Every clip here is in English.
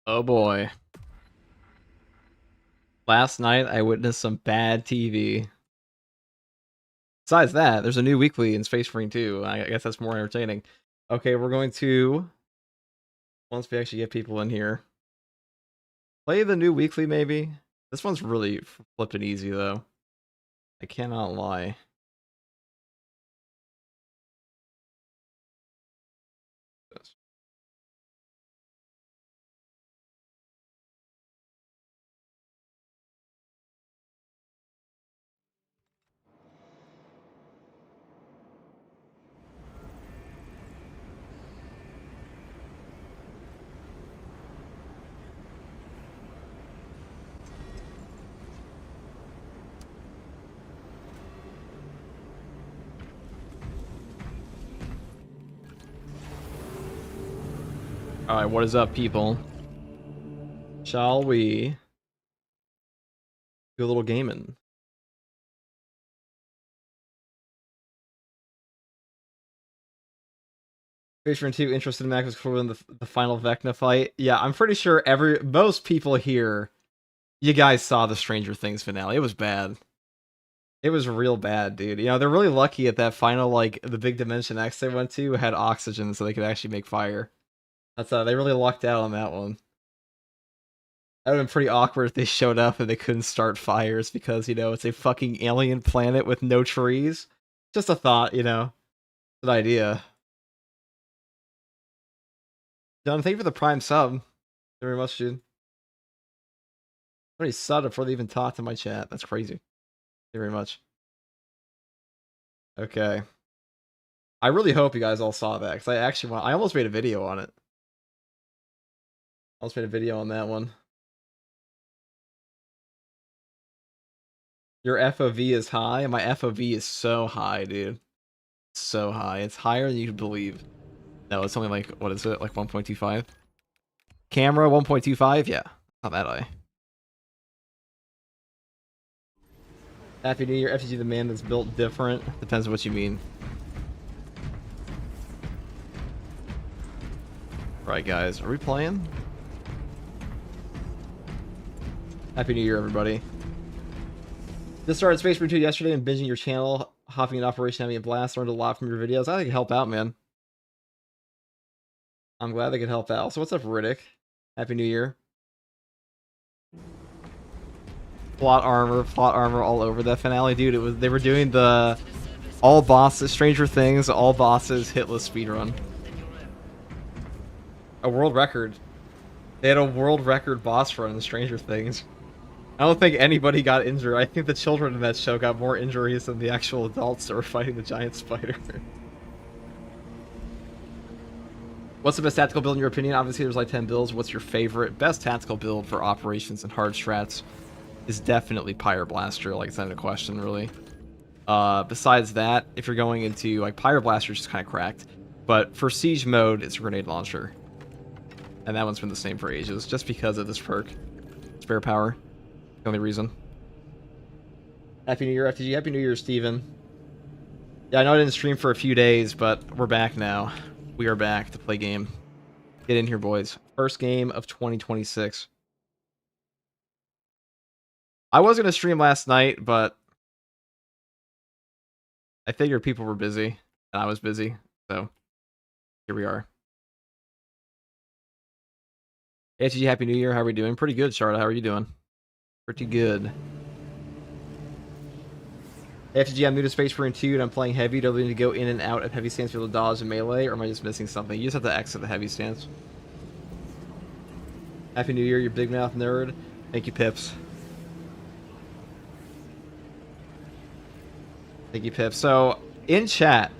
Oh boy. Last night I witnessed some bad TV. Besides that, there's a new weekly in Space Marine 2. I guess that's more entertaining. Okay, we're going to, once we actually get people in here, play the new weekly maybe. This one's really flippin' easy though. I cannot lie. Alright, what is up, people? Shall we do a little gaming? Space Marine 2 interested in Magnus in the final Vecna fight. Yeah, I'm pretty sure most people here, you guys saw the Stranger Things finale. It was bad. It was real bad, dude. You know, they're really lucky at that final, like, the big Dimension X they went to had oxygen so they could actually make fire. That's they really lucked out on that one. That would have been pretty awkward if they showed up and they couldn't start fires because, you know, it's a fucking alien planet with no trees. Just a thought, you know. Good idea. John, thank you for the Prime sub. Thank you very much, dude. Somebody subbed before they even talked to my chat. That's crazy. Thank you very much. Okay. I really hope you guys all saw that, because I almost made a video on it. I almost made a video on that one. Your FOV is high? My FOV is so high, dude. So high. It's higher than you could believe. No, it's only like, what is it? Like 1.25? Camera 1.25? Yeah. Not that high. Happy New Year, FTG the man that's built different. Depends on what you mean. Right, guys. Are we playing? Happy New Year, everybody. Just started Space Marine 2 yesterday and binging your channel, hopping in Operation, having a blast, learned a lot from your videos. I think it could help out, man. I'm glad they could help out. So what's up, Riddick? Happy New Year. Plot armor all over that finale, dude. They were doing the all bosses, Stranger Things, all bosses hitless speedrun. A world record. They had a world record boss run in Stranger Things. I don't think anybody got injured. I think the children in that show got more injuries than the actual adults that were fighting the giant spider. What's the best tactical build in your opinion? Obviously, there's like 10 builds. What's your favorite? Best tactical build for operations and hard strats is definitely Pyroblaster. Like, it's not a question, really. Besides that, if you're going into, like, Pyroblaster is just kind of cracked. But for Siege mode, it's a Grenade Launcher. And that one's been the same for ages, just because of this perk. Spare power. The only reason. Happy New Year, FTG. Happy New Year, Steven. Yeah, I know I didn't stream for a few days, but we're back now. We are back to play game. Get in here, boys. First game of 2026. I was going to stream last night, but I figured people were busy, and I was busy, so here we are. Hey, FTG, Happy New Year. How are we doing? Pretty good, Charlotte. How are you doing? Pretty good. FTG, I'm new to Space Marine 2 and I'm playing heavy. Do I need to go in and out of heavy stance for the dodge and melee, or am I just missing something? You just have to exit the heavy stance. Happy New Year, you big mouth nerd. Thank you, Pips. Thank you, Pips. So, in chat,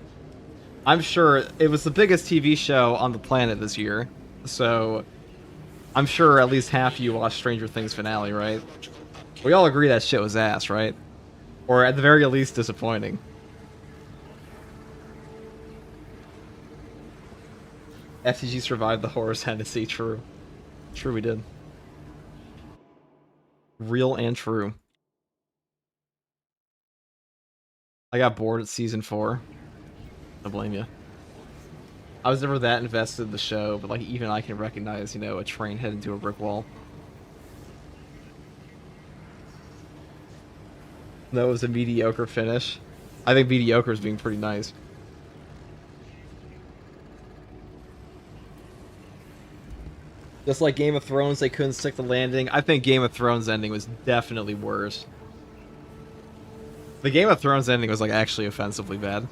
I'm sure it was the biggest TV show on the planet this year. So, I'm sure at least half of you watched Stranger Things finale, right? We all agree that shit was ass, right? Or at the very least, disappointing. FTG survived the horror's Hennessy, true. True, we did. Real and true. I got bored at season 4. I blame you. I was never that invested in the show, but like even I can recognize, you know, a train heading into a brick wall. That was a mediocre finish. I think mediocre is being pretty nice. Just like Game of Thrones, they couldn't stick the landing. I think Game of Thrones ending was definitely worse. The Game of Thrones ending was like actually offensively bad.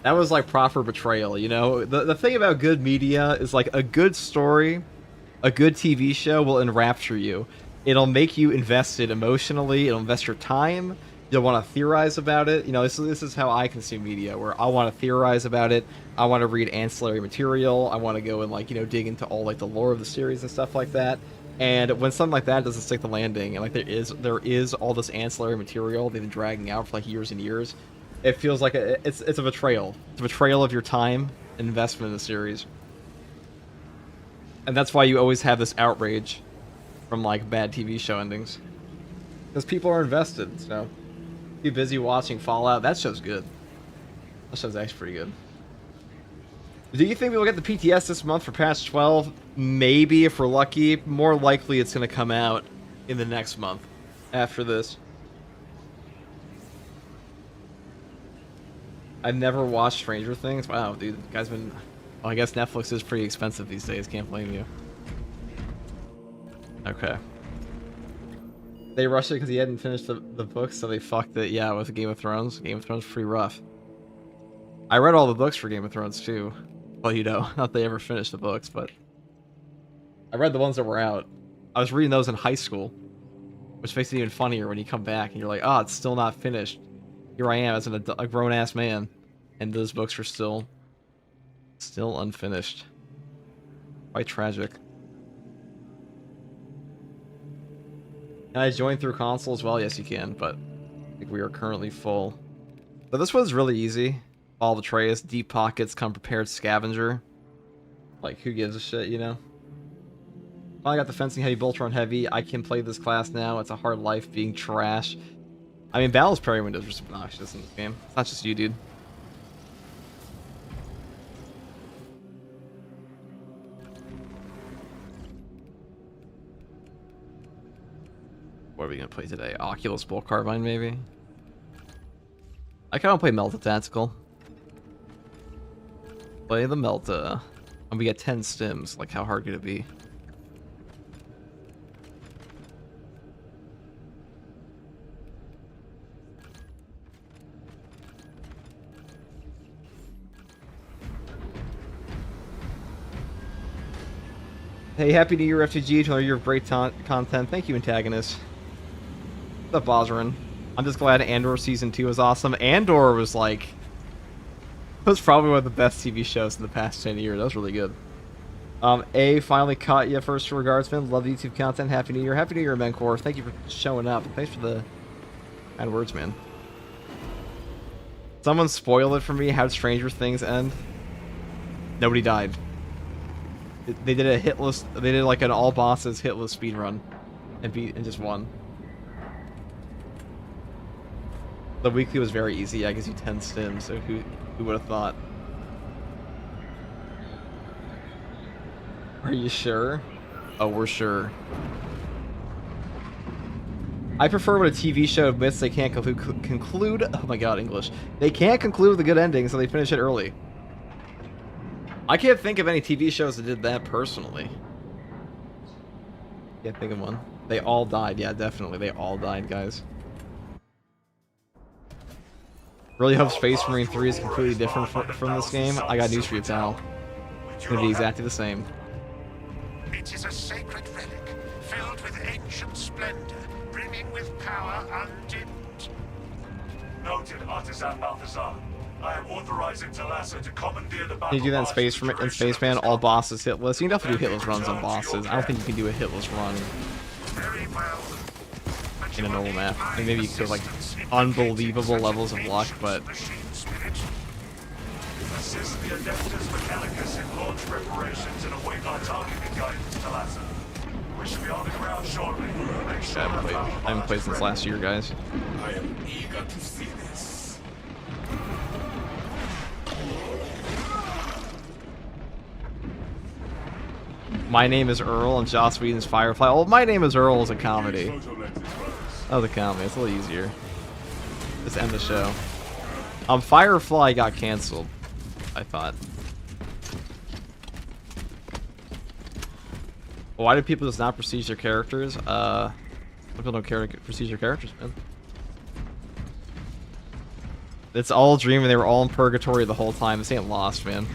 That was like proper betrayal, you know? The thing about good media is like a good story, a good TV show will enrapture you. It'll make you invested emotionally, it'll invest your time, you'll want to theorize about it. You know, this is how I consume media, where I want to theorize about it, I want to read ancillary material, I want to go and like, you know, dig into all like the lore of the series and stuff like that. And when something like that doesn't stick the landing, and like there is all this ancillary material they've been dragging out for like years and years, it feels like it's a betrayal. It's a betrayal of your time and investment in the series. And that's why you always have this outrage from like bad TV show endings. Because people are invested, so too busy watching Fallout. That show's good. That show's actually pretty good. Do you think we'll get the PTS this month for patch 12? Maybe, if we're lucky. More likely it's going to come out in the next month after this. I've never watched Stranger Things. Wow, dude, the guy's been... Well, I guess Netflix is pretty expensive these days. Can't blame you. Okay. They rushed it because he hadn't finished the book, so they fucked it, yeah, with Game of Thrones. Game of Thrones is pretty rough. I read all the books for Game of Thrones, too. Well, you know, not that they ever finished the books, but... I read the ones that were out. I was reading those in high school, which makes it even funnier when you come back and you're like, oh, it's still not finished. Here I am as a grown-ass man, and those books were still unfinished. Quite tragic. Can I join through console as well? Yes, you can, but I think we are currently full. But this one's really easy. All the trays, deep pockets, come prepared scavenger. Like, who gives a shit, you know? Finally got the fencing heavy, Boltron heavy. I can play this class now. It's a hard life being trash. I mean, Battle's parry windows are obnoxious in this game. It's not just you, dude. What are we gonna play today? Oculus Bull Carbine, maybe? I kind of play Melta Tactical. Play the Melta. And we get 10 stims. Like, how hard could it be? Hey, Happy New Year, FTG. Another year of great content. Thank you, Antagonist. What's up, Bozrin? I'm just glad Andor Season 2 was awesome. Andor was like... It was probably one of the best TV shows in the past 10 years. That was really good. A, finally caught you. First regards, man. Love the YouTube content. Happy New Year. Happy New Year, Mencor. Thank you for showing up. Thanks for the kind words, man. Someone spoiled it for me. How did Stranger Things end? Nobody died. They did a hitless. They did like an all bosses hitless speedrun, and just won. The weekly was very easy. I gives you 10 stims. So who would have thought? Are you sure? Oh, we're sure. I prefer when a TV show admits they can't conclude. Oh my god, English. They can't conclude with a good ending, so they finish it early. I can't think of any TV shows that did that personally. Can't think of one. They all died. Yeah, definitely. They all died, guys. Really hope Space Marine 3 is completely different from this game. I got news for you, pal. It's going to be exactly the same. It is a sacred relic, filled with ancient splendor, brimming with power undimmed. Noted, Artisan Balthazar. I am authorizing Talassa to commandeer the battle. Can you do that in Spaceman? All bosses hitless. You can definitely do hitless runs on bosses. I don't think you can do a hitless run in a normal map. I mean, maybe you could have like unbelievable levels of luck, but assist the Adeptus Mechanicus in launch preparations and await our targeting guidance, Talassa. We should be on the ground shortly. Make sure I haven't played since last year, guys. I am eager to see this. My Name is Earl and Joss Whedon's Firefly. Oh, My Name is Earl is a comedy. That was a comedy. It's a little easier. Just end the show. Firefly got canceled, I thought. Why do people just not prestige their characters? People don't care to prestige their characters, man. It's all dreaming. They were all in purgatory the whole time. This ain't Lost, man.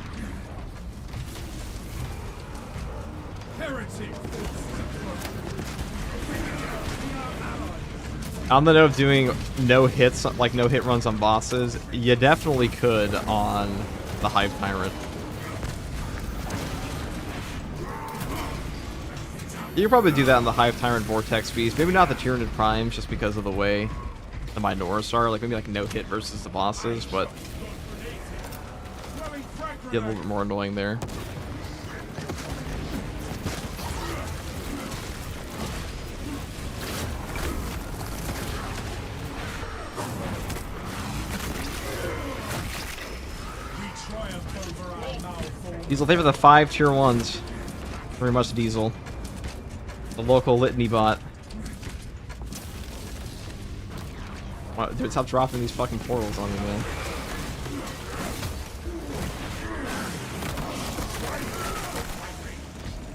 On the note of doing no hits, like no hit runs on bosses, you definitely could on the Hive Tyrant. You could probably do that on the Hive Tyrant Vortex Beast. Maybe not the Tyranid Primes, just because of the way the Minoris are. Like maybe like no hit versus the bosses, but get a little bit more annoying there. Diesel, thank you for the 5 tier 1s. Very much Diesel. The local litany bot. Wow, dude, stop dropping these fucking portals on me, man.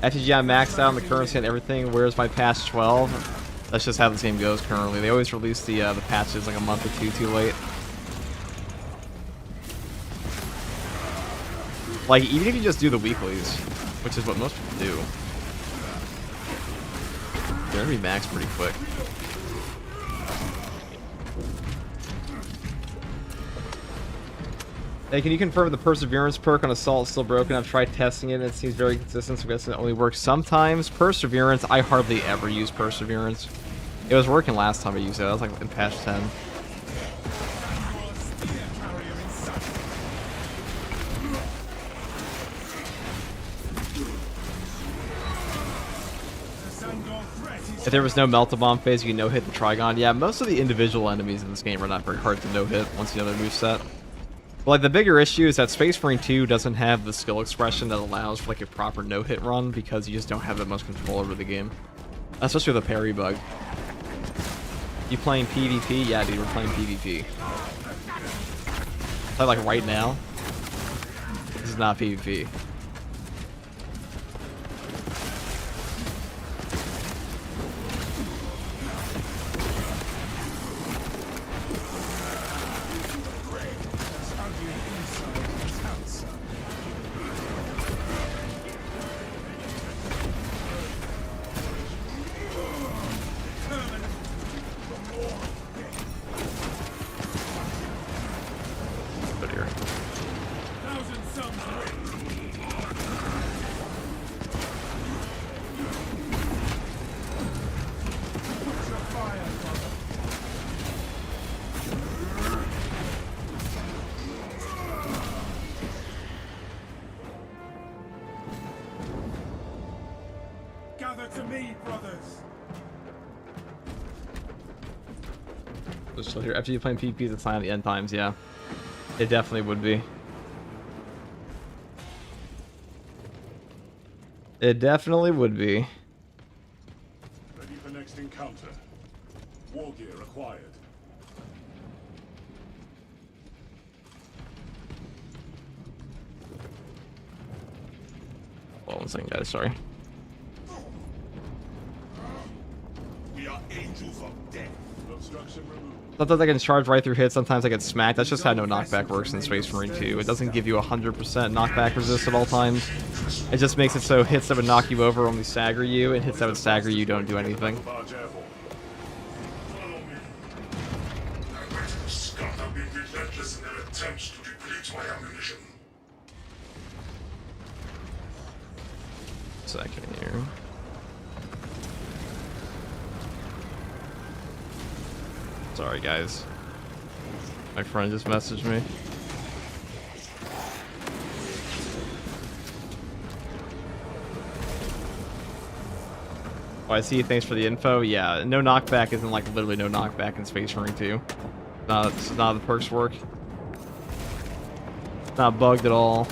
FTG, I'm maxed out on the currency and everything. Where's my patch 12? That's just how this game goes currently. They always release the patches like a month or two too late. Like, even if you just do the weeklies, which is what most people do, they're gonna be maxed pretty quick. Hey, can you confirm the Perseverance perk on Assault is still broken? I've tried testing it and it seems very consistent, so I guess it only works sometimes. Perseverance, I hardly ever use Perseverance. It was working last time I used it. That was like in patch 10. If there was no Melt-A-Bomb phase, you can no-hit the Trigon. Yeah, most of the individual enemies in this game are not very hard to no-hit once you know their moveset. But like, the bigger issue is that Space Marine 2 doesn't have the skill expression that allows for like a proper no-hit run because you just don't have that much control over the game. Especially with the parry bug. You playing PvP? Yeah, dude, we're playing PvP. Like right now, this is not PvP. To me, brothers. Still here. After you playing PvP, it's a sign of the end times. Yeah, it definitely would be. It definitely would be. Ready for next encounter. War gear acquired. Hold on 1 second, guys. Sorry. Angels of death. Obstruction removed. Sometimes I can charge right through hits, sometimes I get smacked. That's just how no knockback works in Space Marine 2. It doesn't give you 100% knockback resist at all times. It just makes it so hits that would knock you over only stagger you, and hits that would stagger you don't do anything. Second here. Sorry, guys. My friend just messaged me. Oh, I see. Thanks for the info. Yeah, no knockback isn't like literally no knockback in Space Marine 2. It's not how the perks work. It's not bugged at all.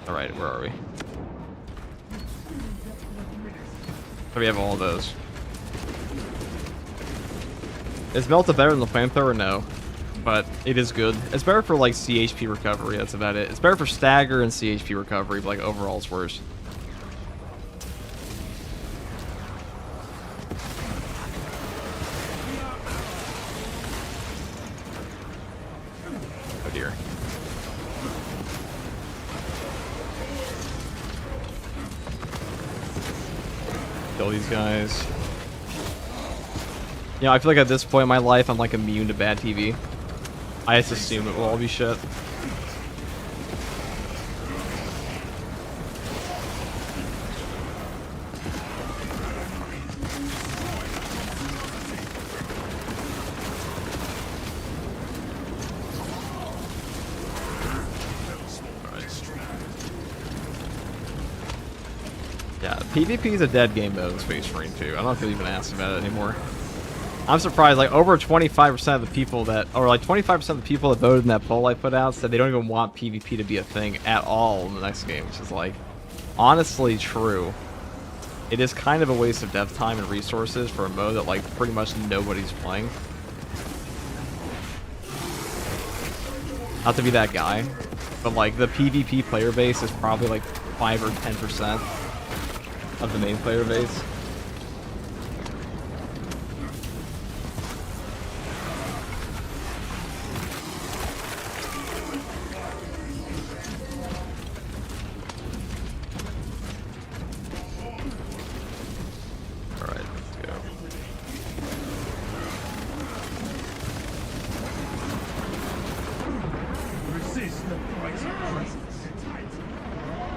Alright, where are we? So we have all of those. Is Melta better than the flamethrower? No. But it is good. It's better for like CHP recovery, that's about it. It's better for stagger and CHP recovery, but like overall it's worse. Oh dear. Kill these guys. You know, I feel like at this point in my life, I'm like immune to bad TV. I just assume it will all be shit. Yeah, PvP is a dead game though in Space Marine 2. I don't know if you'll even ask about it anymore. I'm surprised, like, over 25% of the people that, or like 25% of the people that voted in that poll I put out said they don't even want PvP to be a thing at all in the next game, which is, like, honestly true. It is kind of a waste of dev time and resources for a mode that, like, pretty much nobody's playing. Not to be that guy, but, like, the PvP player base is probably, like, 5 or 10% of the main player base.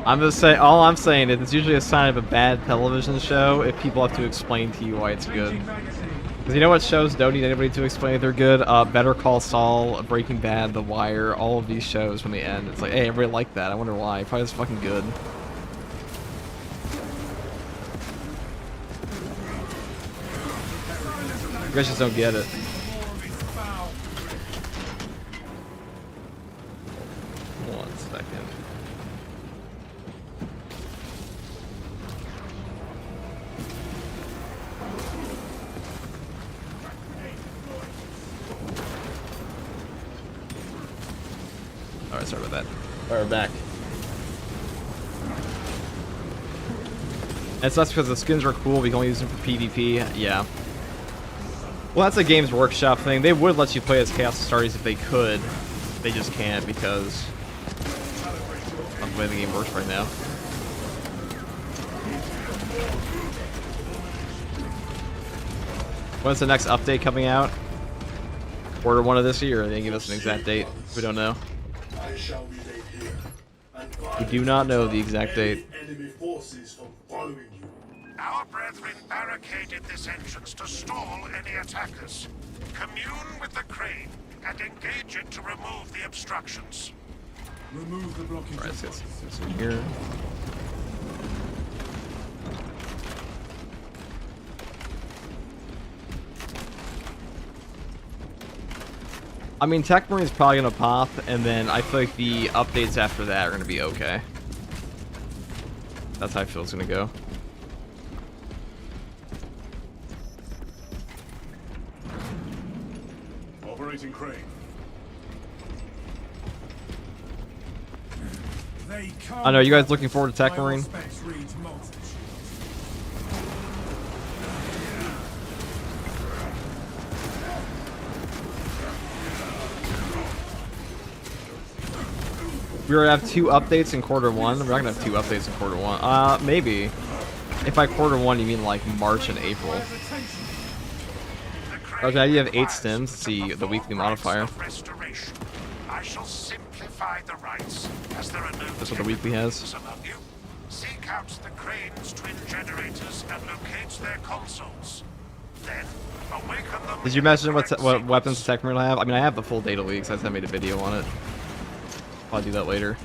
I'm just saying, all I'm saying is it's usually a sign of a bad television show if people have to explain to you why it's good. Because you know what shows don't need anybody to explain if they're good? Better Call Saul, Breaking Bad, The Wire, all of these shows when they end, it's like, hey, everybody liked that. I wonder why. Probably it's fucking good. You guys just don't get it. One second. Alright, sorry about that. Alright, we're back. And so that's because the skins are cool, we can only use them for PvP. Yeah. Well, that's a Games Workshop thing. They would let you play as Chaos Astartes if they could. They just can't because of the way the game works right now. When's the next update coming out? Quarter 1 of this year. They didn't give us an exact date. We don't know. We do not know the exact date. Our brethren barricaded this entrance to stall any attackers. Commune with the crane and engage it to remove the obstructions. Remove the blocking. Alright, let's get this in here. I mean, Tech Marine's probably gonna pop, and then I feel like the updates after that are gonna be okay. That's how I feel it's gonna go. Operating crane. I know, you guys looking forward to Tech Marine? We're gonna have 2 updates in quarter 1. We're not gonna have 2 updates in quarter 1. Maybe. If by quarter 1 you mean like March and April. Okay, you have 8 stims. Let's see the weekly modifier. I shall simplify the rites as there are no. That's what the weekly has. Among you. Seek out the crane's twin generators and locate their consoles. Then awaken them. Did you mention what weapons Tech Marine have? I mean, I have the full data leaks. I just made a video on it. I'll do that later.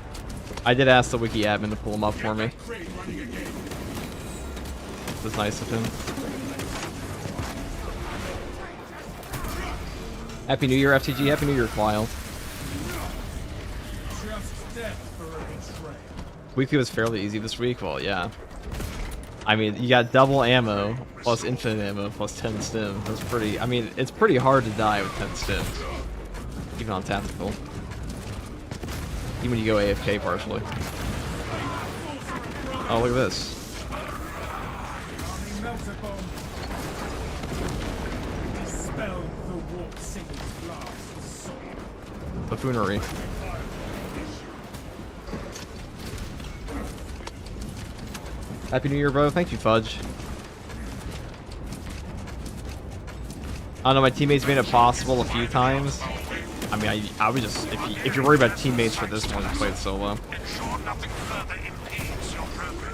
I did ask the wiki admin to pull them up for me. It was nice of him. Happy New Year, FTG. Happy New Year, Kyle. Weekly was fairly easy this week. Well, yeah. I mean, you got double ammo plus infinite ammo plus 10 stims. That's pretty. I mean, it's pretty hard to die with 10 stims, even on tactical. Even when you go AFK partially. Oh, look at this. Buffoonery. Happy New Year, bro. Thank you, Fudge. I don't know, my teammates made it possible a few times. I mean, I would just, if you're worried about teammates for this one, just play it solo.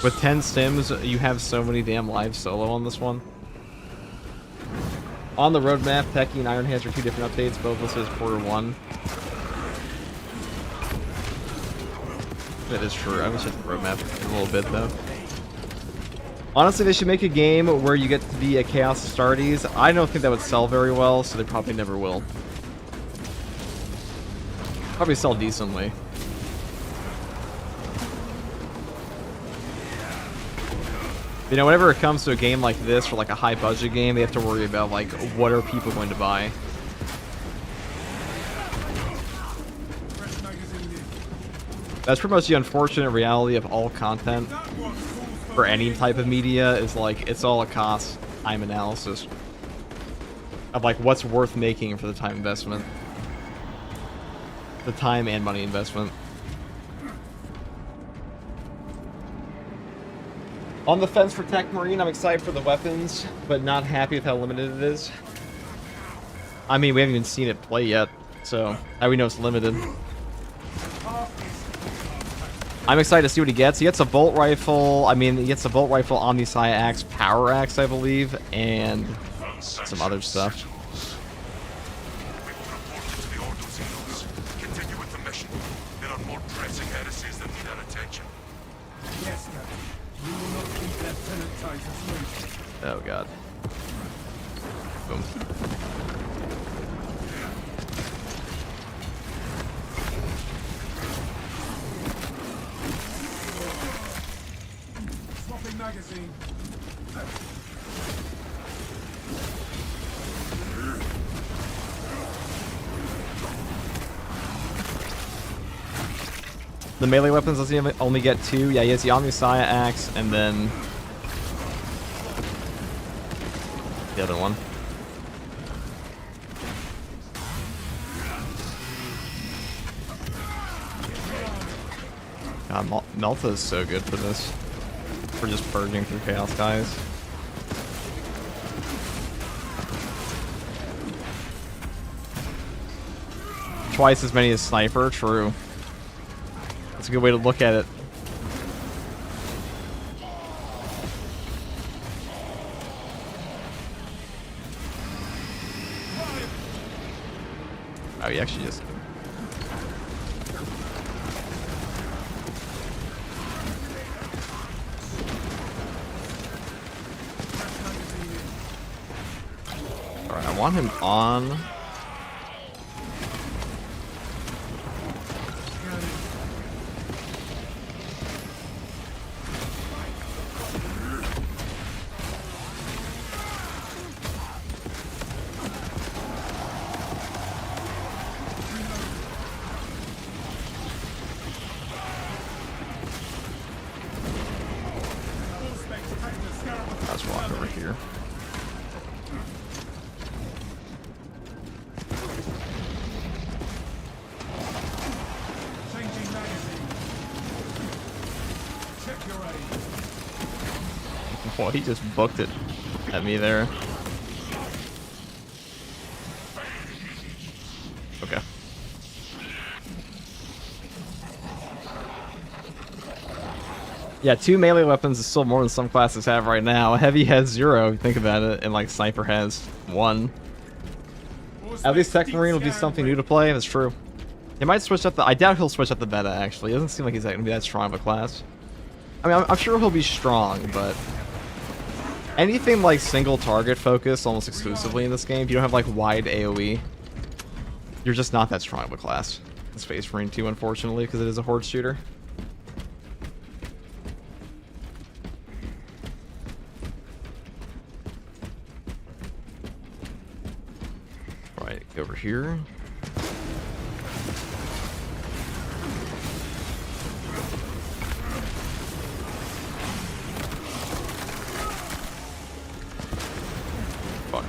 With 10 stims, you have so many damn lives solo on this one. On the roadmap, Techie and Iron Hands are 2 different updates, both listed as Q1. That is true. I wish I had the roadmap a little bit, though. Honestly, they should make a game where you get to be a Chaos Astartes. I don't think that would sell very well, so they probably never will. Probably sell decently. You know, whenever it comes to a game like this, or like a high budget game, they have to worry about, like, what are people going to buy? That's pretty much the unfortunate reality of all content for any type of media, is like, it's all a cost time analysis of like what's worth making for the time investment. The time and money investment. On the fence for Tech Marine, I'm excited for the weapons, but not happy with how limited it is. I mean, we haven't even seen it play yet, so how we know it's limited. I'm excited to see what he gets. He gets a bolt rifle. I mean, he gets a bolt rifle, Omnisci axe, power axe, I believe, and some other stuff. Oh god. Boom. Swapping magazine. The melee weapons, does he only get 2? Yeah, he has the Omnisci axe and then the other one. God, Melta is so good for this. For just purging through Chaos guys. Twice as many as Sniper, true. That's a good way to look at it. Oh, he actually just... Alright, I want him on... Let's walk over here. Changing magazine. Check your aim. Well, he just booked it at me there. Okay. Yeah, 2 melee weapons is still more than some classes have right now. Heavy has 0, if you think about it, and like Sniper has 1. At least Tech Marine will be something new to play, that's true. He might switch up the... I doubt he'll switch up the beta, actually. It doesn't seem like he's going to be that strong of a class. I mean, I'm sure he'll be strong, but... anything like single target focus almost exclusively in this game, if you don't have like wide AoE, you're just not that strong of a class. In Space Marine 2, unfortunately, because it is a horde shooter. here. Fuck.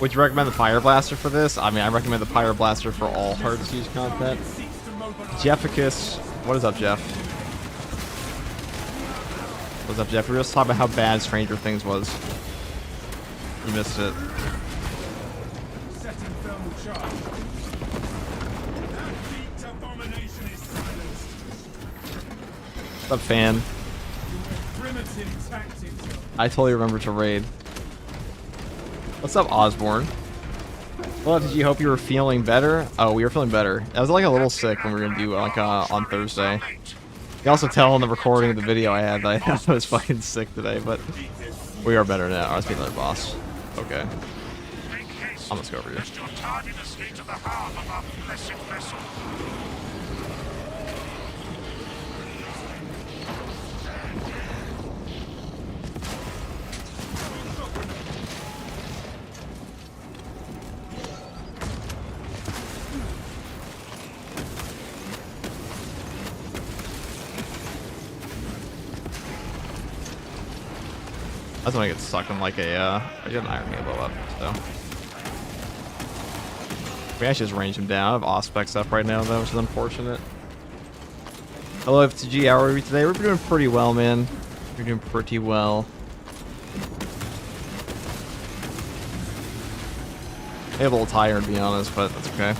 Would you recommend the Fire Blaster for this? I mean, I recommend the Fire Blaster for all Hard Siege content. Jefficus, what is up, Jeff? What's up, Jeff? We were just talking about how bad Stranger Things was. You missed it. Setting thermal charge. That beat abomination is silenced. What's up, fan? Primitive tactics. I totally remember to raid. What's up, Osborne? Well, did you hope you were feeling better? Oh, we were feeling better. I was like a little sick when we were gonna do like on Thursday. You can also tell in the recording of the video I had that I was fucking sick today, but we are better now. I was being another boss. Okay. I'm gonna go over here. Your tardiness into the harm of our blessed vessel. That's when I get stuck in like a, I got an Iron Halo up, so. We actually just range him down. I have Auspex up right now, though, which is unfortunate. Hello, FTG. How are we today? We're doing pretty well, man. We're doing pretty well. Maybe a little tired, to be honest, but that's okay.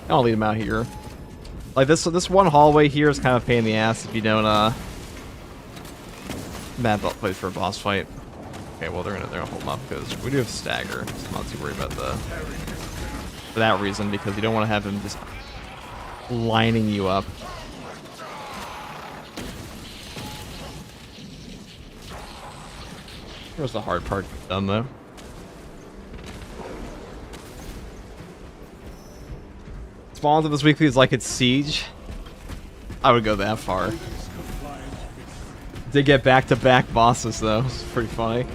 I'll lead him out here. Like this one hallway here is kind of a pain in the ass if you don't bad place for a boss fight. Okay, well they're gonna hold him up because we do have stagger, so I'm not too worried about for that reason, because you don't want to have him just lining you up. Here's the hard part done though. Spawns of this weekly is like it's Siege. I would go that far. Did get back-to-back bosses though. It's pretty funny.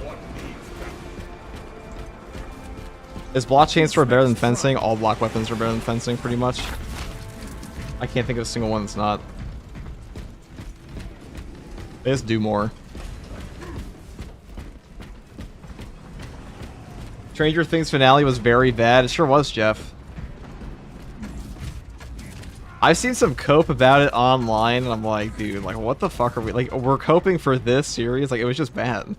Is block chainsaw better than fencing? All block weapons are better than fencing, pretty much. I can't think of a single one that's not. They just do more. Stranger Things finale was very bad. It sure was, Jeff. I've seen some cope about it online, and I'm like, dude, like, what the fuck are we, like, we're coping for this series? Like, it was just bad.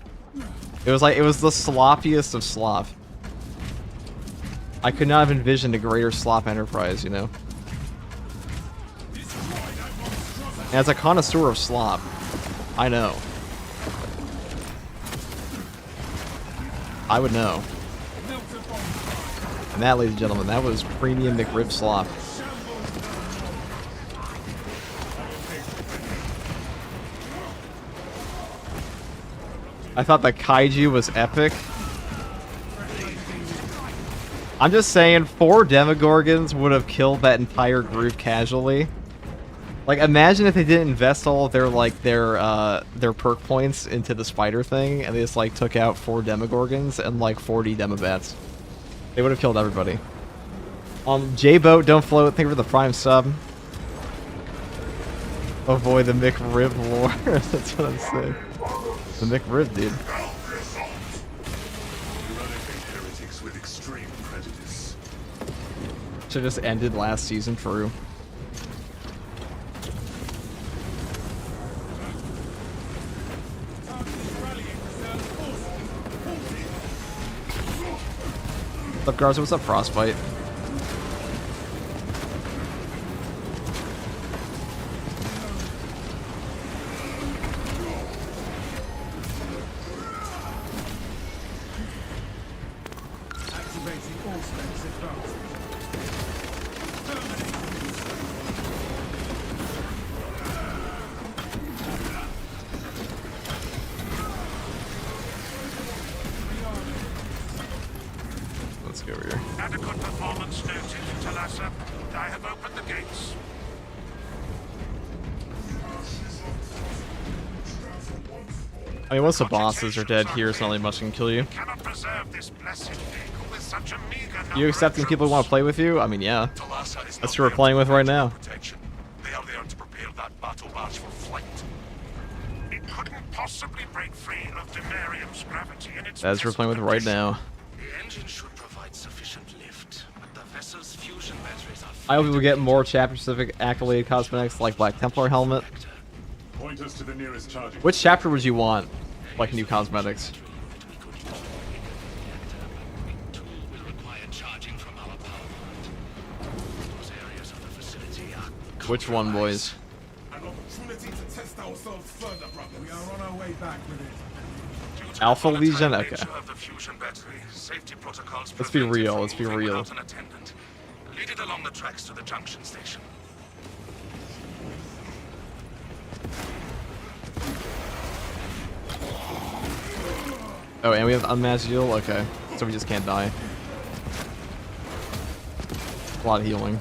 It was like, it was the sloppiest of slop. I could not have envisioned a greater slop enterprise, you know? And as a connoisseur of slop, I know. I would know. And that, ladies and gentlemen, that was premium McRib slop. I thought the kaiju was epic. I'm just saying, 4 Demogorgons would have killed that entire group casually. Like, imagine if they didn't invest all of their, like, their perk points into the spider thing, and they just, like, took out 4 Demogorgons and, like, 40 Demobats. They would have killed everybody. J-Boat, don't float. Thank you for the Prime sub. Avoid the McRib lore. That's what I'm saying. The McRib, dude. Should have just ended last season, true. What's up, Garza? What's up, Frostbite? Adequate performance noted, Talassa. I have opened the gates. I mean, once the bosses are dead here, it's not really much can kill you. Cannot preserve this blessed vehicle with such a meager number You accepting of people who want to play with you? I mean, yeah. Talassa is That's not who we're playing with right now. protection. They are there to prepare that battle barge for flight. It couldn't possibly break free of Demarium's gravity in its That's who we're playing with right now. The engine should provide sufficient lift, but the vessel's fusion batteries are I hope we will get more chapter-specific accolade cosmetics like Black Templar helmet. Point us to the nearest charging. Which chapter would you want, like new cosmetics? Which one, boys? An opportunity to test ourselves further, brother. We are on our way back with it. Due to Alpha the volatile Legion? Okay. nature of the fusion battery, safety protocols Let's be prevent it real, from let's be moving real. without an attendant. Lead it along the tracks to the junction station. Oh, and we have unmatched heal? Okay. So we just can't die. A lot of healing.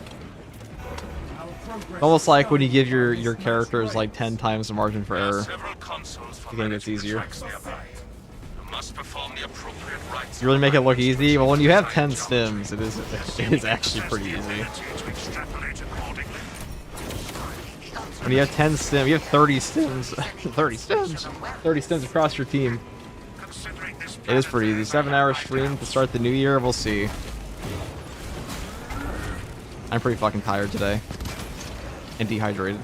Almost like when you give your characters like 10 times the margin for error. Several consoles for The game gets managing the easier. tracks nearby. You must perform the appropriate rites. You really make it look easy? Well, when you have 10 stims, it is actually pretty easy. ability to extrapolate accordingly. When you have 10 stims, you have 30 stims. 30 stims? 30 stims across your team. Considering this It is pretty easy. 7-hour stream to start the new year. We'll see. I'm pretty fucking tired today. And dehydrated.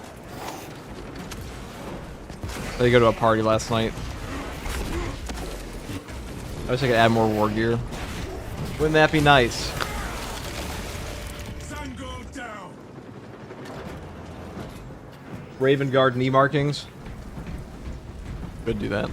I had to go to a party last night. I wish I could add more war gear. Wouldn't that be nice? Sun go down. Raven Guard knee markings. Could do that.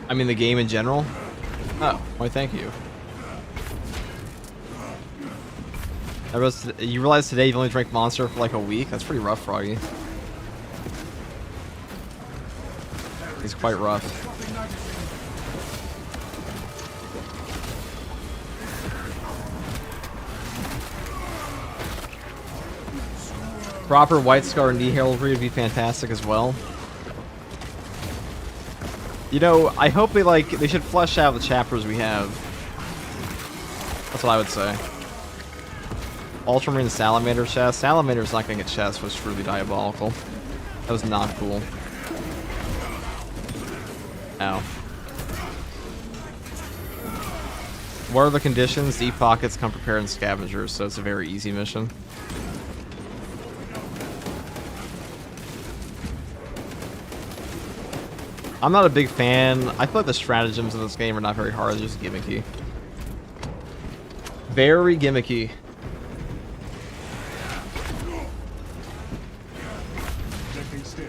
I mean the game in general? Oh, why thank you. You realize today you've only drank Monster for like a week? That's pretty rough, Froggy. It's quite rough. Proper White Scar knee heraldry would be fantastic as well. You know, I hope they should flesh out the chapters we have. That's what I would say. Ultramarine Salamander chest. Salamander's not getting a chest was truly diabolical. That was not cool. Ow. What are the conditions? Deep pockets come prepared and scavengers, so it's a very easy mission. I'm not a big fan. I feel like the stratagems in this game are not very hard. They're just gimmicky. Very gimmicky. Checking still.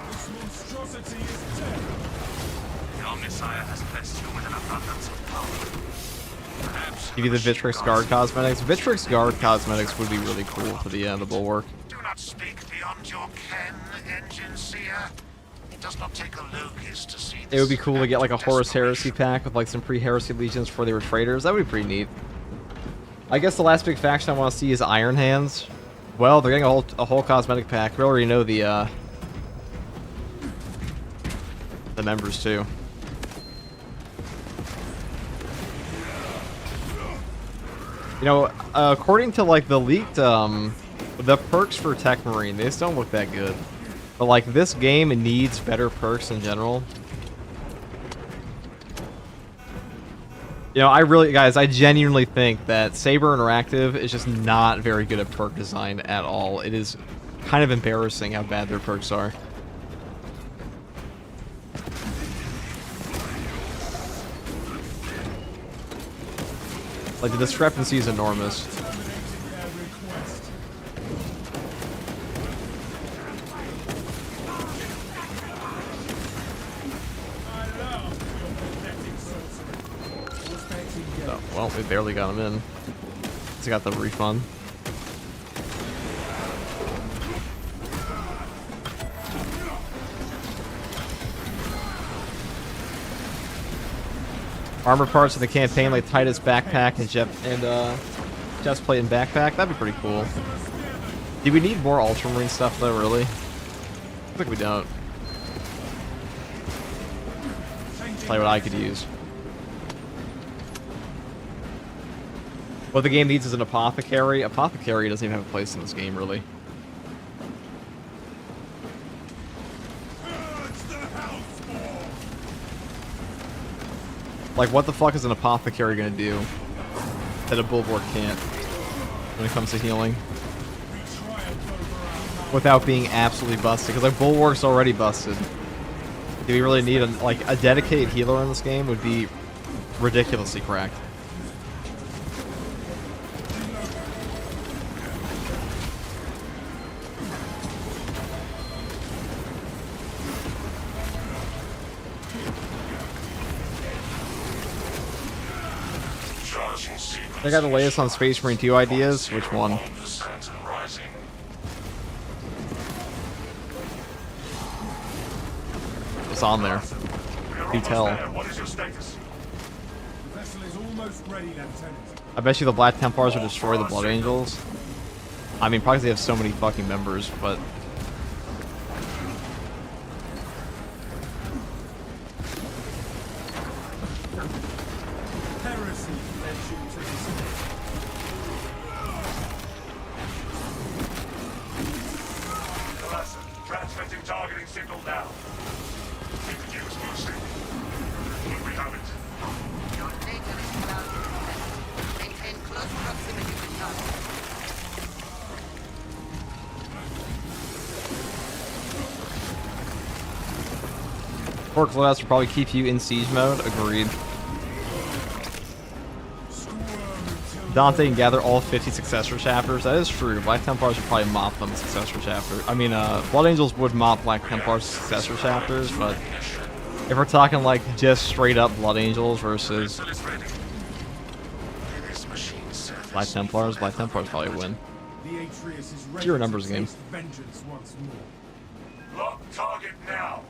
This monstrosity is dead. The Omnisire has blessed you with an abundance of power. Perhaps Give you the Vitrix Guard cosmetics. Vitrix Guard cosmetics would be really cool for the bulwark. Do not speak beyond your ken, Engine Seer. It does not take a locust to see It this would be cool to get like a Horus Heresy desperation. pack with like some pre-Heresy legions before they were traitors. That would be pretty neat. I guess the last big faction I want to see is Iron Hands. Well, they're getting a whole cosmetic pack. We already know the members too. You know, according to like the leaked the perks for Tech Marine, they just don't look that good. But like this game needs better perks in general. You know, I genuinely think that Saber Interactive is just not very good at perk design at all. It is kind of embarrassing how bad their perks are. Like, the discrepancy is enormous. Well, we barely got him in. He's got the refund. Armor parts in the campaign like Titus backpack and chest plate and backpack. That'd be pretty cool. Do we need more Ultramarine stuff though, really? I think we don't. Tell you what I could use. What the game needs is an apothecary. Apothecary doesn't even have a place in this game, really. Like, what the fuck is an apothecary gonna do that a bulwark can't when it comes to healing? Without being absolutely busted, because like bulwark's already busted. Do we really need a dedicated healer in this game? Would be ridiculously cracked. I got the latest on Space Marine 2 ideas. Which one? It's on there. You tell. What is your status? The vessel is almost ready, Lieutenant. I bet you the Black Templars will destroy the Blood Angels. I mean, probably they have so many fucking members, but... Heresy led you to this. Alaska, transmitting targeting signal now. Introduce boosting. We have it. Your data is clouded. Maintain close proximity to target. Pork loadouts will probably keep you in siege mode. Agreed. Dante can gather all 50 successor chapters. That is true. Black Templars would probably mop them successor chapters. I mean, Blood Angels would mop Black Templars successor chapters, but if we're talking like just straight up Blood Angels versus Black Templars probably win. The Atreus is ready Zero numbers to game. taste vengeance once more. Lock target now.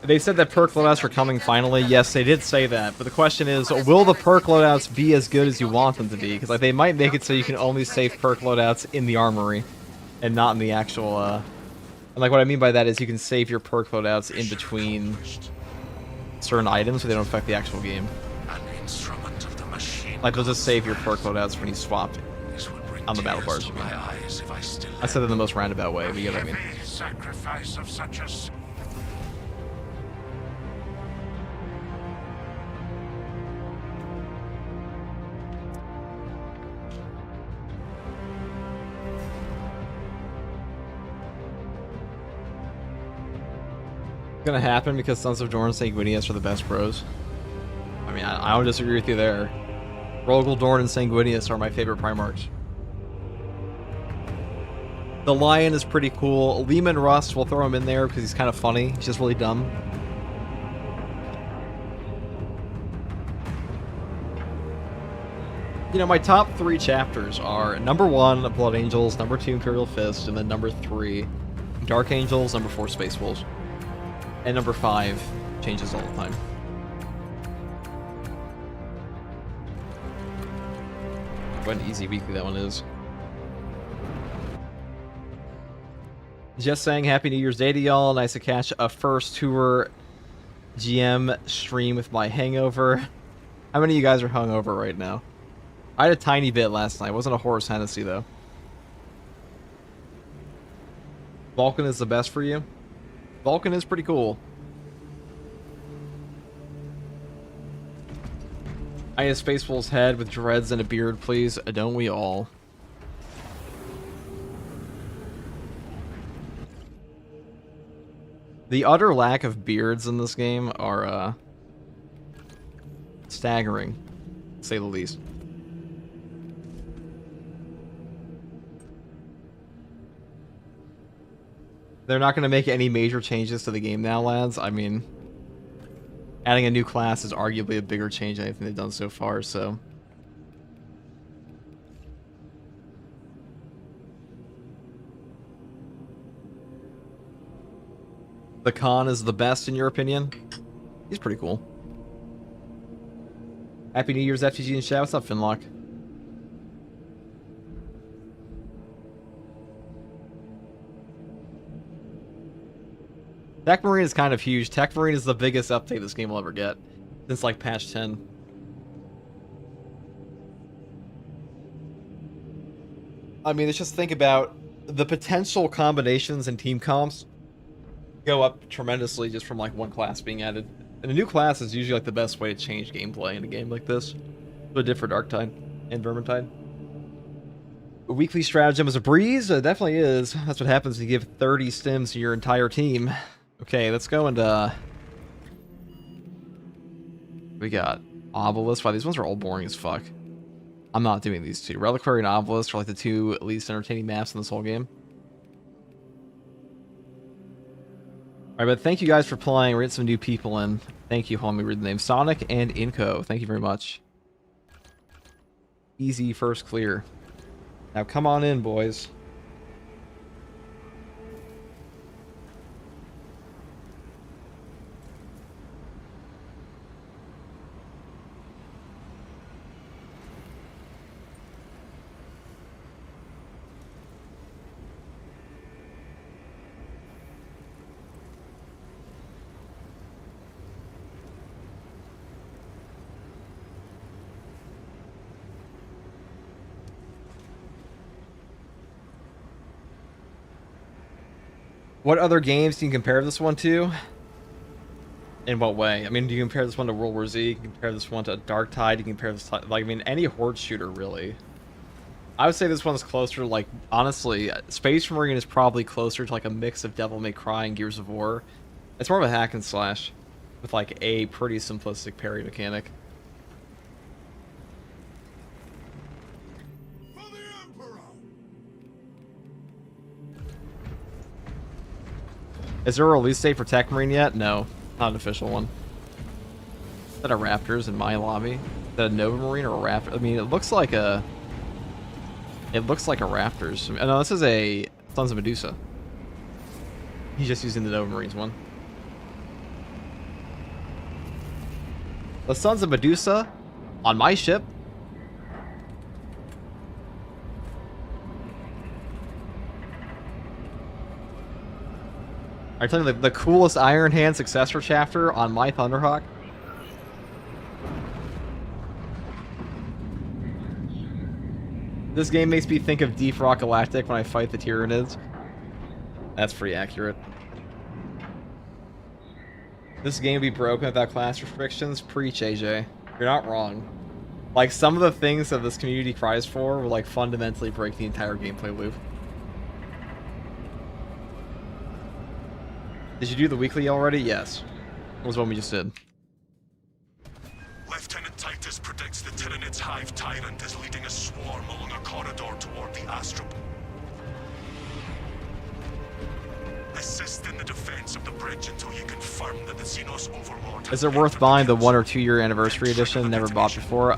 They said that perk loadouts were coming finally. Yes, they did say that. But the question is, will the perk loadouts be as good as you want them to be? Because like they might make it so you can only save perk loadouts in the armory, and not in the actual. And like what I mean by that is you can save your perk loadouts in between certain items so they don't affect the actual game. An instrument of the machine. Like they'll just save your perk loadouts when you swap This would bring on the battle tears bars. to my eyes if I still I said that in the most roundabout way, but you know what I mean. heavy sacrifice of such a Gonna happen because Sons of Dorn and Sanguinius are the best pros. I mean, I don't disagree with you there. Rogel, Dorn, and Sanguinius are my favorite Primarchs. The Lion is pretty cool. Lehman Rust, we'll throw him in there because he's kind of funny. He's just really dumb. You know, my top 3 chapters are number 1, Blood Angels, number 2, Imperial Fist, and then number 3, Dark Angels, number 4, Space Wolves. And number 5 changes all the time. What an easy weekly that one is. Just saying Happy New Year's Day to y'all. Nice to catch a first tour GM stream with my hangover. How many of you guys are hungover right now? I had a tiny bit last night. It wasn't a Horus Hennessy though. Vulcan is the best for you? Vulcan is pretty cool. I need a Space Wolf's head with dreads and a beard, please. Don't we all? The utter lack of beards in this game are, staggering, to say the least. They're not going to make any major changes to the game now, lads. I mean, adding a new class is arguably a bigger change than anything they've done so far, so The Khan is the best in your opinion? He's pretty cool. Happy New Year's FTG and chat. What's up, Finlock? Tech Marine is kind of huge. Tech Marine is the biggest update this game will ever get since like patch 10. I mean, let's just think about the potential combinations and team comps go up tremendously just from like one class being added. And a new class is usually like the best way to change gameplay in a game like this. So different Arctide and Vermintide. A weekly stratagem is a breeze? It definitely is. That's what happens when you give 30 stims to your entire team. Okay, let's go and we got Obelisk. Wow, these ones are all boring as fuck. I'm not doing these two. Reliquary and Obelisk are like the two least entertaining maps in this whole game. Alright, but thank you guys for playing. We're getting some new people in. Thank you, homie. Read the name Sonic and Inco. Thank you very much. Easy first clear. Now come on in, boys. What other games do you compare this one to? In what way? I mean, do you compare this one to World War Z? You can compare this one to Darktide? You can compare this to, like, I mean, any horde shooter, really. I would say this one's closer to, like, honestly, Space Marine is probably closer to, like, a mix of Devil May Cry and Gears of War. It's more of a hack and slash with, like, a pretty simplistic parry mechanic. Is there a release date for Tech Marine yet? No, not an official one. Is that a Raptors in my lobby? Is that a Nova Marine or a Raptor? I mean, it looks like a... It looks like a Raptors. No, this is a Sons of Medusa. He's just using the Nova Marines one. The Sons of Medusa on my ship. I'm telling you, the coolest Iron Hand successor chapter on my Thunderhawk. This game makes me think of Deep Rock Galactic when I fight the Tyranids. That's pretty accurate. This game would be broken without class restrictions. Preach, AJ. You're not wrong. Like, some of the things that this community cries for will, like, fundamentally break the entire gameplay loop. Did you do the weekly already? Yes. What was one we just did? Lieutenant Titus predicts the Tyranid's Hive Tyrant is leading a swarm along a corridor toward the Astro. Assist in the defense of the bridge until you confirm that the Xenos Overlord... Is it worth buying the 1 or 2 year anniversary edition? Never bought before.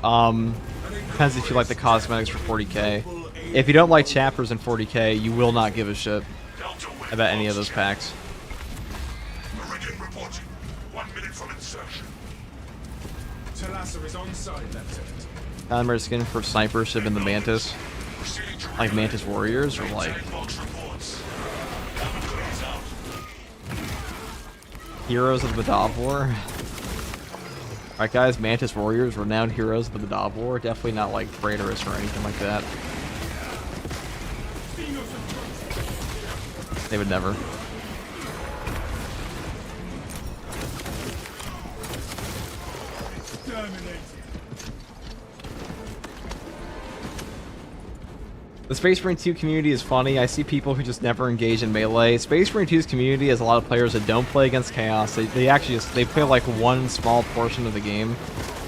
Depends if you like the cosmetics for 40k. If you don't like chapters in 40k, you will not give a shit about any of those packs. Meridian reporting. 1 minute from insertion. Talassa is on site, Lieutenant. Primarch skin for sniper should have been the Mantis. Like Mantis Warriors, or like Heroes of the Dav War. Alright guys, Mantis Warriors, renowned heroes of the Dav War. Definitely not like traitorous or anything like that. They would never. The Space Marine 2 community is funny. I see people who just never engage in melee. Space Marine 2's community has a lot of players that don't play against Chaos. They actually just, they play like one small portion of the game.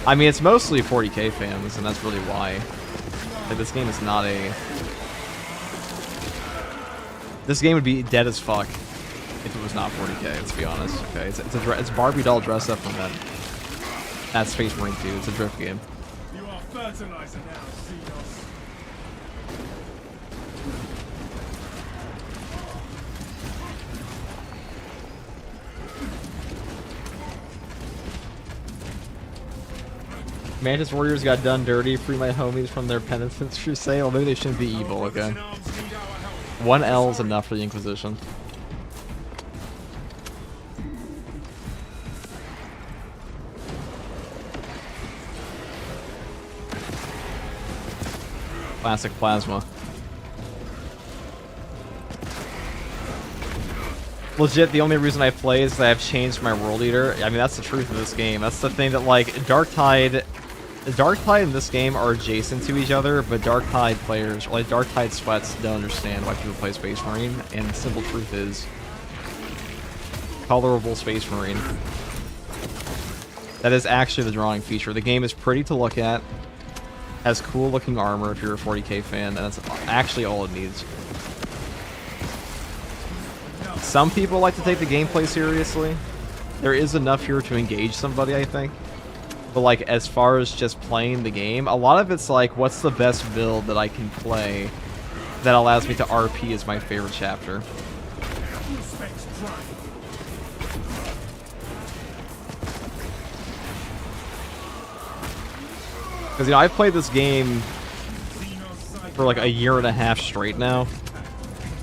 I mean, it's mostly 40k fans, and that's really why. Like, this game is not a... This game would be dead as fuck if it was not 40k, let's be honest. Okay, it's Barbie doll dress up from that. That's Space Marine 2. It's a drift game. You are fertilizer now, Xenos. Mantis Warriors got done dirty. Free my homies from their penitence crusade. Well, maybe they shouldn't be evil, okay? One L is enough for the Inquisition. Classic plasma. Legit, the only reason I play is that I've changed my world eater. I mean, that's the truth of this game. That's the thing that, like, Darktide in this game are adjacent to each other, but Darktide players, or like Darktide sweats, don't understand why people play Space Marine, and the simple truth is, colorable Space Marine. That is actually the drawing feature. The game is pretty to look at, has cool looking armor if you're a 40k fan, and that's actually all it needs. Some people like to take the gameplay seriously. There is enough here to engage somebody, I think. But like, as far as just playing the game, a lot of it's like, what's the best build that I can play that allows me to RP as my favorite chapter? Because, you know, I've played this game for like a year and a half straight now.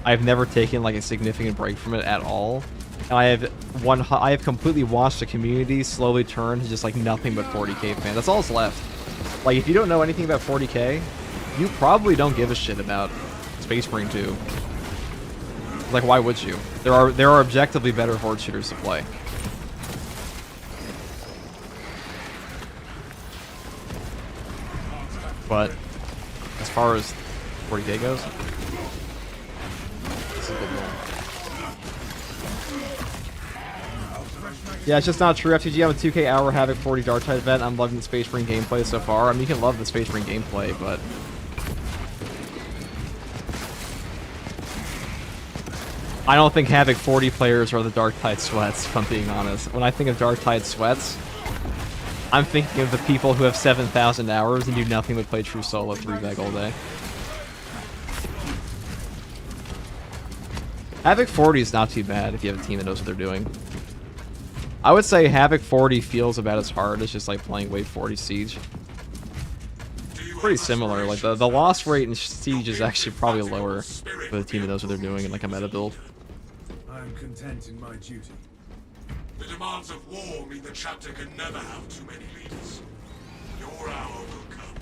I've never taken like a significant break from it at all. And I have completely watched the community slowly turn to just like nothing but 40k fans. That's all that's left. Like, if you don't know anything about 40k, you probably don't give a shit about Space Marine 2. Like, why would you? There are objectively better horde shooters to play. But as far as 40k goes, this is a good one. Yeah, it's just not true. FTG, I have a 2k hour Havoc 40 Darktide event. I'm loving the Space Marine gameplay so far. I mean, you can love the Space Marine gameplay, but I don't think Havoc 40 players are the Darktide sweats, if I'm being honest. When I think of Darktide sweats, I'm thinking of the people who have 7,000 hours and do nothing but play True Solo 3-Veg all day. Havoc 40 is not too bad if you have a team that knows what they're doing. I would say Havoc 40 feels about as hard as just like playing Wave 40 Siege. Pretty similar. Like the loss rate in Siege is actually probably lower for the team that knows what they're doing in like a meta build. I am content in my duty. The demands of war mean the chapter can never have too many leaders. Your hour will come.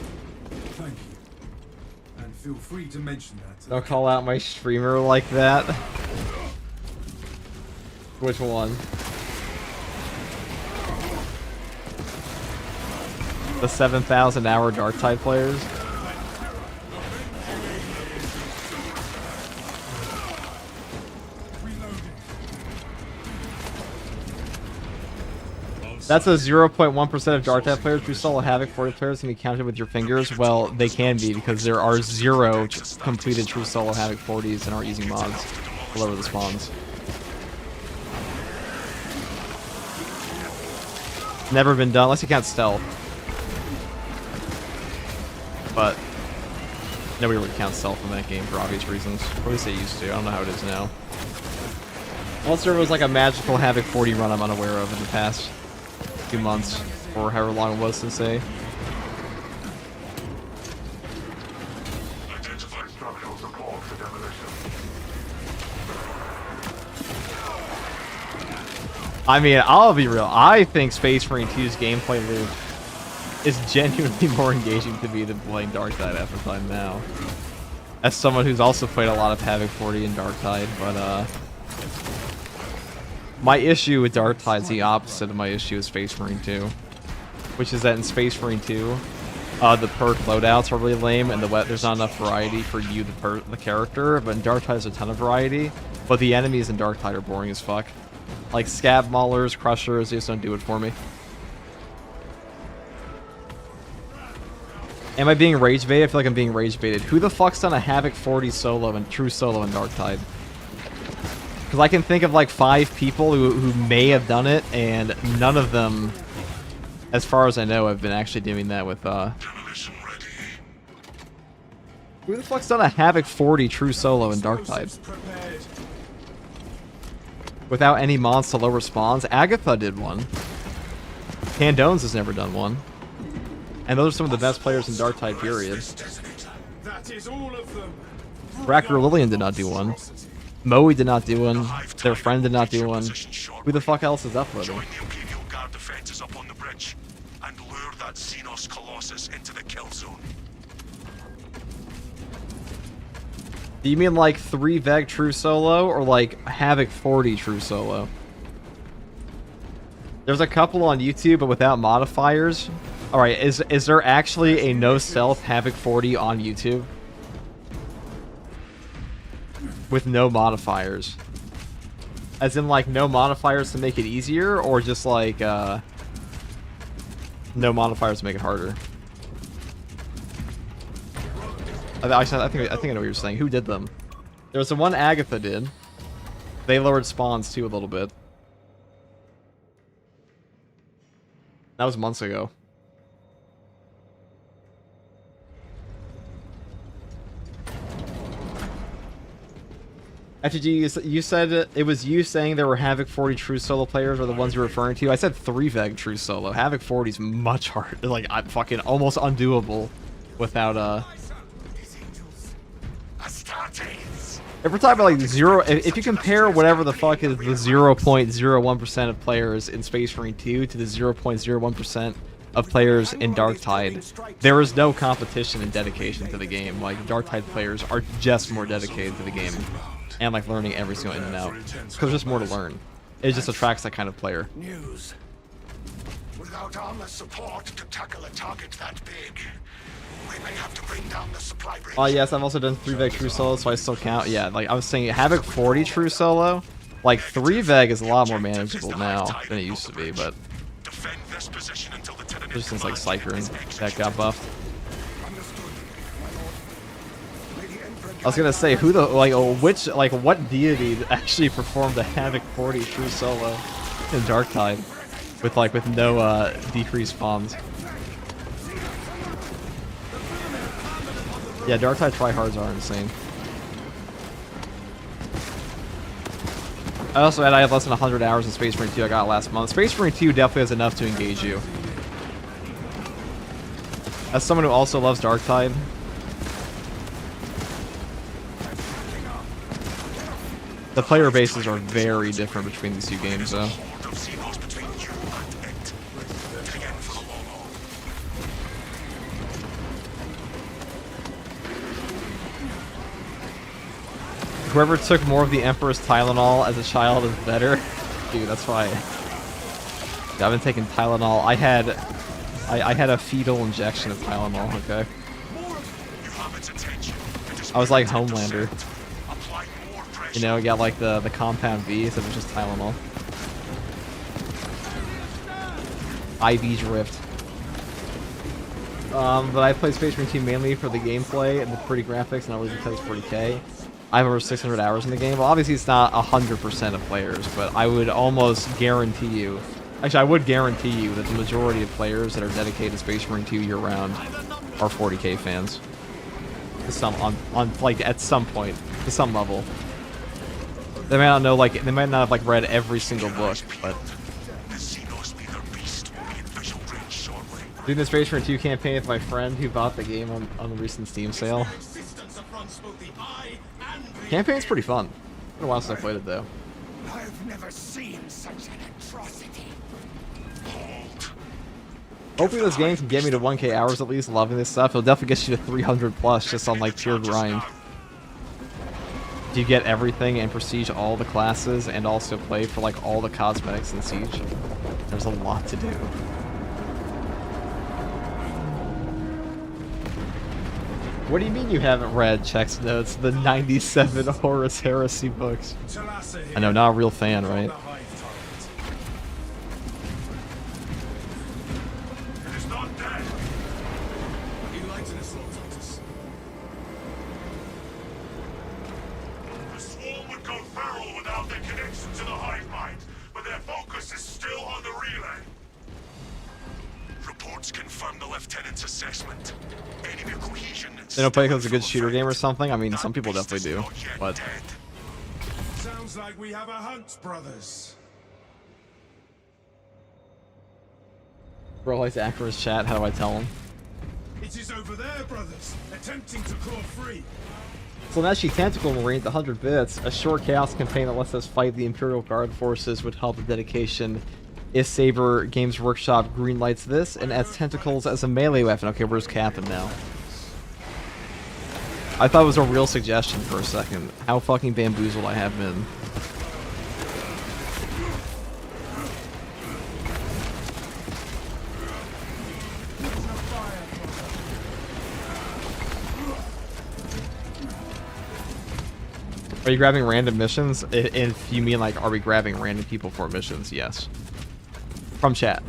Thank you. And feel free to mention that. Don't call out my streamer like that. Which one? The 7,000 hour Darktide players? That's a 0.1% of Darktide players. True Solo Havoc 40 players can be counted with your fingers. Well, they can be, because there are 0 completed True Solo Havoc 40s in our easy mods to lower the spawns. Never been done, unless you count stealth. But nobody really counts stealth in that game for obvious reasons. Or at least they used to. I don't know how it is now. Unless there was like a magical Havoc 40 run I'm unaware of in the past 2 months, or however long it was since they. Identify structural support for demolition. I mean, I'll be real. I think Space Marine 2's gameplay loop is genuinely more engaging to me than playing Darktide half the time now. As someone who's also played a lot of Havoc 40 and Darktide, but my issue with Darktide is the opposite of my issue with Space Marine 2. Which is that in Space Marine 2, the perk loadouts are really lame, and there's not enough variety for you, the character, but in Darktide there's a ton of variety, but the enemies in Darktide are boring as fuck. Like Scab Maulers, Crushers, they just don't do it for me. Am I being rage baited? I feel like I'm being rage baited. Who the fuck's done a Havoc 40 solo and True Solo in Darktide? Because I can think of like 5 people who may have done it, and none of them, as far as I know, have been actually doing that with Demolition ready. Who the fuck's done a Havoc 40 True Solo in Darktide? Without any mods to lower spawns? Agatha did one. Candones has never done one. And those are some of the best players in Darktide, period. That is all of them. Racker Lillian did not do one. Moe did not do one. Their friend did not do one. Who the fuck else is uploading? Join the Imperial Guard defenses up on the bridge and lure that Xenos Colossus into the kill zone. Do you mean like 3 Veg true solo or like Havoc 40 true solo? There's a couple on YouTube but without modifiers. Alright, is there actually a no stealth Havoc 40 on YouTube? With no modifiers? As in like no modifiers to make it easier, or just like no modifiers to make it harder? I think I know what you're saying. Who did them? There was the one Agatha did. They lowered spawns too a little bit. That was months ago. FTG, you said it was you saying there were Havoc 40 true solo players are the ones you're referring to. I said 3 Veg true solo. Havoc 40 is much harder. Like, I'm fucking almost undoable without If we're talking about like if you compare whatever the fuck is the 0.01% of players in Space Marine 2 to the 0.01% of players in Darktide, there is no competition and dedication to the game. Like, Darktide players are just more dedicated to the game and like learning every single in and out. Because there's just more to learn. It just attracts that kind of player. News. Without armor support to tackle a target that big, we may have to bring down the supply bridge. Oh yes, I've also done 3 Veg true solo, so I still count. Yeah, like I was saying, Havoc 40 true solo, like 3 Veg is a lot more manageable now than it used to be, but just since like Psyker and that got buffed. I was gonna say, who the what deity actually performed a Havoc 40 true solo in Darktide with no decreased spawns? Yeah, Darktide tryhards are insane. I had less than 100 hours in Space Marine 2 I got last month. Space Marine 2 definitely has enough to engage you. As someone who also loves Darktide, the player bases are very different between these two games, though. Whoever took more of the Emperor's Tylenol as a child is better. Dude, that's why I've been taking Tylenol. I had a fetal injection of Tylenol, okay? I was like Homelander. You know, got like the compound V, so it was just Tylenol. IV drift. But I play Space Marine 2 mainly for the gameplay and the pretty graphics, and always because 40k. I have over 600 hours in the game. Well, obviously it's not 100% of players, but I would almost guarantee you... Actually, I would guarantee you that the majority of players that are dedicated to Space Marine 2 year-round are 40k fans. At some point, to some level. They might not know, they might not have read every single book, but... Doing the Space Marine 2 campaign with my friend who bought the game on the recent Steam sale. Campaign's pretty fun. It's been a while since I played it, though. I've never seen such an atrocity. Hopefully this game can get me to 1k hours at least. Loving this stuff. It'll definitely get you to 300 plus just on pure grind. Do you get everything and prestige all the classes and also play for all the cosmetics in Siege? There's a lot to do. What do you mean you haven't read Check's Notes, the 97 Horus Heresy books? I know, not a real fan, right? The swarm would go feral without their connection to the hive mind, but their focus is still on the relay. Reports confirm the lieutenant's assessment. Enemy cohesion. They don't play because it's a good shooter game or something? I mean, some people definitely do, but... Sounds like we have a hunt, brothers. Bro likes Acro's chat, how do I tell him? It is over there, brothers, attempting to claw free. So an actually Tactical Marine at 100 bits, a short chaos campaign that lets us fight the Imperial Guard forces would help the dedication if Saber Games Workshop greenlights this and adds tentacles as a melee weapon. Okay, where's Captain now? I thought it was a real suggestion for a second. How fucking bamboozled I have been. Are you grabbing random missions? If you mean like, are we grabbing random people for missions? Yes. From chat.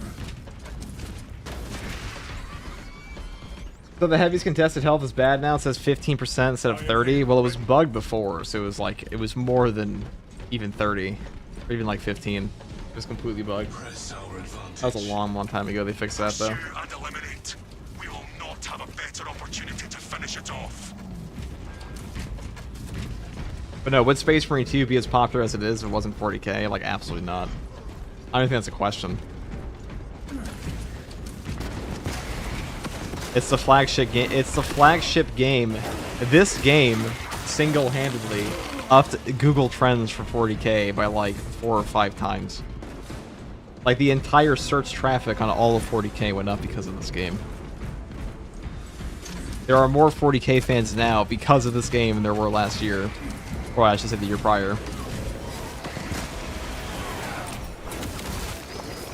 So the heaviest contested health is bad now. It says 15% instead of 30. Well, it was bugged before, so it was like, it was more than even 30. Or even like 15. It was completely bugged. That was a long time ago they fixed that though. And eliminate. We will not have a better opportunity to finish it off. But no, would Space Marine 2 be as popular as it is if it wasn't 40k? Like, absolutely not. I don't think that's a question. It's the flagship game. It's the flagship game. This game, single-handedly, upped Google Trends for 40k by like 4 or 5 times. Like, the entire search traffic on all of 40k went up because of this game. There are more 40k fans now because of this game than there were last year. Or I should say the year prior.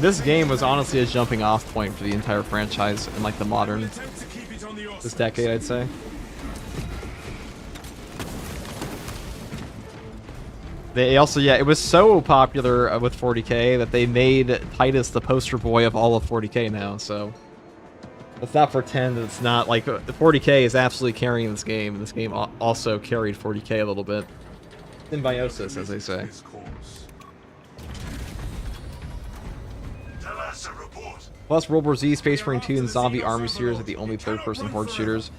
This game was honestly a jumping off point for the entire franchise in like the modern, this decade, I'd say. They also, yeah, it was so popular with 40k that they made Titus the poster boy of all of 40k now, so let's not pretend that it's not, like, the 40k is absolutely carrying this game, and this game also carried 40k a little bit. Symbiosis, as they say. Plus, World War Z, Space Marine 2, and Zombie Army Series are the only third-person horde shooters.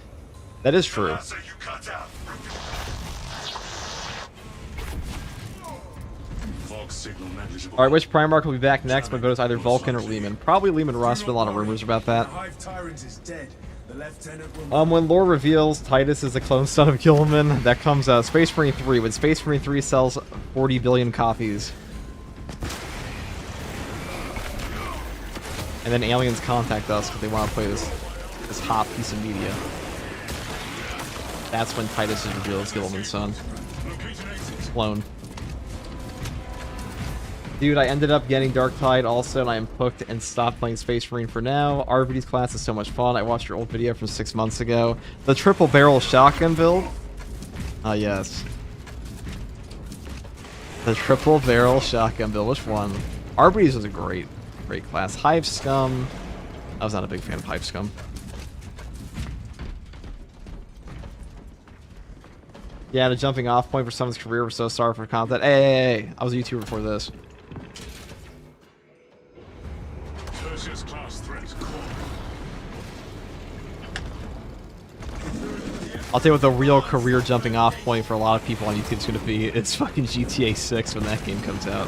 That is true. Alright, which Primarch will be back next? My vote is either Vulcan or Lehman. Probably Lehman Russ, but a lot of rumors about that. When lore reveals Titus is the clone son of Gilliman, that comes out Space Marine 3. When Space Marine 3 sells 40 billion copies. And then aliens contact us because they want to play this hot piece of media. That's when Titus is revealed as Gilliman's son. Clone. Dude, I ended up getting Dark Tide also, and I am hooked and stopped playing Space Marine for now. RVD's class is so much fun. I watched your old video from 6 months ago. The triple barrel shotgun build? Ah, yes. The triple barrel shotgun build. Which one? RVD's was a great class. Hive Scum. I was not a big fan of Hive Scum. Yeah, the jumping off point for someone's career. We're so sorry for content. Hey, I was a YouTuber before this. I'll tell you what the real career jumping off point for a lot of people on YouTube is going to be. It's fucking GTA 6 when that game comes out.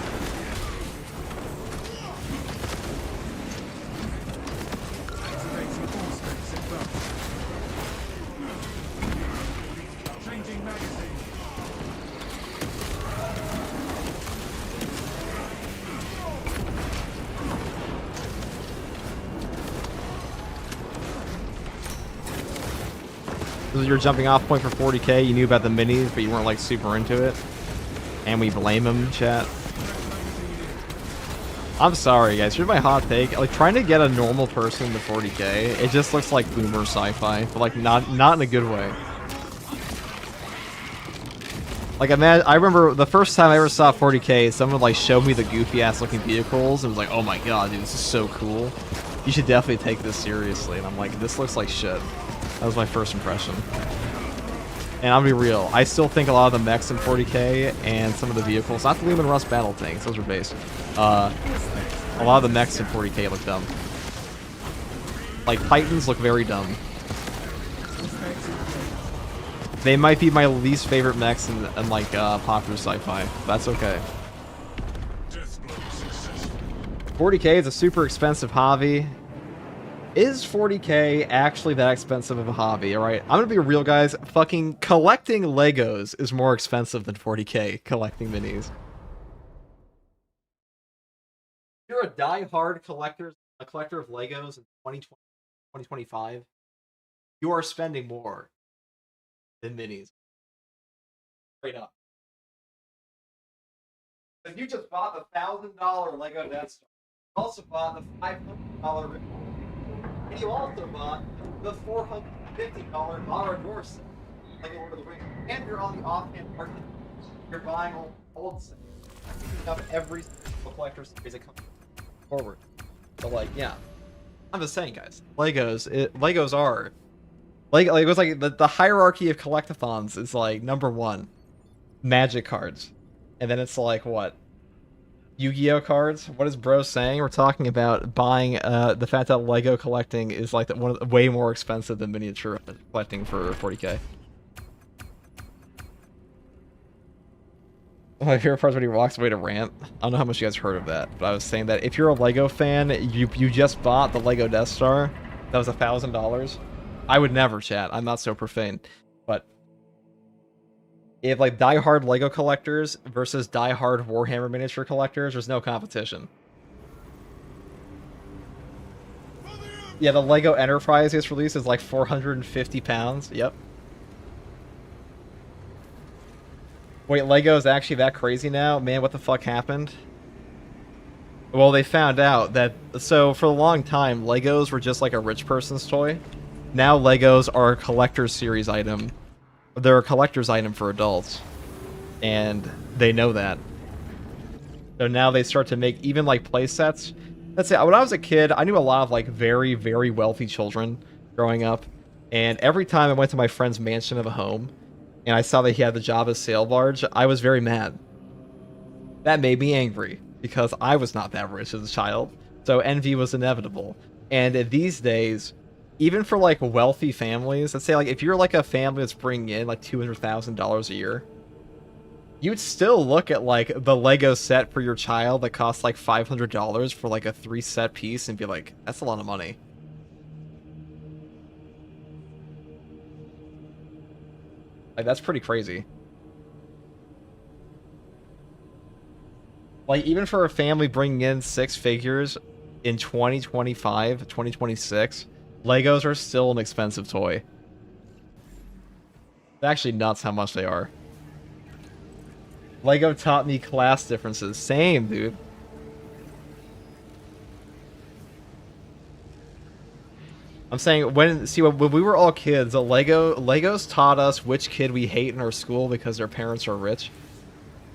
This is your jumping off point for 40k. You knew about the minis, but you weren't like super into it. And we blame him, chat. I'm sorry, guys. Here's my hot take. Like, trying to get a normal person to 40k, it just looks like boomer sci-fi, but like not in a good way. Like, I remember the first time I ever saw 40k, someone like showed me the goofy ass looking vehicles and was like, "Oh my god, dude, this is so cool. You should definitely take this seriously." And I'm like, "This looks like shit." That was my first impression. And I'll be real, I still think a lot of the mechs in 40k and some of the vehicles, not the Lehman Russ battle tanks, those are base. A lot of the mechs in 40k look dumb. Like, Titans look very dumb. They might be my least favorite mechs in like, popular sci-fi. That's okay. 40k is a super expensive hobby. Is 40k actually that expensive of a hobby? All right, I'm gonna be real, guys. Fucking collecting Legos is more expensive than 40k collecting minis. If you're a die-hard collector of Legos in 2020, 2025, you are spending more than minis. Straight up. If you just bought the $1,000 Lego Death Star, you also bought the $500 and you also bought the $450 Motherboard set, Lego Lord of the Rings, and you're on the offhand market. You're buying old sets. You're picking up every single collector series that comes forward. So, like, yeah. I'm just saying, guys. Legos are... Legos, like, the hierarchy of collectathons is, like, number 1. Magic cards. And then it's like, what? Yu-Gi-Oh cards? What is bro saying? We're talking about buying, the fact that Lego collecting is, like, way more expensive than miniature collecting for 40k. My favorite part is when he walks away to rant. I don't know how much you guys heard of that, but I was saying that if you're a Lego fan, you just bought the Lego Death Star, that was $1,000. I would never, chat. I'm not so profane. But if, like, die-hard Lego collectors versus die-hard Warhammer miniature collectors, there's no competition. Yeah, the Lego Enterprise gets released is like 450 pounds. Yep. Wait, Lego is actually that crazy now? Man, what the fuck happened? Well, they found out that... So, for a long time, Legos were just like a rich person's toy. Now Legos are a collector's series item. They're a collector's item for adults. And they know that. So now they start to make even, like, play sets. Let's say, when I was a kid, I knew a lot of, like, very, very wealthy children growing up. And every time I went to my friend's mansion of a home, and I saw that he had the Java sail barge, I was very mad. That made me angry, because I was not that rich as a child, so envy was inevitable. And these days, even for, like, wealthy families, let's say, like, if you're, like, a family that's bringing in, like, $200,000 a year, you'd still look at, like, the Lego set for your child that costs, like, $500 for, like, a 3-set piece and be like, that's a lot of money. Like, that's pretty crazy. Like, even for a family bringing in 6 figures in 2025, 2026, Legos are still an expensive toy. It's actually nuts how much they are. Lego taught me class differences. Same, dude. I'm saying, when we were all kids, Legos taught us which kid we hate in our school because their parents are rich.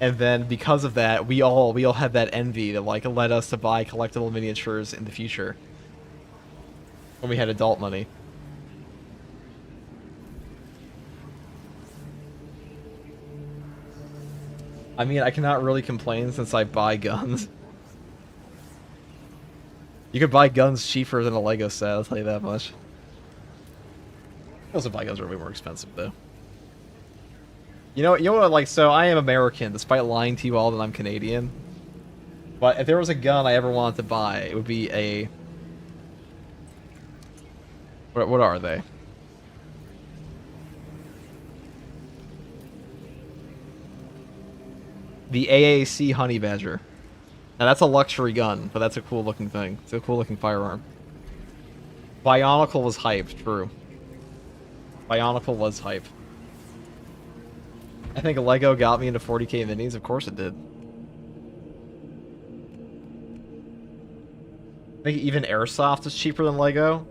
And then because of that, we all had that envy that, like, led us to buy collectible miniatures in the future. When we had adult money. I mean, I cannot really complain since I buy guns. You could buy guns cheaper than a Lego set, I'll tell you that much. Also, buy guns are way more expensive, though. You know what, like, so I am American, despite lying to you all that I'm Canadian. But if there was a gun I ever wanted to buy, it would be a... What are they? The AAC Honey Badger. Now that's a luxury gun, but that's a cool looking thing. It's a cool looking firearm. Bionicle was hype, true. Bionicle was hype. I think Lego got me into 40k minis, of course it did. I think even Airsoft is cheaper than Lego.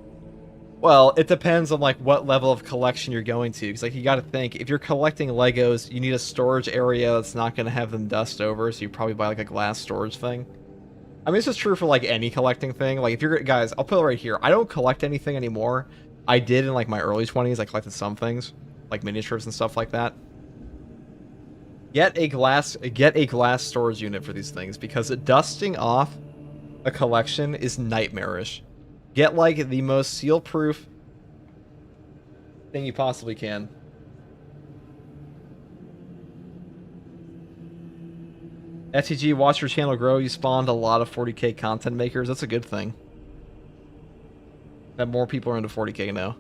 Well, it depends on, like, what level of collection you're going to. Because, like, you gotta think, if you're collecting Legos, you need a storage area that's not gonna have them dust over, so you probably buy, like, a glass storage thing. I mean, this is true for, like, any collecting thing. Like, if you're... Guys, I'll put it right here. I don't collect anything anymore. I did in, like, my early 20s. I collected some things. Like, miniatures and stuff like that. Get a glass storage unit for these things, because dusting off a collection is nightmarish. Get, like, the most seal-proof thing you possibly can. FTG, watch your channel grow. You spawned a lot of 40k content makers. That's a good thing. That more people are into 40k now.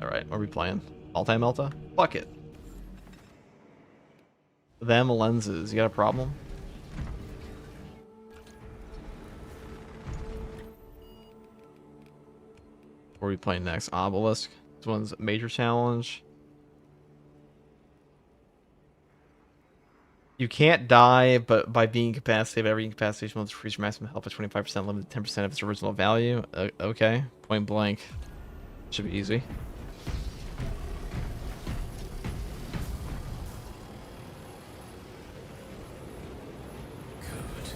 Alright, what are we playing? All-time Melta? Fuck it. Them lenses, you got a problem? What are we playing next? Obelisk. This one's a major challenge. You can't die, but by being incapacitated, every incapacitation will decrease your maximum health by 25%, limited to 10% of its original value. Okay, point blank. Should be easy. Good.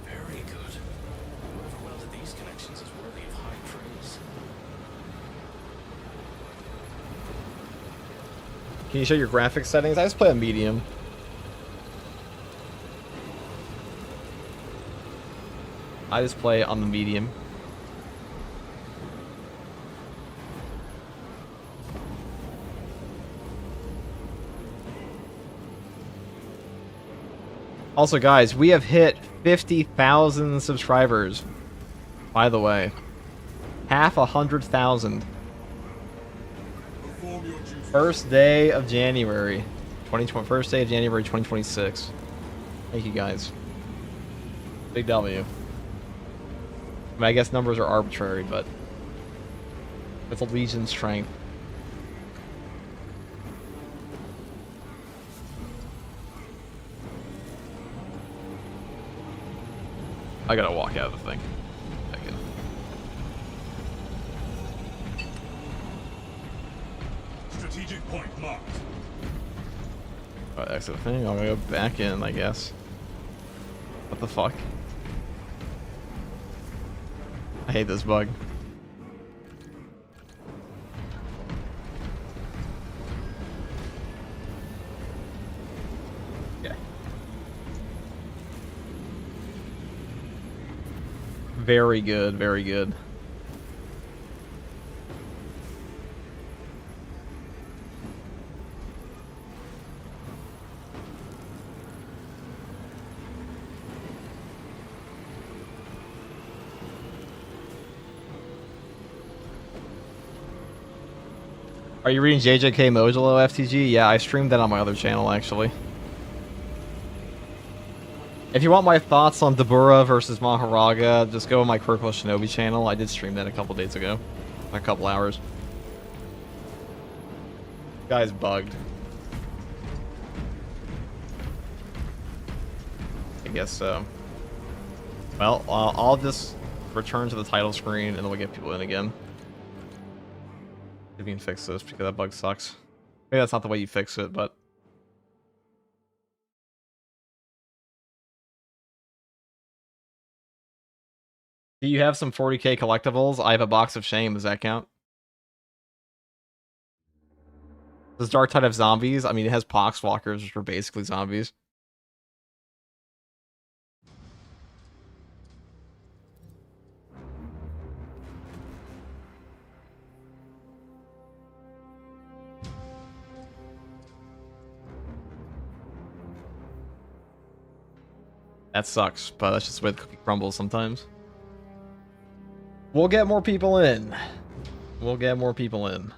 Very good. Whoever welded these connections is worthy of high praise. Can you show your graphics settings? I just play on medium. I just play on the medium. Also, guys, we have hit 50,000 subscribers. By the way, 100,000. Perform your duty. First day of January, 2020. First day of January 2026. Thank you, guys. Big W. I mean, I guess numbers are arbitrary, but it's a Legion strength. I gotta walk out of the thing. Strategic point marked. Alright, exit the thing. I'm gonna go back in, I guess. What the fuck? I hate this bug. Okay. Very good, very good. Are you reading JJK Modulo FTG? Yeah, I streamed that on my other channel, actually. If you want my thoughts on Dabura versus Maharaga, just go on my Purple Shinobi channel. I did stream that a couple days ago. A couple hours. Guy's bugged. I guess so. Well, I'll just return to the title screen and then we'll get people in again. If you can fix this, because that bug sucks. Maybe that's not the way you fix it, but... Do you have some 40k collectibles? I have a box of shame. Does that count? Does Dark Tide have zombies? I mean, it has Poxwalkers, which are basically zombies. That sucks, but that's just the way the cookie crumbles sometimes. We'll get more people in. We'll get more people in.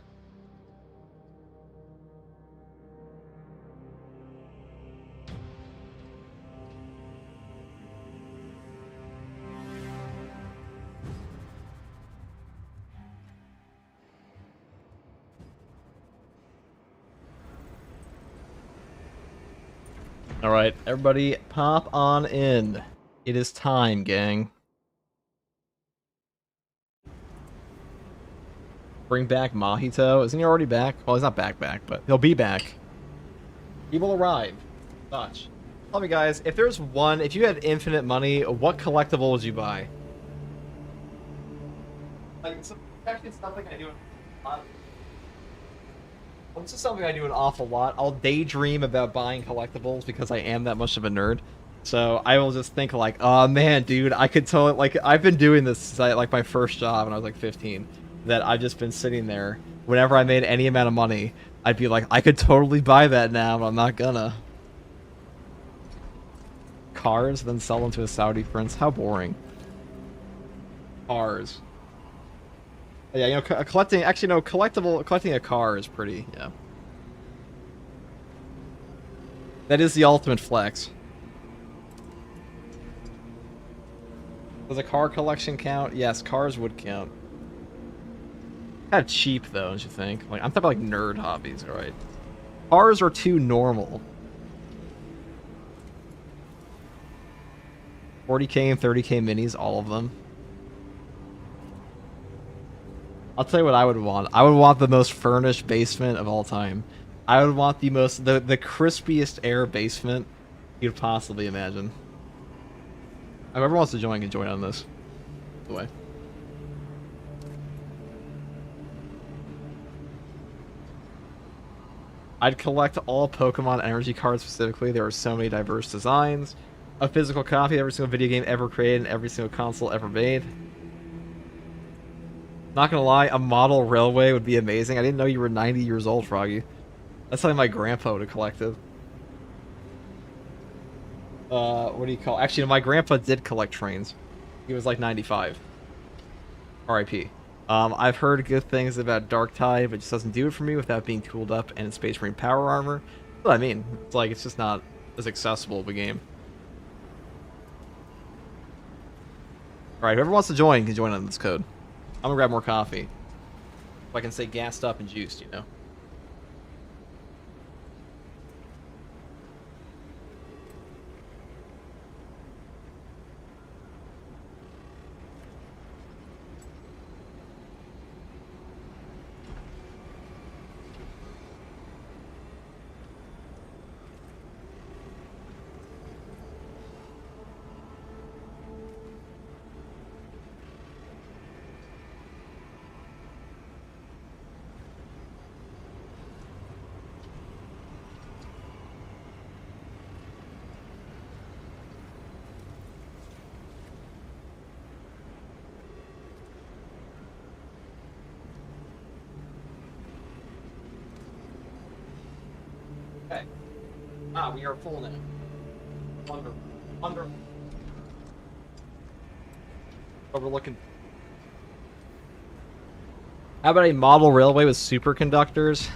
Alright, everybody pop on in. It is time, gang. Bring back Mahito. Isn't he already back? Well, he's not back, but he'll be back. He will arrive. Such. Tell me, guys, if there's one, if you had infinite money, what collectible would you buy? Like, it's actually something I do a lot. This is something I do an awful lot. I'll daydream about buying collectibles because I am that much of a nerd. So I will just think like, oh man, dude, I could totally, like, I've been doing this since like my first job when I was like 15. That I've just been sitting there. Whenever I made any amount of money, I'd be like, I could totally buy that now, but I'm not gonna. cars, then sell them to a Saudi prince. How boring. Cars. Yeah, you know, collecting. Actually, no, collecting a car is pretty. Yeah. That is the ultimate flex. Does a car collection count? Yes, cars would count. Kind of cheap though, don't you think? Like, I'm talking about like nerd hobbies, alright? Cars are too normal. 40k and 30k minis, all of them. I'll tell you what I would want. I would want the most furnished basement of all time. I would want the crispiest air basement you could possibly imagine. Whoever wants to join can join on this. By the way. I'd collect all Pokemon energy cards specifically. There are so many diverse designs. A physical copy of every single video game ever created and every single console ever made. Not gonna lie, a model railway would be amazing. I didn't know you were 90 years old, Froggy. That's something my grandpa would have collected. What do you call? Actually, my grandpa did collect trains. He was like 95. R.I.P. I've heard good things about Dark Tide, but it just doesn't do it for me without being tooled up and in Space Marine power armor. That's what I mean. It's like, it's just not as accessible of a game. Alright, whoever wants to join can join on this code. I'm gonna grab more coffee. If I can say gassed up and juiced, you know. Okay. We are full now. Wonderful. Overlooking. How about a model railway with superconductors?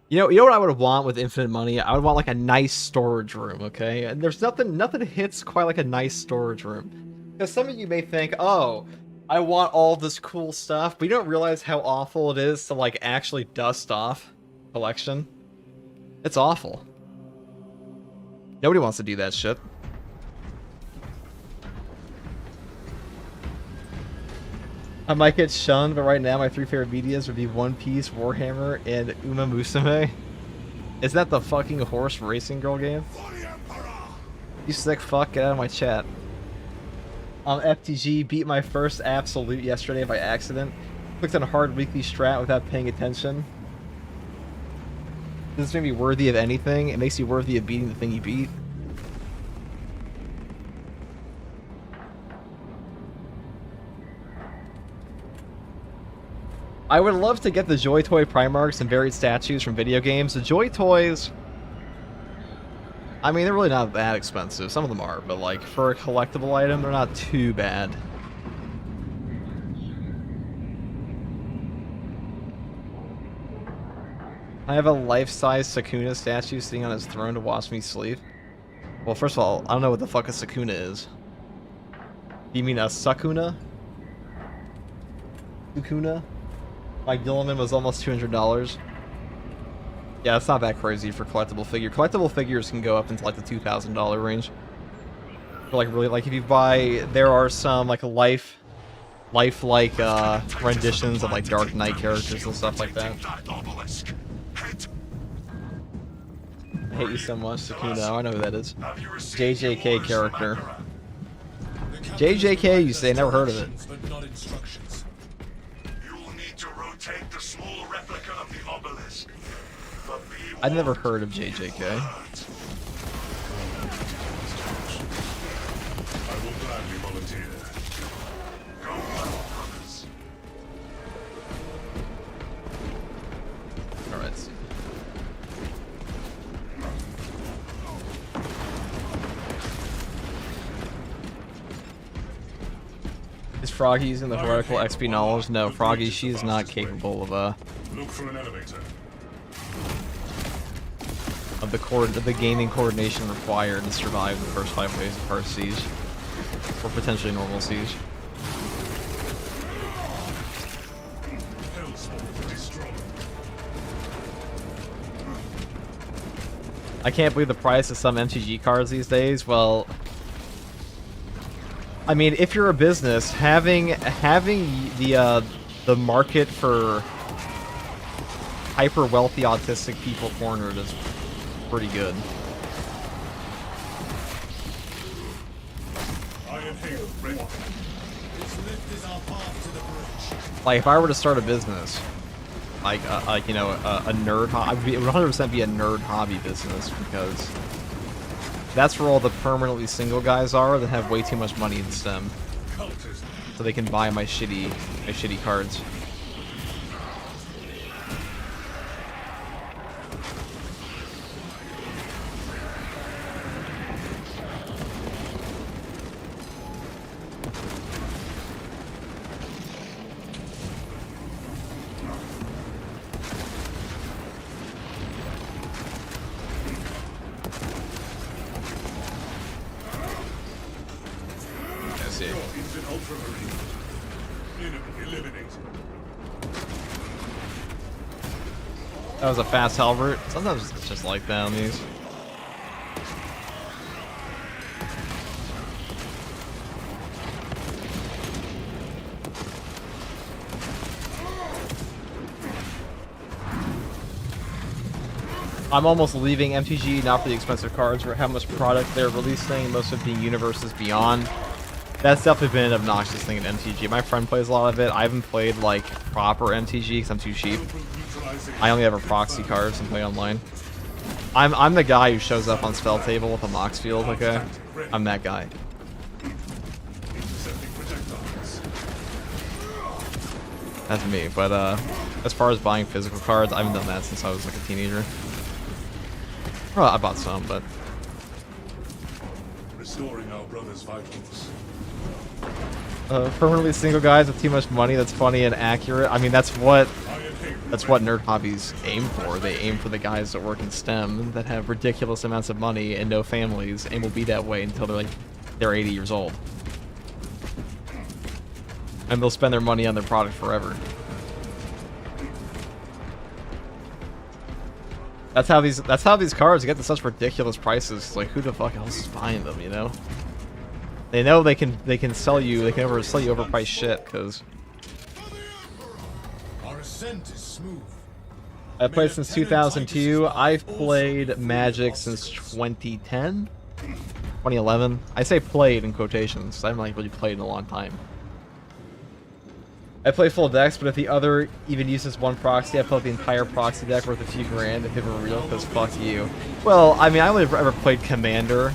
You know what I would want with infinite money? I would want like a nice storage room, okay? And there's nothing hits quite like a nice storage room. Because some of you may think, oh, I want all this cool stuff, but you don't realize how awful it is to like actually dust off collection. It's awful. Nobody wants to do that shit. I might get shunned, but right now my three favorite medias would be One Piece, Warhammer, and Uma Musume. Is that the fucking horse racing girl game? You sick fuck, get out of my chat. FTG beat my first absolute yesterday by accident. Clicked on a hard weekly strat without paying attention. This makes me worthy of anything. It makes you worthy of beating the thing you beat. I would love to get the Joy Toy Primarchs and varied statues from video games. The Joy Toys, I mean, they're really not that expensive. Some of them are, but like for a collectible item, they're not too bad. I have a life-size Sakuna statue sitting on his throne to watch me sleep. Well, first of all, I don't know what the fuck a Sakuna is. You mean a Sakuna? Sukuna? My Gilliman was almost $200. Yeah, it's not that crazy for collectible figure. Collectible figures can go up into like the $2,000 range. For like really, like if you buy, there are some like lifelike renditions of like Dark Knight characters and stuff like that. I hate you so much, Sakuna. I know who that is. JJK character. JJK, you say? Never heard of it. Take the small replica of the obelisk. I've never heard of JJK. I will gladly volunteer. Go on, brothers. Alright, see. Is Froggy using the heretical XP knowledge? No, Froggy, she is not capable of Look for an elevator. of the gaming coordination required to survive the first 5 days of First Siege. Or potentially normal siege. I can't believe the price of some MTG cards these days. Well, I mean, if you're a business, having the market for hyper wealthy autistic people cornered is pretty good. Like, if I were to start a business, like you know, a nerd, I would 100% be a nerd hobby business, because that's where all the permanently single guys are that have way too much money in STEM, so they can buy my shitty cards. That was a fast halberd. Sometimes it's just like that on these. I'm almost leaving MTG, not for the expensive cards, for how much product they're releasing, most of it being Universes Beyond. That's definitely been an obnoxious thing in MTG. My friend plays a lot of it. I haven't played, like, proper MTG because I'm too cheap. I only ever proxy cards and play online. I'm the guy who shows up on spell table with a mox field, okay? I'm that guy. That's me, but as far as buying physical cards, I haven't done that since I was like a teenager. Well, I bought some, but Restoring our brother's vitals. permanently single guys with too much money, that's funny and accurate. I mean, that's what nerd hobbies aim for. They aim for the guys that work in STEM that have ridiculous amounts of money and no families, and will be that way until they're 80 years old. And they'll spend their money on their product forever. That's how these cards get to such ridiculous prices. Like, who the fuck else is buying them, you know? They know they can sell you, they can sell you overpriced shit, because Our ascent is smooth. I've played since 2002. I've played Magic since 2010, 2011. I say played in quotations. I haven't like really played in a long time. I play full decks, but if the other even uses one proxy, I play the entire proxy deck worth a few grand if it were real, because fuck you. Well, I mean, I only ever played Commander,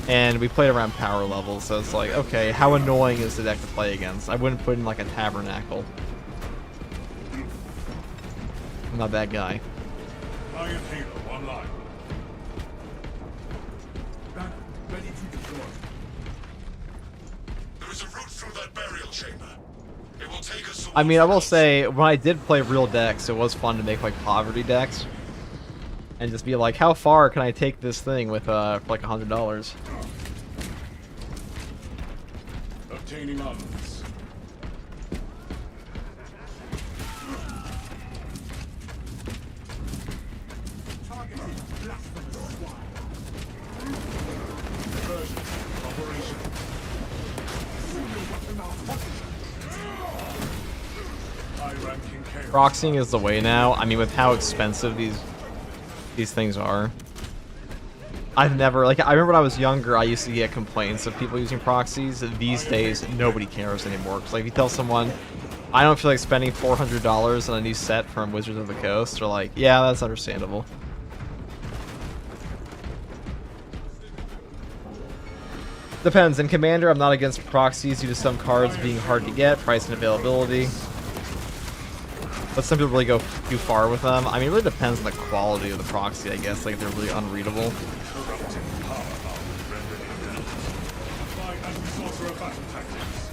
and we played around power levels, so it's like, okay, how annoying is the deck to play against? I wouldn't put in like a Tabernacle. I'm not that guy. Iron Halo online. Banner, ready to deploy. There is a route through that burial chamber. It will take us. I mean, I will say, when I did play real decks, it was fun to make like poverty decks. And just be like, how far can I take this thing with for like $100? Obtaining armaments. Targeted blasphemous swine. Diversion. Operation. High-ranking chaos. Proxying is the way now. I mean, with how expensive these things are. I've never, like, I remember when I was younger, I used to get complaints of people using proxies. These days, nobody cares anymore. Because, like, if you tell someone, I don't feel like spending $400 on a new set from Wizards of the Coast, they're like, yeah, that's understandable. Depends. In Commander, I'm not against proxies due to some cards being hard to get, price and availability. But some people really go too far with them. I mean, it really depends on the quality of the proxy, I guess. Like, if they're really unreadable. Corrupting power rendered invalid. Apply anti-sorcerer battle tactics.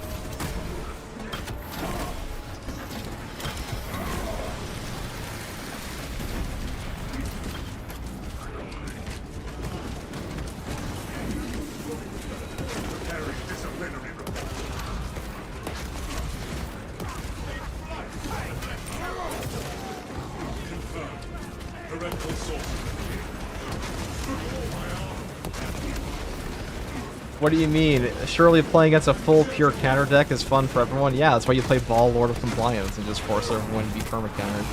What do you mean? Surely playing against a full pure counter deck is fun for everyone? Yeah, that's why you play Ball Lord of Compliance and just force everyone to be perma-countered.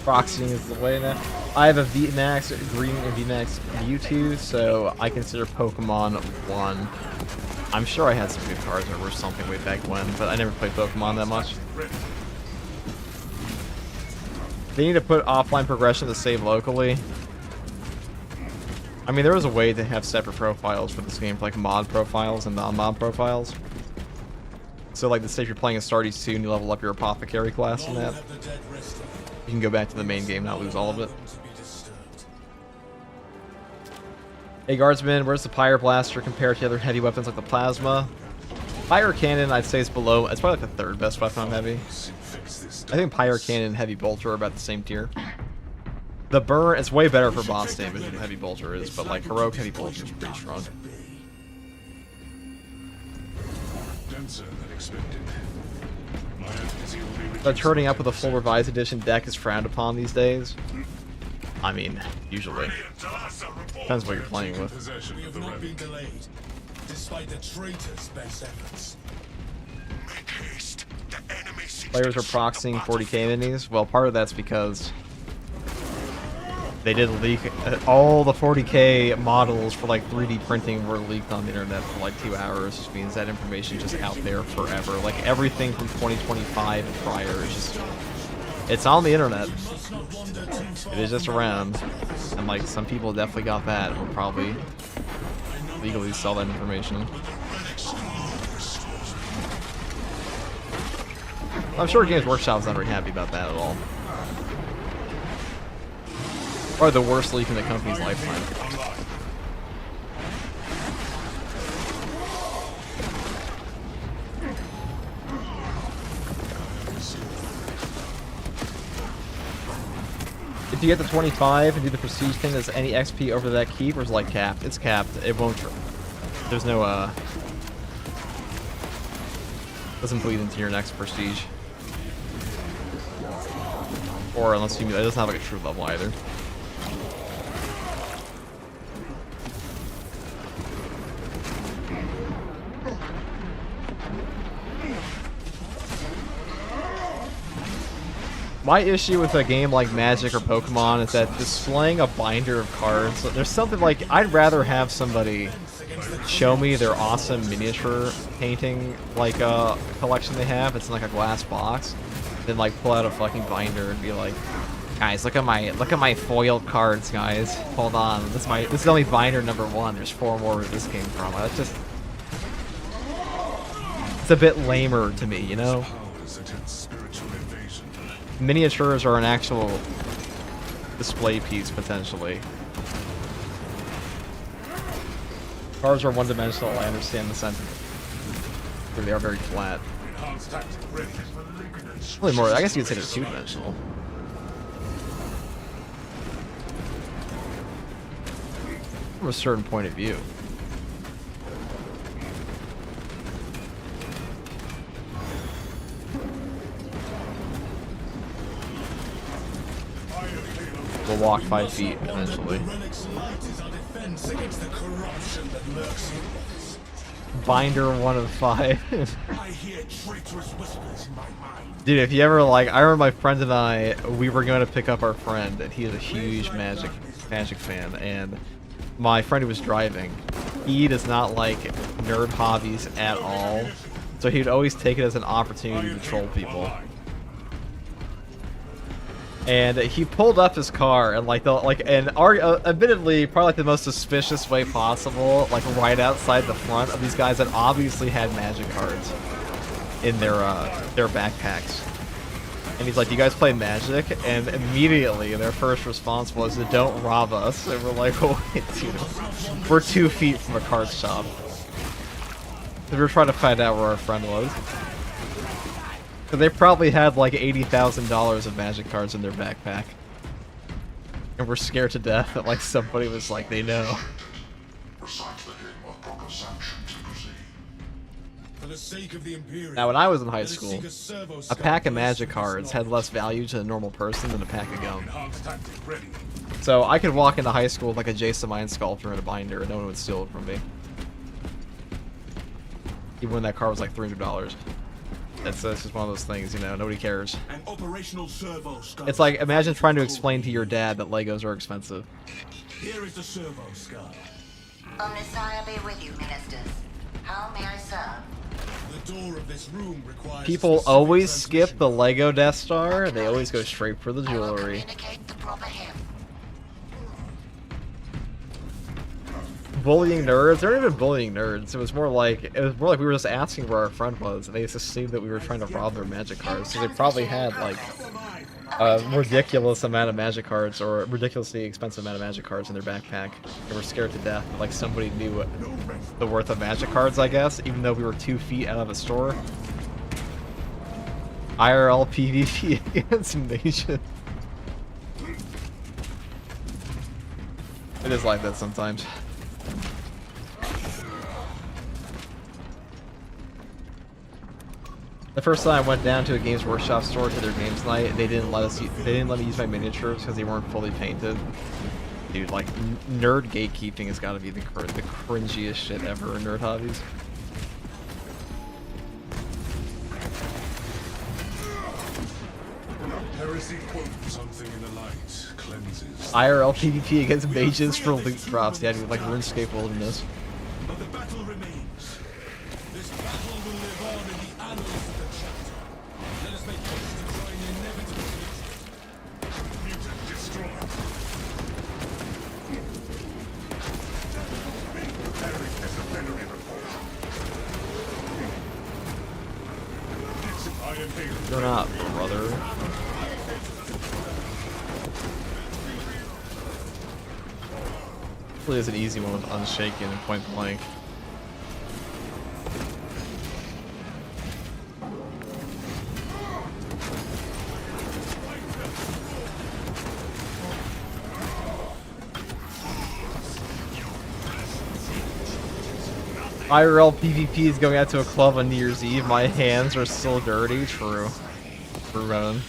Proxying is the way now. I have a VMAX Green and VMAX Mewtwo, so I consider Pokemon 1. I'm sure I had some good cards or something way back when, but I never played Pokemon that much. They need to put offline progression to save locally. I mean, there was a way to have separate profiles for this game, like mod profiles and non-mod profiles. So, like, say if you're playing a Stardies 2 and you level up your Apothecary class and that, you can go back to the main game, not lose all of it. Hey Guardsman, where's the Pyre Blaster compared to other heavy weapons like the Plasma? Pyre Cannon, I'd say, is below. It's probably like the 3rd best weapon on heavy. I think Pyre Cannon and Heavy Bolter are about the same tier. The Burn, it's way better for boss damage than Heavy Bolter is, but like Heroic Heavy Bolter is pretty strong. But turning up with a full revised edition deck is frowned upon these days. I mean, usually. Depends what you're playing with. We have not been delayed, despite the traitor's best efforts. Make haste. The enemy seeks Players to are proxying 40k minis. Well, part of that's because they did leak all the 40k models for like 3D printing were leaked on the internet for like 2 hours, which means that information is just out there forever. Like everything from 2025 and prior is just, it's on the internet. It is just around, and like some people definitely got that and will probably legally sell that information. I'm sure Games Workshop's not very happy about that at all. Probably the worst leak in the company's lifetime. If you get to 25 and do the prestige thing, does any XP over that keep, or is it like capped? It's capped. It won't. There's no doesn't bleed into your next prestige. Or unless you, it doesn't have like a true level either. My issue with a game like Magic or Pokemon is that displaying a binder of cards, there's something like, I'd rather have somebody show me their awesome miniature painting, like, collection they have. It's in like a glass box. Then like pull out a fucking binder and be like, guys, look at my foiled cards, guys. Hold on, this is only binder number 1. There's 4 more where this came from. That's just, it's a bit lamer to me, you know? Miniatures are an actual display piece, potentially. Cards are one-dimensional, I understand the sentiment. But they are very flat. Really more, I guess you could say they're two-dimensional. From a certain point of view. We'll walk 5 feet eventually. Binder 1 of 5. Dude, if you ever like, I remember my friend and I, we were going to pick up our friend, and he is a huge Magic fan, and my friend who was driving, he does not like nerd hobbies at all, so he'd always take it as an opportunity to troll people. And he pulled up his car and admittedly probably like the most suspicious way possible, like right outside the front of these guys that obviously had Magic cards in their backpacks. And he's like, "Do you guys play Magic?" And immediately their first response was, "Don't rob us." And we're like, "Oh, wait, dude, we're 2 feet from a card shop." We were trying to find out where our friend was. Because they probably had like $80,000 of Magic cards in their backpack. And we're scared to death that like somebody was like, they know. For the sake of the Imperium. Now, when I was in high let us school, seek a servo a scout pack of first magic for this cards had knowledge. less value to the normal person than a pack of gum. Enhanced tactic ready. So I could walk into high school with like a Jason Mind Sculptor and a binder, and no one would steal it from me. Even when that card was like $300. That's just one of those things, you know, nobody cares. An operational servo scout. It's like, imagine trying to explain to your dad that Legos are expensive. Here is the servo scout. Omnissiah be with you, ministers. How may I serve? The door of this room requires People specific always skip transmission. the Lego Death Star, they always go straight for the I will jewelry. communicate the proper hymn. Bullying nerds? They weren't even bullying nerds. It was more like we were just asking where our friend was, and they just assumed that we were trying to rob their magic cards. So they probably had like a ridiculous amount of magic cards or a ridiculously expensive amount of magic cards in their backpack. They were scared to death. Like somebody knew the worth of magic cards, I guess, even though we were 2 feet out of a store. IRL PvP against Nation. It is like that sometimes. The first time I went down to a Games Workshop store to their games night, they didn't let me use my miniatures because they weren't fully painted. Dude, like nerd gatekeeping has got to be the cringiest shit ever in nerd hobbies. Heresy quote something in the light cleanses. IRL PvP against mages for loot drops. Yeah, dude, like RuneScape Wilderness. But the battle remains. This battle will live on in the annals of the chapter. Let us make haste to join the inevitable future. Mutant destroyed. Preparing disciplinary report. I am here. You're not, brother. Hopefully it's an easy one with Unshaken and Point Blank. IRL PvP is going out to a club on New Year's Eve. My hands are still dirty. True. True, Ronan.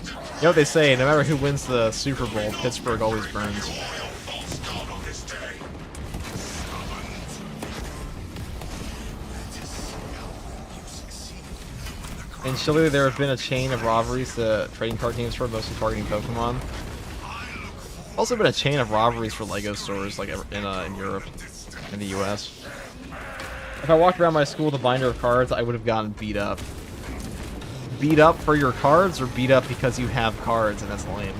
You know what they say, no matter who wins the Super Bowl, Pittsburgh always burns. In Chile, there have been a chain of robberies to trading card games for, mostly targeting Pokemon. Also been a chain of robberies for Lego stores, like in Europe, in the US. If I walked around my school with a binder of cards, I would have gotten beat up. Beat up for your cards, or beat up because you have cards, and that's lame.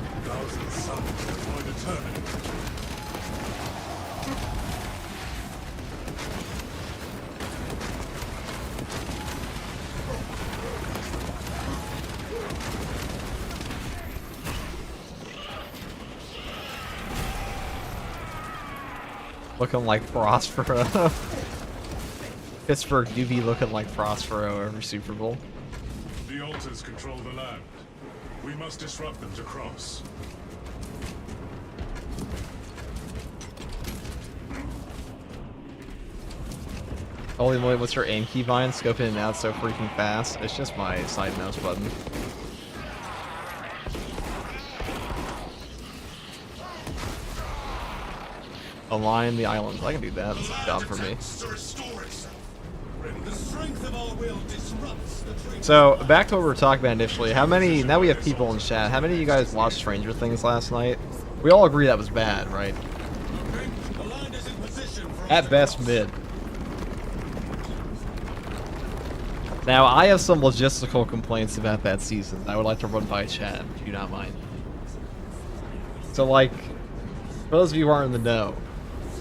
Looking like Prospero. Pittsburgh do be looking like Prospero every Super Bowl. The altars control the land. We must disrupt them to cross. Holy moly, what's your aim keybind? Scoping it out so freaking fast. It's just my side mouse button. Align the islands. I can do that. That's a job for me. So, back to what we were talking about initially. How many, now we have people in chat, how many of you guys watched Stranger Things last night? We all agree that was bad, right? At best, mid. Now, I have some logistical complaints about that season I would like to run by chat, if you do not mind. So, like, for those of you who aren't in the know,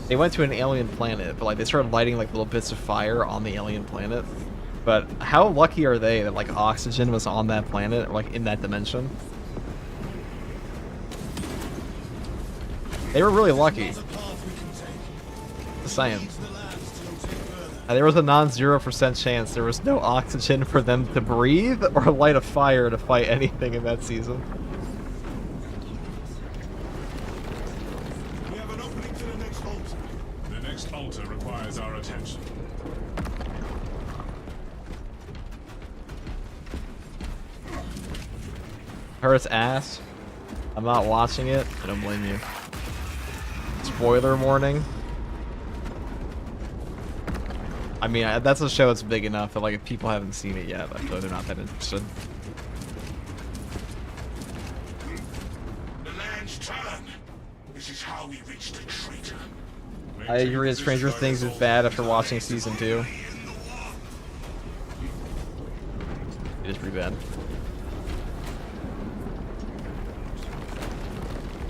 they went to an alien planet, but like they started lighting like little bits of fire on the alien planet. But how lucky are they that like oxygen was on that planet, or, like in that dimension? They were really lucky. Just saying. There was a non-0% chance there was no oxygen for them to breathe or light a fire to fight anything in that season. We have an opening to the next altar. The next altar requires our attention. I heard it's ass. I'm not watching it. I don't blame you. Spoiler warning. I mean, that's a show that's big enough that, like, if people haven't seen it yet, I feel like they're not that interested. The land's turn. This is how we reach the traitor. I agree that Stranger Things is bad after watching season 2. It is pretty bad.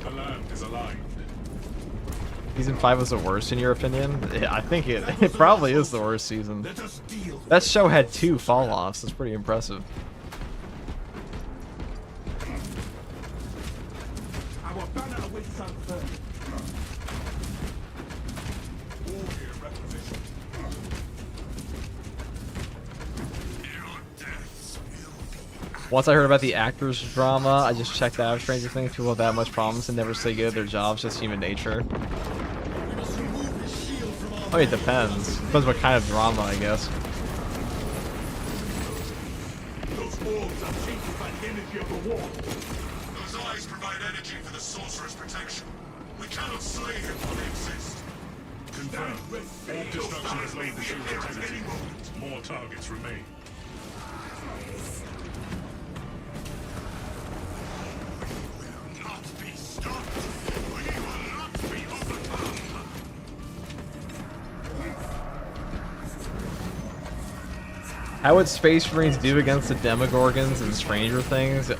The land is alive. Season 5 was the worst in your opinion? I think it probably is the worst season. Let us deal. That show had 2 fall-offs. That's pretty impressive. Our banner awaits our firm. All here requisition. Once I heard about the actors drama, I just checked out of Stranger Things. People have that much problems and never say good at their jobs, just human nature. We must remove his shield from our I mean, it depends. Depends what kind of drama, I guess. Those wolves are tainted by the energy of the war. Those eyes provide energy for the sorcerer's protection. We cannot slay him while they exist. Confirmed. All destruction has laid the shield activity. More targets remain. Not be stopped. We will not be overcome. How would Space Marines do against the Demogorgons and Stranger Things?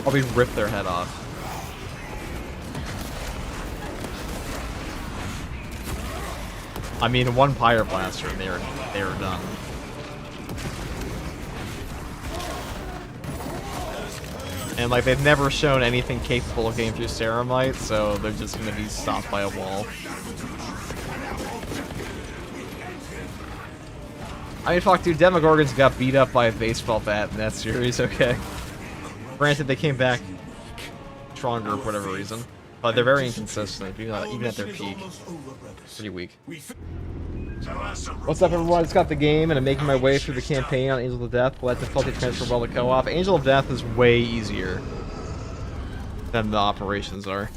Probably rip their head off. I mean, one Pyre Blaster and they were done. And like they've never shown anything capable of getting through Ceramite, so they're just gonna be stopped by a wall. I mean, fuck, dude, Demogorgons got beat up by a baseball bat in that series, okay? Granted, they came back stronger for whatever reason, but they're very inconsistent, even at their peak. Pretty weak. What's up, everyone? I just got the game, and I'm making my way through the campaign on Angel of Death. Will that difficulty transfer well to co-op? Angel of Death is way easier than the operations are,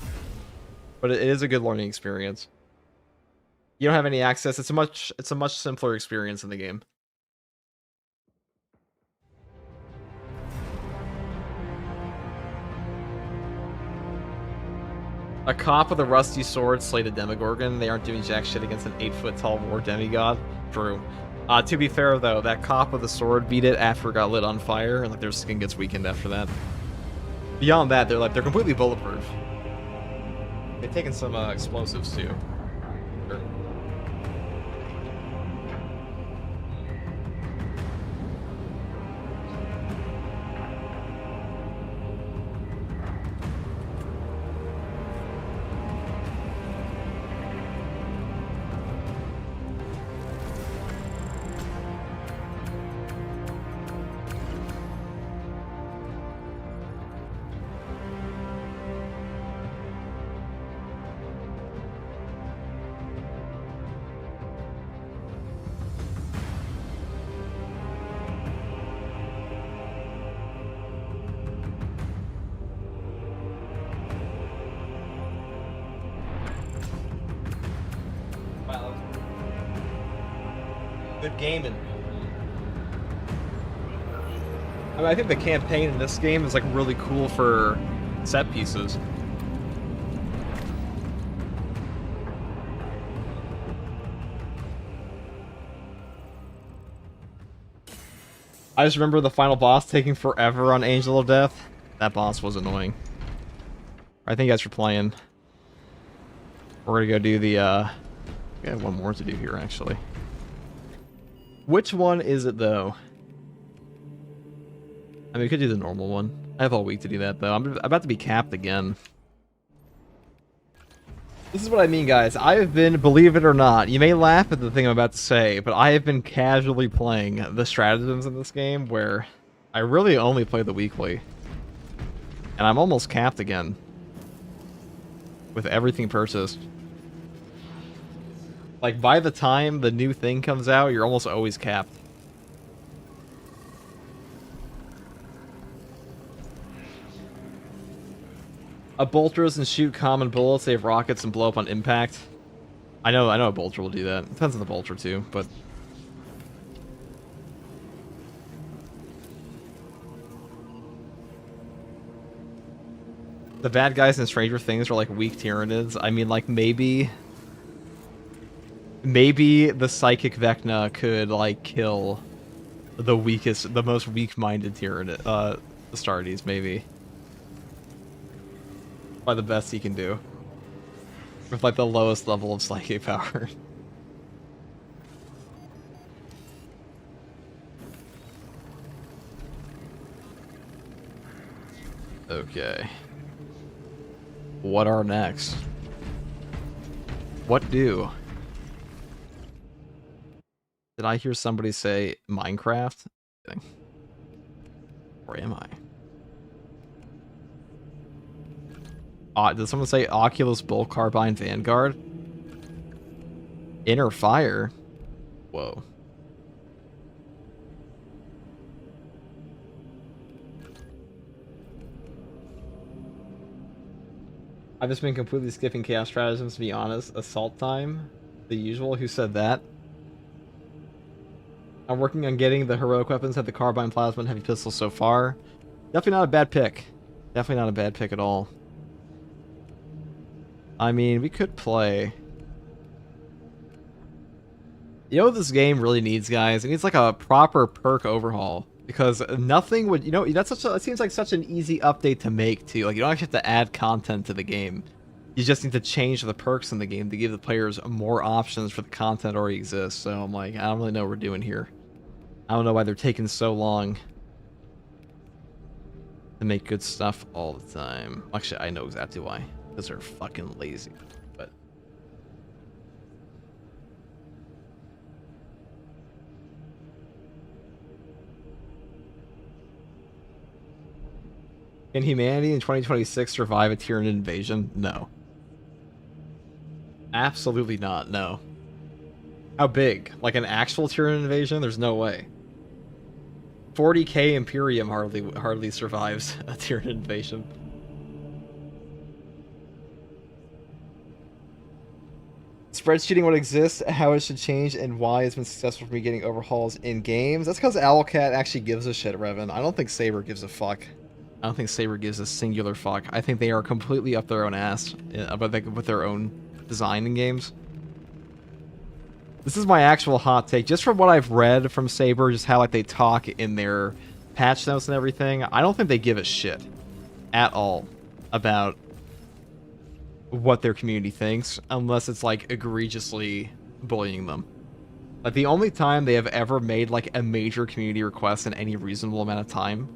but it is a good learning experience. You don't have any access. It's a much simpler experience in the game. A cop with a rusty sword slayed a Demogorgon. They aren't doing jack shit against an 8-foot-tall war demigod. True. To be fair, though, that cop with the sword beat it after it got lit on fire, and like their skin gets weakened after that. Beyond that, they're completely bulletproof. They've taken some explosives too. Sure. Good gaming. I mean, I think the campaign in this game is like really cool for set pieces. I just remember the final boss taking forever on Angel of Death. That boss was annoying. I think you guys are playing. We're gonna go do the we have one more to do here actually. Which one is it, though? I mean, we could do the normal one. I have all week to do that, though. I'm about to be capped again. This is what I mean, guys. I have been, believe it or not, you may laugh at the thing I'm about to say, but I have been casually playing the stratagems in this game where I really only play the weekly. And I'm almost capped again. With everything purchased. Like, by the time the new thing comes out, you're almost always capped. A bolter doesn't shoot common bullets. They have rockets and blow up on impact. I know a bolter will do that. Depends on the bolter too, but the bad guys in Stranger Things are like weak Tyranids. I mean, like maybe the psychic Vecna could like kill the most weak-minded Tyranid, Astartes, maybe. By the best he can do. With like the lowest level of psychic power. Okay. What are next? What do? Did I hear somebody say Minecraft? Or am I? Did someone say Oculus Bull Carbine Vanguard? Inner Fire? Whoa. I've just been completely skipping Chaos Stratagems, to be honest. Assault Time? The usual? Who said that? I'm working on getting the heroic weapons, have the Carbine, Plasma, and Heavy Pistol so far. Definitely not a bad pick. Definitely not a bad pick at all. I mean, we could play... You know what this game really needs, guys? It needs like a proper perk overhaul. Because nothing would... You know, that seems like such an easy update to make, too. Like, you don't actually have to add content to the game. You just need to change the perks in the game to give the players more options for the content that already exists. So I'm like, I don't really know what we're doing here. I don't know why they're taking so long to make good stuff all the time. Actually, I know exactly why. Because they're fucking lazy. But can humanity in 2026 survive a Tyranid invasion? No. Absolutely not, no. How big? Like an actual Tyranid invasion? There's no way. 40k Imperium hardly survives a Tyranid invasion. Spreadsheeting what exists, how it should change, and why it's been successful for me getting overhauls in games. That's because Owlcat actually gives a shit, Revan. I don't think Saber gives a fuck. I don't think Saber gives a singular fuck. I think they are completely up their own ass with their own design in games. This is my actual hot take. Just from what I've read from Saber, just how like they talk in their patch notes and everything, I don't think they give a shit at all about what their community thinks, unless it's like egregiously bullying them. Like the only time they have ever made like a major community request in any reasonable amount of time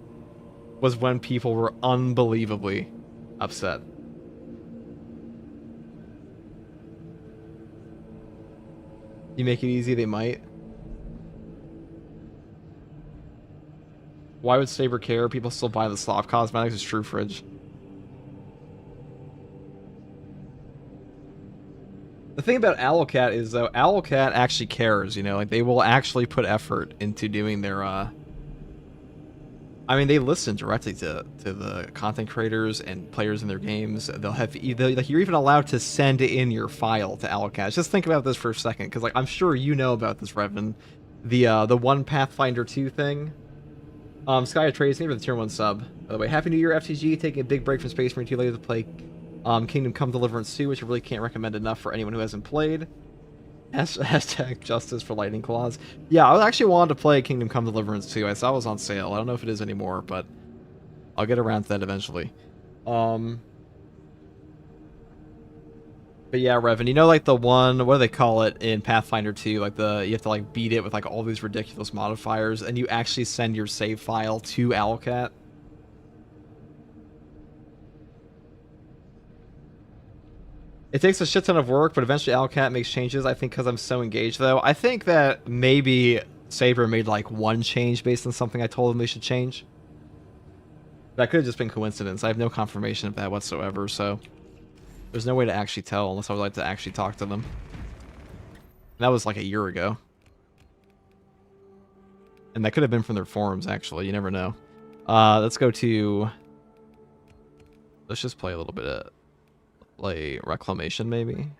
was when people were unbelievably upset. You make it easy, they might. Why would Saber care? People still buy the Slav cosmetics. It's true, Fridge. The thing about Owlcat is, though, Owlcat actually cares, you know? Like, they will actually put effort into doing their, I mean, they listen directly to the content creators and players in their games. They'll have... Like, you're even allowed to send in your file to Owlcat. Just think about this for a second, because, like, I'm sure you know about this, Revan. The one Pathfinder 2 thing. Sky Atreides, maybe the tier 1 sub. By the way, Happy New Year, FTG. Taking a big break from Space Marine 2 later to play Kingdom Come Deliverance 2, which I really can't recommend enough for anyone who hasn't played. Hashtag justice for lightning claws. Yeah, I actually wanted to play Kingdom Come Deliverance 2. I saw it was on sale. I don't know if it is anymore, but I'll get around to that eventually. But yeah, Revan, you know, like the one, what do they call it in Pathfinder 2? Like you have to like beat it with like all these ridiculous modifiers, and you actually send your save file to Owlcat. It takes a shit ton of work, but eventually Owlcat makes changes, I think, because I'm so engaged, though. I think that maybe Saber made, like, one change based on something I told them they should change. That could have just been coincidence. I have no confirmation of that whatsoever, so... There's no way to actually tell unless I would like to actually talk to them. And that was, like, a year ago. And that could have been from their forums, actually. You never know. Let's go to... Let's just play a little bit of like reclamation, maybe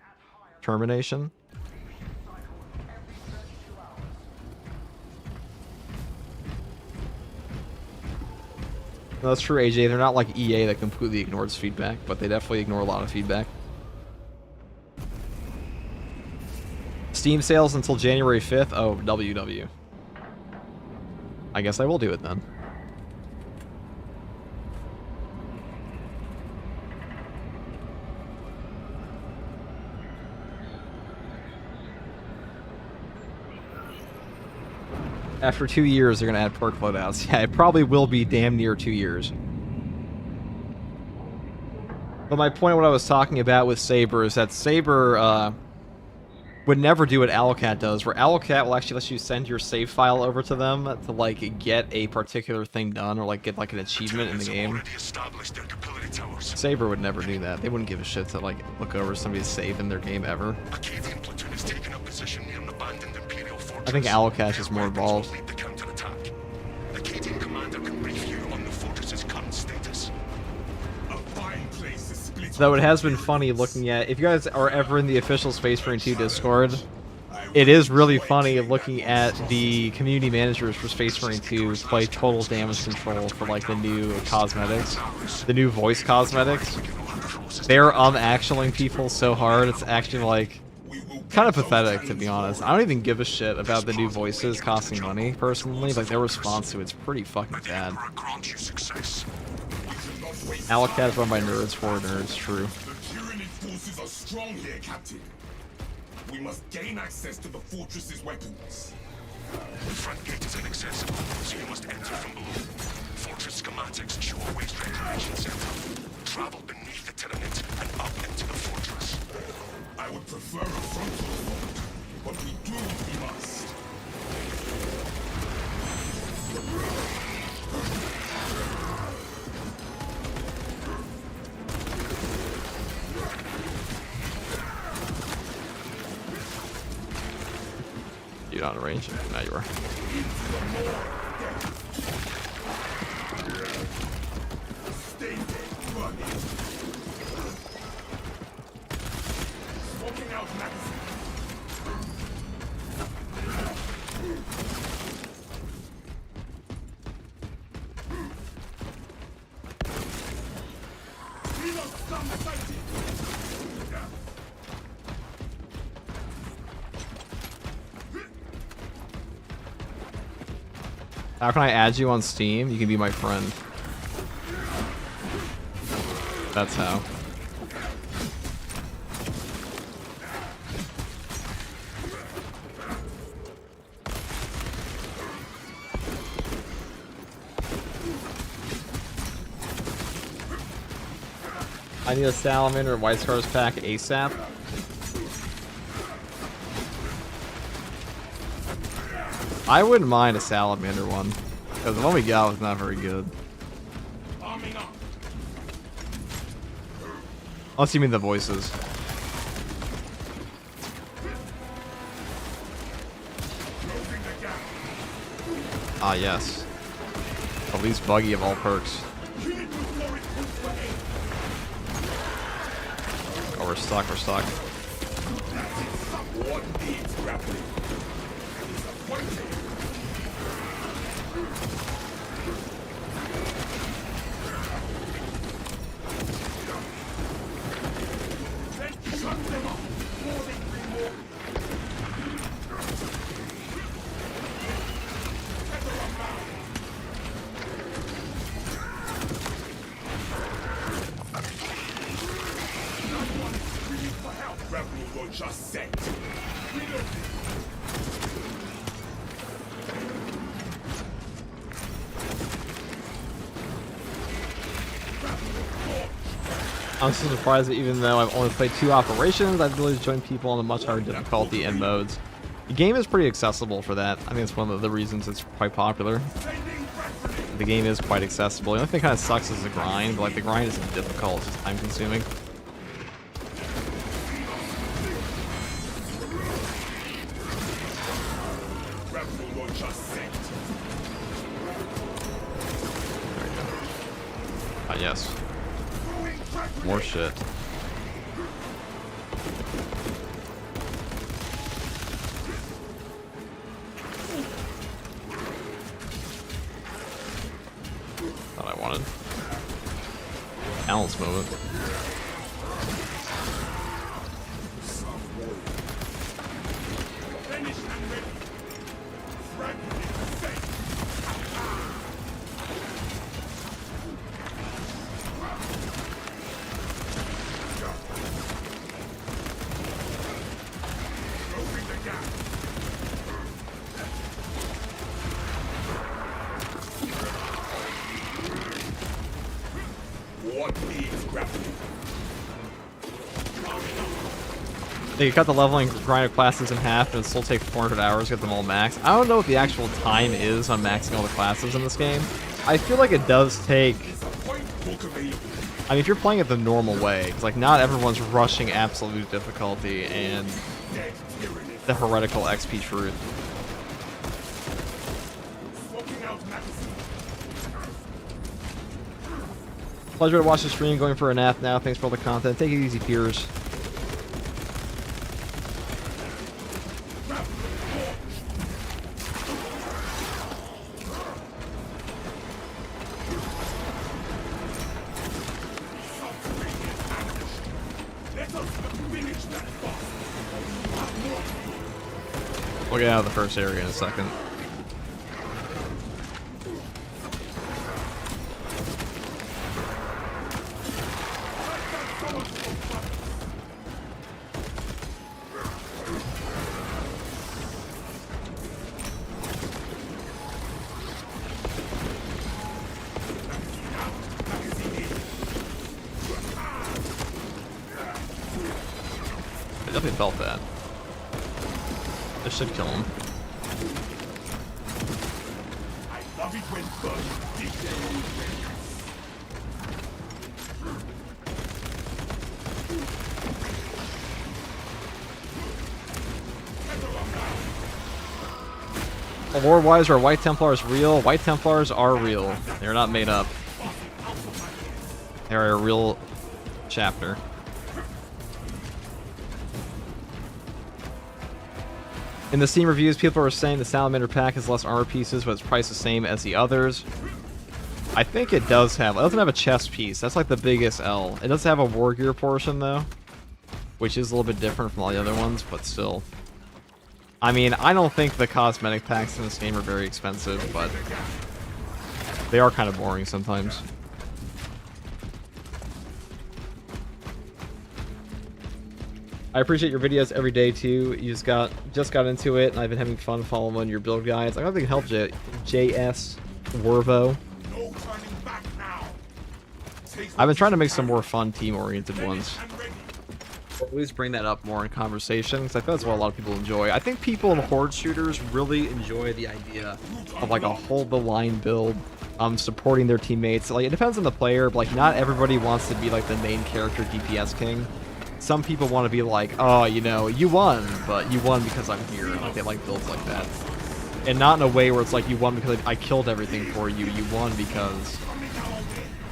termination. No, that's true, AJ. They're not like EA that completely ignores feedback, but they definitely ignore a lot of feedback. Steam sales until January 5th. Oh, WW. I guess I will do it then. After 2 years, they're going to add perk loadouts. Yeah, it probably will be damn near 2 years. But my point, what I was talking about with Saber, is that Saber would never do what Owlcat does, where Owlcat will actually let you send your save file over to them to, like, get a particular thing done, or, like, get, like, an achievement in the game. Saber would never do that. They wouldn't give a shit to, like, look over somebody's save in their game ever. I think Owlcat is more involved. Though it has been funny looking at, if you guys are ever in the official Space Marine 2 Discord, it is really funny looking at the community managers for Space Marine 2 play total damage control for like the new cosmetics, the new voice cosmetics. They're actualing people so hard, it's actually like kind of pathetic, to be honest. I don't even give a shit about the new voices costing money, personally. Like, their response to it's pretty fucking bad. Owlcat is run by nerds for nerds, true. The Tyranid forces are strong here, Captain. We must gain access to the fortress's weapons. The front gate is inaccessible, so you must enter from below. Fortress schematics show a waste reclamation center. Travel beneath the Tyranid and up into the fortress. I would prefer a frontal assault, but we do what we must. You're not in range? Now you are. Stay there, running. Smoking out magazine. How can I add you on Steam? You can be my friend. That's how. I need a Salamander White Scars pack ASAP. I wouldn't mind a Salamander one, because the one we got was not very good. Unless you mean the voices. Ah, yes. The least buggy of all perks. Oh, we're stuck, we're stuck. I'm so surprised that even though I've only played 2 operations, I've really joined people on the much higher difficulty and modes. The game is pretty accessible for that. I think it's one of the reasons it's quite popular. The game is quite accessible. The only thing kind of sucks is the grind, but like the grind isn't difficult, it's just time consuming. There we go. Ah, yes. More shit. Thought I wanted. Balance moment. They could cut the leveling grind of classes in half and still take 400 hours to get them all maxed. I don't know what the actual time is on maxing all the classes in this game. I feel like it does take... I mean, if you're playing it the normal way, because like not everyone's rushing absolute difficulty and the heretical XP truth. Pleasure to watch the stream. Going for a nap now. Thanks for all the content. Take it easy, peers. We'll get out of the first area in a second. I definitely felt that. This should kill him. Lore-wise, are White Templars real? White Templars are real. They're not made up. They're a real chapter. In the Steam reviews, people are saying the Salamander pack has less armor pieces, but it's priced the same as the others. I think it does have... It doesn't have a chest piece. That's like the biggest L. It does have a war gear portion, though, which is a little bit different from all the other ones, but still. I mean, I don't think the cosmetic packs in this game are very expensive, but they are kind of boring sometimes. I appreciate your videos every day too. You just got into it, and I've been having fun following your build guides. I hope they can help JS Wervo. I've been trying to make some more fun team-oriented ones. Or at least bring that up more in conversation, because I feel that's what a lot of people enjoy. I think people in horde shooters really enjoy the idea of like a hold the line build, supporting their teammates. Like, it depends on the player, but like not everybody wants to be like the main character DPS king. Some people want to be like, oh, you know, you won, but you won because I'm here. Like, they like builds like that. And not in a way where it's like, you won because I killed everything for you. You won because,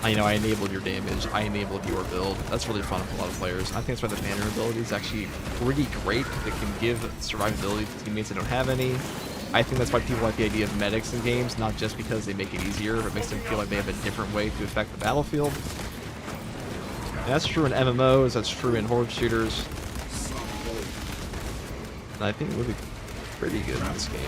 I enabled your damage. I enabled your build. That's really fun for a lot of players. I think that's why the banner ability is actually pretty great, because it can give survivability to teammates that don't have any. I think that's why people like the idea of medics in games, not just because they make it easier, but it makes them feel like they have a different way to affect the battlefield. And that's true in MMOs, that's true in horde shooters. And I think it would be pretty good in this game.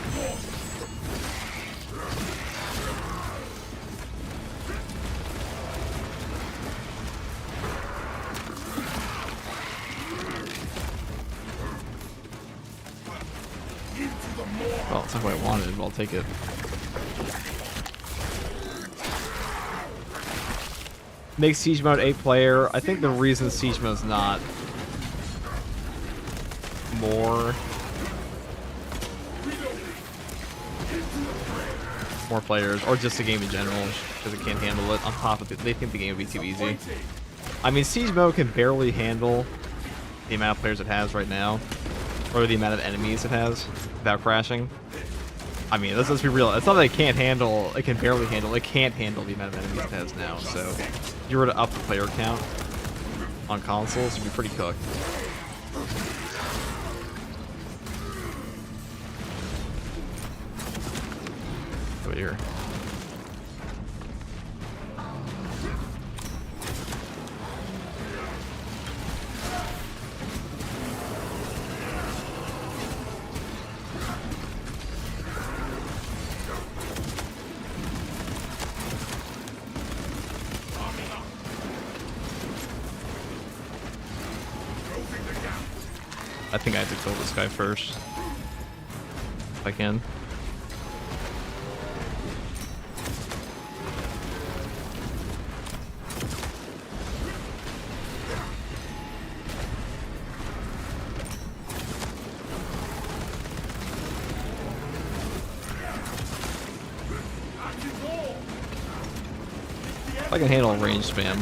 Well, it's not what I wanted, but I'll take it. Make Siege Mode 8-player. I think the reason Siege Mode's not more players, or just the game in general, because it can't handle it. On top of it, they think the game would be too easy. I mean, Siege Mode can barely handle the amount of players it has right now, or the amount of enemies it has without crashing. I mean, let's be real. It's not that it can't handle, it can barely handle, it can't handle the amount of enemies it has now. So if you were to up the player count, on consoles, you'd be pretty cooked. Over here. I think I have to kill this guy first. If I can. I can handle range spam.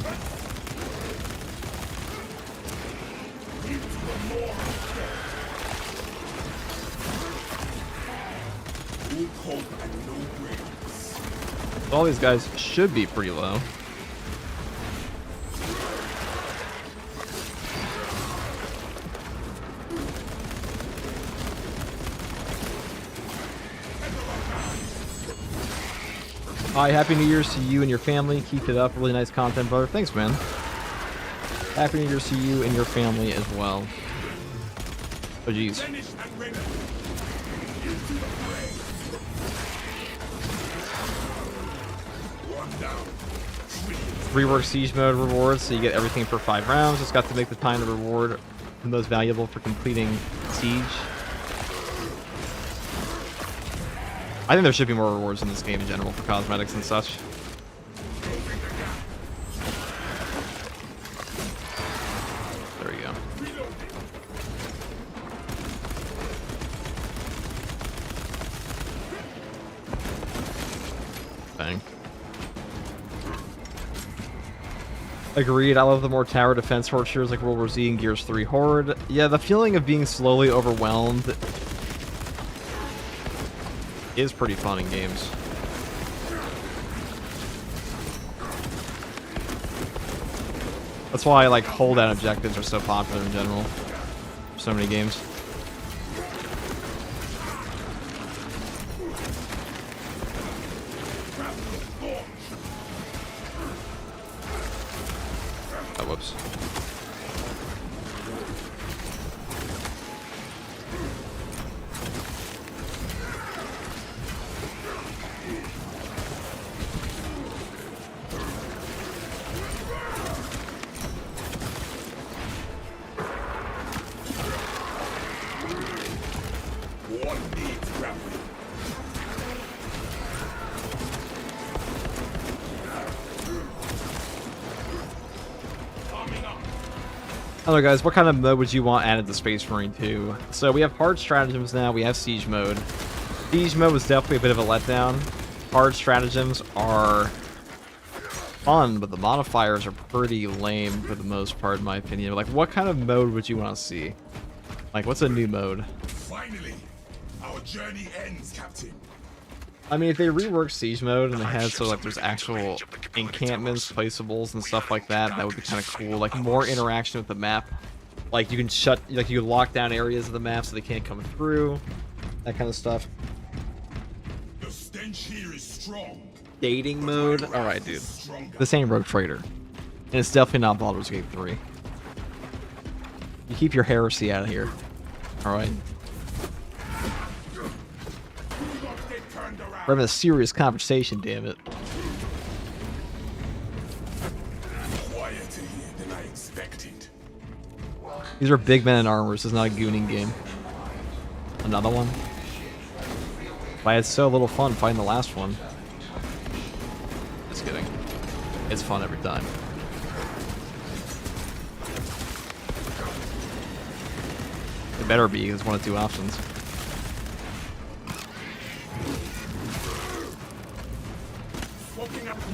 All these guys should be pretty low. Hi, Happy New Year's to you and your family. Keep it up. Really nice content, brother. Thanks, man. Happy New Year's to you and your family as well. Oh, jeez. Rework siege mode rewards, so you get everything for 5 rounds. Just got to make the time to reward the most valuable for completing siege. I think there should be more rewards in this game in general for cosmetics and such. There we go. Bang. Agreed. I love the more tower defense tortures like World War Z and Gears 3 Horde. Yeah, the feeling of being slowly overwhelmed is pretty fun in games. That's why like holdout objectives are so popular in general. So many games. Oh, whoops. Hello guys, what kind of mode would you want added to Space Marine 2? So we have hard stratagems now, we have siege mode. Siege mode was definitely a bit of a letdown. Hard stratagems are fun, but the modifiers are pretty lame for the most part in my opinion. Like, what kind of mode would you want to see? Like, what's a new mode? Finally, our journey ends, Captain. I mean, if they reworked siege mode and they had so like there's actual encampments, placeables, and stuff like that, that would be kind of cool. Like more interaction with the map. Like you can you can lock down areas of the map so they can't come through. That kind of stuff. The stench here is strong. Dating mode. All right, dude. This ain't Rogue Trader, and it's definitely not Baldur's Gate 3. You keep your heresy out of here. All right. We're having a serious conversation, damn it. Quieter here than I expected. These are big men in armor. This is not a gooning game. Another one? I had so little fun fighting the last one. Just kidding. It's fun every time. It better be, because it's one of 2 options.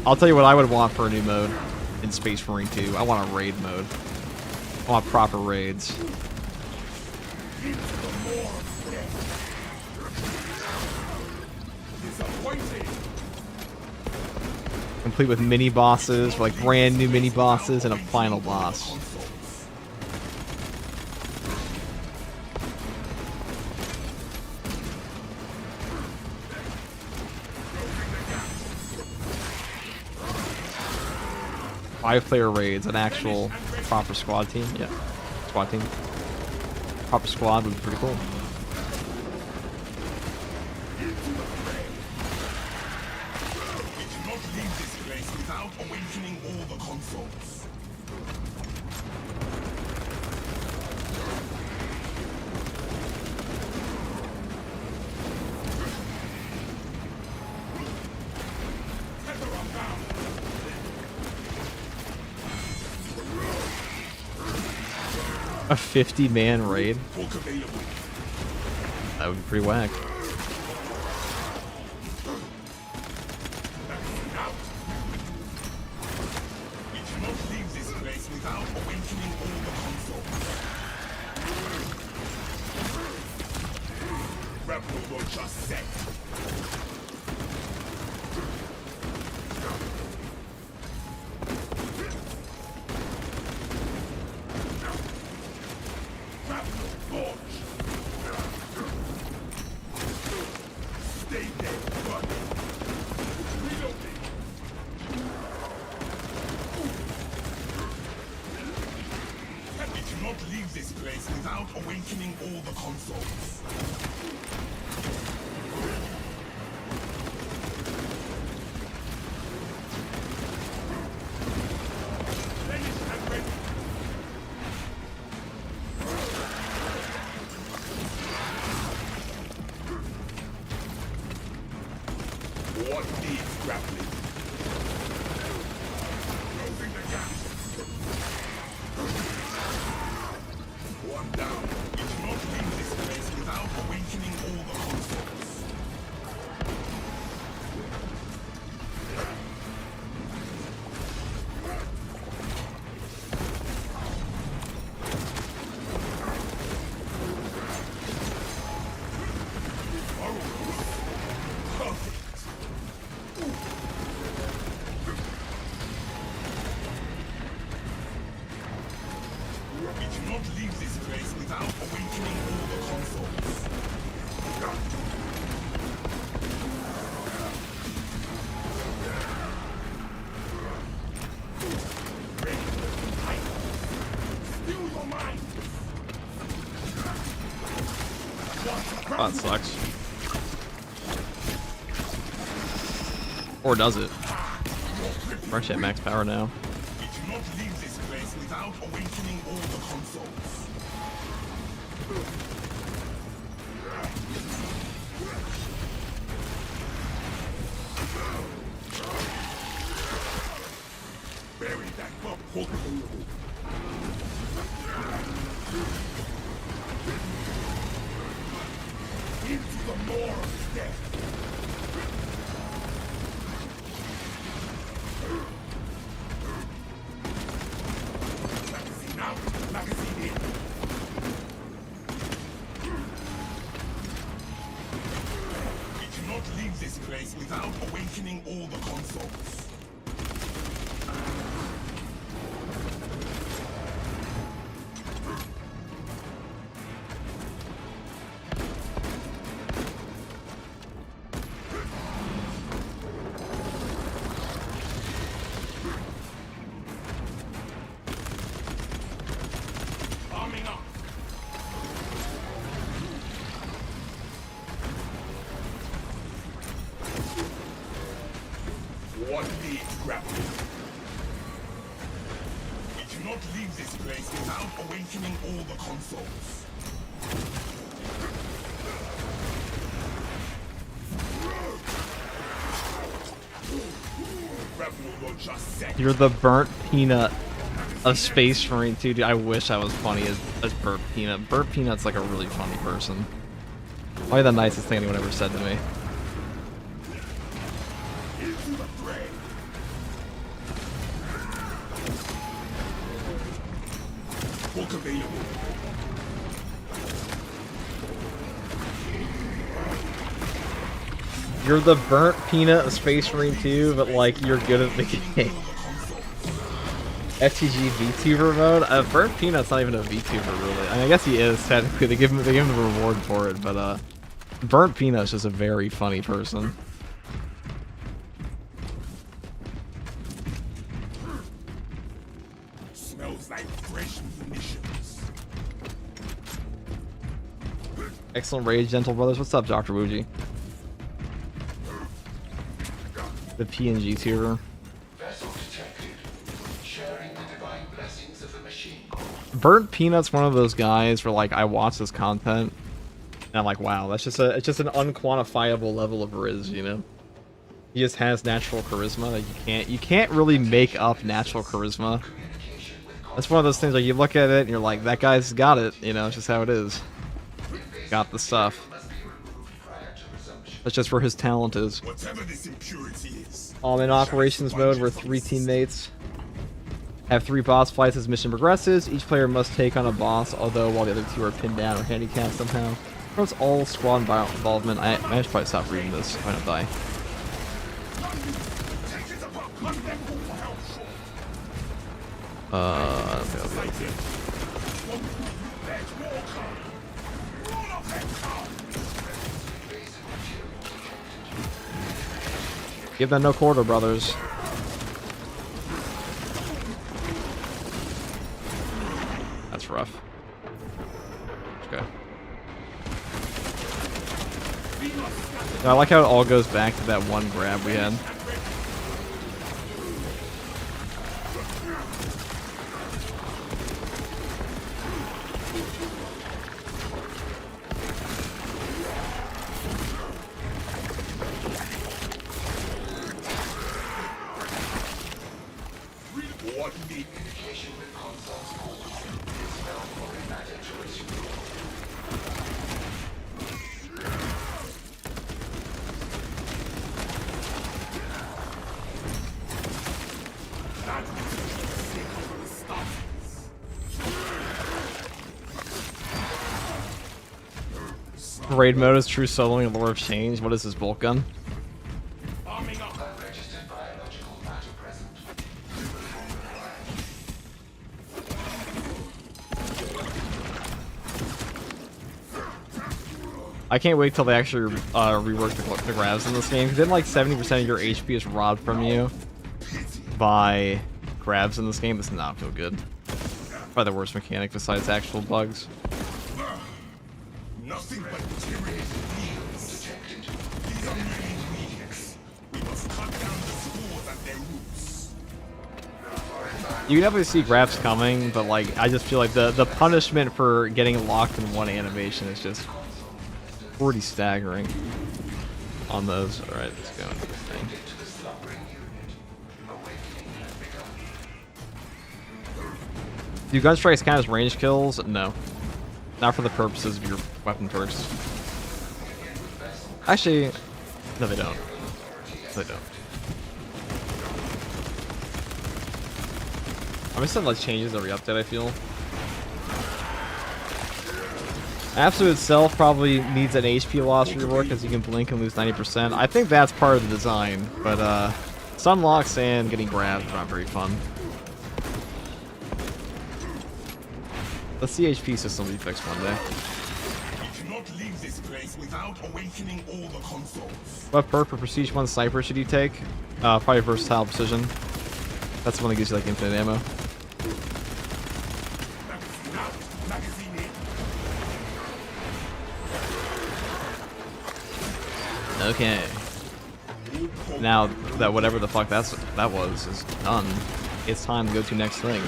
I'll tell you what I would want for a new mode in Space Marine 2. I want a raid mode. I want proper raids. Complete with mini bosses, like brand new mini bosses, and a final boss. 5-player raids, an actual proper squad team. Yeah, squad team. Proper squad would be pretty cool. We cannot leave this place without awakening all the consoles. A 50-man raid? Book available. That would be pretty whack. We cannot leave this place without awakening all the consoles. Rebel will just set. Without awakening all the consoles. What needs grappling? Closing the gap. One down. We cannot leave this place without awakening all the consoles. We cannot leave this place without awakening all the consoles. Still your mind. Oh, that sucks. Or does it? We're actually at max power now. We cannot leave this place without awakening all the consoles. Bury that club hook. Into the more of death. Magazine out, magazine in. We cannot leave this place without awakening all the consoles. Arming up. What needs grappling? We cannot leave this place without awakening all the consoles. Rebel will just set. You're the burnt peanut of Space Marine 2, dude. I wish I was funny as Burnt Peanut. Burnt Peanut's like a really funny person. Probably the nicest thing anyone ever said to me. Into the fray. Book available. You're the burnt peanut of Space Marine 2, but like you're good at the game. FTG VTuber mode? Burnt Peanut's not even a VTuber really. I mean, I guess he is technically. They give him the reward for it, but Burnt Peanut's just a very funny person. fresh munitions. Excellent raid, gentle brothers. What's up, Dr. Wuji? The PNG tier. Vessel detected. Sharing the divine blessings of the machine. Burnt Peanut's one of those guys where like I watch this content and I'm like, wow, it's just an unquantifiable level of riz, you know? He just has natural charisma. Like you can't really make up natural charisma. That's one of those things like you look at it and you're like, that guy's got it, you know, it's just how it is. Got the stuff. That's just where his talent is. Whatever this impurity is. In operations mode, where 3 teammates have 3 boss fights as mission progresses. Each player must take on a boss, although while the other 2 are pinned down or handicapped somehow. Promotes all squad involvement. I should probably stop reading this. I don't die. I don't think I'll be able to. Give them no quarter, brothers. That's rough. Okay. I like how it all goes back to that one grab we had. Raid mode is true soloing and lore of change. What is this bolt gun? I can't wait till they actually rework the grabs in this game. Because then like 70% of your HP is robbed from you by grabs in this game. Does not feel good. Probably the worst mechanic besides actual bugs. Nothing but tyranny needs detected. These are mere ingredients. We must cut down the spores at their roots. You can definitely see grabs coming, but like I just feel like the punishment for getting locked in one animation is just pretty staggering on those. All right, let's go into this thing. Do gun strikes count as range kills? No. Not for the purposes of your weapon perks. Actually, no they don't. They don't. I'm just saying like changes every update, I feel. Absolute itself probably needs an HP loss rework because you can blink and lose 90%. I think that's part of the design, but sunlocks and getting grabbed are not very fun. The CHP system will be fixed one day. We cannot leave this place without awakening all the consoles. What perk for Prestige 1 Sniper should you take? Probably Versatile Precision. That's the one that gives you like infinite ammo. Okay. Now that whatever the fuck that was is done, it's time to go to next thing.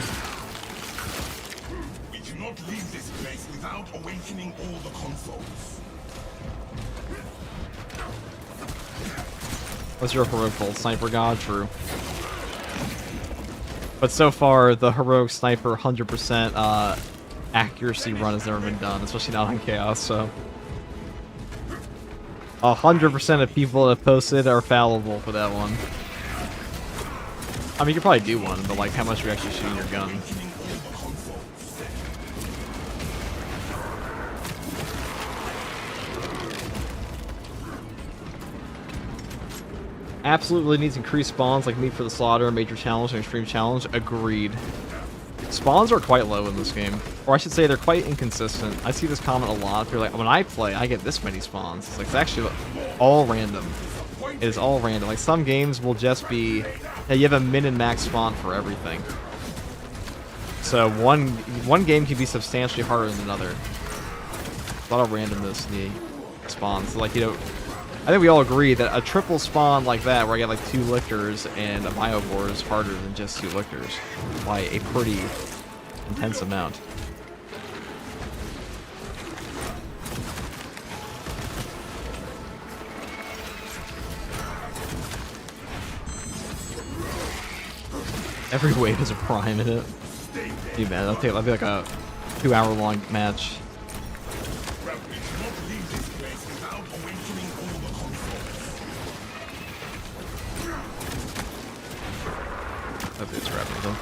We cannot leave this place without awakening all the consoles. What's your heroic bolt? Sniper God? True. But so far, the heroic sniper 100% accuracy run has never been done, especially not on Chaos, so 100% of people that have posted are fallible for that one. I mean, you could probably do one, but like, how much are you actually shooting your gun? Absolutely needs increased spawns like Meat for the Slaughter, Major Challenge, and Extreme Challenge. Agreed. Spawns are quite low in this game. Or I should say they're quite inconsistent. I see this comment a lot. They're like, when I play, I get this many spawns. It's like, it's actually all random. It is all random. Like, some games will just be, hey, you have a min and max spawn for everything. So one game can be substantially harder than another. A lot of randomness in the spawns. So, like, you know, I think we all agree that a triple spawn like that, where I get like 2 lictors and a Motherboard, is harder than just 2 lictors by a pretty intense amount. Every wave is a prime in it. Dude, man, that'd be like a 2-hour-long match. Hope it's grabbing them.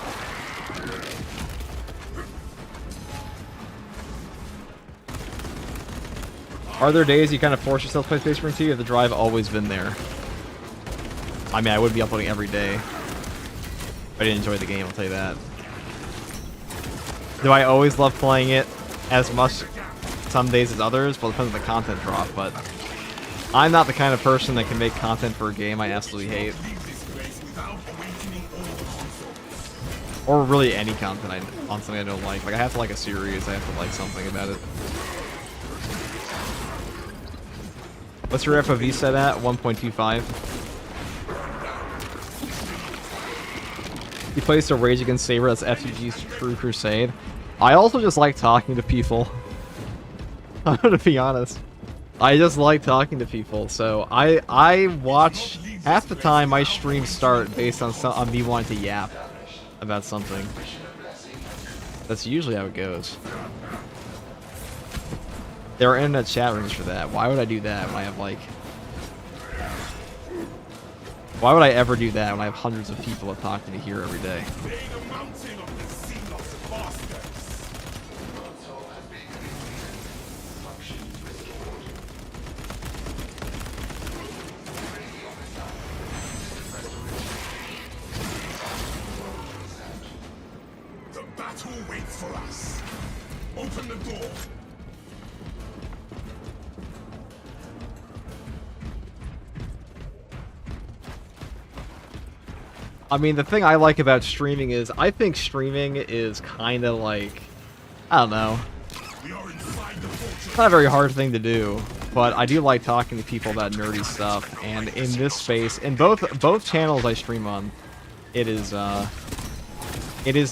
Are there days you kind of force yourself to play Space Marine 2? Or the drive always been there? I mean, I wouldn't be uploading every day. I didn't enjoy the game, I'll tell you that. Do I always love playing it as much some days as others? Well, it depends on the content drop, but I'm not the kind of person that can make content for a game I absolutely hate. Or really any content on something I don't like. Like, I have to like a series, I have to like something about it. What's your FOV set at? 1.25. He plays to Rage Against Saber, that's FTG's True Crusade. I also just like talking to people. I'm gonna be honest. I just like talking to people, so I watch half the time my streams start based on me wanting to yap about something. That's usually how it goes. There are internet chat rooms for that. Why would I do that when I have like... Why would I ever do that when I have hundreds of people that talk to me here every day? The battle waits for us. Open the door. I mean, the thing I like about streaming is, I think streaming is kind of like, I don't know. It's not a very hard thing to do, but I do like talking to people about nerdy stuff. And in this space, in both channels I stream on, it is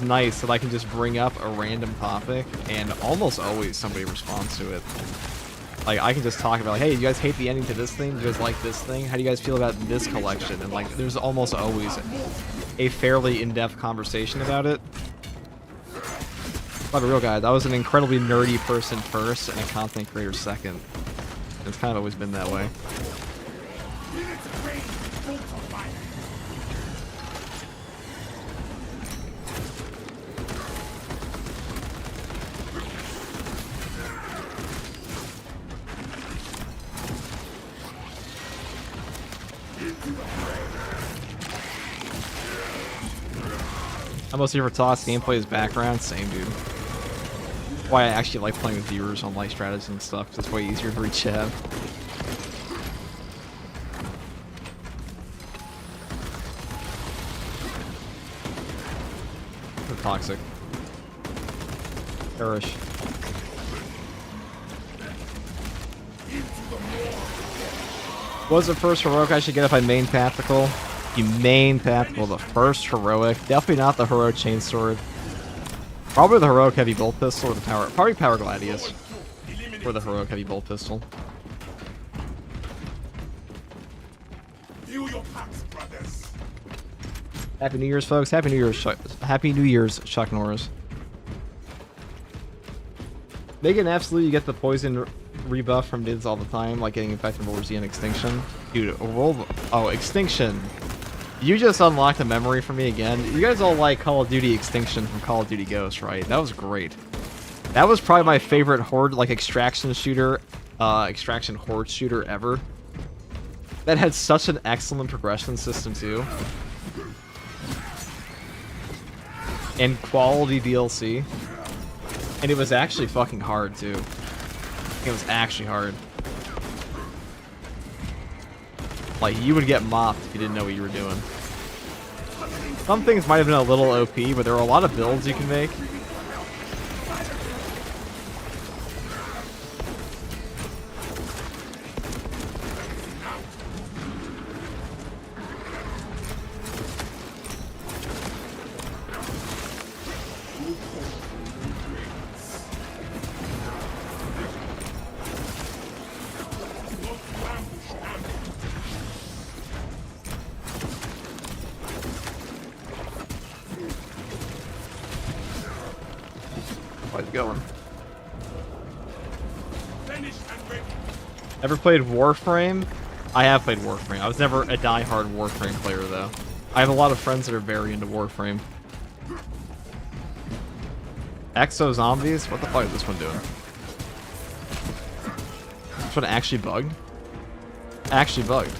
nice that I can just bring up a random topic, and almost always somebody responds to it. Like, I can just talk about, like, hey, you guys hate the ending to this thing? Do you guys like this thing? How do you guys feel about this collection? And, like, there's almost always a fairly in-depth conversation about it. But real guys, I was an incredibly nerdy person first and a content creator second. It's kind of always been that way. I'm mostly here for talks, gameplay is background, same dude. Why I actually like playing with viewers on light strategies and stuff, because it's way easier to reach chat. They're toxic. Perish. What's the first heroic I should get if I main tactical? You main tactical, the first heroic. Definitely not the heroic chainsword. Probably the heroic heavy bolt pistol or the power. Probably power gladius. Or the heroic heavy bolt pistol. Happy New Year's, folks. Happy New Year's. Happy New Year's, Chuck Norris. Megan, absolutely, you get the poison rebuff from Dids all the time, like getting infected from Z and Extinction. Dude, Extinction. You just unlocked a memory for me again. You guys all like Call of Duty Extinction from Call of Duty Ghosts, right? That was great. That was probably my favorite horde, like extraction horde shooter ever. That had such an excellent progression system too. And quality DLC. And it was actually fucking hard too. It was actually hard. Like, you would get mopped if you didn't know what you were doing. Some things might have been a little OP, but there were a lot of builds you can make. How's it going? Finished and ready. Ever played Warframe? I have played Warframe. I was never a die-hard Warframe player, though. I have a lot of friends that are very into Warframe. Exo Zombies? What the fuck is this one doing? This one actually bugged? Actually bugged.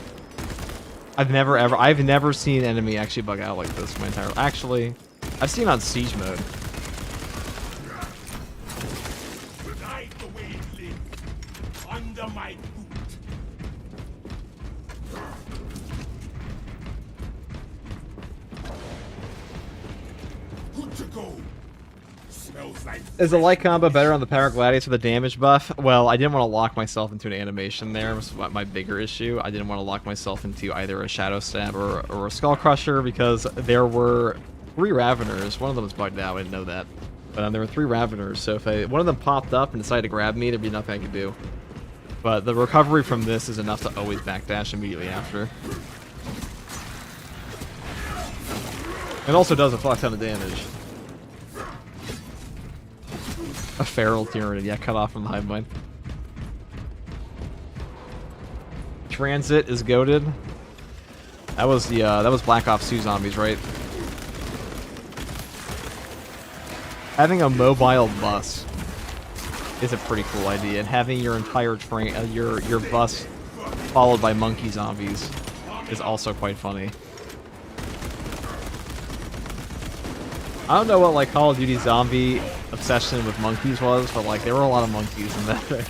I've never seen an enemy actually bug out like this in my entire life. Actually, I've seen it on Siege mode. Ride the way it lives. Under my boot. Good to go. Smells like Is the light combo better on the Power Gladius with the damage buff? Well, I didn't want to lock myself into an animation there. Was my bigger issue. I didn't want to lock myself into either a Shadow Stab or a Skull Crusher because there were 3 Raveners. One of them was bugged out. I didn't know that. But there were 3 Raveners, so if one of them popped up and decided to grab me, there'd be nothing I could do. But the recovery from this is enough to always backdash immediately after. It also does a fuck ton of damage. A feral Tyranid, yeah, cut off from the hive mind. Transit is goated. That was Black Ops 2 zombies, right? Having a mobile bus is a pretty cool idea, and having your entire train, your bus followed by monkey zombies is also quite funny. I don't know what like Call of Duty zombie obsession with monkeys was, but like there were a lot of monkeys in that thing.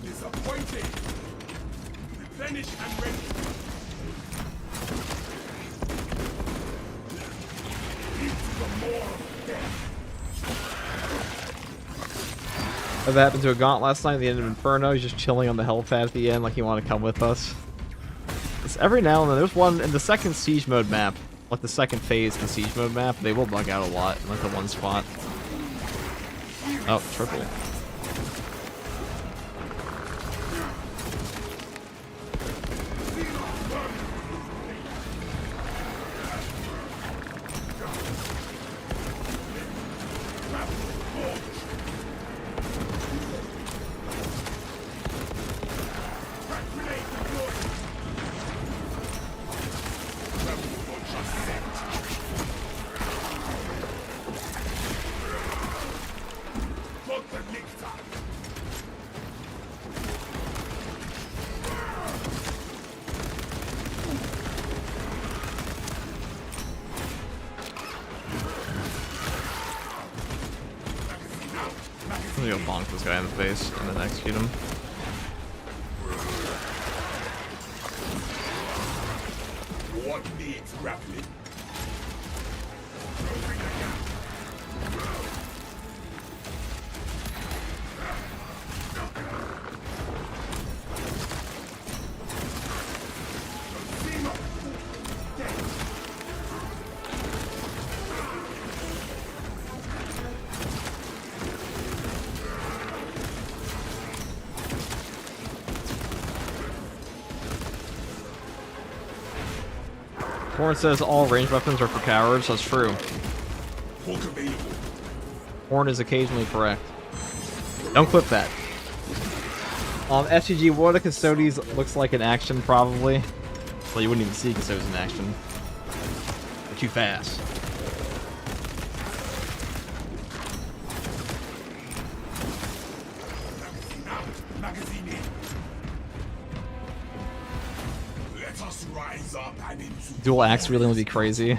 disappointed. Finished and ready. That happened to a Gaunt last night at the end of Inferno. He's just chilling on the helipad at the end like he wanted to come with us. It's every now and then. There's one in the second Siege mode map, like the second phase of the Siege mode map. They will bug out a lot in like the one spot. Oh, triple. I'm gonna go bonk this guy in the face and then execute him. What needs grappling? Horn says all ranged weapons are for cowards. That's true. Book available. Horn is occasionally correct. Don't clip that. SCG, what a Custodes looks like in action, probably. Well, you wouldn't even see Custodes in action. They're too fast. Magazine in. Let us rise up and into Dual axe really would be crazy.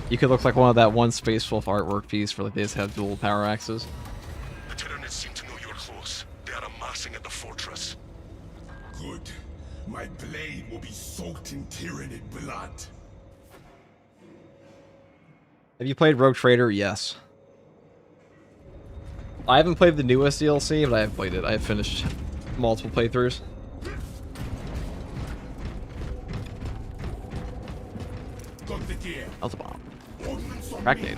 You could look like one of that one Space Wolf artwork piece where like, they just have dual power axes. The Tyranids seem to know you're close. They are amassing at the fortress. good. My blade will be soaked in Tyranid blood. Have you played Rogue Trader? Yes. I haven't played the newest DLC, but I have played it. I have finished multiple playthroughs. got the gear. That was a bomb. Ordnance on Crack me. nade.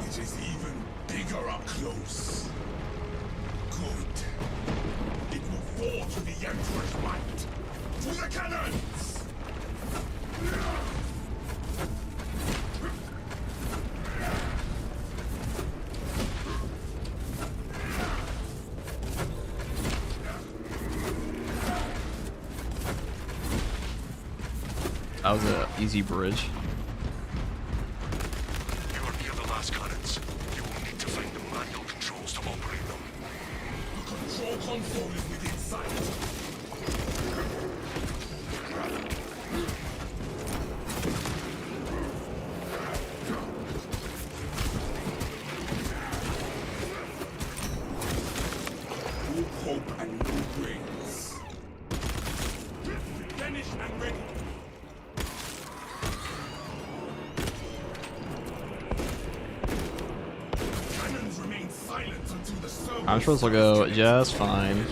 It is even bigger up close. Good. It will fall to the Emperor's might. To the cannons! That was an easy bridge. You are near the last cannons. You will need to find the manual controls to operate them. The control console is within sight. No hope and no brains. Finished and ready. Cannons remain silent until the servo I'm sure this will go just fine.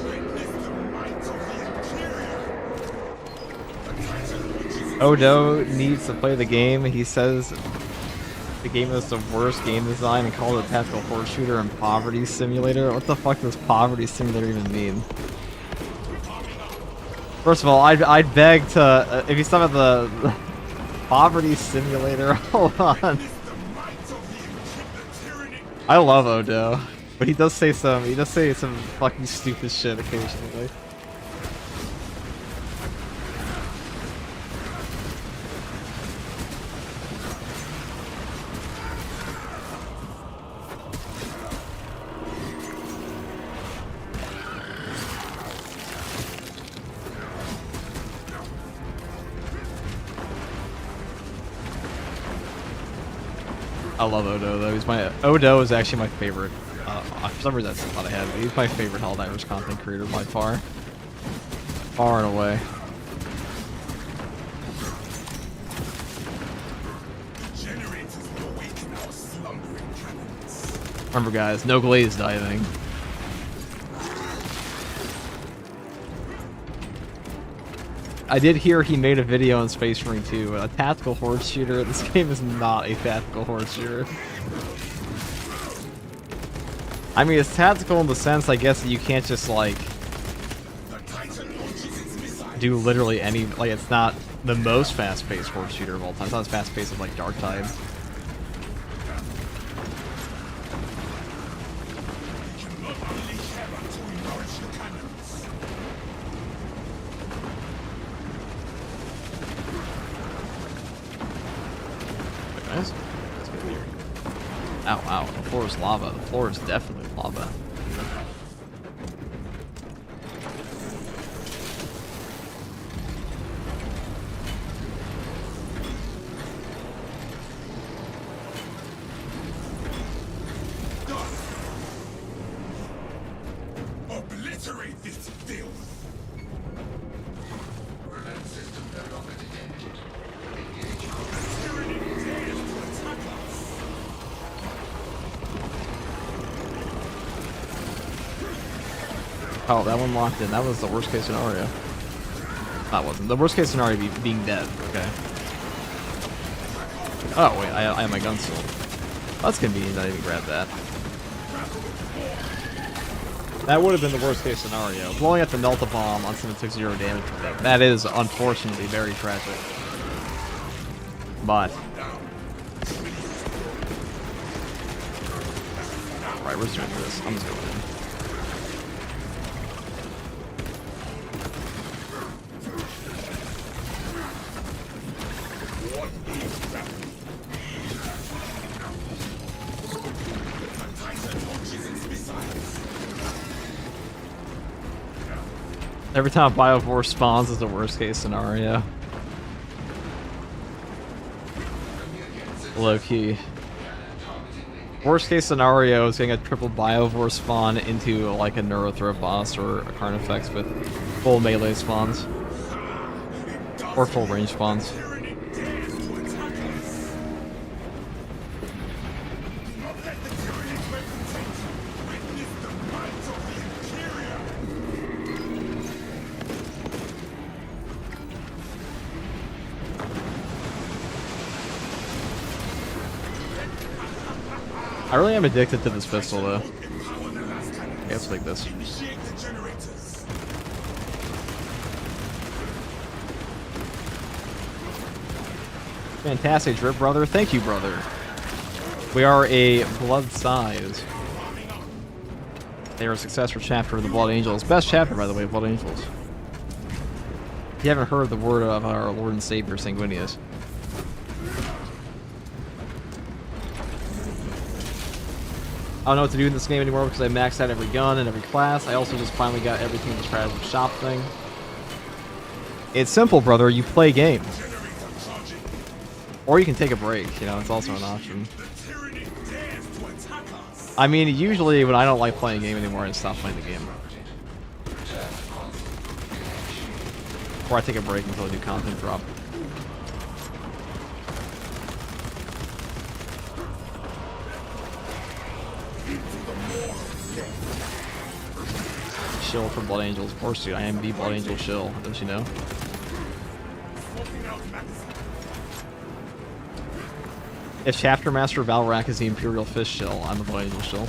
witness the might of the Imperium. The Titan which is Odo needs to play the game. He says the game is the worst game design and called it a tactical horde shooter and poverty simulator. What the fuck does poverty simulator even mean? First of all, I'd beg to if you sum up the poverty simulator. Hold on. the might of the tyranny. I love Odo, but he does say some fucking stupid shit occasionally. I love Odo though. Odo is actually my favorite. For some reason that's the thought I had, but he's my favorite Helldivers content creator by far. Far and away. Generators will awaken our slumbering cannons. Remember guys, no glaze diving. I did hear he made a video on Space Marine 2, a tactical horde shooter. This game is not a tactical horde shooter. I mean, it's tactical in the sense, I guess, that you can't just, like, The Titan launches its missile. do literally any, like, it's not the most fast-paced horde shooter of all time. It's not as fast-paced as, like, Dark Tide. We cannot unleash hell until we nourish the cannons. Wait, guys? Let's get weird. Ow, ow. The floor is lava. The floor is definitely lava. Obliterate this filth. The tyranny dares to attack us. Oh, that one locked in. That was the worst case scenario. That wasn't. The worst case scenario being dead. Okay. Oh, wait. I have my gun still. That's convenient. I didn't grab that. That would have been the worst case scenario. Blowing up the Melta bomb on something that took 0 damage from that. That is, unfortunately, very tragic. But. Alright, we're just doing this. I'm just going in. Every time a Biovore spawns is the worst case scenario. Low key. Worst case scenario is getting a triple Biovore spawn into like a Neurothroat boss or a Carnifex with full melee spawns. Or full range spawns. Tyranny dares I really am addicted to this pistol, though. Okay, let's take this. Initiate the generators. Fantastic drip, brother. Thank you, brother. We are a blood size. They are a successful chapter of the Blood Angels. Best chapter, by the way, Blood Angels. If you haven't heard the word of our Lord and Savior, Sanguinius. I don't know what to do in this game anymore because I maxed out every gun and every class. I also just finally got everything in the strategy shop thing. It's simple, brother. You play games. Or you can take a break, you know, it's also an option. I mean, usually when I don't like playing a game anymore, I stop playing the game. Or I take a break until a new content drop. Shill for Blood Angels. Of course, dude, I am the Blood Angel shill, don't you know? If Chapter Master Valrak is the Imperial Fish shill, I'm the Blood Angel shill.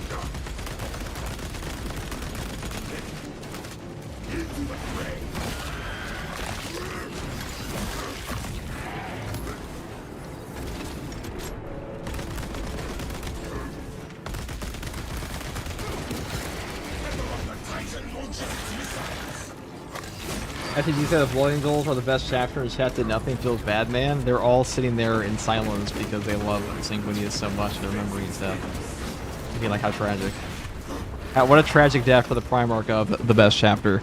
FTG said the Blood Angels are the best chapter, and chat did nothing feels bad, man. They're all sitting there in silence because they love Sanguinius so much and their memory and stuff. I mean, like, how tragic. What a tragic death for the Primarch of the best chapter.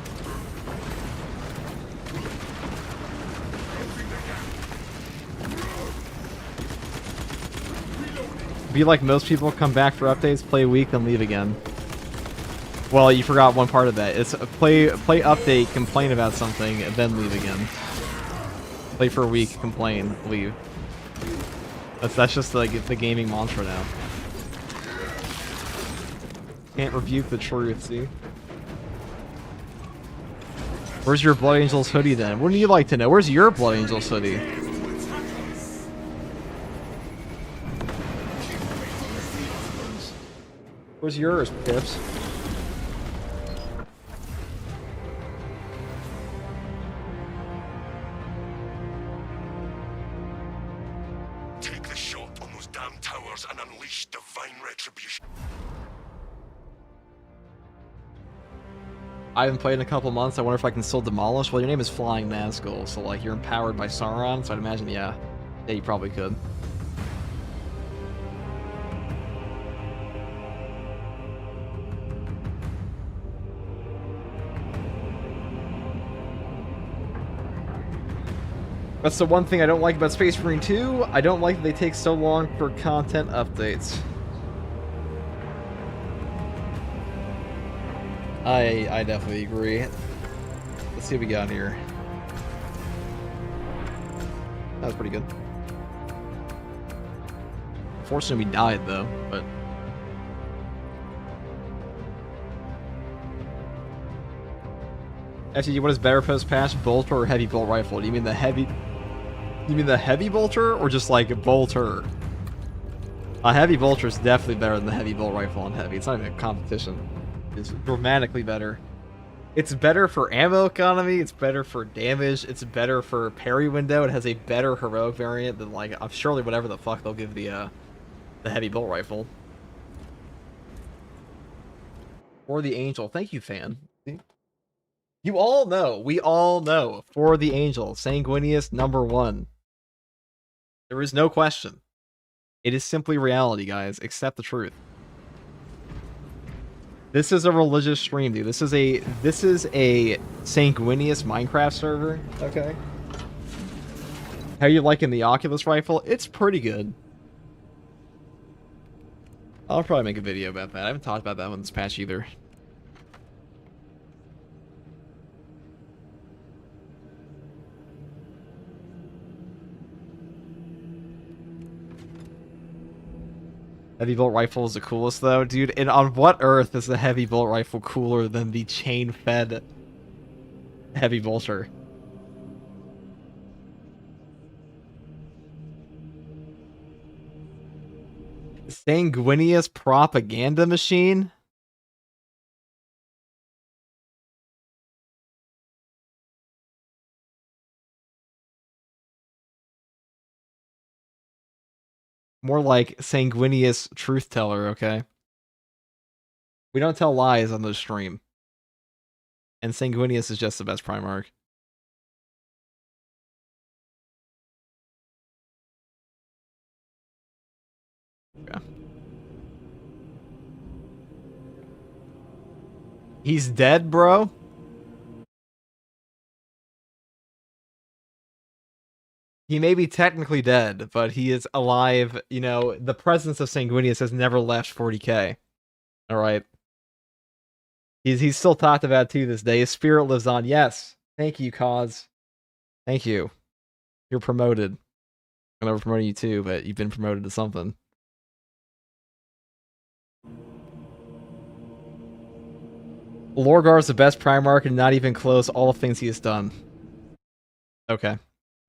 Be like most people, come back for updates, play a week, then leave again. Well, you forgot one part of that. It's play update, complain about something, and then leave again. Play for a week, complain, leave. That's just like the gaming mantra now. Can't rebuke the truth, see? Where's your Blood Angels hoodie then? Wouldn't you like to know? Where's your Blood Angels hoodie? Where's yours, Pips? and unleash divine retribution. I haven't played in a couple months. I wonder if I can still demolish. Well, your name is Flying Nazgul, so like you're empowered by Sauron, so I'd imagine, yeah, you probably could. That's the one thing I don't like about Space Marine 2. I don't like that they take so long for content updates. I definitely agree. Let's see what we got here. That was pretty good. Unfortunately, we died though, but... FTG, what is better post-patch, bolter or heavy bolt rifle? Do you mean the heavy... You mean the heavy bolter or just like a bolter? A heavy bolter is definitely better than the heavy bolt rifle on heavy. It's not even a competition. It's dramatically better. It's better for ammo economy. It's better for damage. It's better for parry window. It has a better heroic variant than like I'm surely whatever the fuck they'll give the heavy bolt rifle. For the Angel. Thank you, fan. You all know. We all know. For the Angel. Sanguinius #1. There is no question. It is simply reality, guys. Accept the truth. This is a religious stream, dude. This is a Sanguinius Minecraft server. Okay. How you liking the Oculus rifle? It's pretty good. I'll probably make a video about that. I haven't talked about that one this patch either. Heavy bolt rifle is the coolest though, dude. And on what earth is the heavy bolt rifle cooler than the chain-fed heavy bolter? Sanguinius propaganda machine? More like sanguinius truth teller, okay? We don't tell lies on the stream. And sanguinius is just the best Primarch. Okay. He's dead, bro? He may be technically dead, but he is alive. You know, the presence of Sanguinius has never left 40k. Alright. He's still talked about to this day. His spirit lives on. Yes. Thank you, Cause. Thank you. You're promoted. I'm never promoting you too, but you've been promoted to something. Lorgar is the best Primarch and not even close all the things he has done. Okay.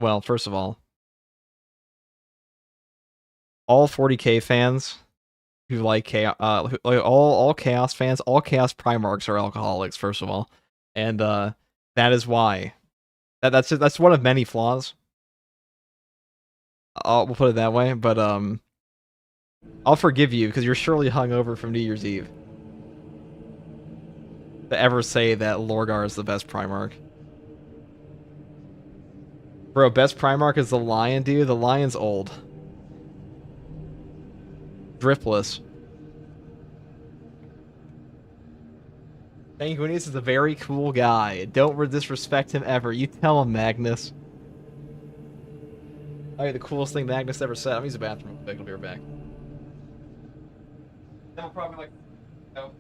Well, first of all 40k fans who like chaos, all chaos fans, all chaos Primarchs are alcoholics, first of all. And that is why. That's one of many flaws. We'll put it that way, but I'll forgive you because you're surely hungover from New Year's Eve. To ever say that Lorgar is the best Primarch. Bro, best Primarch is the Lion, dude. The Lion's old. Driftless. Sanguinius is a very cool guy. Don't disrespect him ever. You tell him, Magnus. Oh, the coolest thing Magnus ever said. I'm gonna use the bathroom real quick. I'll be right back. Then we'll probably like... Oh.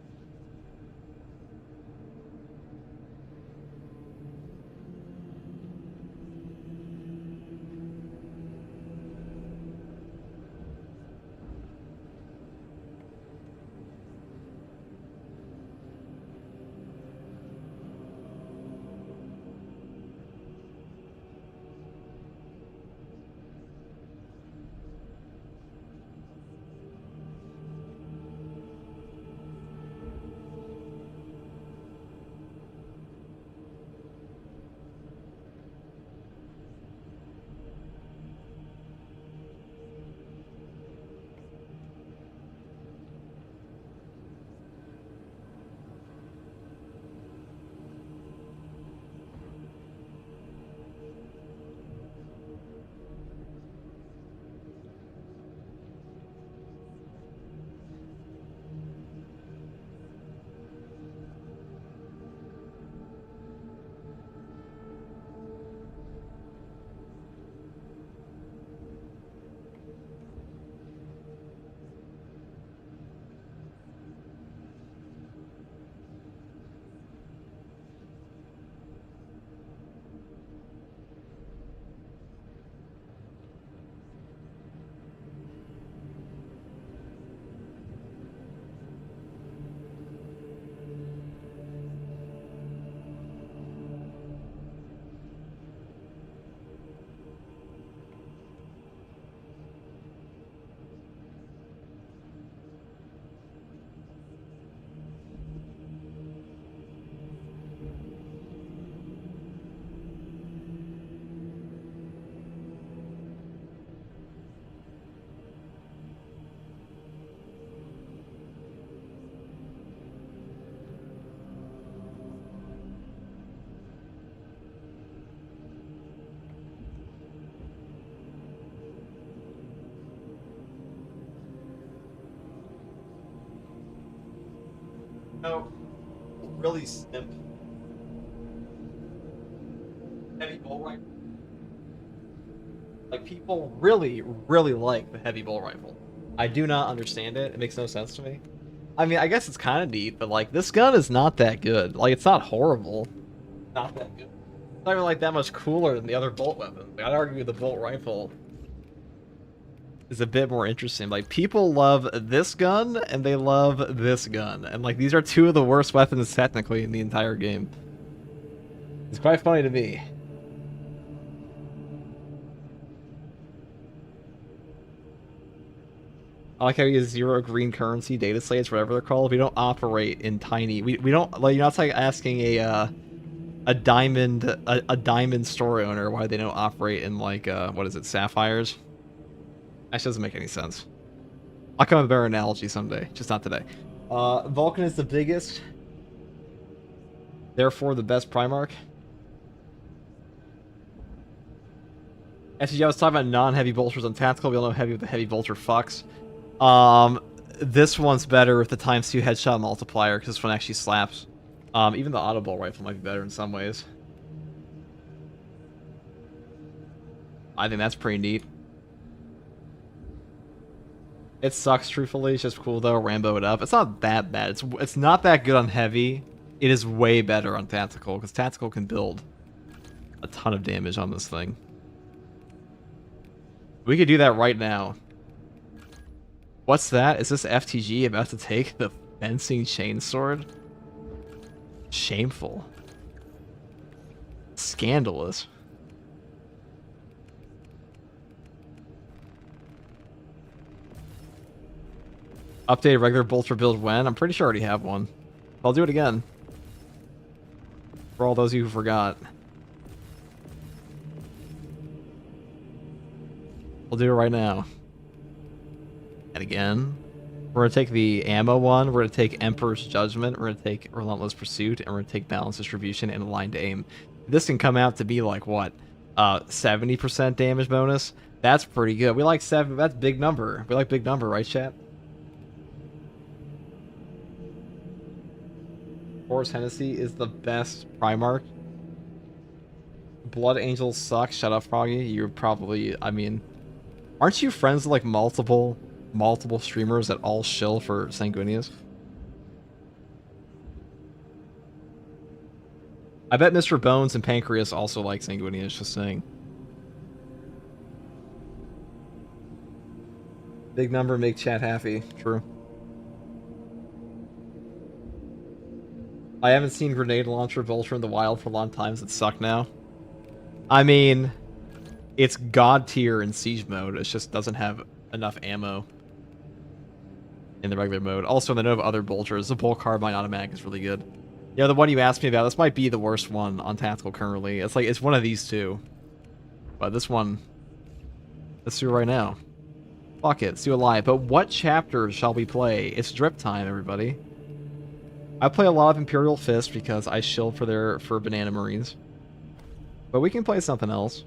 No, really simp. Heavy bull rifle. Like, people really, really like the heavy bull rifle. I do not understand it. It makes no sense to me. I mean, I guess it's kind of neat, but like, this gun is not that good. Like, it's not horrible. Not that good. It's not even like that much cooler than the other bolt weapons. Like, I'd argue the bolt rifle is a bit more interesting. Like, people love this gun and they love this gun, and like, these are two of the worst weapons technically in the entire game. It's quite funny to me. I like how we use zero green currency data slates, whatever they're called. We don't operate in tiny. We don't like. You're not like asking a diamond store owner why they don't operate in like what is it, sapphires? That doesn't make any sense. I'll come up with a better analogy someday, just not today. Vulcan is the biggest, therefore the best Primarch. Actually, I was talking about non-heavy bolters on tactical. We all know heavy with the heavy bolter fucks. This one's better with the ×2 headshot multiplier because this one actually slaps. Even the auto bolt rifle might be better in some ways. I think that's pretty neat. It sucks, truthfully. It's just cool though. Rambo it up. It's not that bad. It's not that good on heavy. It is way better on tactical because tactical can build a ton of damage on this thing. We could do that right now. What's that? Is this FTG about to take the fencing chainsword? Shameful. Scandalous. Updated regular bolter build when? I'm pretty sure I already have one. I'll do it again. For all those of you who forgot. We'll do it right now. And again. We're going to take the ammo one. We're going to take Emperor's Judgment. We're going to take Relentless Pursuit. And we're going to take Balanced Distribution and Aligned Aim. This can come out to be like, what? 70% damage bonus? That's pretty good. We like 7. That's big number. We like big number, right, chat? Horus Hennessy is the best Primarch. Blood Angels suck. Shut up, Froggy. You're probably... I mean... Aren't you friends with, like, multiple streamers that all shill for Sanguinius? I bet Mr. Bones and Pancreas also like Sanguinius, just saying. Big number make chat happy. True. I haven't seen Grenade Launcher Vulture in the wild for a long time, so it suck now. I mean, it's god tier in siege mode. It just doesn't have enough ammo in the regular mode. Also, in the note of other bolters, the bolt carbine automatic is really good. Yeah, the one you asked me about, this might be the worst one on tactical currently. It's like, it's one of these two. But this one, let's do it right now. Fuck it, let's do it live. But what chapter shall we play? It's drip time, everybody. I play a lot of Imperial Fist because I shill for Banana Marines. But we can play something else.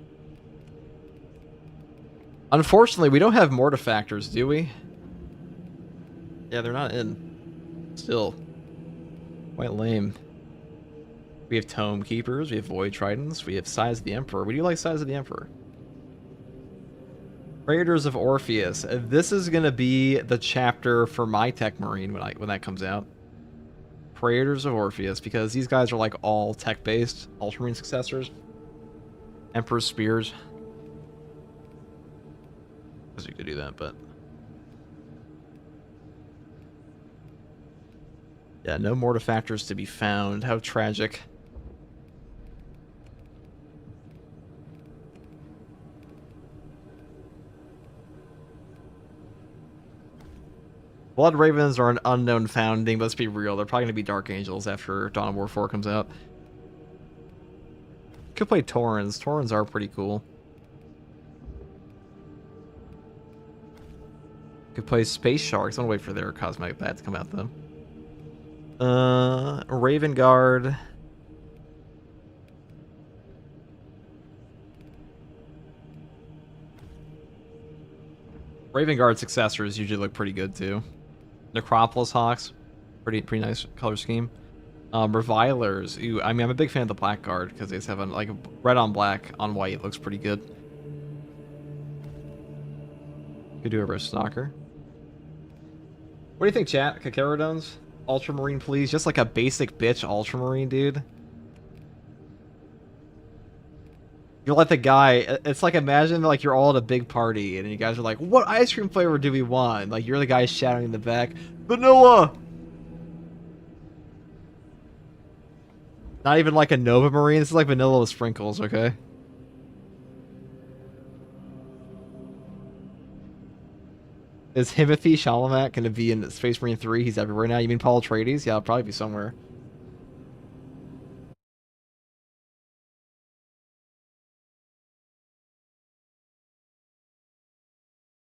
Unfortunately, we don't have Mortifactors, do we? Yeah, they're not in. Still. Quite lame. We have Tome Keepers, we have Void Tridents, we have Size of the Emperor. We do like Size of the Emperor. Raiders of Orpheus. This is going to be the chapter for my Tech Marine when that comes out. Praetors of Orpheus, because these guys are like all tech-based Ultramarine successors. Emperor's Spears. I guess you could do that, but... yeah, no Mortifactors to be found. How tragic. Blood Ravens are an unknown founding, but let's be real. They're probably going to be Dark Angels after Dawn of War 4 comes out. Could play Taurens. Taurens are pretty cool. Could play Space Sharks. I'm going to wait for their cosmetic bat to come out, though. Raven Guard. Raven Guard successors usually look pretty good, too. Necropolis Hawks, pretty nice color scheme. Revilers, I mean, I'm a big fan of the Black Guard because they just have like red on black on white. Looks pretty good. Could do a Wrist Stalker. What do you think, chat? Kakerodones? Ultramarine, please. Just like a basic bitch Ultramarine, dude. You're like the guy, it's like, imagine like you're all at a big party and you guys are like, what ice cream flavor do we want? Like, you're the guy shouting in the back, vanilla! Not even like a Nova Marine, this is like vanilla with sprinkles, okay? Is Timothy Chalamet going to be in Space Marine 3? He's everywhere now. You mean Paul Atreides? Yeah, I'll probably be somewhere.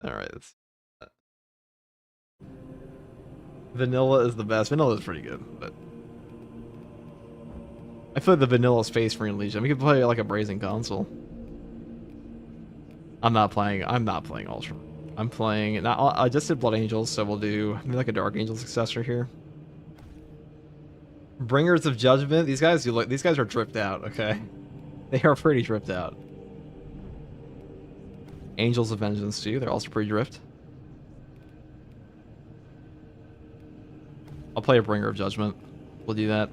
Alright, Vanilla is the best. Vanilla is pretty good, but I feel like the vanilla Space Marine Legion. We could play like a Brazen Console. I'm not playing Ultra. I'm playing not. I just did Blood Angels, so we'll do maybe like a Dark Angel successor here. Bringers of Judgment. These guys are dripped out. Okay, they are pretty dripped out. Angels of Vengeance too. They're also pretty dripped. I'll play a Bringer of Judgment. We'll do that.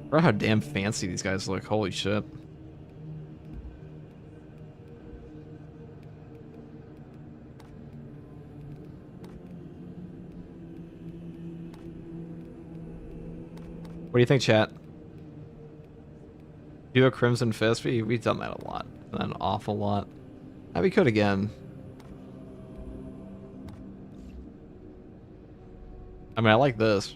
Bro, how damn fancy these guys look. Holy shit. What do you think, chat? Do a Crimson Fist? We've done that a lot. An awful lot. Yeah, we could again. I mean, I like this.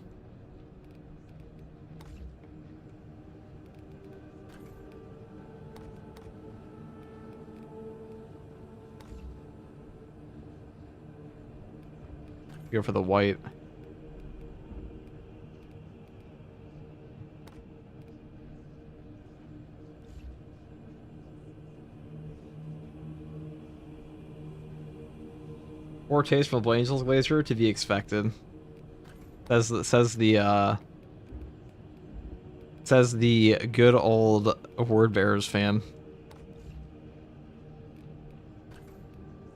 Go for the white. More taste from the Angels Glacier to be expected. Says the good old Word Bearers fan.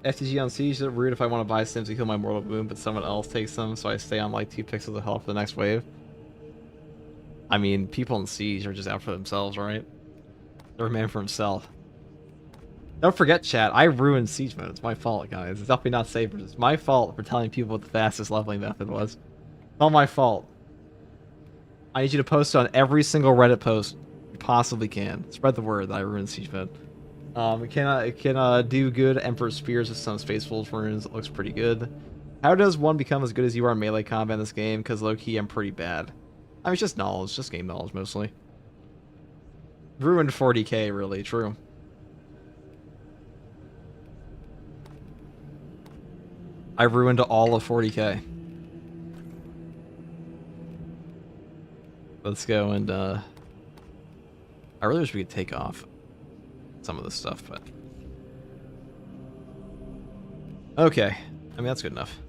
FTG on Siege, is it rude if I want to buy Sims to heal my mortal wound, but someone else takes them, so I stay on like 2 pixels of health for the next wave? I mean, people in Siege are just out for themselves, right? They're a man for himself. Don't forget, chat, I ruined Siege mode. It's my fault, guys. It's definitely not Sabers. It's my fault for telling people what the fastest leveling method was. It's all my fault. I need you to post on every single Reddit post you possibly can. Spread the word that I ruined Siege mode. It can do good Emperor Spears with some Space Wolves runes. It looks pretty good. How does one become as good as you are in melee combat in this game? Because low-key, I'm pretty bad. I mean, it's just knowledge. Just game knowledge, mostly. Ruined 40k, really. True. I ruined all of 40k. Let's go and, I really wish we could take off some of this stuff, but okay. I mean, that's good enough.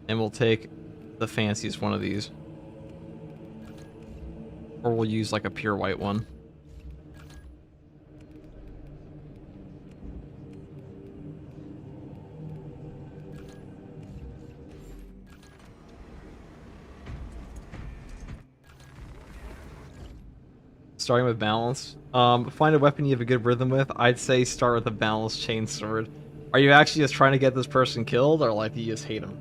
And we'll take the fanciest one of these, or we'll use like a pure white one. Starting with balance. Find a weapon you have a good rhythm with. I'd say start with a balanced chain sword. Are you actually just trying to get this person killed, or like do you just hate him?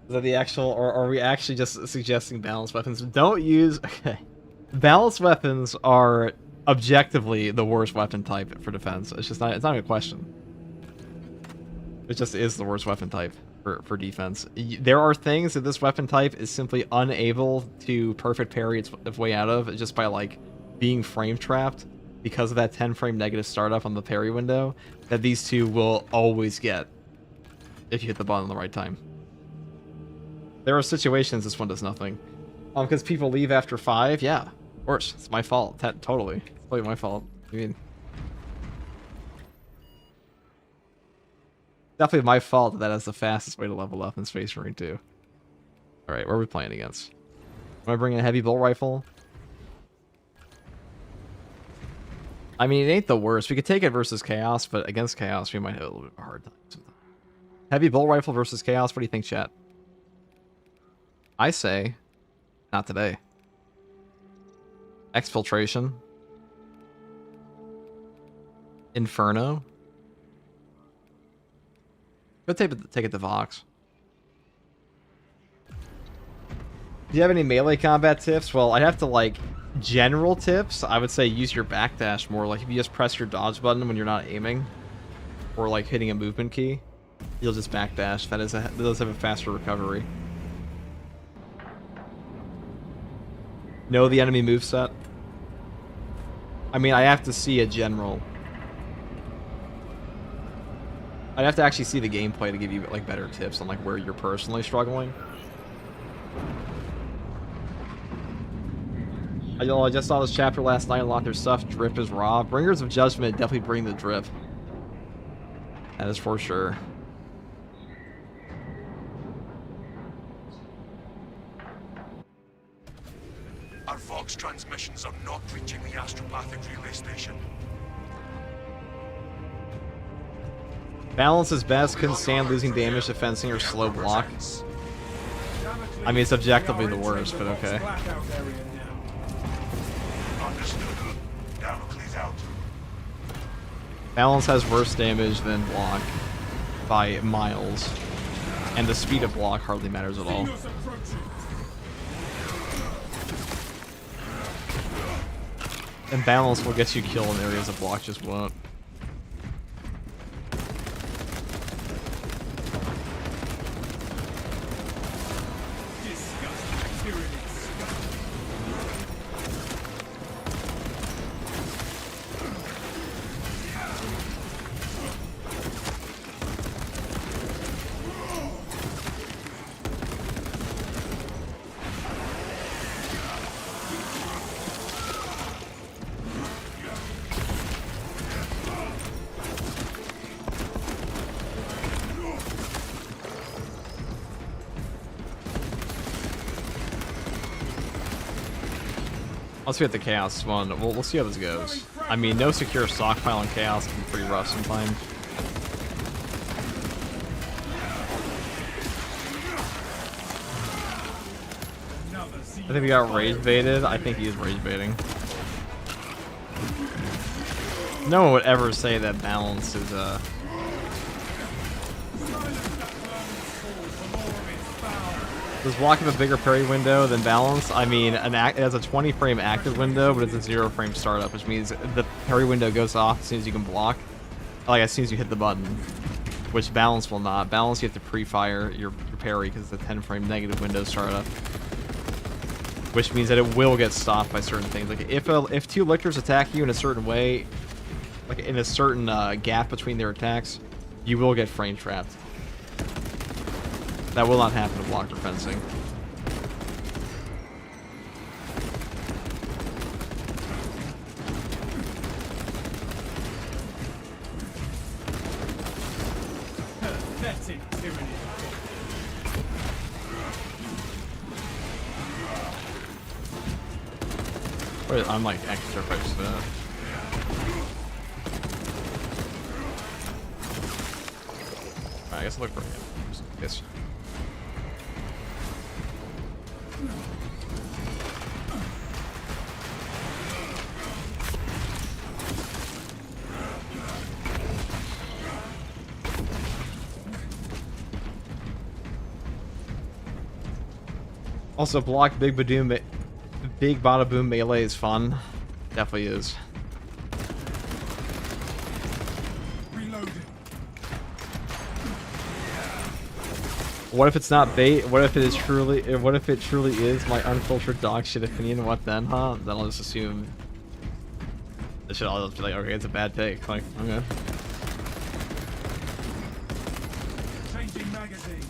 Is that the actual, or are we actually just suggesting balanced weapons? Don't use. Okay, balanced weapons are objectively the worst weapon type for defense. It's just not. It's not even a question. It just is the worst weapon type for defense. There are things that this weapon type is simply unable to perfect parry its way out of, just by like being frame trapped because of that 10 frame negative startup on the parry window that these two will always get if you hit the button at the right time. There are situations this one does nothing. Because people leave after 5, yeah. Of course, it's my fault. Totally. It's totally my fault. I mean, definitely my fault that is the fastest way to level up in Space Marine 2. Alright, where are we playing against? Am I bringing a heavy bolt rifle? I mean, it ain't the worst. We could take it versus Chaos, but against Chaos, we might have a little bit of a hard time sometimes. Heavy bolt rifle versus Chaos, what do you think, chat? I say, not today. Exfiltration. Inferno. Go take it to Vox. Do you have any melee combat tips? Well, I'd have to, like, general tips. I would say use your backdash more. Like, if you just press your dodge button when you're not aiming, or, like, hitting a movement key, you'll just backdash. That does have a faster recovery. Know the enemy moveset? I mean, I have to see a general. I'd have to actually see the gameplay to give you, like, better tips on, like, where you're personally struggling. I just saw this chapter last night. A lot of their stuff. Drip is raw. Bringers of Judgment definitely bring the drip. That is for sure. Our Vox transmissions are not reaching the astropathic relay station. Balance is best. Couldn't stand losing damage to fencing or slow block. I mean, it's objectively the worst, but okay. Balance has worse damage than block by miles, and the speed of block hardly matters at all. And balance will get you killed in areas that block just won't. Once we hit the Chaos one, we'll see how this goes. I mean, no secure stockpile in Chaos can be pretty rough sometimes. I think we got rage baited. I think he is rage baiting. No one would ever say that balance is Does block have a bigger parry window than balance? I mean, it has a 20 frame active window, but it's a 0 frame startup, which means the parry window goes off as soon as you can block. Like, as soon as you hit the button. Which balance will not. Balance, you have to pre-fire your parry because it's a 10 frame negative window startup. Which means that it will get stopped by certain things. Like, if two lictors attack you in a certain way, like in a certain gap between their attacks, you will get frame trapped. That will not happen to block or fencing. Wait, I'm like extra close to that. Alright, I guess I'll look for him. Yes. Also, block big bada boom melee is fun. Definitely is. Reloading. What if it's not bait? What if it is truly? What if it truly is my unfiltered dog shit opinion? What then, huh? Then I'll just assume. I'll just be like, okay, it's a bad take. Like, okay. Changing magazine.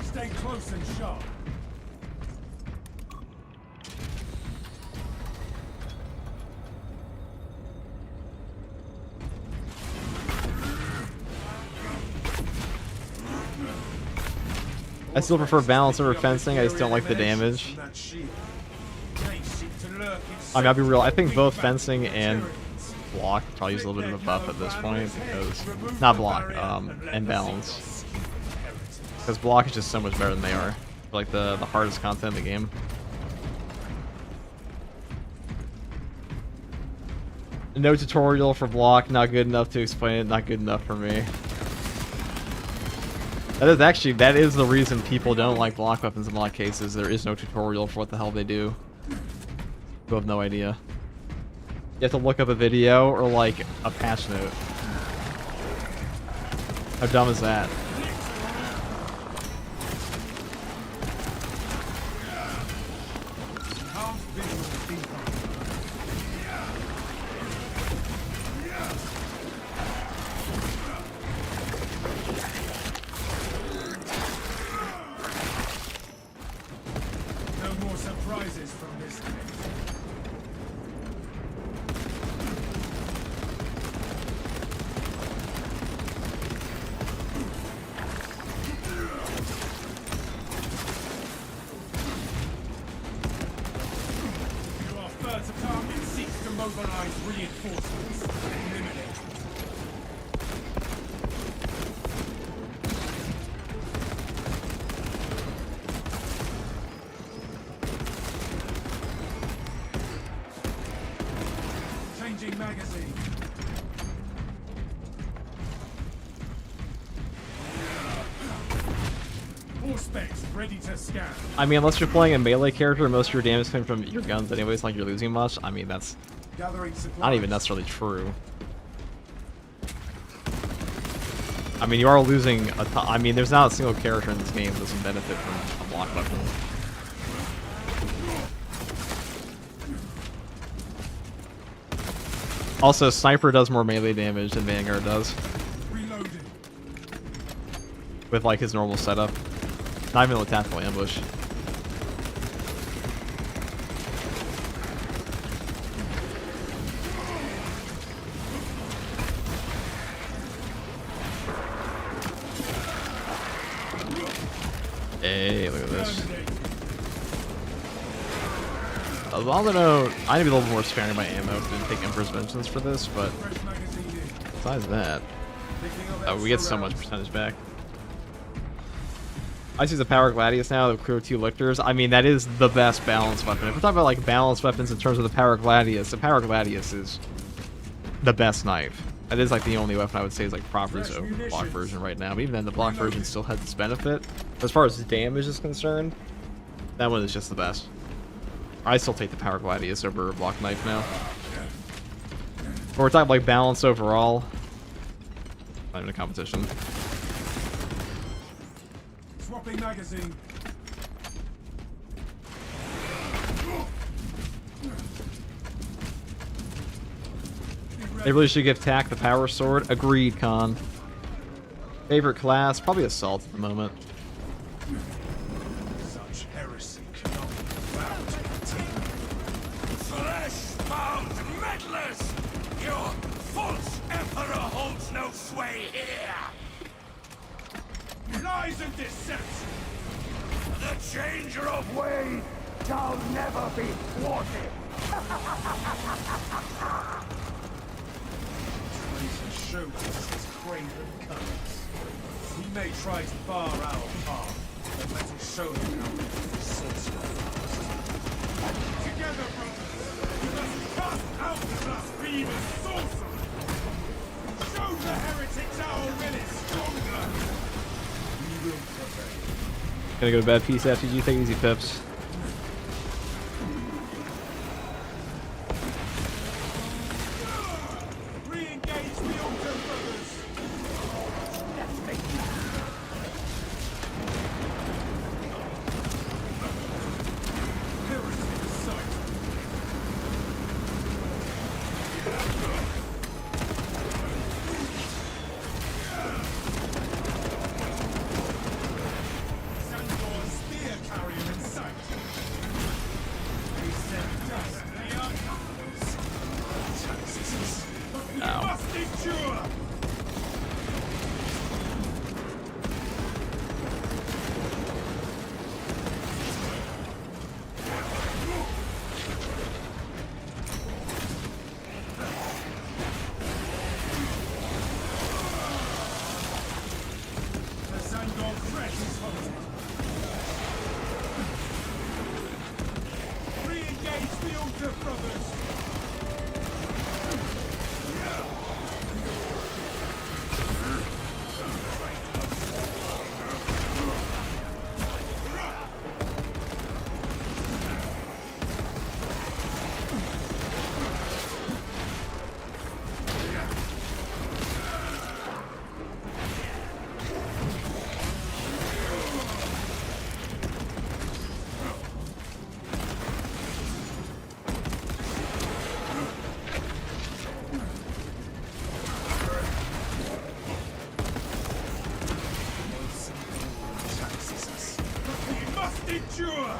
Stay close and sharp. I still prefer balance over fencing. I just don't like the damage. I mean, I'll be real. I think both fencing and block probably use a little bit of a buff at this point because not block, and balance. Because block is just so much better than they are. Like the hardest content in the game. No tutorial for block, not good enough to explain it, not good enough for me. That is the reason people don't like block weapons in a lot of cases. There is no tutorial for what the hell they do. You have no idea. You have to look up a video or like a patch note. How dumb is that? No more surprises from this case. Your first target seeks to mobilize reinforcements. Eliminate. Changing magazine. Four specs ready to scan. I mean, unless you're playing a melee character, most of your damage coming from your guns anyways, like you're losing much. I mean, that's Gathering supplies. not even necessarily true. I mean, you are losing I mean, there's not a single character in this game that doesn't benefit from a block weapon. Also, Sniper does more melee damage than Vanguard does. Reloading. With, like, his normal setup. Not even with tactical ambush. Hey, look at this. On the note, I need to be a little more sparing of my ammo. Didn't take Emperor's Vengeance for this, but Fresh magazine in. besides that, Picking up we get extra so much rounds. percentage back. I see the Power Gladius now, the Clear 2 Lictors. I mean, that is the best balanced weapon. If we're talking about like balanced weapons in terms of the Power Gladius is the best knife. That is like the only weapon I would say is like proffers over the block version right now. But even then, the block version still has its benefit. As far as damage is concerned, that one is just the best. I still take the Power Gladius over a block knife now. But we're talking like balance overall. Not even a competition. Swapping magazine. They really should give Tack the Power Sword. Agreed, Con. Favorite class? Probably Assault at the moment. Such heresy cannot be allowed to continue. Flesh-bound meddlers! Your false emperor holds no sway here! Lies and deception. The changer of ways shall never be thwarted! Traitor showcases his craven cunning. He may try to bar our path, but let us show him how to be sorcerer. Together, brothers, we must cast out the blasphemous sorcerer. Show the heretics our will is stronger. We will prevail. Gonna go to bed. Peace, FTG. Take it easy, Pips. Re-engage the Altar brothers. Heresy in sight. Vanguard spear carrier in sight. Endure!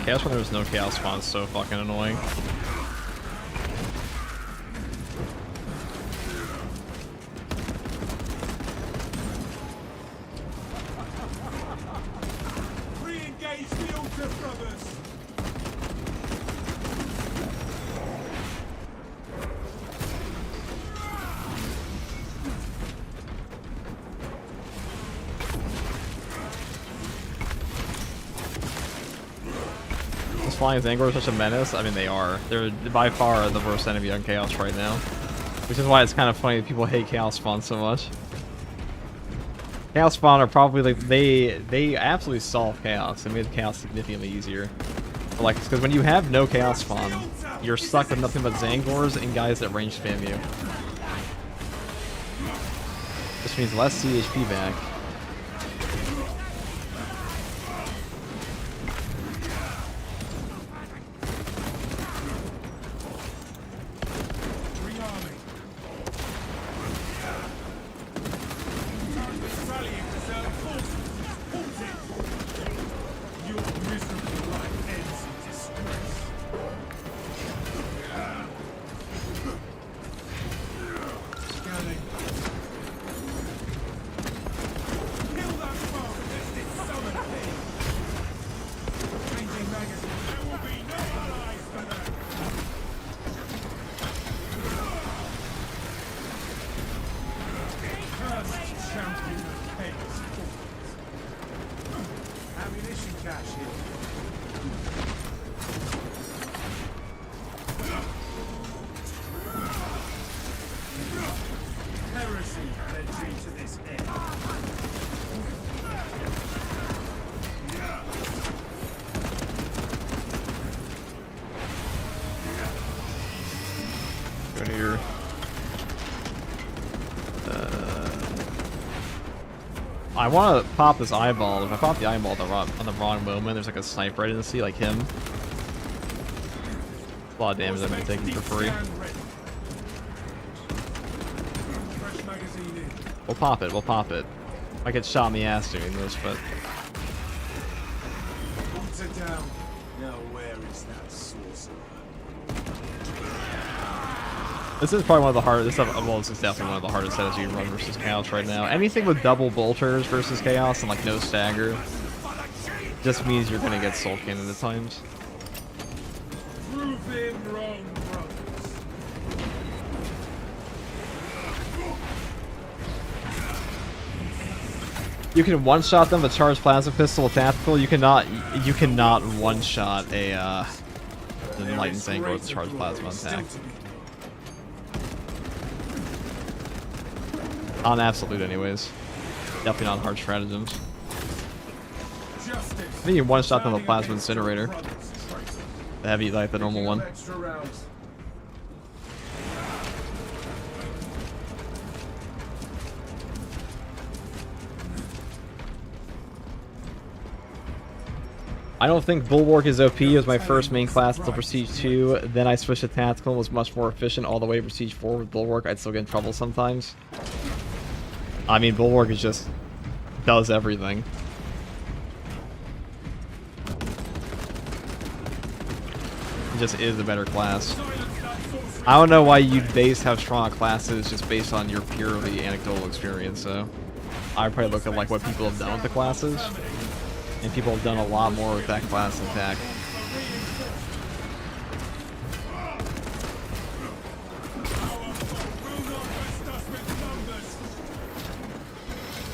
Chaos when there's no chaos spawn is so fucking annoying. Re-engage the Ultra Brothers! Is flying Vanguard such a menace? I mean, they are. They're by far the worst enemy on Chaos right now. Which is why it's kind of funny that people hate Chaos Spawn so much. Chaos Spawn are probably like, they absolutely solve Chaos. They made Chaos significantly easier. But like, because when you have no Chaos Spawn, you're stuck with nothing but Zangors and guys that range spam you. Which means less CHP back. Go here. I want to pop this eyeball. If I pop the eyeball on the wrong moment, there's like a sniper I didn't see, like him. A lot of damage I'm going to take for free. We'll pop it, we'll pop it. I get shot in the ass doing this, but... Now where is that sorcerer? This is probably one of the hardest. Well, this is definitely one of the hardest setups you can run versus Chaos right now. Anything with double bolters versus Chaos and like no stagger just means you're gonna get soul cannon at times. Prove them wrong, brothers. You can one-shot them with charged plasma pistol with tactical. You cannot one-shot a enlightened Vanguard with charged plasma attack. On absolute, anyways. Definitely not hard stratagems. I think you one-shot them with plasma incinerator. The heavy, like the normal one. I don't think Bulwark is OP. It was my first main class until Prestige 2. Then I switched to Tactical and was much more efficient all the way to Prestige 4 with Bulwark. I'd still get in trouble sometimes. I mean, Bulwark is just... does everything. It just is a better class. I don't know why you'd base how strong a class is just based on your purely anecdotal experience, so... I'd probably look at like what people have done with the classes. And people have done a lot more with that class than TAC.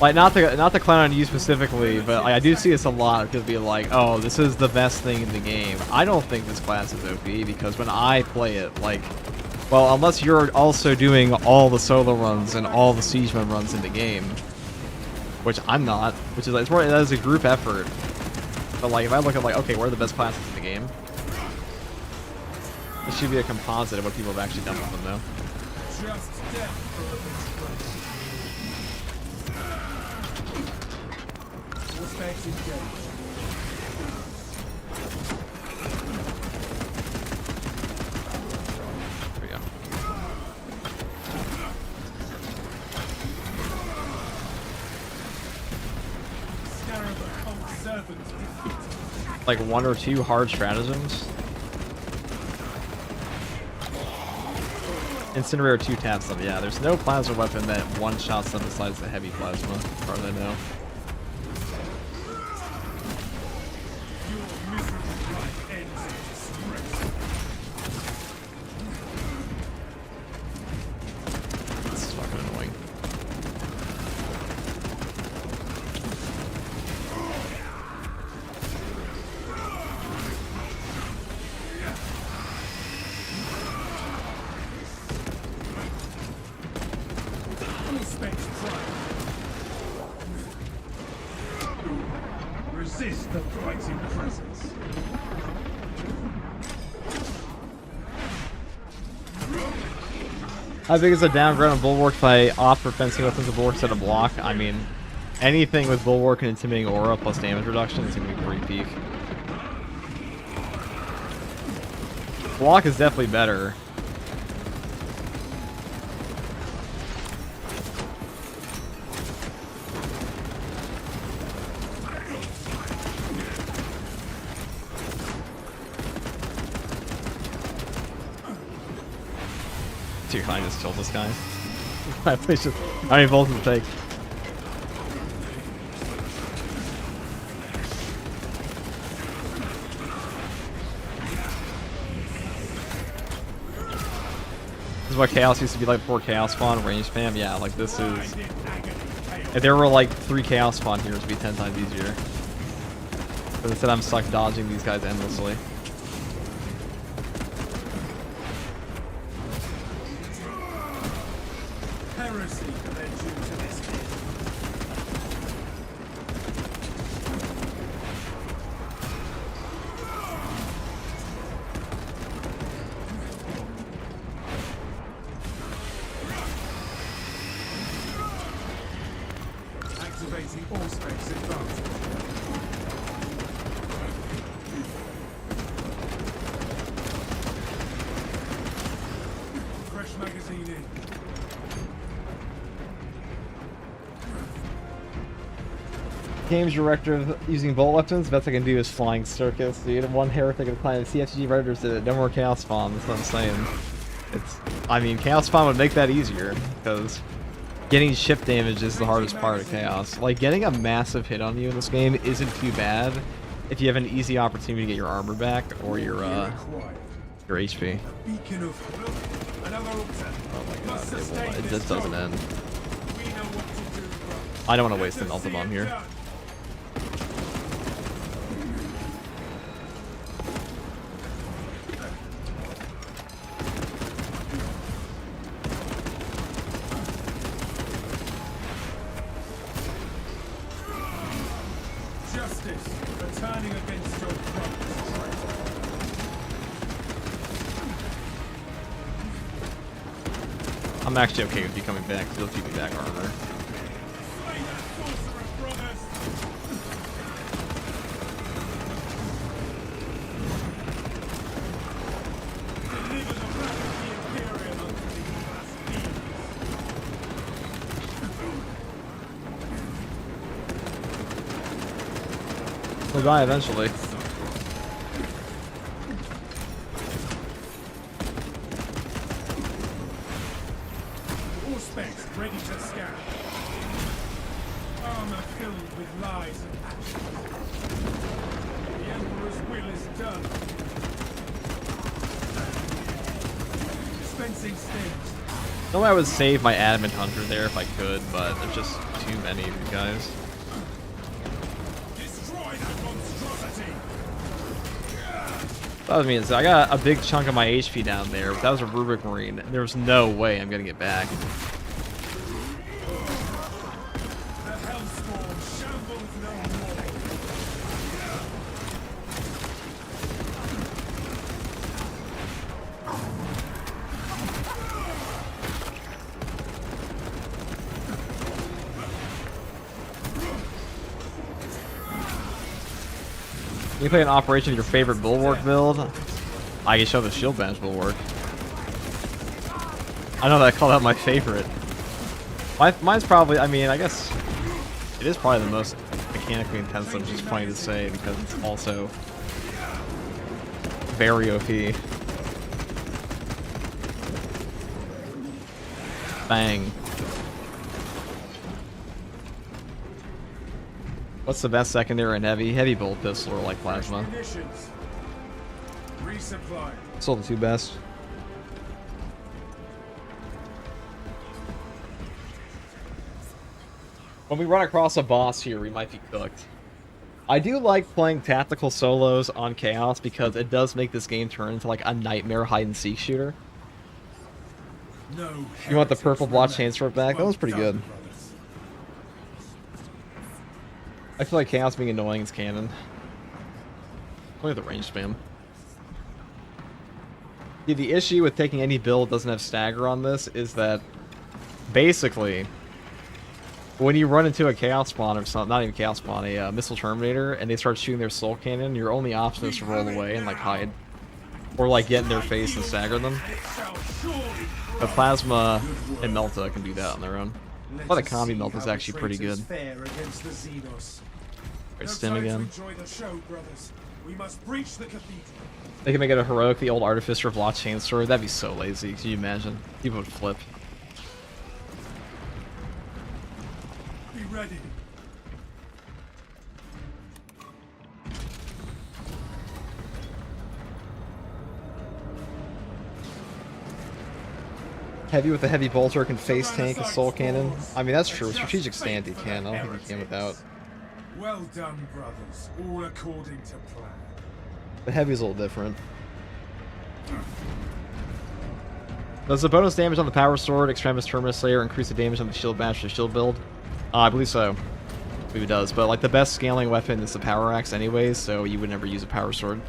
Like, not to clown on you specifically, but I do see this a lot. People be like, oh, this is the best thing in the game. I don't think this class is OP, because when I play it, like... Well, unless you're also doing all the solo runs and all the siegeman runs in the game. Which I'm not. Which is like, that is a group effort. But like, if I look at like, okay, what are the best classes in the game? This should be a composite of what people have actually done with them, though. Just death for this place. Respect engaged. like 1 or 2 hard stratagems. Incinerator 2 taps them, yeah. There's no plasma weapon that one-shots them besides the heavy plasma, as far as I know. This is fucking annoying. Resist the blighting presence. How big is a downgrade on Bulwark if I opt for fencing weapons of Bulwark instead of block? I mean, anything with Bulwark and Intimidating Aura plus damage reduction is going to be pretty peak. Block is definitely better. Dude, I just killed this guy. Please just, how many volts does it take? This is what Chaos used to be like before Chaos Spawn, range spam. Yeah, like this is... If there were like 3 Chaos Spawn here, it would be 10 times easier. But instead I'm stuck dodging these guys endlessly. Heresy led you to this end. Activating all space advantage. Fresh magazine in. Games director of using bolt weapons, the best I can do is flying circus, dude. One heretic of the client, CFG writers did it. No more Chaos Spawn, that's what I'm saying. I mean, Chaos Spawn would make that easier, because getting ship damage is the hardest part of Chaos. Like, getting a massive hit on you in this game isn't too bad if you have an easy opportunity to get your armor back, or your HP. Beacon of another Oh my god, it just doesn't end. I don't want to waste an ulti bomb here. Justice returning against your promise. I'm actually okay with you coming back, because you'll keep me back armor. Slay that sorcerer, brothers! Deliver the wrath of the Imperium unto these blasphemers. We'll die eventually. All specs ready to scan. Armor filled with lies and actions. The Emperor's will is done. Dispensing stings. No way I would save my Adamant Hunter there if I could, but there's just too many of you guys. Destroy that monstrosity! That was me. So I got a big chunk of my HP down there, but that was a Rubric Marine. There was no way I'm gonna get back. The Hellspawn shambles no more. You play an operation of your favorite Bulwark build. I can show the Shield Bench Bulwark. I know that I call that my favorite. Mine's probably, I mean, I guess it is probably the most mechanically intensive, which is funny to say because it's also very OP. Bang. What's the best secondary in heavy? Heavy bolt pistol or like plasma? Resupply. Still the two best. When we run across a boss here, we might be cooked. I do like playing tactical solos on Chaos because it does make this game turn into like a nightmare hide-and-seek shooter. No. You want the purple blotch chainsaw back? That was pretty good. I feel like Chaos being annoying is canon. Look at the range spam. Yeah, the issue with taking any build that doesn't have stagger on this is that basically when you run into a chaos spawn or something, not even chaos spawn, a missile terminator, and they start shooting their soul cannon, your only option is to roll away and like hide, or like get in their face and stagger them. But Plasma and Melta can do that on their own. But the combi Melta is actually pretty good. Alright, stim again. They can make it a heroic, the old Artificer of Blotch Chainsaw. That'd be so lazy. Can you imagine? People would flip. Be ready. Heavy with a heavy bolter can face tank a soul cannon. I mean, that's true. Strategic stand he can. I don't think he can without. Well done, brothers. All according to plan. The heavy's a little different. Does the bonus damage on the power sword, Extremis Terminus Slayer, increase the damage on the shield bash to shield build? I believe so. I believe it does. But like the best scaling weapon is the power axe anyways, so you would never use a power sword.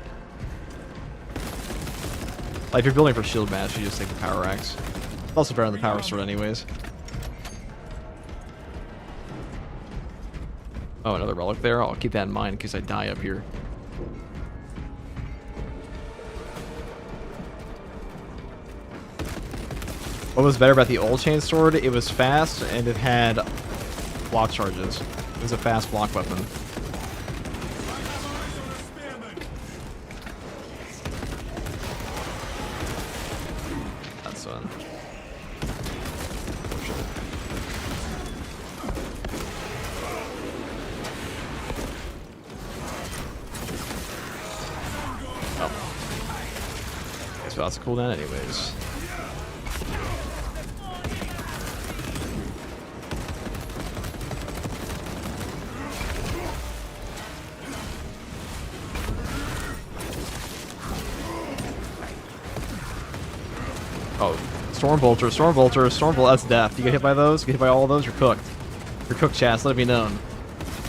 Like if you're building for shield bash, you just take the power axe. It's also better than the power sword anyways. Oh, another relic there. I'll keep that in mind in case I die up here. What was better about the old chain sword? It was fast and it had block charges. It was a fast block weapon. That's fun. Oh. Guess that's a cooldown anyways. Oh, Stormbolter, that's death. You get hit by those, you get hit by all of those, you're cooked. You're cooked, Chas, let it be known.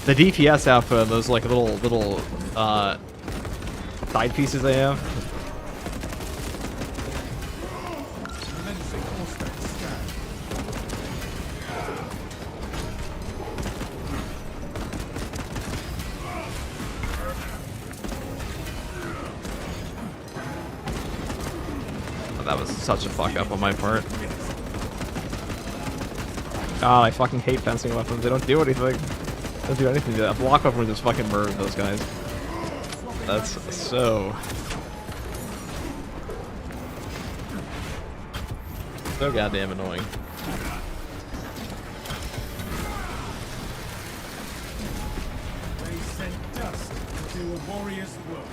The DPS output, those like little side pieces they have. That was such a fuck up on my part. God, I fucking hate fencing weapons. They don't do anything. They don't do anything to that. Block weapons just fucking murder those guys. That's so goddamn annoying. They sent dust to do a warrior's work.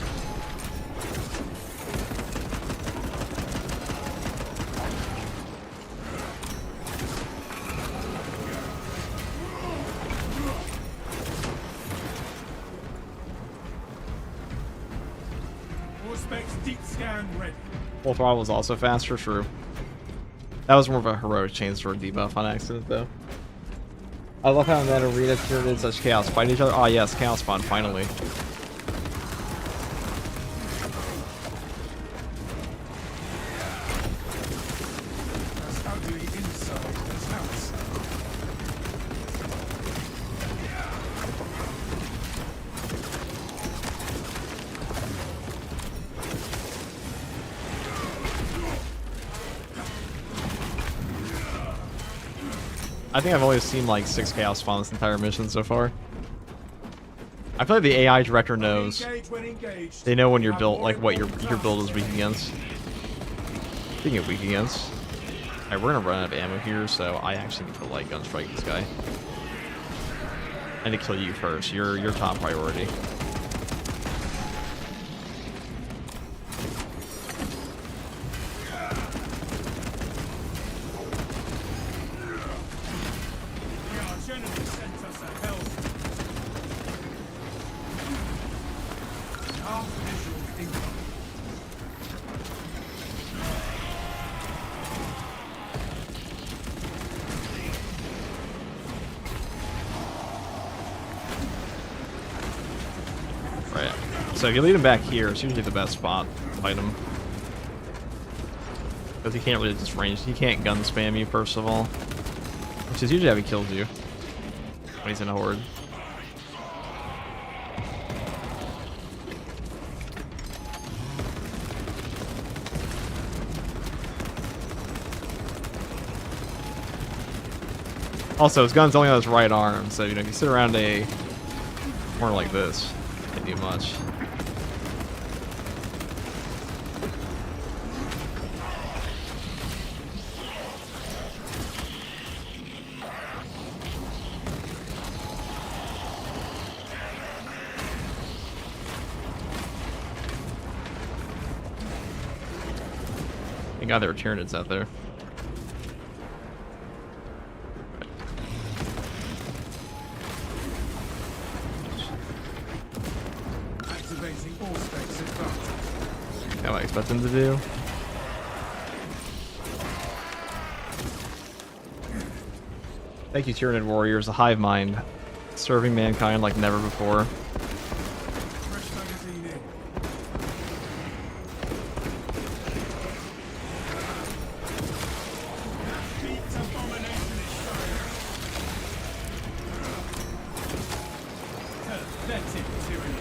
Deep scan ready. Full throttle was also faster, true. That was more of a heroic chainsword debuff on accident, though. I love how in that arena pyramid such chaos fight each other. Oh yes, chaos spawn finally. That's ugly inside this house. I think I've only seen like 6 chaos spawn this entire mission so far. I feel like the AI director knows. Engage when engaged. They know when you're built, like what your build is weak against. Speaking of weak against, alright, we're gonna run out of ammo here, so I actually need to light gun strike this guy. I need to kill you first. You're your top priority. Our general sent us a hell. Half visual income. Right. So if you lead him back here, it's usually the best spot to fight him. Because he can't really just range. He can't gun spam you, first of all. Which is usually how he kills you. When he's in a horde. Also, his gun's only on his right arm, so, you know, if you sit around a corner like this, can't do much. Thank God there were Tyranids out there. Activating all space advantage. How I expect him to do. Thank you, Tyranid Warriors, a hive mind, serving mankind like never before. Fresh magazine in. Beat abomination is showing. Pathetic tyranny.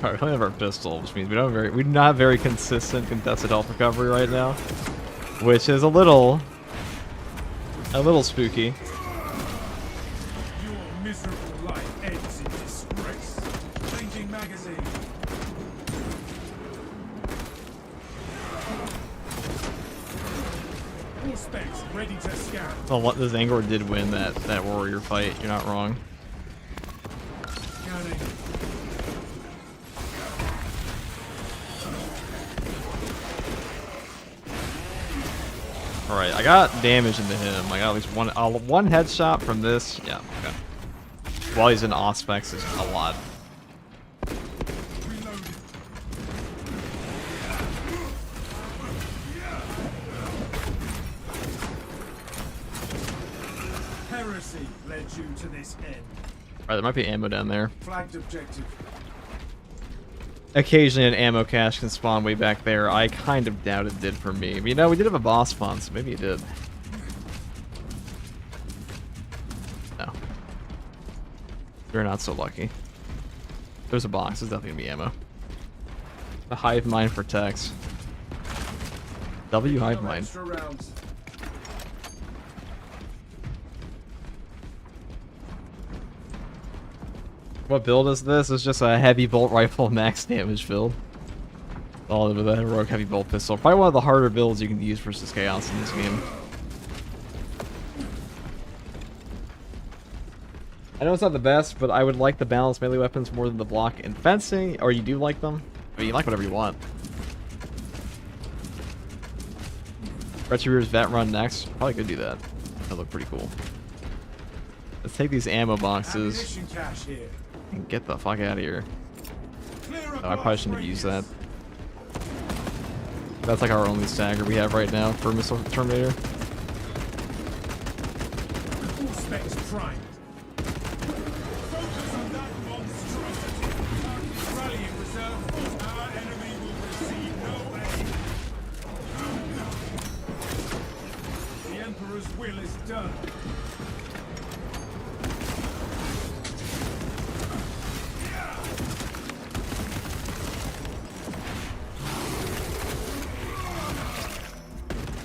Alright, we only have our pistol, which means we do not have very consistent contested health recovery right now, which is a little spooky. Your miserable life ends in disgrace. Changing magazine. All specs ready to scan. Well, what the Vanguard did win that warrior fight. You're not wrong. Scanning. All right, I got damage into him. I got at least one headshot from this. Yeah, okay. While he's in Auspex is a lot. Reloaded. Heresy led you to this end. All right, there might be ammo down there. Flagged objective. Occasionally an ammo cache can spawn way back there. I kind of doubt it did for me. But, you know, we did have a boss spawn, so maybe it did. No. We're not so lucky. There's a box. There's definitely gonna be ammo. The hive mind protects. W hive mind. Extra rounds. What build is this? It's just a heavy bolt rifle max damage build. All with a heroic heavy bolt pistol. Probably one of the harder builds you can use versus chaos in this game. I know it's not the best, but I would like the balanced melee weapons more than the block and fencing. Or you do like them? I mean, you like whatever you want. Retrovir's vet run next. Probably could do that. That'd look pretty cool. Let's take these ammo boxes Ammunition cache here. and get the fuck out of here. Clear Oh, I probably shouldn't have used that. That's like our only stagger we have right now for Missile Terminator. All specs primed. Focus on that monstrosity. Rallying reserve force. Our enemy will receive no aid. The Emperor's will is done.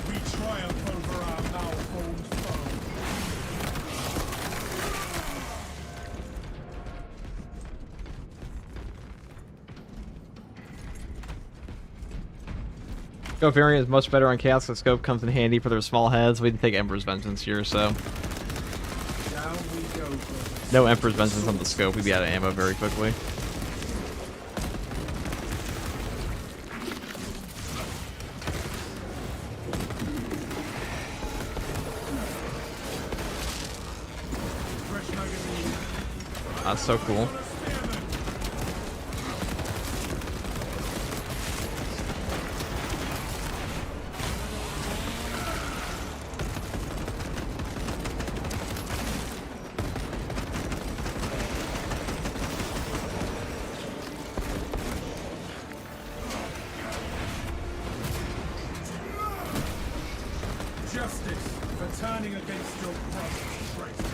We triumph over our malformed foe. Scope variant is much better on Chaos. The scope comes in handy for their small heads. We didn't take Emperor's Vengeance here, so Down we go, brothers. no Emperor's Vengeance on the scope. We'd be out of ammo very quickly. Fresh magazine. That's so cool. Justice for turning against your brother's traitor.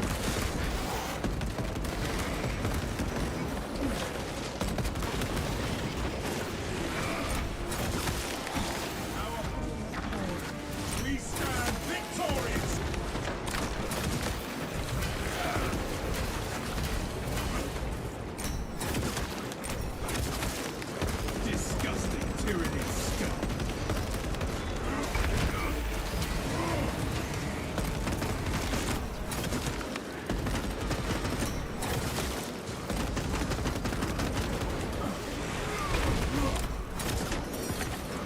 We stand victorious! Disgusting tyranny scum.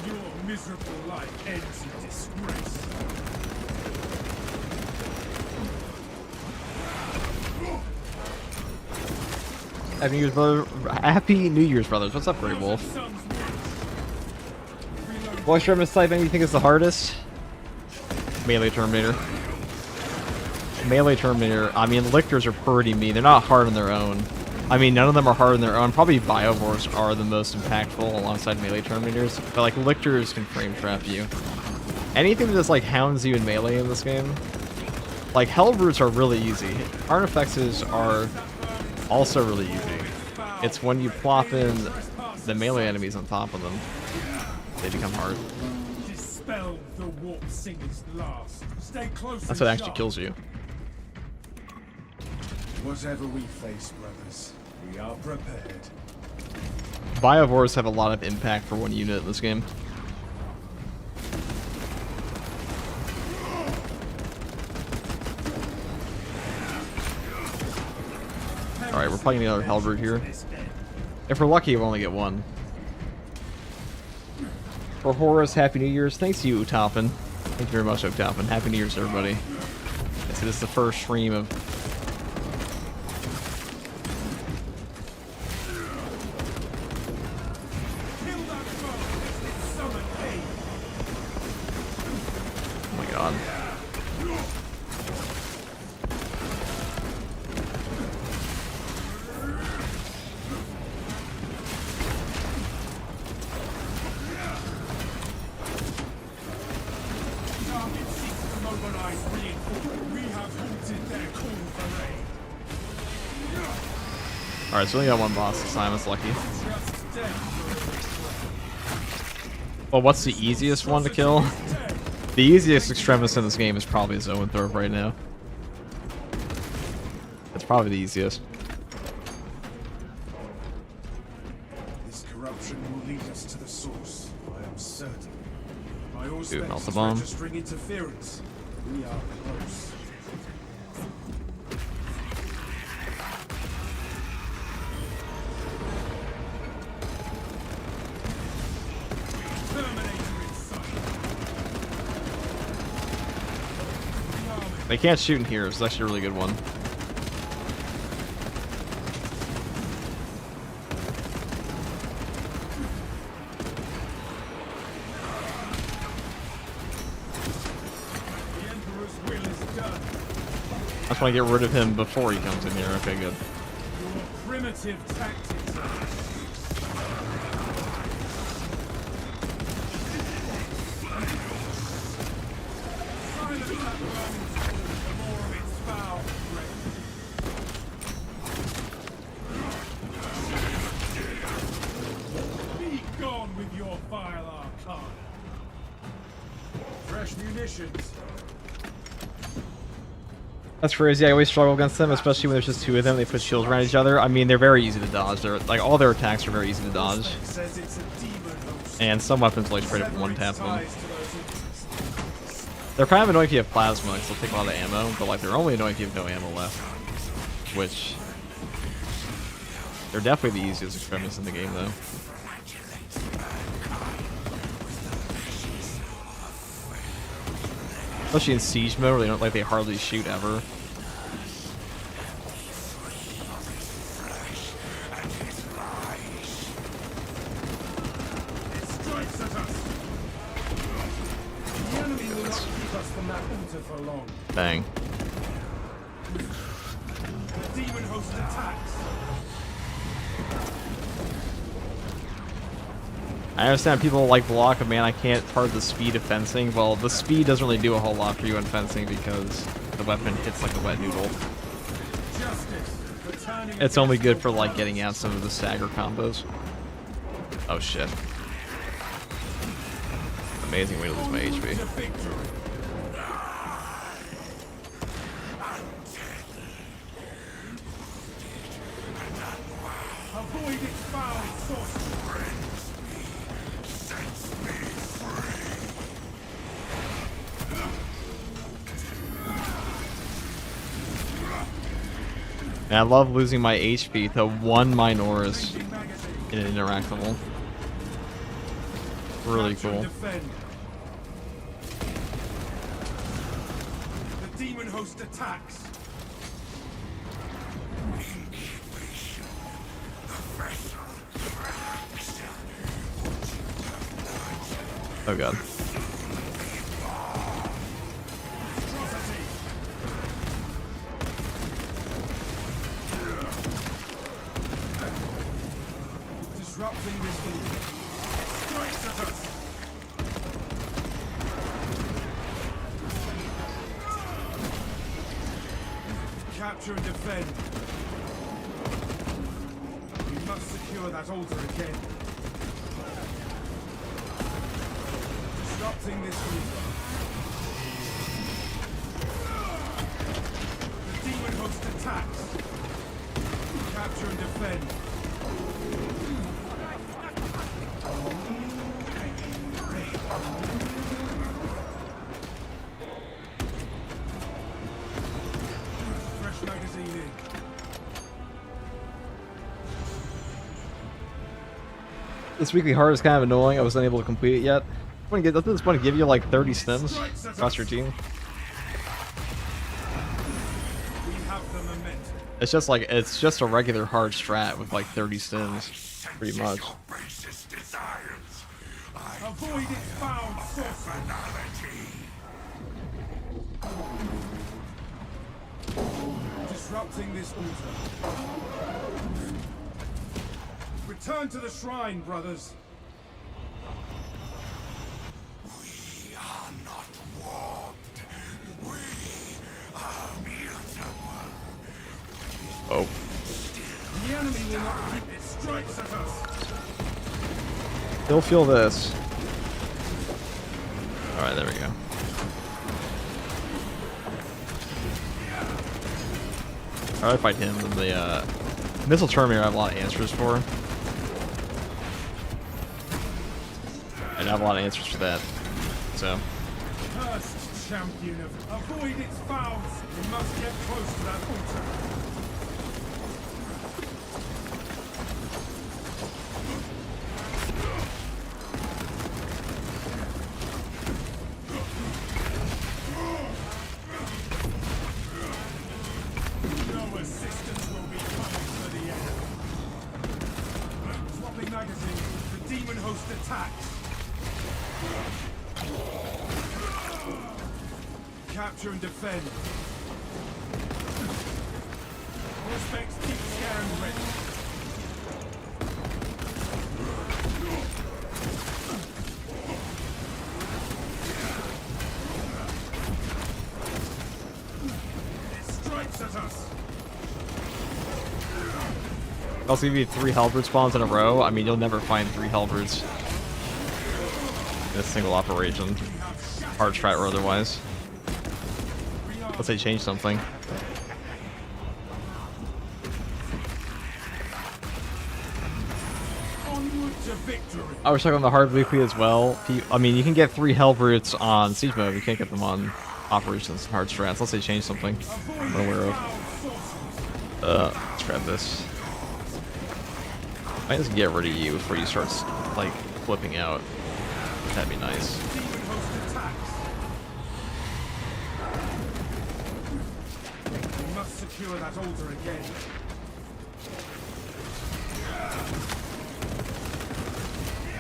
Your miserable life ends in disgrace. Happy New Year's, brother. Happy New Year's, brothers. What's up, Grey Wolf? Son's words. Voice German type, anything you think is the hardest? Melee Terminator. Melee Terminator. I mean, Lictors are pretty mean. They're not hard on their own. I mean, none of them are hard on their own. Probably Biovores are the most impactful alongside Melee Terminators. But, like, Lictors can frame trap you. Anything that just, like, hounds you in melee in this game. Like, Hellbrutes are really easy. Artifacts are also really easy. It's when you plop in the melee enemies on top of them, they become hard. Dispel the warp singer's last. Stay close. That's and what actually sharp. kills you. Whatever we face, brothers, we are prepared. Biovores have a lot of impact for one unit in this game. Alright, we're playing another Hellbrute here. If we're lucky, we'll only get one. For Horus, Happy New Year's. Thanks to you, Utopin. Thank you very much, Utopin. Happy New Year's, everybody. This is the first stream of... Kill that foe as it summon aid. Oh my god. Target seeks to mobilize reinforcements. We have halted their call for aid. Alright, so we only got one boss this time. That's lucky. Just death. Well, what's the easiest one to kill? The easiest Extremis in this game is probably Zoanthorpe right now. It's probably the easiest. This corruption will lead us to the source. I am certain. By all Dude, melt the specs, bomb. registering interference. We are close. Terminator in sight. They can't shoot in here, so it's actually a really good one. The Emperor's will is done. I just want to get rid of him before he comes in here. Okay, good. Your primitive tactics. Silence that burning soul for more of its foul breath. Be gone with your vile arcana. Fresh munitions. That's crazy. I always struggle against them, especially when there's just two of them. They put shields around each other. I mean, they're very easy to dodge. They're like all their attacks are very easy to dodge, and some weapons like straight up one tap them. They're kind of annoying if you have plasma, because they'll take a lot of ammo, but like they're only annoying if you have no ammo left, which they're definitely the easiest experiments in the game, though. Especially in siege mode, where they hardly shoot ever. Bang. The demon host attacks. I understand people like block, but man, I can't part the speed of fencing. Well, the speed doesn't really do a whole lot for you in fencing because the weapon hits like a wet noodle. It's only good for like getting out some of the stagger combos. Oh shit. Amazing way to lose my HP. Avoid its foul sorcery. And I love losing my HP to one Minoris in an interactable. Really cool. The demon host attacks. Oh god. Disrupting this order. Strikes at us. Capture and defend. We must secure that altar again. Disrupting this order. The demon host attacks. Capture and defend. Fresh magazine in. This weekly heart is kind of annoying. I was unable to complete it yet. Doesn't this one give you like 30 stims across your team? We have the momentum. It's just a regular hard strat with like 30 stims, pretty much. Avoid its foul sorcery. Disrupting this altar. Return to the shrine, brothers. We are not warped. We are mutable. Oh. The enemy will not keep its strikes at us. He'll feel this. Alright, there we go. I'd fight him. The missile terminator I have a lot of answers for. I'd have a lot of answers for that. So. First champion of avoid its fouls. We must get close to that altar. No assistance will be coming for the enemy. Swapping magazine. The demon host attacks. Capture and defend. All specs keep scaring ready. It strikes at us. Also give you 3 halberd spawns in a row. I mean, you'll never find 3 halberds in a single operation, hard strat or otherwise. Unless they change something. I was talking on the hard weekly as well. I mean, you can get 3 hell brutes on siege mode. You can't get them on operations and hard strats unless they change something I'm not aware of. Let's grab this. Might just get rid of you before you start like flipping out. That'd be nice. We must secure that altar again.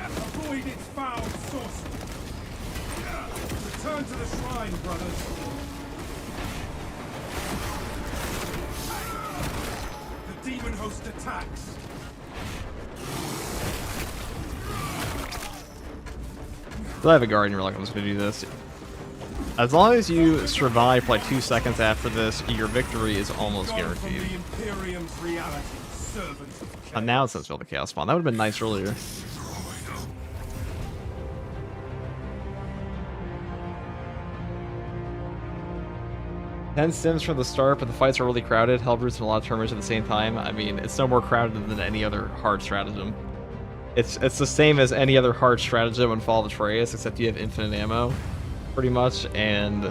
Avoid its foul sorcery. Return to the shrine, brothers. The demon host attacks. So I have a guardian, like I'm just gonna do this. As long as you survive for like 2 seconds after this, your victory is almost guaranteed. And now it's build the chaos spawn. That would have been nice earlier. Ten sims from the start, but the fights are really crowded. Hellbrutes and a lot of tournaments at the same time. I mean, it's no more crowded than any other hard stratagem. It's the same as any other hard stratagem in Fall of Atreus, except you have infinite ammo, pretty much, and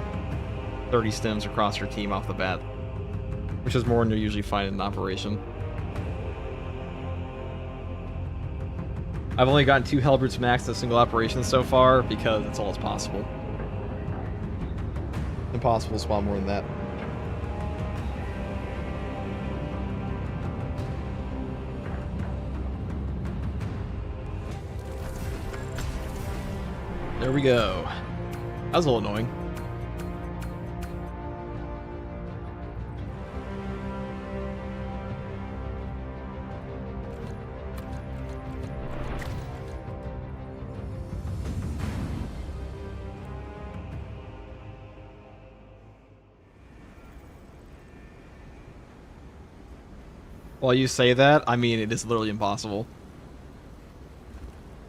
30 stims across your team off the bat, which is more than you usually find in an operation. I've only gotten 2 Hellbrutes max in a single operation so far because it's all as possible. Impossible to spawn more than that. There we go. That was a little annoying. While you say that, I mean, it is literally impossible.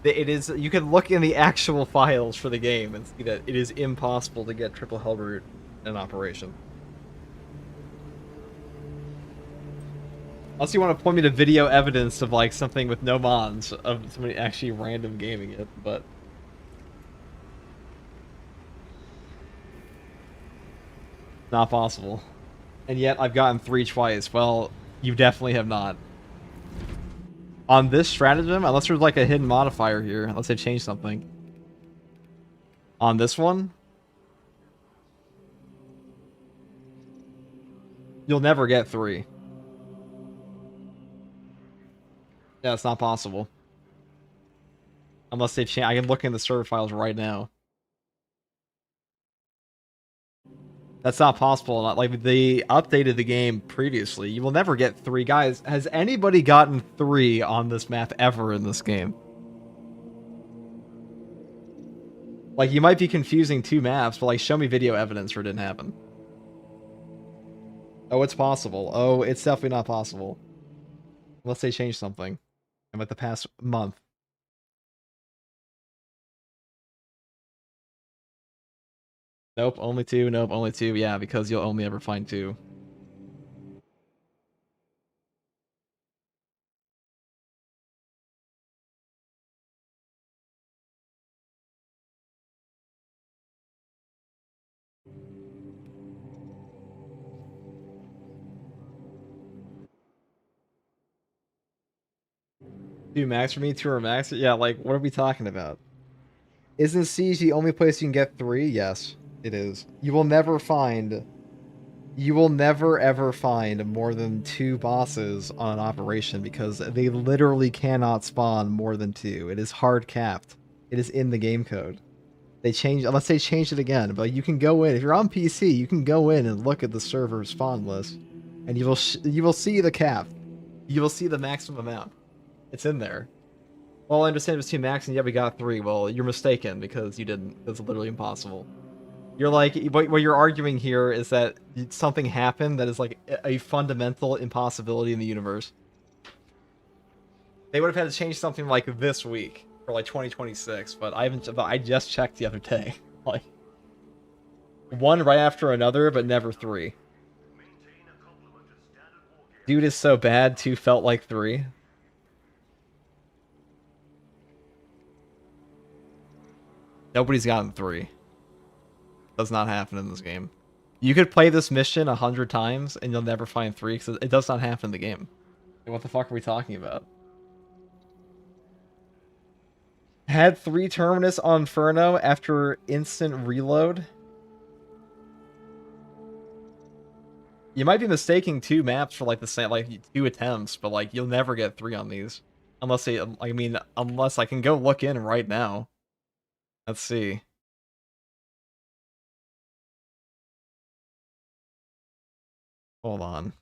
It is. You can look in the actual files for the game and see that it is impossible to get triple Hellbrute in operation. Unless you want to point me to video evidence of like something with no mods of somebody actually random gaming it, but not possible. And yet I've gotten 3 twice. Well, you definitely have not. On this stratagem, unless there's like a hidden modifier here, unless they change something. On this one, you'll never get 3. Yeah, it's not possible. Unless they change. I can look in the server files right now. That's not possible. Like, they updated the game previously. You will never get 3. Guys, has anybody gotten 3 on this map ever in this game? Like, you might be confusing 2 maps, but like, show me video evidence for it didn't happen. Oh, it's possible. Oh, it's definitely not possible. Unless they change something. And with the past month. Nope, only 2. Nope, only 2. Yeah, because you'll only ever find 2. Two max for me, 2 or max? Yeah, like, what are we talking about? Isn't Siege the only place you can get 3? Yes, it is. You will never ever find more than 2 bosses on an operation because they literally cannot spawn more than 2. It is hard capped. It is in the game code. They change, unless they change it again, but you can go in, if you're on PC, you can go in and look at the server spawn list, and you will see the cap. You will see the maximum amount. It's in there. Well, I understand it was 2 max, and yeah, we got 3. Well, you're mistaken, because you didn't. It's literally impossible. You're like, what you're arguing here is that something happened that is like a fundamental impossibility in the universe. They would have had to change something like this week, for like 2026, but I just checked the other day. Like, 1 right after another, but never 3. Dude is so bad, 2 felt like 3. Nobody's gotten 3. Does not happen in this game. You could play this mission 100 times and you'll never find 3 because it does not happen in the game. What the fuck are we talking about? Had 3 Terminus on Inferno after instant reload? You might be mistaking 2 maps for like the same, like 2 attempts, but like you'll never get 3 on these. Unless unless I can go look in right now. Let's see. Hold on.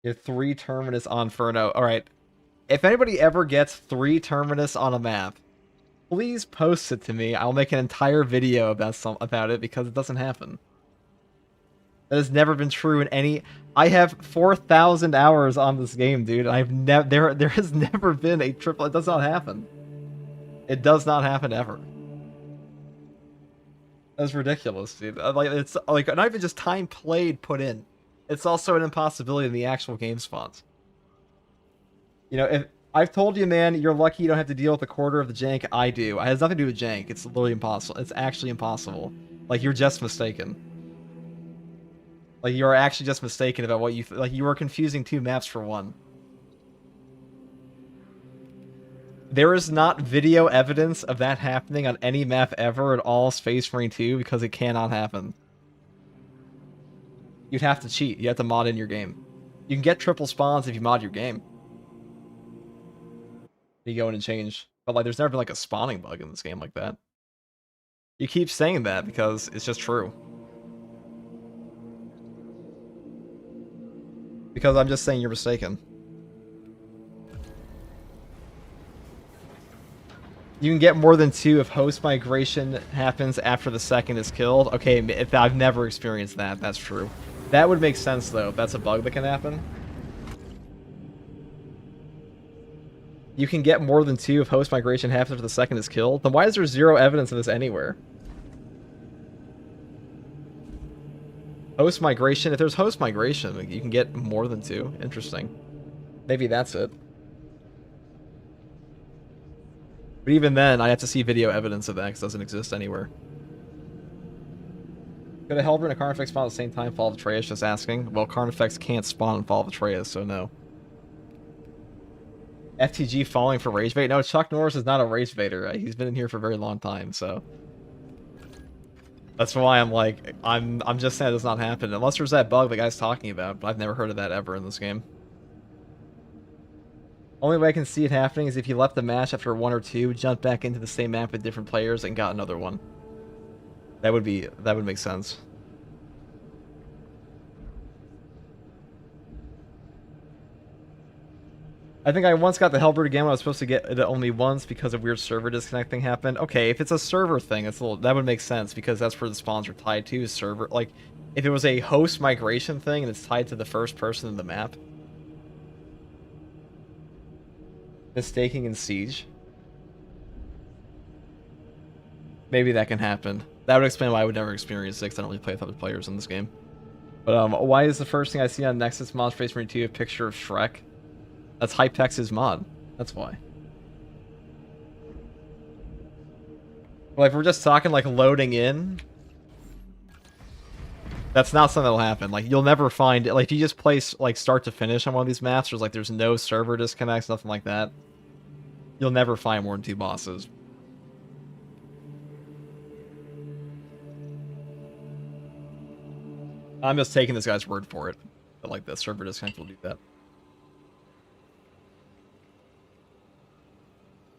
You have 3 Terminus on Inferno. Alright. If anybody ever gets 3 Terminus on a map, please post it to me. I'll make an entire video about it because it doesn't happen. That has never been true in any... I have 4,000 hours on this game, dude. I've never... There has never been a triple... It does not happen. It does not happen ever. That's ridiculous, dude. Like, it's like not even just time played put in. It's also an impossibility in the actual game spawns. You know, if I've told you, man, you're lucky you don't have to deal with a quarter of the jank. I do. It has nothing to do with jank. It's literally impossible. It's actually impossible. Like, you're just mistaken. Like, you are actually just mistaken about what you... Like, you are confusing 2 maps for 1. There is not video evidence of that happening on any map ever at all Space Marine 2 because it cannot happen. You'd have to cheat. You have to mod in your game. You can get triple spawns if you mod your game. You go in and change. But like, there's never been like a spawning bug in this game like that. You keep saying that because it's just true. Because I'm just saying you're mistaken. You can get more than 2 if host migration happens after the second is killed. Okay, if I've never experienced that, that's true. That would make sense, though. If that's a bug that can happen. You can get more than 2 if host migration happens after the second is killed. Then why is there 0 evidence of this anywhere? Host migration. If there's host migration, you can get more than 2. Interesting. Maybe that's it. But even then, I have to see video evidence of that because it doesn't exist anywhere. Could a Hellbrand and Carnifex spawn at the same time? Fall of Atreus, just asking. Well, Carnifex can't spawn in Fall of Atreus, so no. FTG falling for rage bait? No, Chuck Norris is not a rage baiter. He's been in here for a very long time, so... That's why I'm like, I'm just saying it does not happen. Unless there's that bug the guy's talking about, but I've never heard of that ever in this game. Only way I can see it happening is if you left the match after 1 or 2, jumped back into the same map with different players, and got another one. That would make sense. I think I once got the Hellbird again when I was supposed to get it only once because a weird server disconnect thing happened. Okay, if it's a server thing, that would make sense because that's where the spawns are tied to, is server. Like, if it was a host migration thing and it's tied to the first person in the map. Mistaking in Siege. Maybe that can happen. That would explain why I would never experience 6. I don't really play with other players in this game. But why is the first thing I see on Nexus mod Space Marine 2 a picture of Shrek? That's Hypex's mod. That's why. Well, if we're just talking like loading in, that's not something that'll happen. Like, you'll never find like if you just place like start to finish on one of these maps, there's no server disconnects, nothing like that. You'll never find more than 2 bosses. I'm just taking this guy's word for it. But like the server disconnect will do that.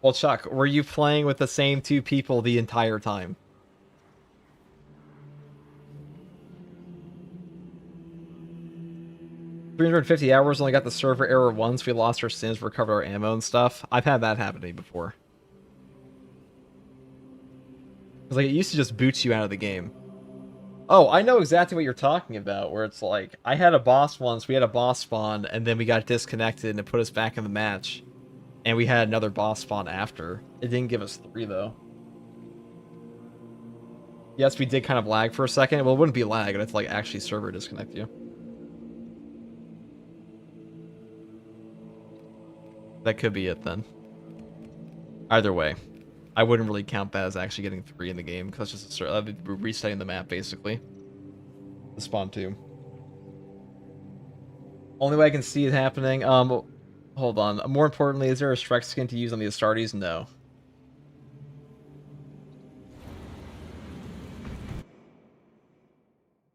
Well, Chuck, were you playing with the same 2 people the entire time? $350 hours, only got the server error once. We lost our sims, recovered our ammo and stuff. I've had that happen to me before. Because like, it used to just boot you out of the game. Oh, I know exactly what you're talking about, where it's like, I had a boss once, we had a boss spawn, and then we got disconnected and it put us back in the match. And we had another boss spawn after. It didn't give us 3, though. Yes, we did kind of lag for a second. Well, it wouldn't be lag, it'd have to like actually server disconnect you. That could be it then. Either way, I wouldn't really count that as actually getting 3 in the game because that's just resetting the map basically. The spawn 2. Only way I can see it happening. Hold on. More importantly, is there a Shrek skin to use on the Astartes? No.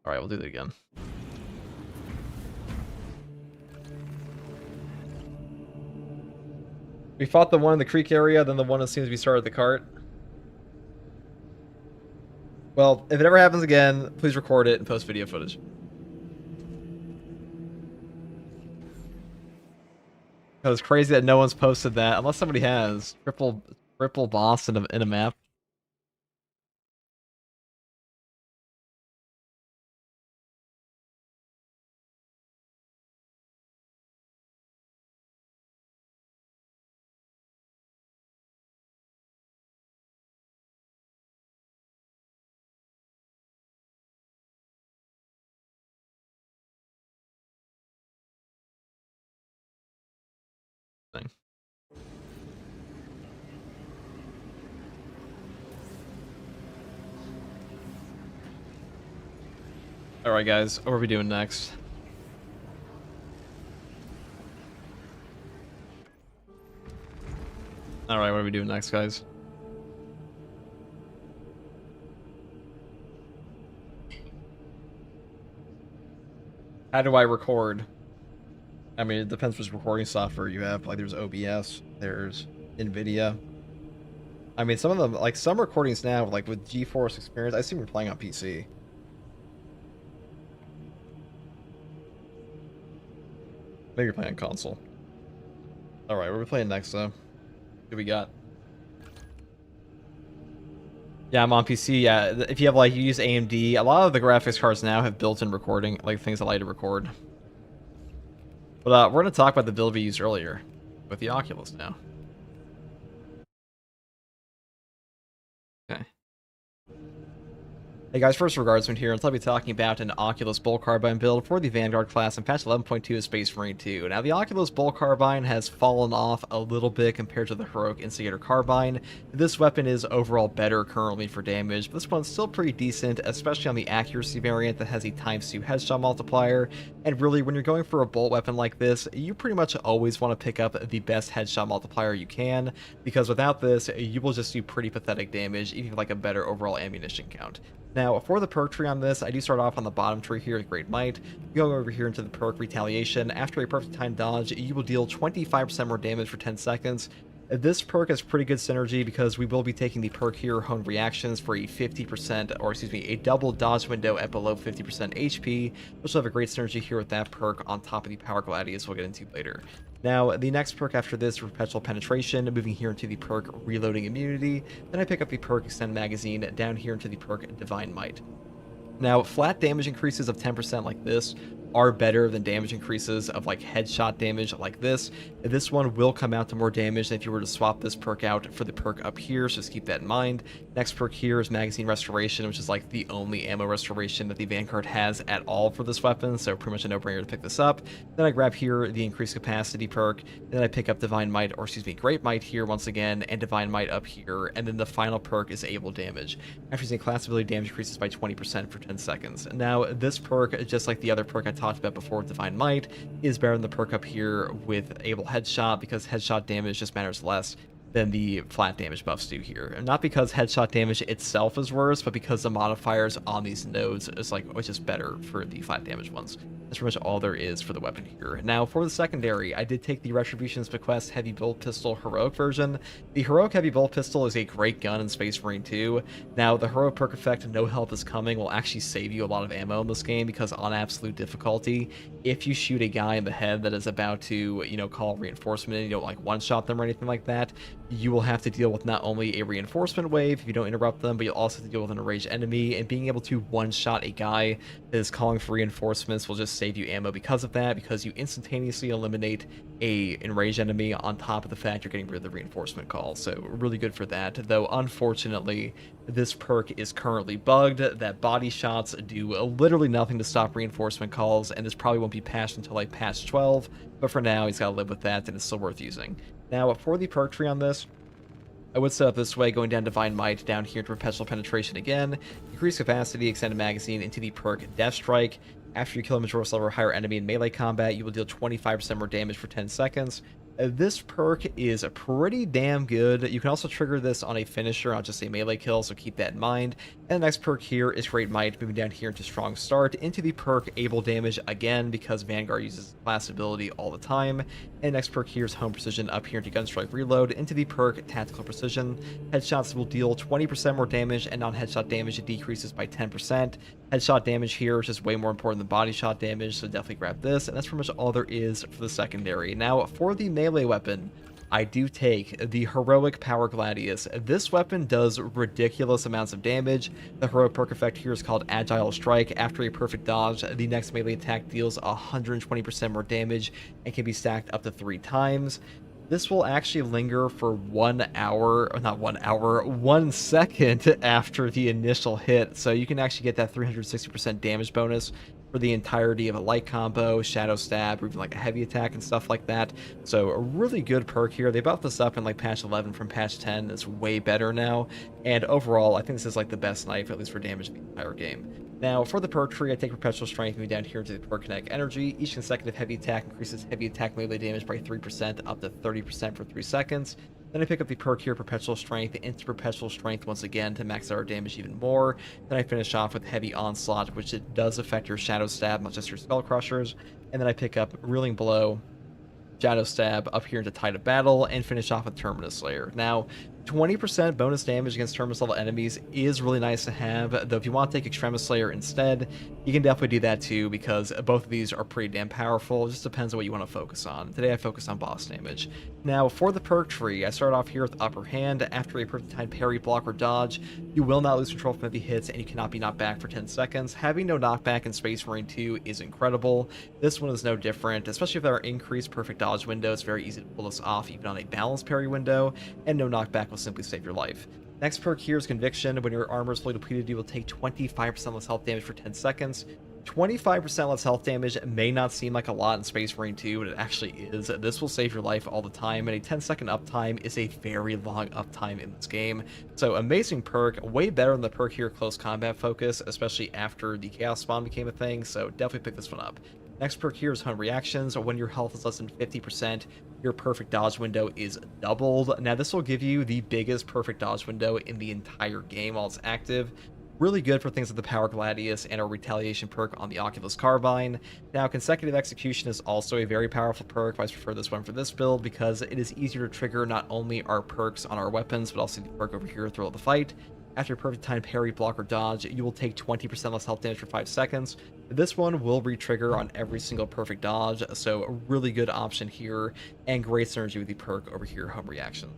All right, we'll do that again. We fought the one in the creek area, then the one that seems to be started at the cart. Well, if it ever happens again, please record it and post video footage. It's crazy that no one's posted that, unless somebody has. Triple boss in a map. Thing. Alright guys, what are we doing next? Alright, what are we doing next, guys? How do I record? I mean, it depends which recording software you have. Like, there's OBS, there's NVIDIA. I mean, some of them, like, some recordings now, like, with GeForce Experience, I see them playing on PC. Maybe you're playing on console. Alright, what are we playing next, though? What do we got? Yeah, I'm on PC. Yeah, if you have, like, you use AMD, a lot of the graphics cards now have built-in recording, like, things that allow you to record. But we're going to talk about the build we used earlier with the Oculus now. Okay. Hey guys, first regardsman here, and I'll be talking about an Oculus Bolt Carbine build for the Vanguard class in patch 11.2 of Space Marine 2. Now, the Oculus Bolt Carbine has fallen off a little bit compared to the Heroic Instigator Carbine. This weapon is overall better currently for damage, but this one's still pretty decent, especially on the accuracy variant that has a ×2 headshot multiplier. And really, when you're going for a bolt weapon like this, you pretty much always want to pick up the best headshot multiplier you can, because without this, you will just do pretty pathetic damage, even like a better overall ammunition count. Now, for the perk tree on this, I do start off on the bottom tree here with Great Might. Go over here into the perk Retaliation. After a perfect time dodge, you will deal 25% more damage for 10 seconds. This perk has pretty good synergy because we will be taking the perk here, Hone Reactions, for a 50%, or excuse me, a double dodge window at below 50% HP, which will have a great synergy here with that perk on top of the Power Gladius we'll get into later. Now, the next perk after this, Perpetual Penetration, moving here into the perk Reloading Immunity. Then I pick up the perk Extend Magazine, down here into the perk Divine Might. Now, flat damage increases of 10% like this are better than damage increases of like headshot damage like this. This one will come out to more damage than if you were to swap this perk out for the perk up here, so just keep that in mind. Next perk here is Magazine Restoration, which is like the only ammo restoration that the Vanguard has at all for this weapon, so pretty much a no-brainer to pick this up. Then I grab here the Increased Capacity perk, and then I pick up Divine Might, or excuse me, Great Might here once again, and Divine Might up here, and then the final perk is Able Damage. After using class ability, damage increases by 20% for 10 seconds. Now, this perk, just like the other perk I talked about before, Divine Might, is better than the perk up here with Able Headshot, because headshot damage just matters less than the flat damage buffs do here. And not because headshot damage itself is worse, but because the modifiers on these nodes is like, which is better for the flat damage ones. That's pretty much all there is for the weapon here. Now, for the secondary, I did take the Retribution's Bequest Heavy Bolt Pistol Heroic version. The Heroic Heavy Bolt Pistol is a great gun in Space Marine 2. Now, the Heroic perk effect, No Help is Coming, will actually save you a lot of ammo in this game, because on absolute difficulty, if you shoot a guy in the head that is about to, you know, call reinforcement and you don't like one-shot them or anything like that, you will have to deal with not only a reinforcement wave if you don't interrupt them, but you'll also have to deal with an enraged enemy, and being able to one-shot a guy that is calling for reinforcements will just save you ammo because of that, because you instantaneously eliminate a enraged enemy on top of the fact you're getting rid of the reinforcement call. So really good for that, though unfortunately this perk is currently bugged, that body shots do literally nothing to stop reinforcement calls, and this probably won't be patched until like patch 12, but for now he's got to live with that, and it's still worth using. Now, for the perk tree on this, I would set up this way, going down Divine Might, down here to Perpetual Penetration again, increase capacity, extended magazine into the perk Death Strike. After you kill a majority level or higher enemy in melee combat, you will deal 25% more damage for 10 seconds. This perk is pretty damn good. You can also trigger this on a finisher, not just a melee kill, so keep that in mind. And the next perk here is Great Might, moving down here into Strong Start, into the perk Able Damage again, because Vanguard uses class ability all the time. And next perk here is Home Precision, up here into Gunstrike Reload, into the perk Tactical Precision. Headshots will deal 20% more damage, and non-headshot damage it decreases by 10%. Headshot damage here is just way more important than body shot damage, so definitely grab this, and that's pretty much all there is for the secondary. Now, for the melee weapon, I do take the Heroic Power Gladius. This weapon does ridiculous amounts of damage. The heroic perk effect here is called Agile Strike. After a perfect dodge, the next melee attack deals 120% more damage and can be stacked up to 3 times. This will actually linger for 1 hour, or not 1 hour, 1 second after the initial hit, so you can actually get that 360% damage bonus for the entirety of a light combo, shadow stab, or even like a heavy attack and stuff like that. So a really good perk here. They buffed this up in like patch 11 from patch 10. It's way better now, and overall I think this is like the best knife, at least for damage in the entire game. Now, for the perk tree, I take Perpetual Strength, moving down here to the perk Kinetic Energy. Each consecutive heavy attack increases heavy attack melee damage by 3%, up to 30% for 3 seconds. Then I pick up the perk here, Perpetual Strength, into Perpetual Strength once again to max out our damage even more. Then I finish off with Heavy Onslaught, which it does affect your Shadow Stab, not just your Skull Crushers. And then I pick up Reeling Blow, Shadow Stab, up here into Tide of Battle, and finish off with Terminus Slayer. Now, 20% bonus damage against Terminus level enemies is really nice to have, though if you want to take Extremis Slayer instead, you can definitely do that too, because both of these are pretty damn powerful. It just depends on what you want to focus on. Today I focus on boss damage. Now, for the perk tree, I start off here with Upper Hand. After a perfect time parry, block, or dodge, you will not lose control from heavy hits, and you cannot be knocked back for 10 seconds. Having no knockback in Space Marine 2 is incredible. This one is no different, especially if there are increased perfect dodge windows. It's very easy to pull this off even on a balanced parry window, and no knockback will simply save your life. Next perk here is Conviction. When your armor is fully depleted, you will take 25% less health damage for 10 seconds. 25% less health damage may not seem like a lot in Space Marine 2, but it actually is. This will save your life all the time, and a 10-second uptime is a very long uptime in this game. So amazing perk, way better than the perk here, Close Combat Focus, especially after the Chaos Spawn became a thing, so definitely pick this one up. Next perk here is Home Reactions. When your health is less than 50%, your perfect dodge window is doubled. Now this will give you the biggest perfect dodge window in the entire game while it's active. Really good for things like the Power Gladius and a Retaliation perk on the Oculus Carbine. Now, Consecutive Execution is also a very powerful perk. I prefer this one for this build because it is easier to trigger not only our perks on our weapons, but also the perk over here throughout the fight. After perfect time parry, block, or dodge, you will take 20% less health damage for 5 seconds. This one will re-trigger on every single perfect dodge, so a really good option here, and great synergy with the perk over here, Home Reaction.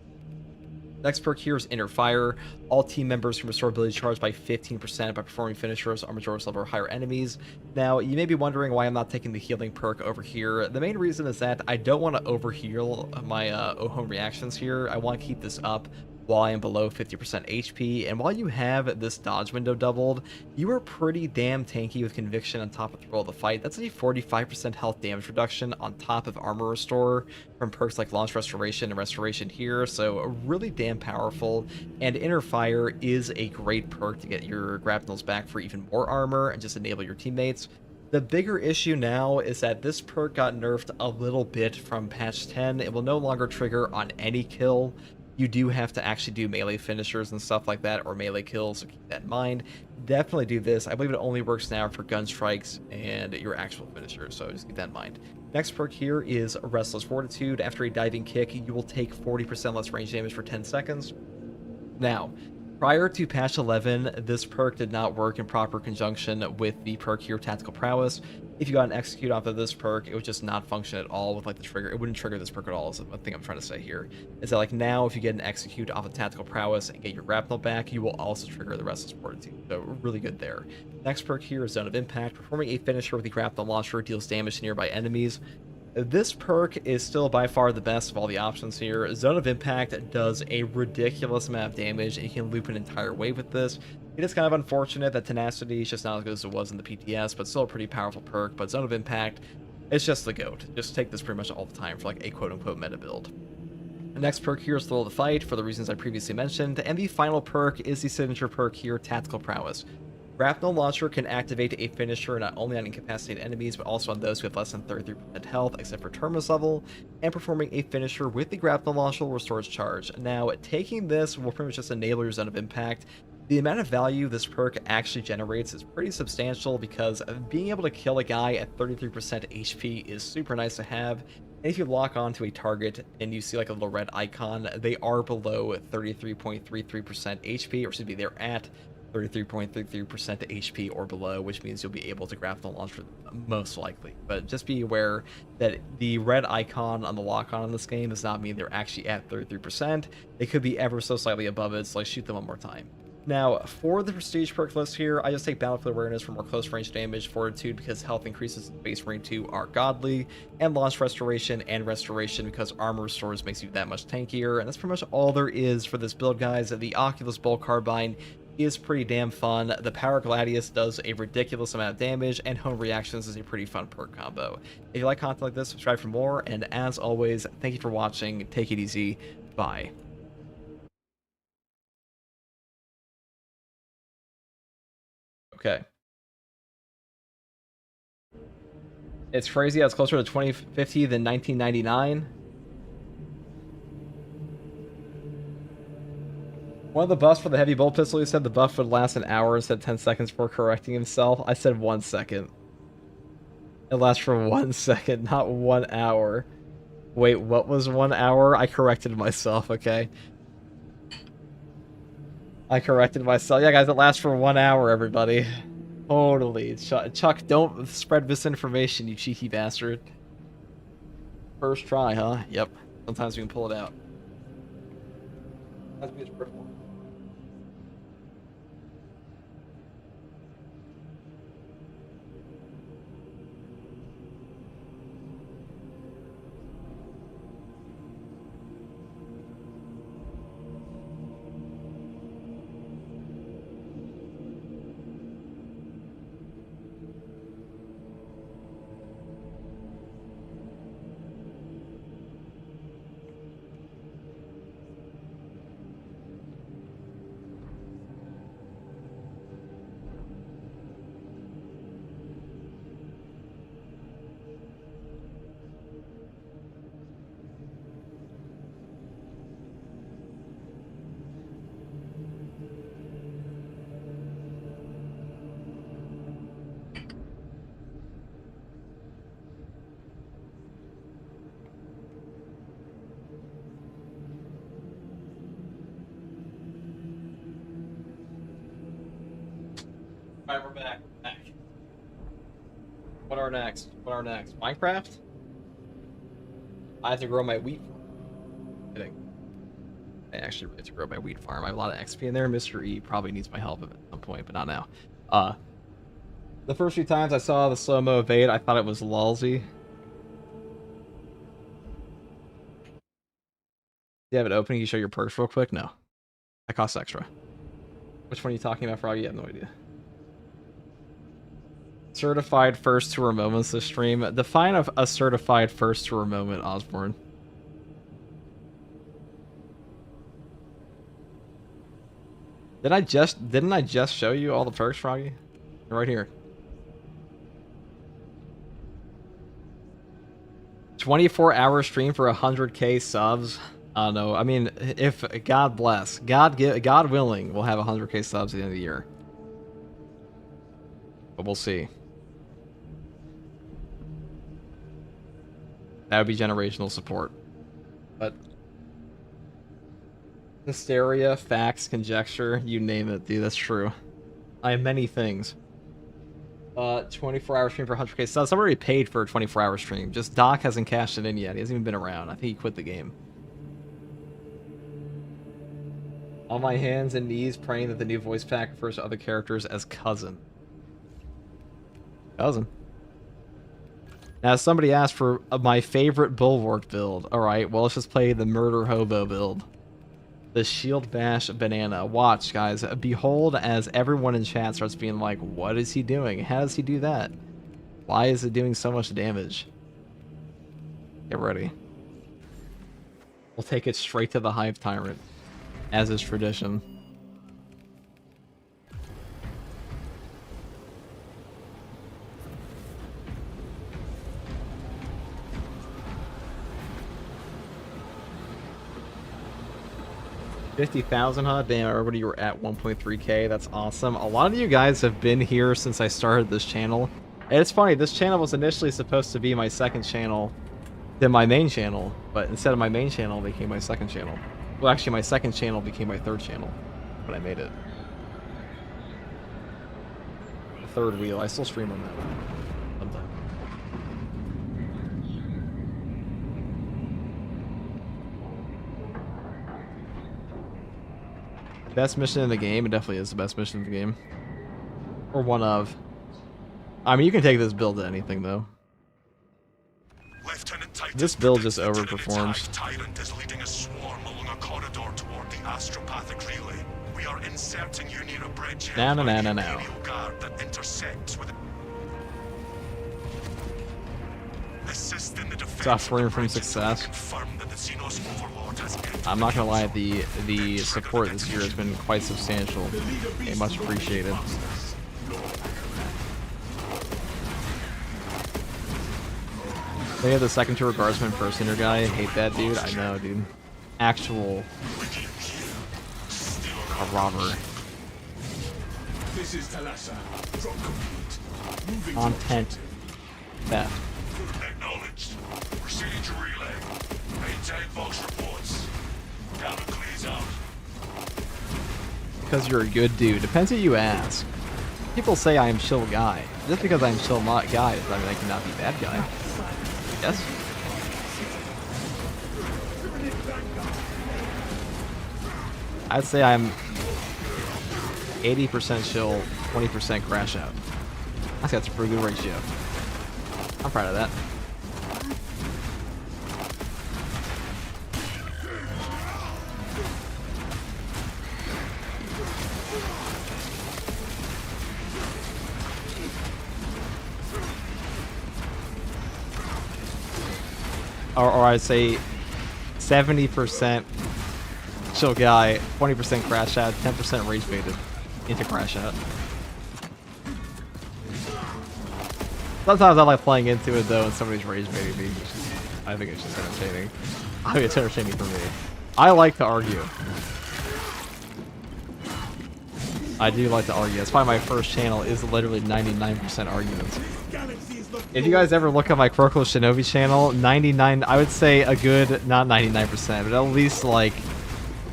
Next perk here is Inner Fire. All team members can restore ability charge by 15% by performing finishers on majority level or higher enemies. Now, you may be wondering why I'm not taking the healing perk over here. The main reason is that I don't want to overheal my Home Reactions here. I want to keep this up while I am below 50% HP, and while you have this dodge window doubled, you are pretty damn tanky with Conviction on top of the roll of the fight. That's a 45% health damage reduction on top of Armor Restore from perks like Launch Restoration and Restoration here, so really damn powerful, and Inner Fire is a great perk to get your grapnels back for even more armor and just enable your teammates. The bigger issue now is that this perk got nerfed a little bit from patch 10. It will no longer trigger on any kill. You do have to actually do melee finishers and stuff like that, or melee kills, so keep that in mind. Definitely do this. I believe it only works now for gun strikes and your actual finishers, so just keep that in mind. Next perk here is Restless Fortitude. After a diving kick, you will take 40% less range damage for 10 seconds. Now, Prior to patch 11, this perk did not work in proper conjunction with the perk here, Tactical Prowess. If you got an execute off of this perk, it would just not function at all with like the trigger. It wouldn't trigger this perk at all, is the thing I'm trying to say here. Is that like now, if you get an execute off of Tactical Prowess and get your grapnel back, you will also trigger the rest of Fortitude. So really good there. Next perk here is Zone of Impact. Performing a finisher with the grapnel launcher deals damage to nearby enemies. This perk is still by far the best of all the options here. Zone of Impact does a ridiculous amount of damage, and you can loop an entire wave with this. It is kind of unfortunate that Tenacity is just not as good as it was in the PTS, but still a pretty powerful perk. But Zone of Impact, it's just the GOAT. Just take this pretty much all the time for like a quote-unquote meta build. The next perk here is Thrill of the Fight, for the reasons I previously mentioned, and the final perk is the signature perk here, Tactical Prowess. Grapnel Launcher can activate a finisher not only on incapacitated enemies, but also on those who have less than 33% health, except for Terminus level, and performing a finisher with the Grapnel Launcher will restore its charge. Now, taking this will pretty much just enable your Zone of Impact. The amount of value this perk actually generates is pretty substantial, because being able to kill a guy at 33% HP is super nice to have. And if you lock onto a target and you see like a little red icon, they are below 33.33% HP, or excuse me, they're at 33.33% HP or below, which means you'll be able to grapnel launch them, most likely. But just be aware that the red icon on the lock-on in this game does not mean they're actually at 33%. They could be ever so slightly above it, so like shoot them one more time. Now, for the prestige perk list here, I just take Battlefield Awareness for more close range damage, Fortitude because health increases in Base Marine 2 are godly, and Launch Restoration because armor restores makes you that much tankier. And that's pretty much all there is for this build, guys. The Oculus Bolt Carbine is pretty damn fun. The Power Gladius does a ridiculous amount of damage, and Home Reactions is a pretty fun perk combo. If you like content like this, subscribe for more, and as always, thank you for watching. Take it easy. Bye. Okay. It's crazy how it's closer to 2050 than 1999. One of the buffs for the heavy bolt pistol, he said the buff would last an hour instead of 10 seconds before correcting himself. I said 1 second. It lasts for 1 second, not 1 hour. Wait, what was 1 hour? I corrected myself, okay. I corrected myself. Yeah, guys, it lasts for 1 hour, everybody. Totally. Chuck, don't spread misinformation, you cheeky bastard. First try, huh? Yep. Sometimes we can pull it out. That's a good one. Alright, we're back. What are next? What are next? Minecraft? I have to grow my wheat farm. Kidding. I actually have to grow my wheat farm. I have a lot of XP in there. Mr. E probably needs my help at some point, but not now. The first few times I saw the slow-mo evade, I thought it was lulzy. Do you have it open? Can you show your perks real quick? No. That costs extra. Which one are you talking about, Froggy? I have no idea. Certified first tour moments this stream. Define a certified first tour moment, Osborne. Didn't I just show you all the perks, Froggy? Right here. 24-hour stream for 100k subs. I don't know. I mean, if God bless, God willing, we'll have 100k subs at the end of the year. But we'll see. That would be generational support. But Hysteria, facts, conjecture, you name it, dude. That's true. I have many things. 24-hour stream for 100k subs. I'm already paid for a 24-hour stream. Just Doc hasn't cashed it in yet. He hasn't even been around. I think he quit the game. On my hands and knees praying that the new voice pack refers to other characters as cousin. Cousin. Now, somebody asked for my favorite Bulwark build. Alright, well, let's just play the Murder Hobo build. The Shield Bash Banana. Watch, guys. Behold as everyone in chat starts being like, what is he doing? How does he do that? Why is it doing so much damage? Get ready. We'll take it straight to the Hive Tyrant, as is tradition. $50,000, huh? Damn, everybody were at 1.3k. That's awesome. A lot of you guys have been here since I started this channel. And it's funny, this channel was initially supposed to be my second channel than my main channel, but instead of my main channel, it became my second channel. Well, actually, my second channel became my third channel, but I made it. The third wheel. I still stream on that sometimes. Best mission in the game? It definitely is the best mission in the game. Or one of. I mean, you can take this build to anything, though. This build just overperforms. Tyrant is leading a swarm along a corridor toward the astropathic relay. We are inserting you near a bridge Now. guard that intersects with assist in the defense. Suffering from success. I'm not gonna lie, the support this year has been quite substantial and much appreciated. They have the second tour guardsman first center guy. I hate that dude. I know, dude. Actual a robber. This is Talassa. Drop complete. Moving Content theft. Acknowledged. Procedure relay. Maintain Vox reports. Down and clears out. Because you're a good dude. Depends who you ask. People say I am chill guy. Just because I'm chill not guy does not mean I cannot be bad guy. Yes? I'd say I'm 80% chill, 20% crash out. I think that's a pretty good ratio. I'm proud of that. Or I'd say 70% chill guy, 20% crash out, 10% rage baited into crash out. Sometimes I like playing into it though, and somebody's rage baiting me. I think it's just entertaining. I mean, it's entertaining for me. I like to argue. I do like to argue. That's why my first channel is literally 99% arguments. If you guys ever look at my Crocodile Shinobi channel, 99, I would say a good, not 99%, but at least like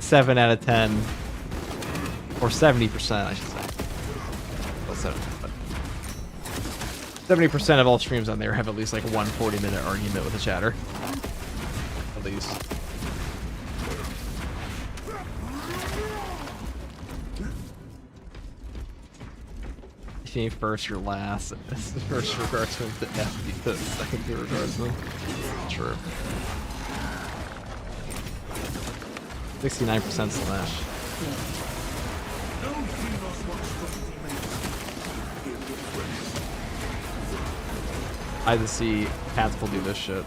7 out of 10, or 70%, I should say. Well, 70% of all streams on there have at least like one 40-minute argument with a chatter. At least. If you ain't first, you're last. First regardsman to FD, the second to regardsman. True. 69% slash. I just see cats will do this shit.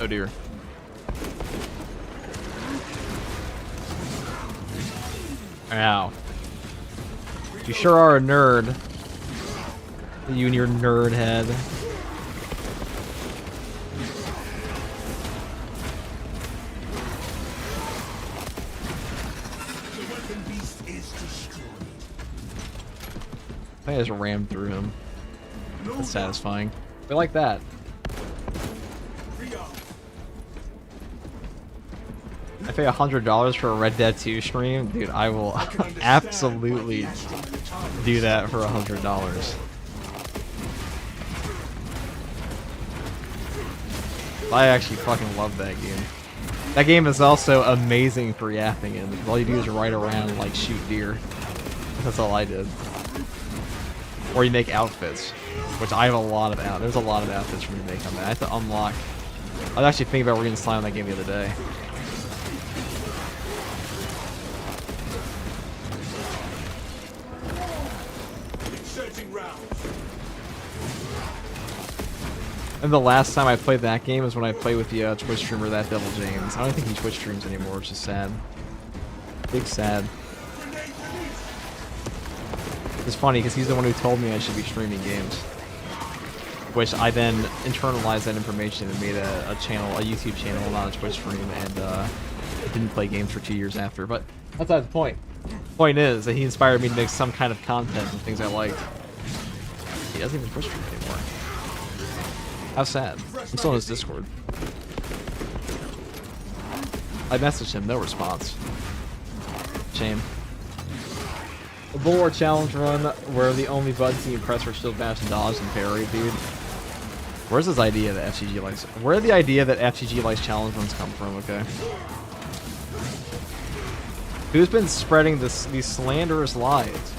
Oh dear. Ow. You sure are a nerd. You and your nerd head. The weapon beast is destroyed. I just rammed through him. That's satisfying. We like that. I pay $100 for a Red Dead 2 stream, dude. I will absolutely do that for $100. I actually fucking love that game. That game is also amazing for yapping in. All you do is ride around and like shoot deer. That's all I did. Or you make outfits, which I have a lot of out. There's a lot of outfits for me to make on that. I have to unlock. I was actually thinking about reinstalling that game the other day. And the last time I played that game was when I played with the Twitch streamer That Devil James. I don't think he Twitch streams anymore, which is sad. Big sad. It's funny because he's the one who told me I should be streaming games, which I then internalized that information and made a channel, a YouTube channel, not a Twitch stream, and didn't play games for 2 years after. But that's not the point. The point is that he inspired me to make some kind of content and things I liked. He doesn't even Twitch stream anymore. How sad. I'm still on his Discord. I messaged him, no response. Shame. A Bulwark Challenge run where the only buttons you can press are still bash and dodge and parry, dude. Where's this idea that FGG likes? Where did the idea that FGG likes challenge runs come from? Okay. Who's been spreading these slanderous lies?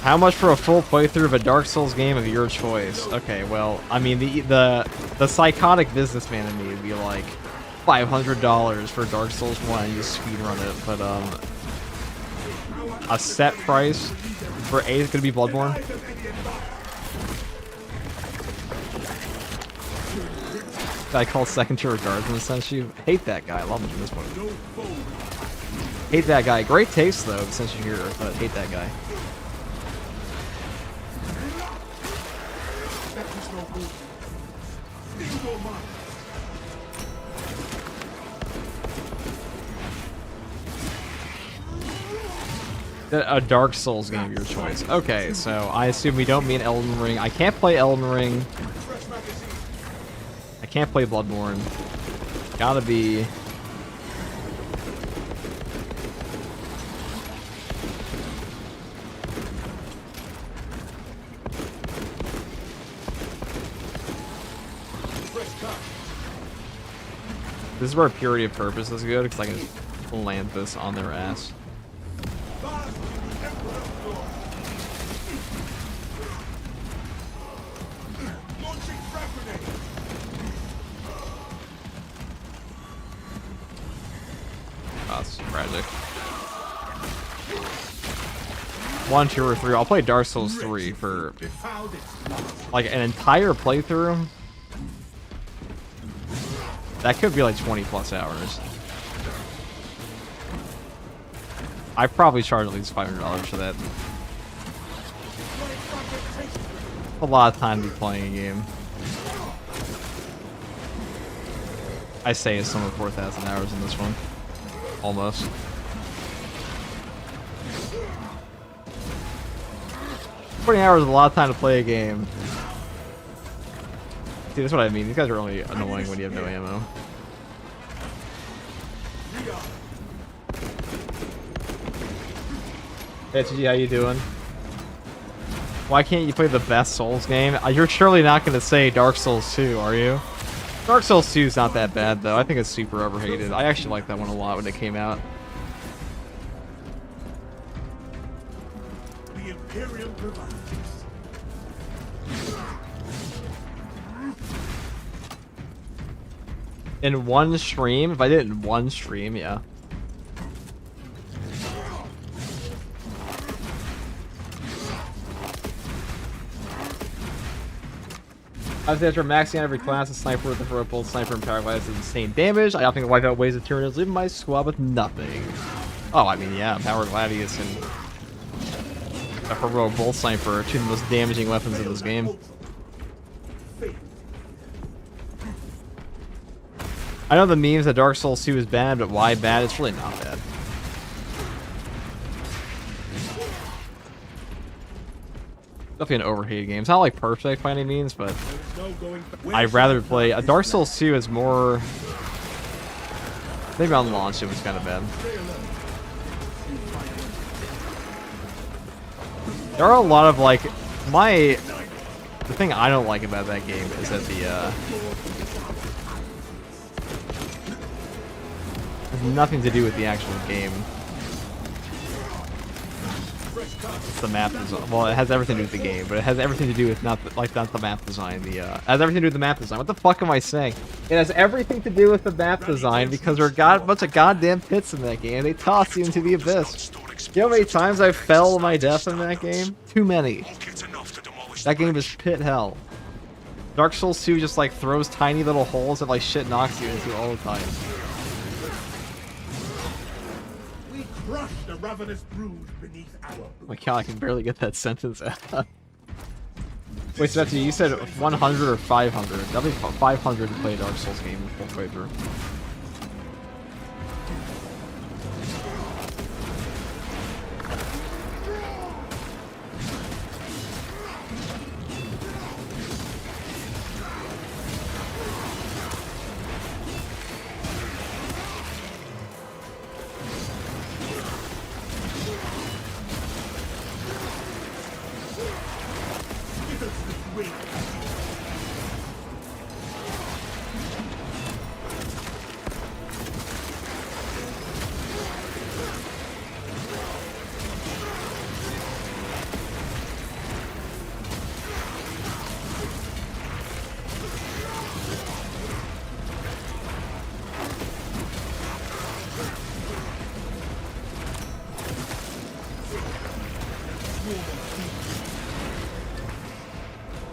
How much for a full playthrough of a Dark Souls game of your choice? Okay, well, I mean, the psychotic businessman in me would be like $500 for Dark Souls 1 and you speedrun it, but a set price for A is gonna be Bloodborne. I call second tier regards in the sense you hate that guy. I love him in this one. Hate that guy. Great taste though, since you're here, but hate that guy. A Dark Souls game of your choice. Okay, so I assume we don't mean Elden Ring. I can't play Elden Ring. I can't play Bloodborne. Gotta be... This is where purity of purpose is good, because I can just land this on their ass. That's tragic. 1, 2, or 3. I'll play Dark Souls 3 for like an entire playthrough. That could be like 20 plus hours. I probably charge at least $500 for that. A lot of time to be playing a game. I say it's somewhere 4,000 hours in this one. Almost. $40 hours is a lot of time to play a game. See, that's what I mean. These guys are only annoying when you have no ammo. Hey, HG, how you doing? Why can't you play the best Souls game? You're surely not going to say Dark Souls 2, are you? Dark Souls 2 is not that bad, though. I think it's super overhated. I actually liked that one a lot when it came out. The Imperium provides. In one stream? If I did it in one stream, yeah. Obviously, after maxing out every class, a sniper with a heroic bolt, sniper, and paraglide does insane damage. I often wipe out waves of Tyranids, leaving my squad with nothing. Oh, I mean, yeah, Power Gladius and a heroic bolt sniper are two of the most damaging weapons in this game. I know the memes that Dark Souls 2 is bad, but why bad? It's really not bad. Definitely an overhated game. It's not like perfect by any means, but I'd rather play a Dark Souls 2 is more. Maybe on launch it was kind of bad. There are a lot of like the thing I don't like about that game is that the has nothing to do with the actual game. It's the map design. Well, it has everything to do with the game, but it has everything to do with not the map design. It has everything to do with the map design. What the fuck am I saying? It has everything to do with the map design because there are a bunch of goddamn pits in that game. They toss you into the abyss. You know how many times I fell to my death in that game? Too many. That game is pit hell. Dark Souls 2 just like throws tiny little holes that like shit knocks you into all the time. We crush the ravenous brood beneath our Oh my god, I can barely get that sentence out. Wait, so you said 100 or 500? That'd be 500 to play a Dark Souls game full way through.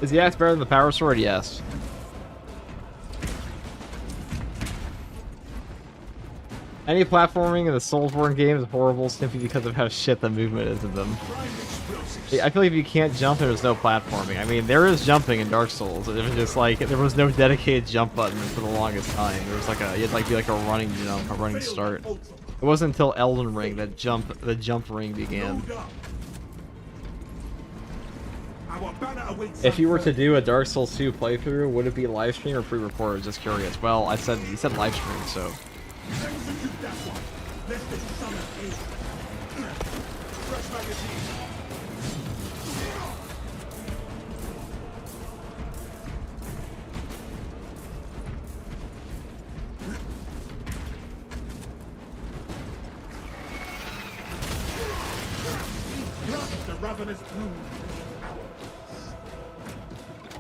Is the axe better than the power sword? Yes. Any platforming in the Soulsborne games is horrible simply because of how shit the movement is in them. I feel like if you can't jump, there's no platforming. I mean, there is jumping in Dark Souls. It was just like there was no dedicated jump button for the longest time. There was like you had like be like a running jump, a running start. It wasn't until Elden Ring that the jump ring began. If you were to do a Dark Souls 2 playthrough, would it be live stream or pre-recorded? Just curious. Well, you said live stream, so. The ravenous brood.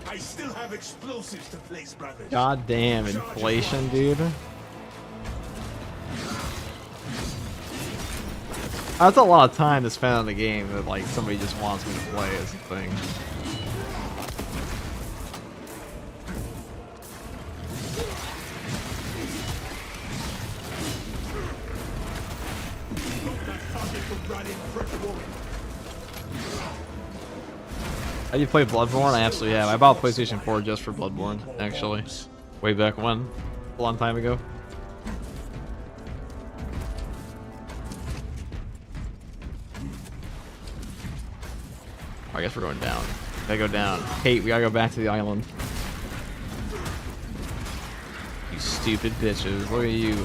I still have explosives to place, brothers. God damn, inflation, dude. That's a lot of time to spend on the game that like somebody just wants me to play as a thing. Have you played Bloodborne? I absolutely have. I bought PlayStation 4 just for Bloodborne, actually. Way back when. A long time ago. I guess we're going down. Gotta go down. Kate, we gotta go back to the island. You stupid bitches. Look at you.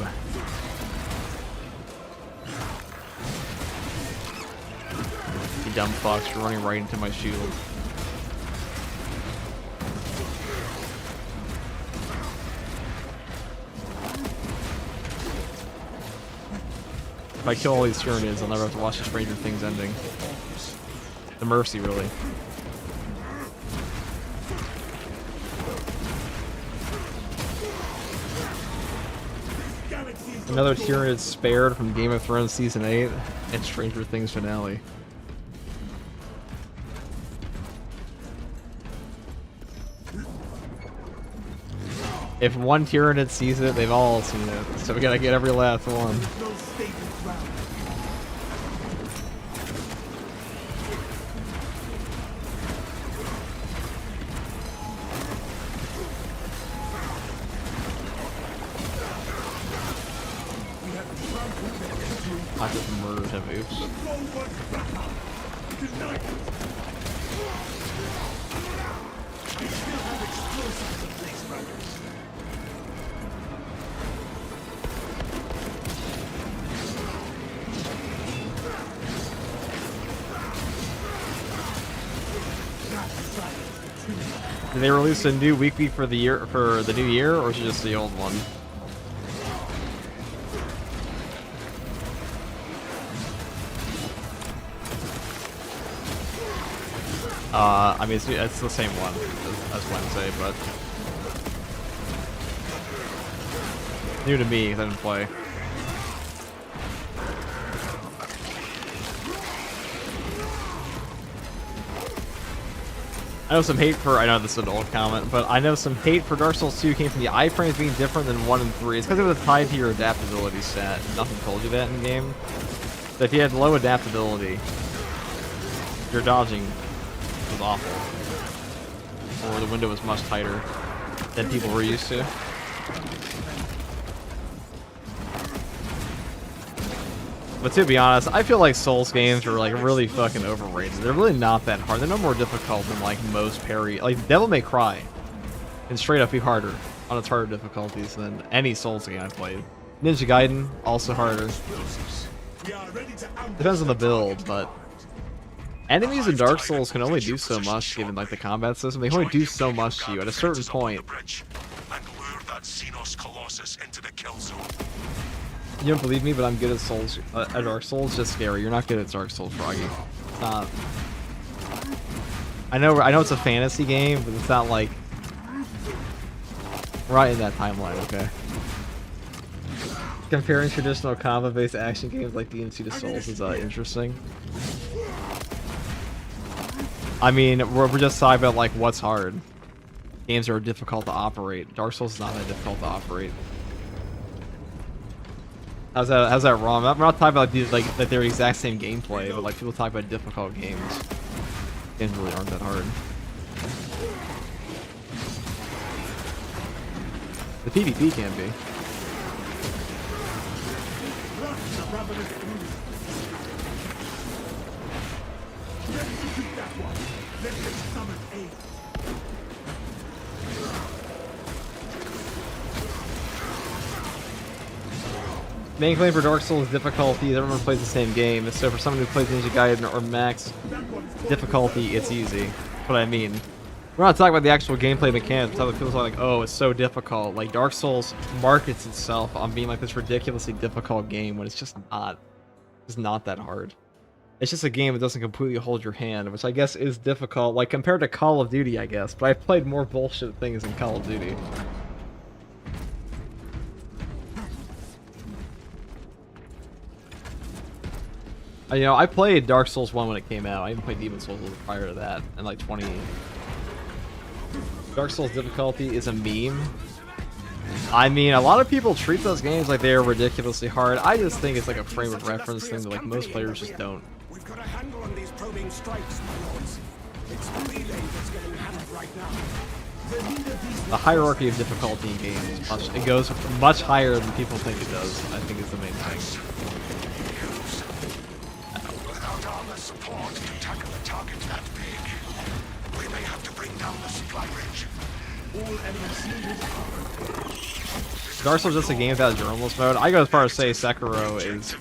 You dumb fucks. You're running right into my shield. If I kill all these Tyranids, I'll never have to watch the Stranger Things ending. The mercy, really. Another Tyranid spared from Game of Thrones Season 8 and Stranger Things finale. If one Tyranid sees it, they've all seen it. So we gotta get every last one. No stable ground. We have trampled them into I just murdered him. Oops. forward battle. Tonight. I still have explosives in place, brothers. Did they release a new weekly for the year for the new year, or is it just the old one? I mean, it's the same one as Wednesday, but new to me 'cause I didn't play. I know some hate for, I know this is an old comment, but I know some hate for Dark Souls 2 came from the iframes being different than 1 and 3. It's because it was tied to your adaptability stat. Nothing told you that in game. So if you had low adaptability, your dodging was awful. Or the window was much tighter than people were used to. But to be honest, I feel like Souls games are like really fucking overrated. They're really not that hard. They're no more difficult than like most parry. Like Devil May Cry can straight up be harder on its harder difficulties than any Souls game I've played. Ninja Gaiden, also harder. Depends on the build, but enemies in Dark Souls can only do so much given like the combat system. They can only do so much to you at a certain point. And lure that Xenos Colossus into the kill zone. You don't believe me, but I'm good at Souls. At Dark Souls, just scary. You're not good at Dark Souls, Froggy. It's not. I know it's a fantasy game, but it's not like right in that timeline. Okay. Comparing traditional combat-based action games like DMC to Souls is interesting. I mean, we're just talking about like what's hard. Games are difficult to operate. Dark Souls is not that difficult to operate. How's that wrong? I'm not talking about these like that they're exact same gameplay, but like people talk about difficult games. Games really aren't that hard. The PvP can be. Main claim for Dark Souls difficulty is everyone plays the same game, so for someone who plays Ninja Gaiden or max difficulty, it's easy. That's what I mean. We're not talking about the actual gameplay mechanics. We're talking about people like, oh, it's so difficult. Like, Dark Souls markets itself on being like this ridiculously difficult game when it's just not. It's not that hard. It's just a game that doesn't completely hold your hand, which I guess is difficult, like compared to Call of Duty, I guess. But I've played more bullshit things than Call of Duty. You know, I played Dark Souls 1 when it came out. I even played Demon Souls prior to that, in like 20... Dark Souls difficulty is a meme. I mean, a lot of people treat those games like they are ridiculously hard. I just think it's like a frame of reference thing that like most players just don't. We've got a handle on these probing strikes, my lords. It's the relay that's getting hammered right now. The hierarchy of difficulty in games, it goes much higher than people think it does, I think is the main thing. Without armor support to tackle a target that big, we may have to bring down the supply ridge. All enemies needed Dark Souls is just a game without journalist mode. I go as far as say Sekiro is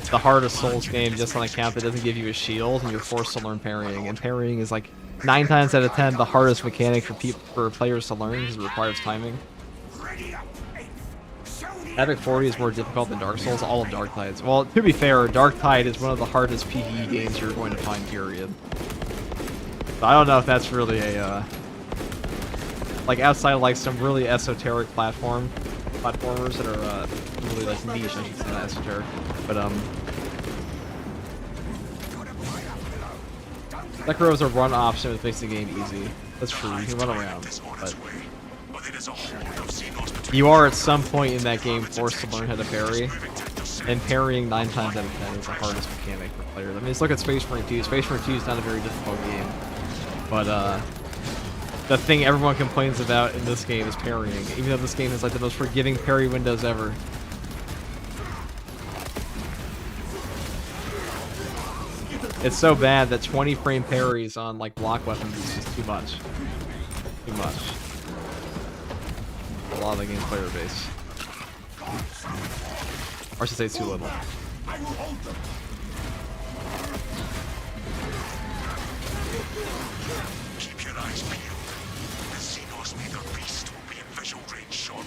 the hardest Souls game just on account that doesn't give you a shield and you're forced to learn parrying. And parrying is like 9 times out of 10 the hardest mechanic for players to learn because it requires timing. Epic 40 is more difficult than Dark Souls, all of Dark Tides. Well, to be fair, Dark Tide is one of the hardest PvE games you're going to find, period. But I don't know if that's really a, like outside of like some really esoteric platformers that are really like niche, I should say, not esoteric. But Sekiro is a run option which makes the game easy. That's true, you can run around, but you are at some point in that game forced to learn how to parry, and parrying 9 times out of 10 is the hardest mechanic for players. I mean, let's look at Space Marine 2. Space Marine 2 is not a very difficult game, but the thing everyone complains about in this game is parrying, even though this game is like the most forgiving parry windows ever. It's so bad that 20 frame parries on like block weapons is just too much. Too much. A lot of the game player base. Or I should say it's too little. Keep your eyes peeled. The Xenos Leader Beast will be in visual range shortly.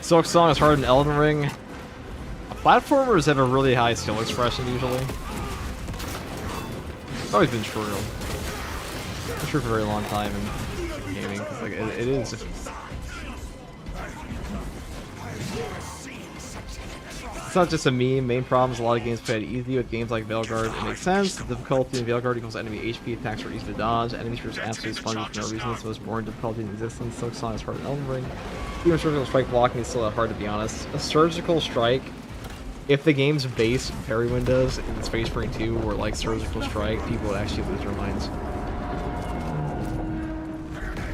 Silk Song is hard in Elden Ring. Platformers have a really high skill expression usually. It's always been true. It's been true for a very long time in gaming. Like, it is. It's not just a meme. Main problem is a lot of games played easy. With games like Vanguard, it makes sense. The difficulty in Vanguard equals enemy HP. Attacks are easy to dodge. Enemies are just absolutely spongy for no reason. It's the most boring difficulty in existence. Silk Song is hard in Elden Ring. Even surgical strike blocking is still hard, to be honest. A surgical strike, if the game's base parry windows in Space Marine 2 were like surgical strike, people would actually lose their minds.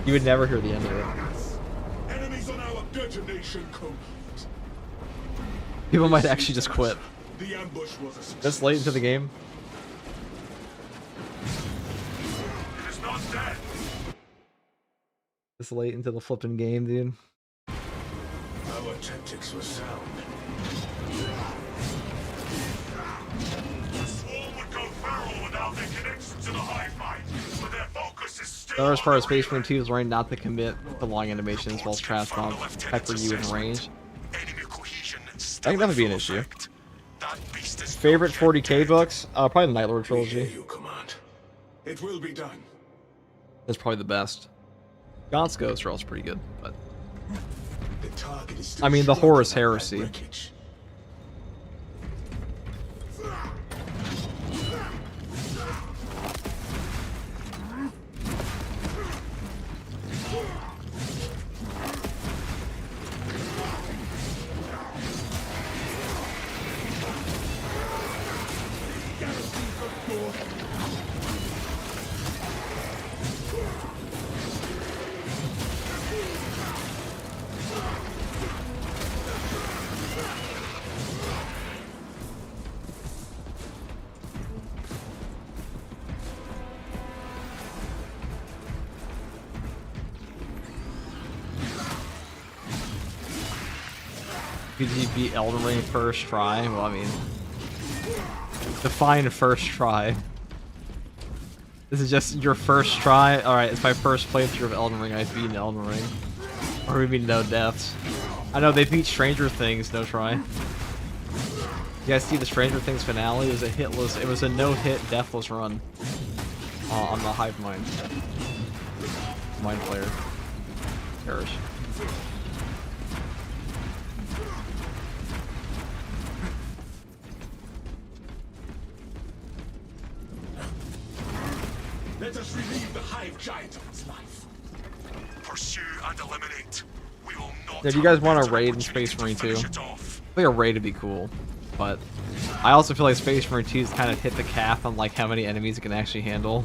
You would never hear the end of it. Enemies on our detonation code. People might actually just quit. The ambush was a success. This late into the game. It is not dead. This late into the flipping game, dude. Our tactics were sound. The swarm would go feral without their connection to the hive mind, but their focus is still. The hardest part of Space Marine 2 is learning not to commit to long animations while trash bombs pepper you in range. I think that would be an issue. Favorite 40k books? Probably the Night Lord trilogy. You command. It will be done. That's probably the best. Gaunt's Ghost are also pretty good, but The target is still I mean, the shrouded Horus by Heresy. wreckage. Could you beat Elden Ring first try? Well, I mean, define first try. This is just your first try? Alright, it's my first playthrough of Elden Ing. I've beaten Elden Ring. Or maybe no deaths. I know they beat Stranger Things, no try. You guys see the Stranger Things finale? It was a hitless, it was a no-hit, deathless run. On the Hive Mind. Mind Flayer. Perish. Let us relieve the hive giant of its life. Pursue and eliminate. We will not. Yeah, do you guys want a raid in Space Marine 2? I think a raid would be cool, but I also feel like Space Marine 2's kind of hit the cap on like how many enemies it can actually handle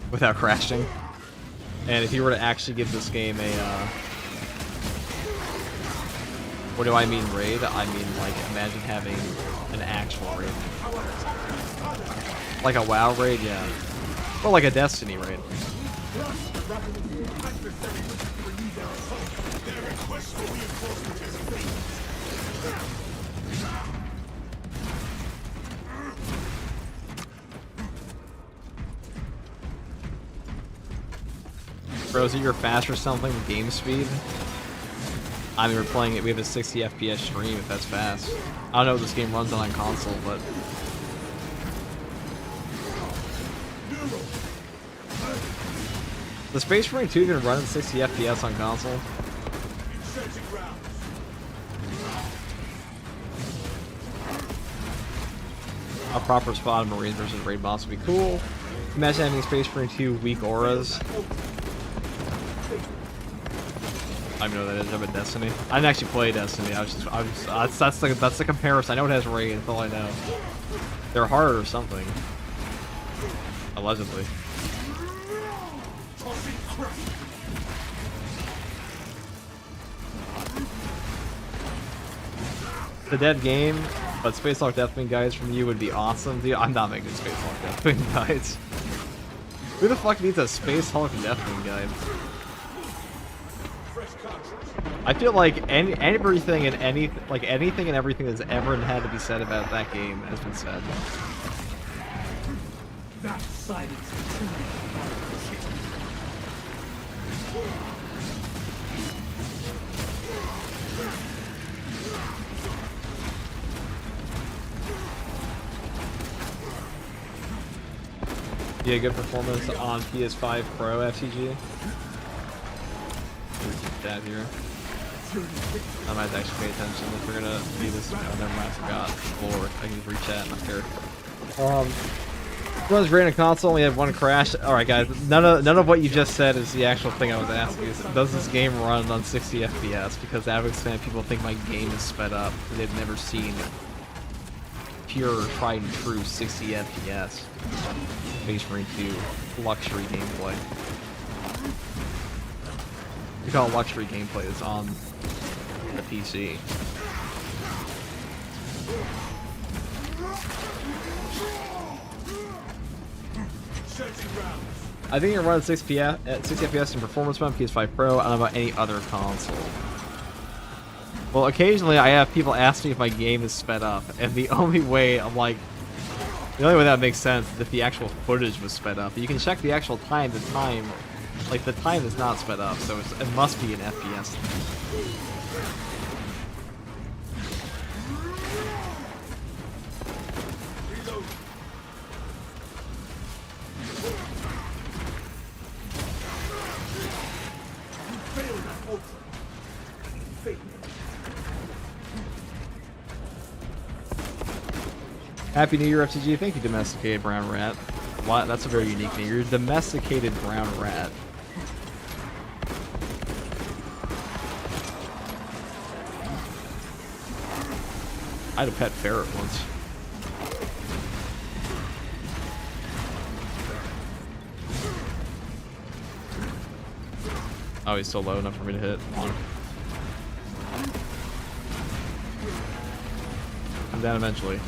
without crashing. And if you were to actually give this game a, what do I mean raid? I mean like imagine having an actual raid. Like a WoW raid, yeah. Or like a Destiny raid. Bro, is it your fast or something with game speed? I mean, we're playing it. We have a 60 FPS stream if that's fast. I don't know what this game runs on console, but the Space Marine 2 even running 60 FPS on console. A proper spot of Marines versus raid boss would be cool. Imagine having Space Marine 2 weak auras. I know that is. I'm a Destiny. I didn't actually play Destiny. That's the comparison. I know it has raid. That's all I know. They're hard or something. Allegedly. It's a dead game, but Space Hulk Deathwing guides from you would be awesome. Dude, I'm not making Space Hulk Deathwing guides. Who the fuck needs a Space Hulk Deathwing guide? I feel like everything and anything and everything that's ever had to be said about that game has been said. That silence Yeah, good performance on PS5 Pro FTG. Keep that here. I might actually pay attention if we're gonna do this. Oh, never mind, I forgot. Or I can just re-chat, not care. Runs great on console, only had one crash. Alright guys, none of what you just said is the actual thing I was asking. Does this game run on 60 FPS? Because that would explain people think my game is sped up. And they've never seen pure, tried and true 60 FPS. Space Marine 2 luxury gameplay. We call it luxury gameplay. It's on the PC. I think it runs 60 FPS in performance mode on PS5 Pro. I don't know about any other console. Well, occasionally I have people ask me if my game is sped up, and the only way I'm like, the only way that makes sense is if the actual footage was sped up. You can check the actual time. The time is not sped up, so it must be an FPS thing. Happy New Year, FTG. Thank you, Domesticated Brown Rat. What? That's a very unique name. You're a Domesticated Brown Rat. I had a pet ferret once. Oh, he's still low enough for me to hit. Come on. Come down eventually.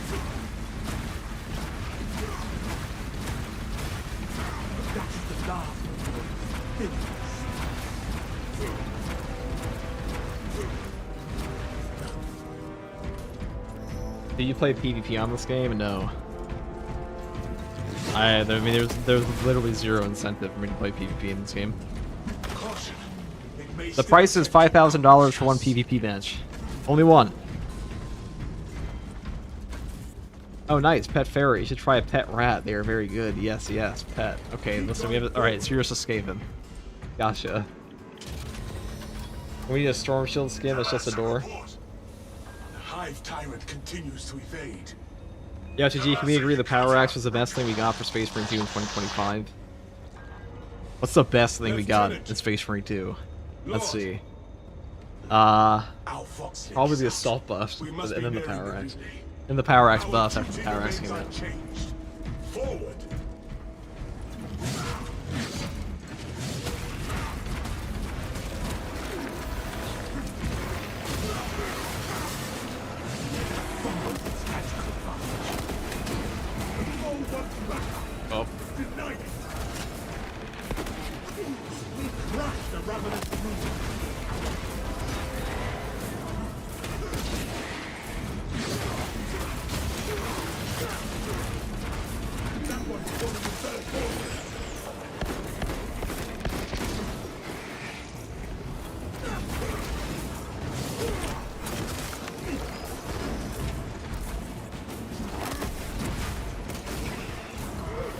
Did you play PvP on this game? No. I mean, there's literally zero incentive for me to play PvP in this game. The price is $5,000 for one PvP bench. Only one. Oh, nice. Pet ferret. You should try a pet rat. They are very good. Yes, yes. Pet. Okay, listen, we have... Alright, so you're just escaping. Gotcha. We need a storm shield skin. That's just a door. The Hive Tyrant continues to evade. Yeah, TG, can we agree the Power Axe was the best thing we got for Space Marine 2 in 2025? What's the best thing we got in Space Marine 2? Let's see. Probably the Assault buff, and then the Power Axe. And the Power Axe buffs after the Power Axe came out. Forward. Oh.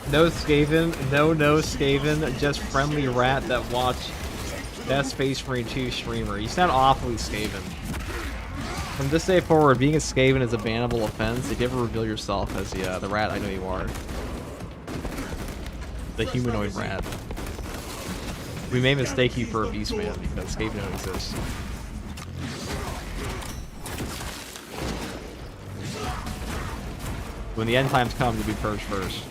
No Skaven, no Skaven, just friendly rat that watched that Space Marine 2 streamer. You sound awfully Skaven. From this day forward, being a Skaven is a bannable offense. If you ever reveal yourself as the rat I know you are. The humanoid rat. We may mistake you for a Beastman because Skaven don't exist. When the end times come, you'll be purged first.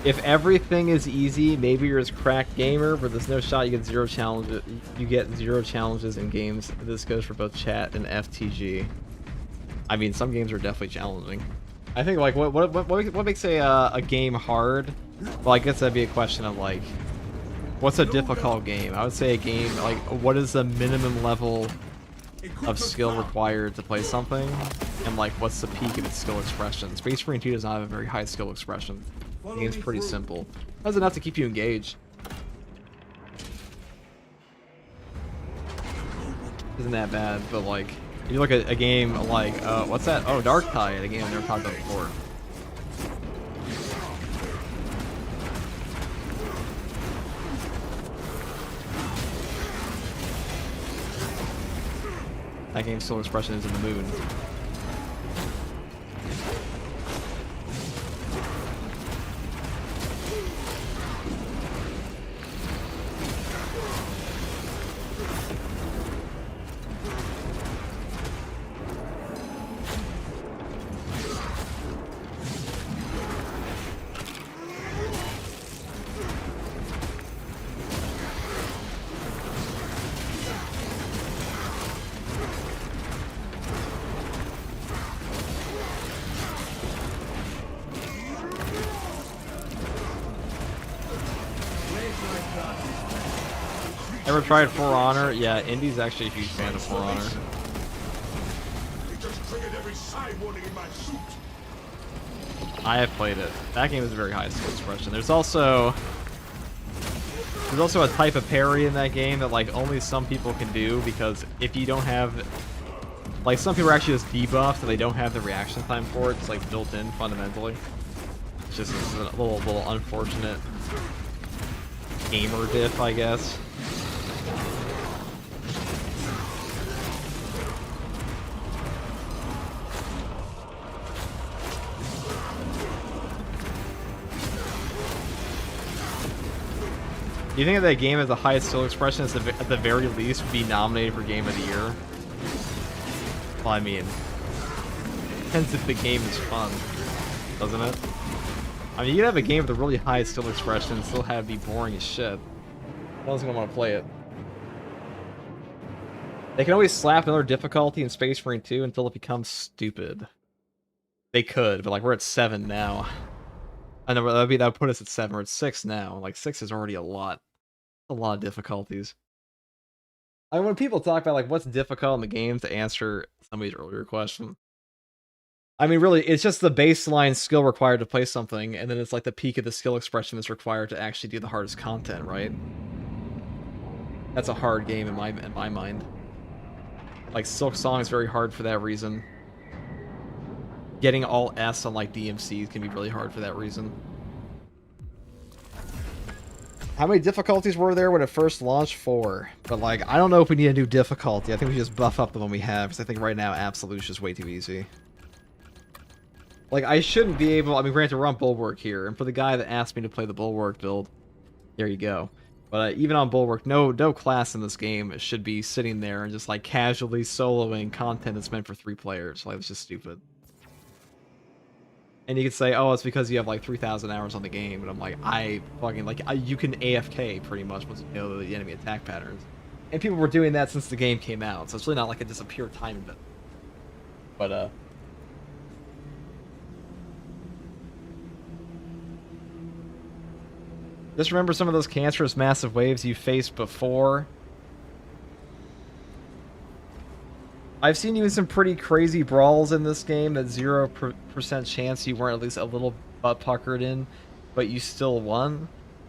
If everything is easy, maybe you're a cracked gamer, but there's no shot you get zero challenges. You get zero challenges in games. This goes for both chat and FTG. I mean, some games are definitely challenging. I think like what makes a game hard? Well, I guess that'd be a question of like, what's a difficult game? I would say a game like what is the minimum level of skill required to play something, and like what's the peak of its skill expression. Space Marine 2 does not have a very high skill expression. The game's pretty simple. That's enough to keep you engaged. Isn't that bad, but like, if you look at a game like, what's that? Oh, Dark Tide, a game I've never talked about before. That game's skill expression is in the moon. Ever tried For Honor? Yeah, Indy's actually a huge fan of For Honor. I have played it. That game is very high skill expression. There's also a type of parry in that game that like only some people can do, because if you don't have like, some people are actually just debuffed and they don't have the reaction time for it. It's like built in fundamentally. It's just a little unfortunate gamer diff, I guess. Do you think that game has the highest skill expression at the very least would be nominated for Game of the Year? Well, I mean, depends if the game is fun, doesn't it? I mean, you can have a game with a really high skill expression and still have it be boring as shit. No one's gonna want to play it. They can always slap another difficulty in Space Marine 2 until it becomes stupid. They could, but like we're at 7 now. I know that would put us at 7. We're at 6 now. Like 6 is already a lot of difficulties. I mean, when people talk about like what's difficult in the game, to answer somebody's earlier question, I mean, really, it's just the baseline skill required to play something, and then it's like the peak of the skill expression that's required to actually do the hardest content, right? That's a hard game in my mind. Like Silk Song is very hard for that reason. Getting all S on like DMCs can be really hard for that reason. How many difficulties were there when it first launched? 4. But like, I don't know if we need a new difficulty. I think we just buff up the one we have, because I think right now Absolute's just way too easy. Like, I shouldn't be able... I mean, granted, we're on Bulwark here, and for the guy that asked me to play the Bulwark build, there you go. But even on Bulwark, no class in this game should be sitting there and just like casually soloing content that's meant for 3 players. Like, it's just stupid. And you could say, oh, it's because you have like 3,000 hours on the game. And I'm like, you can AFK pretty much once you know the enemy attack patterns. And people were doing that since the game came out. So it's really not like just a pure time event. But, just remember some of those cancerous massive waves you faced before. I've seen you in some pretty crazy brawls in this game that 0% chance you weren't at least a little butt puckered in, but you still won.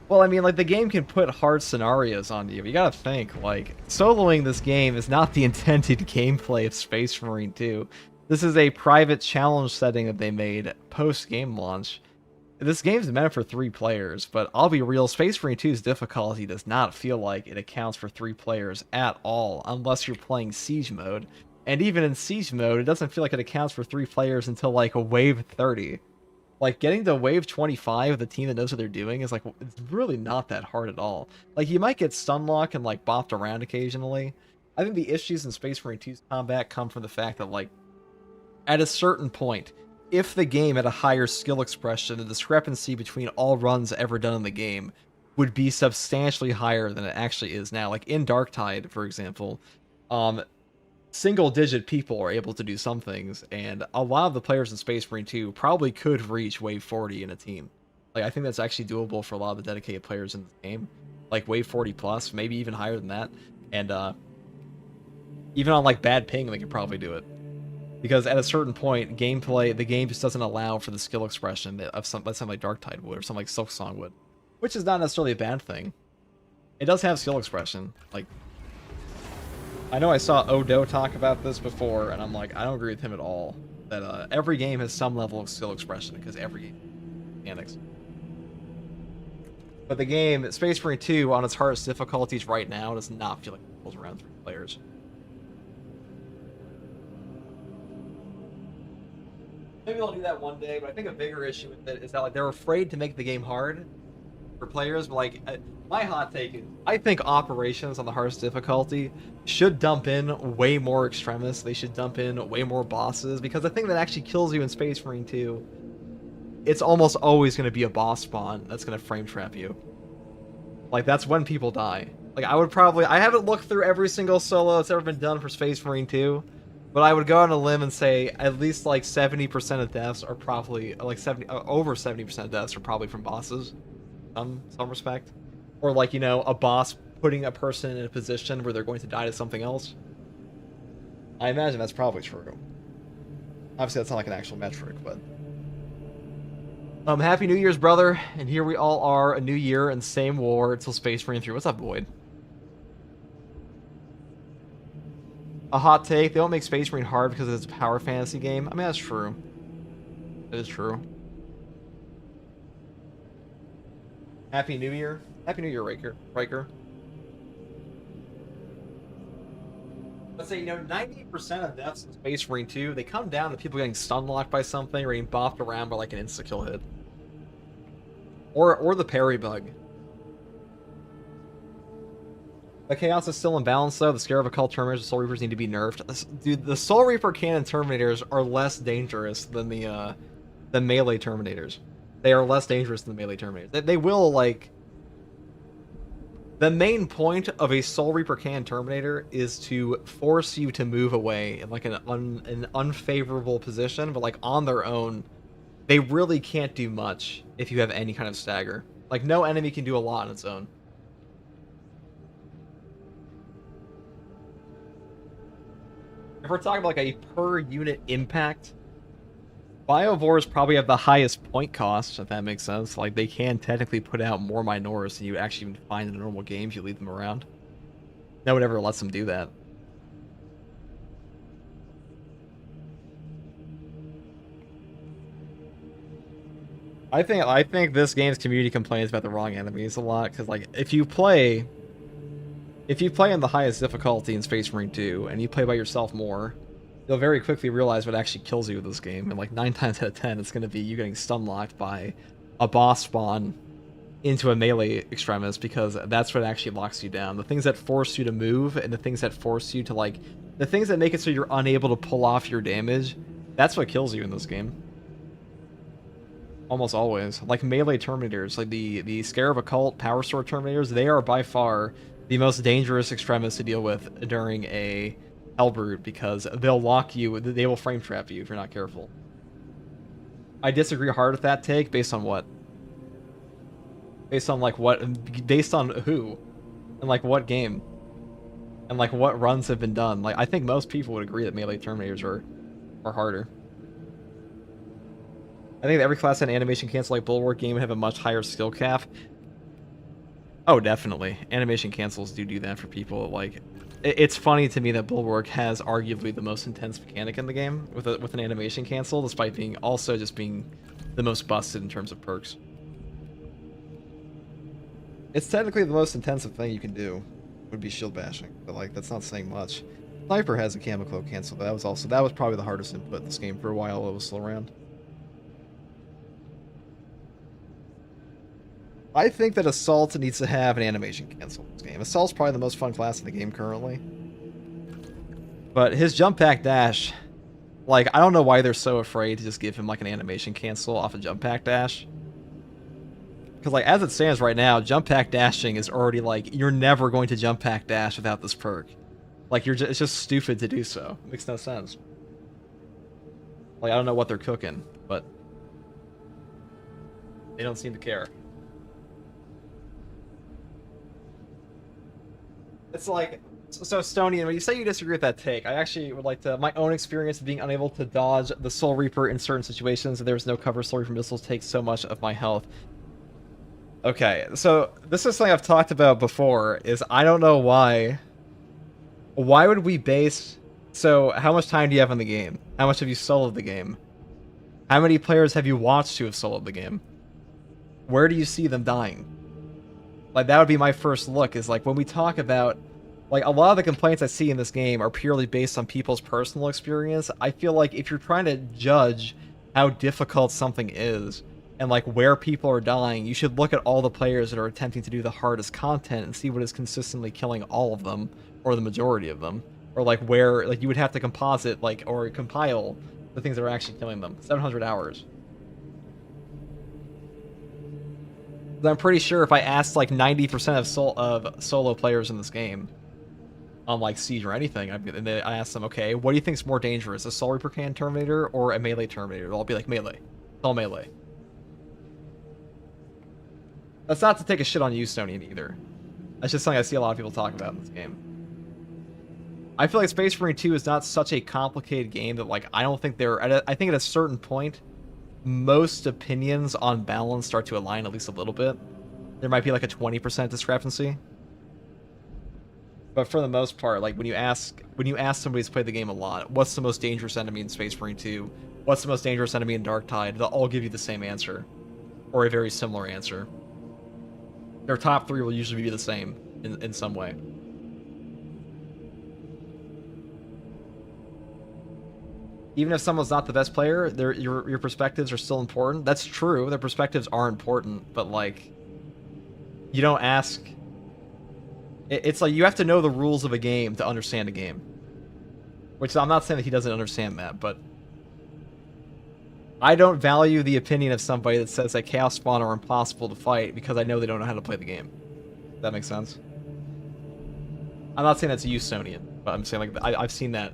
Well, I mean, like, the game can put hard scenarios on you. You gotta think, like, soloing this game is not the intended gameplay of Space Marine 2. This is a private challenge setting that they made post-game launch. This game's meant for 3 players, but I'll be real, Space Marine 2's difficulty does not feel like it accounts for 3 players at all, unless you're playing Siege mode. And even in Siege mode, it doesn't feel like it accounts for 3 players until, like, a wave 30. Like, getting to wave 25 with a team that knows what they're doing is, like, it's really not that hard at all. Like, you might get stunlocked and, like, bopped around occasionally. I think the issues in Space Marine 2's combat come from the fact that, like, at a certain point, if the game had a higher skill expression, the discrepancy between all runs ever done in the game would be substantially higher than it actually is now. Like, in Darktide, for example, single-digit people are able to do some things, and a lot of the players in Space Marine 2 probably could reach wave 40 in a team. Like, I think that's actually doable for a lot of the dedicated players in the game. Like, wave 40 plus, maybe even higher than that. And, even on, like, bad ping, they could probably do it. Because at a certain point, gameplay, the game just doesn't allow for the skill expression of something like Darktide would, or something like Silksong would. Which is not necessarily a bad thing. It does have skill expression. Like, I know I saw Odo talk about this before, and I'm like, I don't agree with him at all. That every game has some level of skill expression, because every game has mechanics. But the game, Space Marine 2, on its hardest difficulties right now, does not feel like it pulls around 3 players. Maybe they'll do that one day, but I think a bigger issue with it is that, like, they're afraid to make the game hard for players. But, like, my hot take is, I think operations on the hardest difficulty should dump in way more extremists. They should dump in way more bosses, because the thing that actually kills you in Space Marine 2, it's almost always going to be a boss spawn that's going to frame trap you. Like, that's when people die. Like, I haven't looked through every single solo that's ever been done for Space Marine 2, but I would go on a limb and say at least, like, 70% of deaths are probably, like, over 70% of deaths are probably from bosses, some respect. Or, like, you know, a boss putting a person in a position where they're going to die to something else. I imagine that's probably true. Obviously, that's not like an actual metric, but... Happy New Year's, brother. And here we all are, a new year and same war until Space Marine 3. What's up, Void? A hot take, they don't make Space Marine hard because it's a power fantasy game. I mean, that's true. It is true. Happy New Year. Happy New Year, Riker. Let's say, you know, 90% of deaths in Space Marine 2, they come down to people getting stunlocked by something or getting bopped around by, like, an insta-kill hit. Or the parry bug. The Chaos is still in balance, though. The Scarab Occult Terminators and Soul Reapers need to be nerfed. Dude, the Soul Reaper Cannon Terminators are less dangerous than the melee Terminators. They are less dangerous than the melee Terminators. They will, like... The main point of a Soul Reaper Cannon Terminator is to force you to move away in, like, an unfavorable position, but, like, on their own, they really can't do much if you have any kind of stagger. Like, no enemy can do a lot on its own. If we're talking about, like, a per unit impact, Biovores probably have the highest point cost, if that makes sense. Like, they can technically put out more Minoris than you actually even find in a normal game if you leave them around. No one ever lets them do that. I think this game's community complains about the wrong enemies a lot, because, like, if you play in the highest difficulty in Space Marine 2, and you play by yourself more, you'll very quickly realize what actually kills you with this game. And, like, 9 times out of 10, it's going to be you getting stunlocked by a boss spawn into a melee extremist, because that's what actually locks you down. The things that force you to move, and the things that force you to, like... The things that make it so you're unable to pull off your damage, that's what kills you in this game. Almost always. Like, melee Terminators, like the Scarab Occult Power Sword Terminators, they are by far the most dangerous extremists to deal with during a Hellbrute, because they'll lock you, they will frame trap you if you're not careful. I disagree hard with that take, based on what? Based on, like, what? Based on who? And, like, what game? And, like, what runs have been done? Like, I think most people would agree that melee Terminators are harder. I think that every class and animation cancel like Bulwark game would have a much higher skill cap. Oh, definitely. Animation cancels do that for people. Like, it's funny to me that Bulwark has arguably the most intense mechanic in the game with an animation cancel, despite being also just being the most busted in terms of perks. It's technically the most intensive thing you can do, would be shield bashing, but like that's not saying much. Sniper has a camo cloak cancel, but that was probably the hardest input in this game for a while. It was still around. I think that Assault needs to have an animation cancel in this game. Assault's probably the most fun class in the game currently. But his jump pack dash, like, I don't know why they're so afraid to just give him, like, an animation cancel off a jump pack dash. Because, like, as it stands right now, jump pack dashing is already, like, you're never going to jump pack dash without this perk. Like, it's just stupid to do so. It makes no sense. Like, I don't know what they're cooking, but they don't seem to care. It's like, so Stonian, when you say you disagree with that take, I actually would like to, my own experience of being unable to dodge the Soul Reaper in certain situations, and there's no cover, Soul Reaper missiles takes so much of my health. Okay, so this is something I've talked about before, is I don't know why would we base, so how much time do you have in the game? How much have you soloed the game? How many players have you watched who have soloed the game? Where do you see them dying? Like, that would be my first look, is like, when we talk about, like, a lot of the complaints I see in this game are purely based on people's personal experience. I feel like if you're trying to judge how difficult something is, and like where people are dying, you should look at all the players that are attempting to do the hardest content and see what is consistently killing all of them, or the majority of them. Or like where, like, you would have to composite, like, or compile the things that are actually killing them. 700 hours. I'm pretty sure if I asked like 90% of solo players in this game on like Siege or anything, I asked them, okay, what do you think is more dangerous, a Soul Reaper can Terminator or a melee Terminator? They'll all be like, melee. It's all melee. That's not to take a shit on you, Stonian, either. That's just something I see a lot of people talk about in this game. I feel like Space Marine 2 is not such a complicated game that, like, I don't think I think at a certain point, most opinions on balance start to align at least a little bit. There might be like a 20% discrepancy. But for the most part, like, when you ask somebody who's played the game a lot, what's the most dangerous enemy in Space Marine 2? What's the most dangerous enemy in Dark Tide? They'll all give you the same answer. Or a very similar answer. Their top three will usually be the same in some way. Even if someone's not the best player, your perspectives are still important. That's true. Their perspectives are important, but like, you don't ask. It's like you have to know the rules of a game to understand a game. Which I'm not saying that he doesn't understand that, but I don't value the opinion of somebody that says that Chaos Spawn are impossible to fight because I know they don't know how to play the game. Does that make sense? I'm not saying that's you, Sonian, but I'm saying, like, I've seen that.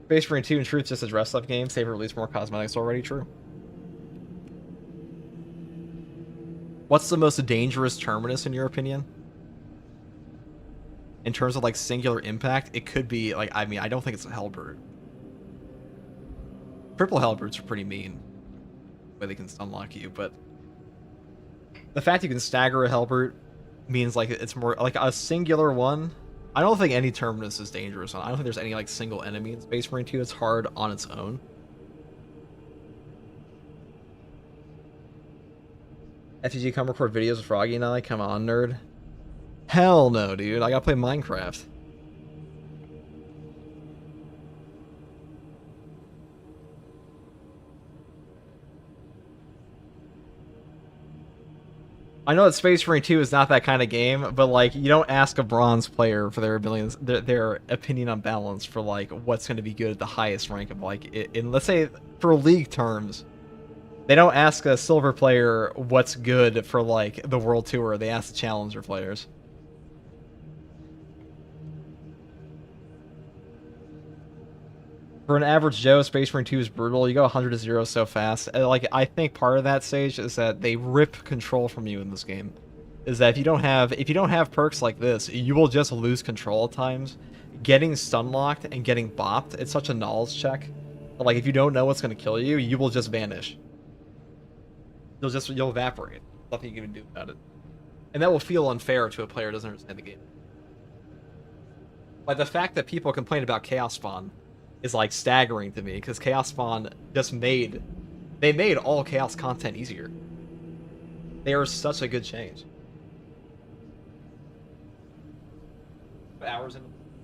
Space Marine 2 in truth just a dress-up game, save or release more cosmetics already, true. What's the most dangerous terminus in your opinion? In terms of like singular impact, it could be like, I mean, I don't think it's a Hellbrute. Triple Hellbrutes are pretty mean, the way they can stunlock you, but the fact you can stagger a Hellbrute means like it's more like a singular one. I don't think any terminus is dangerous. I don't think there's any like single enemy in Space Marine 2 that's hard on its own. FTG come record videos with Froggy and I? Come on, nerd. Hell no, dude. I gotta play Minecraft. I know that Space Marine 2 is not that kind of game, but like, you don't ask a bronze player for their abilities, their opinion on balance for like what's going to be good at the highest rank of like, in let's say for league terms, they don't ask a silver player what's good for like the World Tour. They ask the challenger players. For an average Joe, Space Marine 2 is brutal. You go 100 to 0 so fast. Like, I think part of that stage is that they rip control from you in this game. Is that if you don't have perks like this, you will just lose control at times. Getting stun locked and getting bopped, it's such a knowledge check. But like, if you don't know what's going to kill you, you will just vanish. You'll evaporate. Nothing you can do about it. And that will feel unfair to a player who doesn't understand the game. Like, the fact that people complain about Chaos Spawn is, like, staggering to me, because Chaos Spawn just made... They made all Chaos content easier. They are such a good change. Hours in...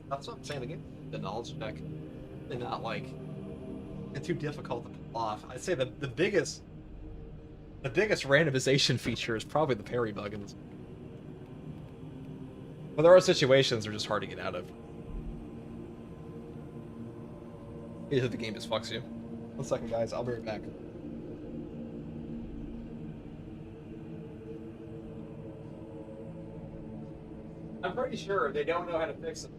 That's what I'm saying, the game. The knowledge check. They're not, like... It's too difficult to pull off. I'd say the biggest... The biggest randomization feature is probably the parry bug in this. But there are situations that are just hard to get out of. Either the game just fucks you. 1 second, guys. I'll be right back. I'm pretty sure they don't know how to fix it.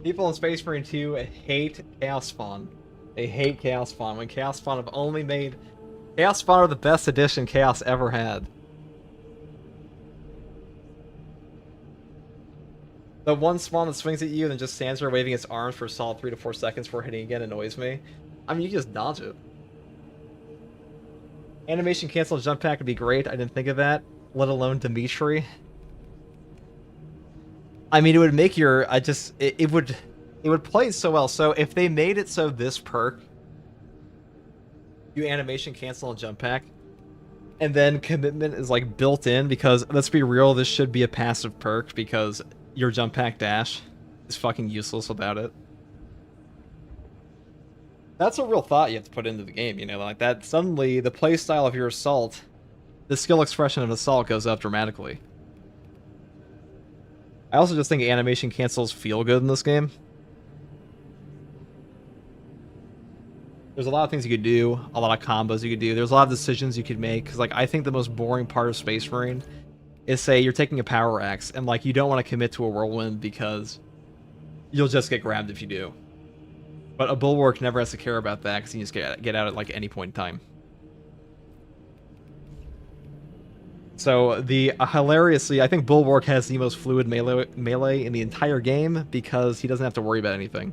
People in Space Marine 2 hate Chaos Spawn. They hate Chaos Spawn. When Chaos Spawn have only made... Chaos Spawn are the best edition Chaos ever had. The one spawn that swings at you and then just stands there waving its arms for a solid 3 to 4 seconds before hitting again annoys me. I mean, you just dodge it. Animation cancel jump pack would be great. I didn't think of that. Let alone Dimitri. I mean, it would make your... It would play so well. So if they made it so this perk, you animation cancel and jump pack, and then commitment is like built in, because let's be real, this should be a passive perk because your jump pack dash is fucking useless without it. That's a real thought you have to put into the game, you know, like that. Suddenly the playstyle of your assault, the skill expression of assault goes up dramatically. I also just think animation cancels feel good in this game. There's a lot of things you could do, a lot of combos you could do. There's a lot of decisions you could make. Because, like, I think the most boring part of Space Marine is, say, you're taking a power axe, and, like, you don't want to commit to a whirlwind because you'll just get grabbed if you do. But a bulwark never has to care about that because you just get out at, like, any point in time. So, hilariously, I think Bulwark has the most fluid melee in the entire game because he doesn't have to worry about anything.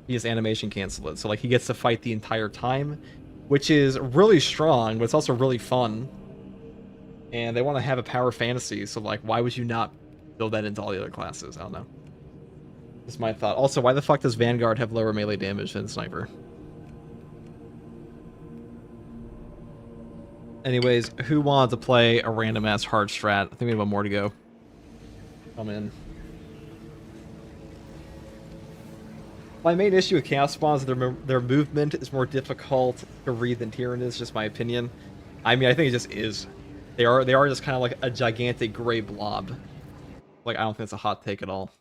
He just animation cancel it. So, like, he gets to fight the entire time, which is really strong, but it's also really fun. And they want to have a power fantasy, so, like, why would you not build that into all the other classes? I don't know. That's my thought. Also, why the fuck does Vanguard have lower melee damage than Sniper? Anyways, who wanted to play a random-ass hard strat? I think we have one more to go. Come in. My main issue with Chaos Spawn is that their movement is more difficult to read than Tyrann is, just my opinion. I mean, I think it just is. They are just kind of like a gigantic gray blob. Like, I don't think it's a hot take at all.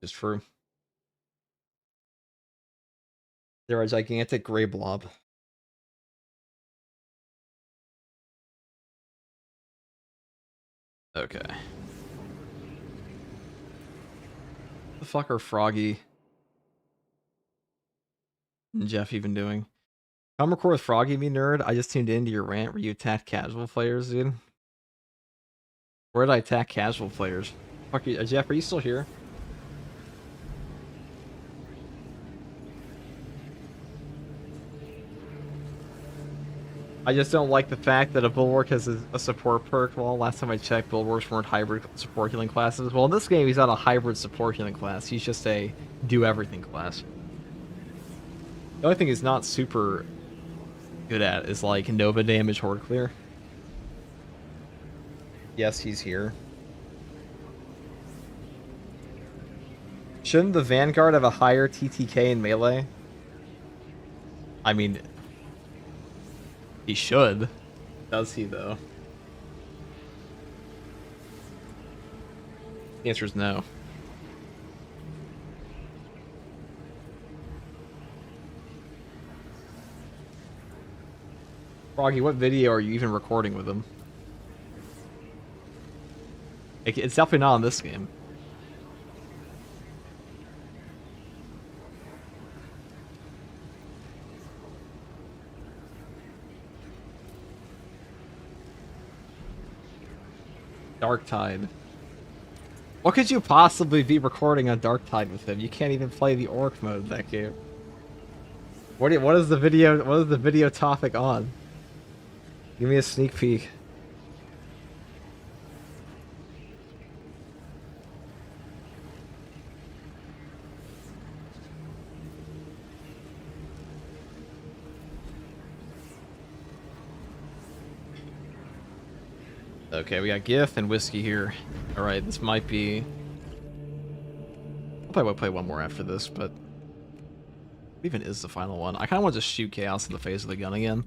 It's true. They're a gigantic gray blob. Okay. What the fuck are Froggy and Jeff even doing? Come record with Froggy, me nerd. I just tuned into your rant where you attacked casual players, dude. Where did I attack casual players? Fuck you, Jeff, are you still here? I just don't like the fact that a Bulwark has a support perk. Well, last time I checked, Bulwarks weren't hybrid support healing classes. Well, in this game, he's not a hybrid support healing class. He's just a do-everything class. The only thing he's not super good at is, like, Nova damage horde clear. Yes, he's here. Shouldn't the Vanguard have a higher TTK in melee? I mean, he should. Does he, though? The answer is no. Froggy, what video are you even recording with him? It's definitely not on this game. Dark Tide. What could you possibly be recording on Dark Tide with him? You can't even play the orc mode of that game. What is the video? What is the video topic on? Give me a sneak peek. Okay, we got GIF and whiskey here. Alright, this might be... I'll probably play one more after this, but... What even is the final one? I kind of want to just shoot Chaos in the face with the gun again.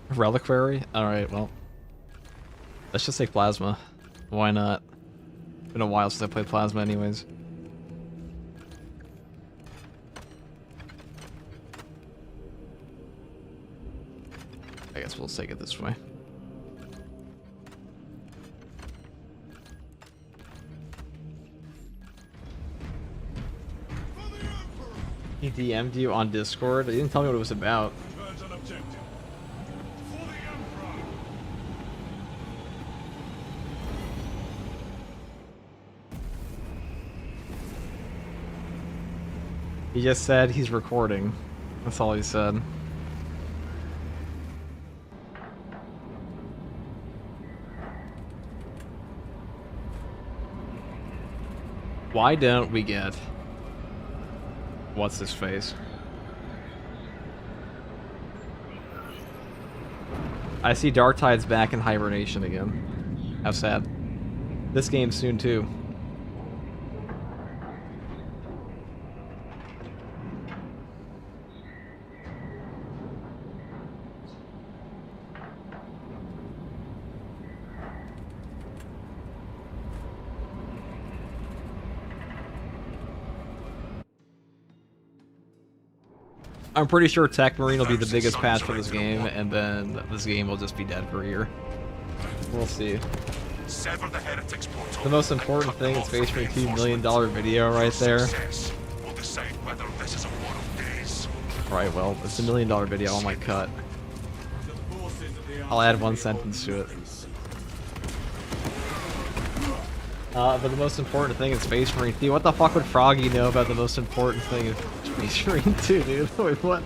Reliquary? Alright, well. Let's just take Plasma. Why not? It's been a while since I played Plasma anyways. I guess we'll take it this way. He DM'd you on Discord? He didn't tell me what it was about. He just said he's recording. That's all he said. Why don't we get... What's his face? I see Darktide's back in hibernation again. How sad. This game soon too. I'm pretty sure Tech Marine will be the biggest patch for this game, and then this game will just be dead for a year. We'll see. The most important thing is Space Marine $2 million video right there. Alright, well, it's a $1 million video, I might cut. I'll add one sentence to it. But the most important thing is Space Marine 2. What the fuck would Froggy know about the most important thing is Space Marine 2, dude? Wait, what?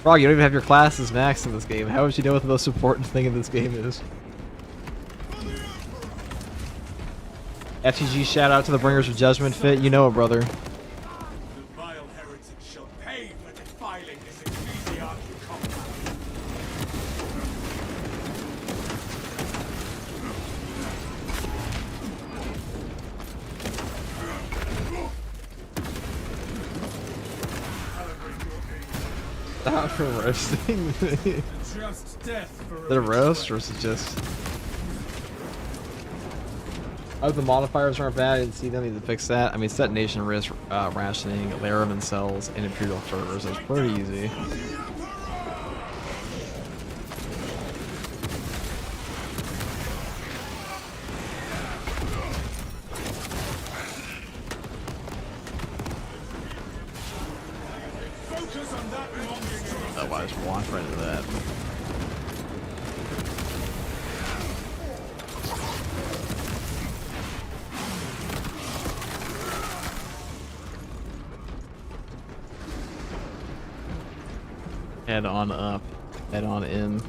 Froggy, you don't even have your classes maxed in this game. How would you know what the most important thing in this game is? FTG shout out to the Bringers of Judgment Fit. You know it, brother. Stop for roasting me. Just death for the roast, or is it just... Oh, the modifiers aren't bad. I didn't see them. Need to fix that. I mean, set nation risk, rationing, Laramon cells, and Imperial fervors. It's pretty easy. Oh, I just walked right into that. Head on up, head on in.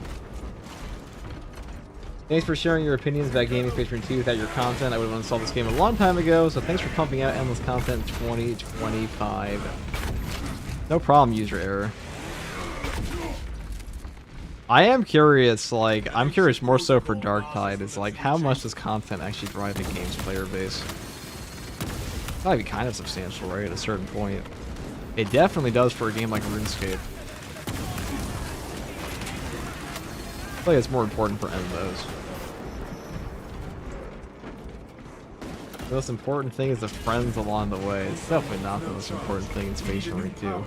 Thanks for sharing your opinions about Gaming Space Marine 2 without your content. I would have installed this game a long time ago, so thanks for pumping out endless content in 2025. No problem, user error. I am curious, like, I'm curious more so for Darktide, is like, how much does content actually drive a game's player base? Probably be kind of substantial, right, at a certain point. It definitely does for a game like RuneScape. I feel like it's more important for MMOs. The most important thing is the friends along the way. It's definitely not the most important thing in Space Marine 2.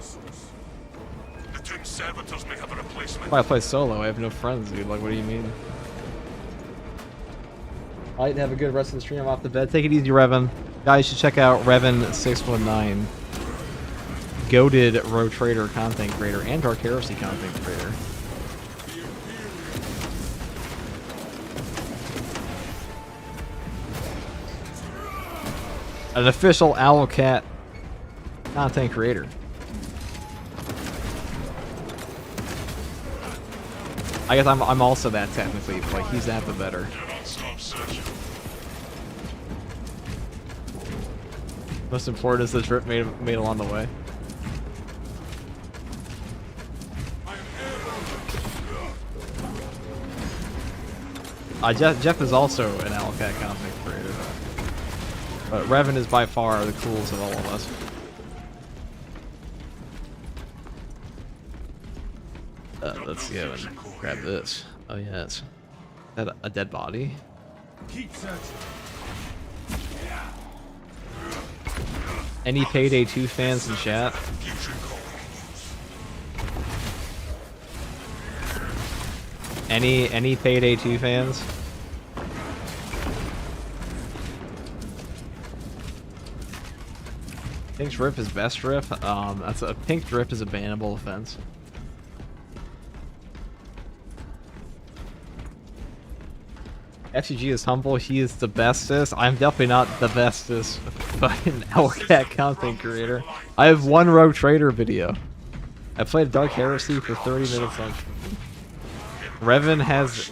The Tomb Servitors may have a replacement. If I play solo, I have no friends, dude. Like, what do you mean? Alright, have a good rest of the stream. I'm off the bed. Take it easy, Revan. Guys, you should check out Revan619. Goated Rogue Trader content creator and Dark Heresy content creator. An official Owlcat content creator. I guess I'm also that technically, but like he's that the better. Most important is the drip made along the way. Jeff is also an Owlcat content creator. But Revan is by far the coolest of all of us. Let's go and grab this. Oh yes. Is that a dead body? Keep searching. Any Payday 2 fans in chat? Any Payday 2 fans? Pink drip is best drip. That's a pink drip is a bannable offense. FCG is humble. He is the bestest. I'm definitely not the bestest fucking Owlcat content creator. I have one Rogue Trader video. I played Dark Heresy for 30 minutes on. Revan has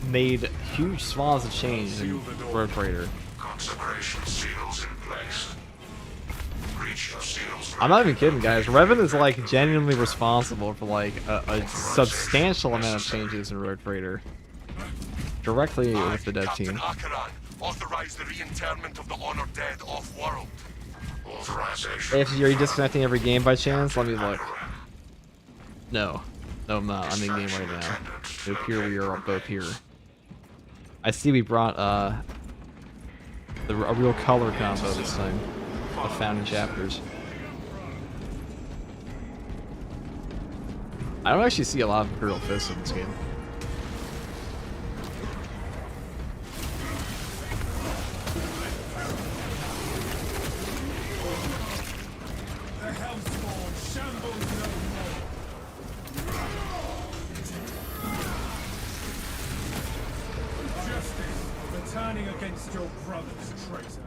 made huge swaths of change in Rogue Trader. Consecration seals in place. Breach of seals. I'm not even kidding, guys. Revan is like genuinely responsible for like a substantial amount of changes in Rogue Trader. Directly with the dev team. Authorize the reinterment of the honored dead off-world. Authorization. Hey, are you disconnecting every game by chance? Let me look. No. No, I'm not. I'm in game right now. Nope, here we are both here. I see we brought a real color combo this time. Of Founding Chapters. I don't actually see a lot of Imperial Fists in this game. Turning against your brother's traitor.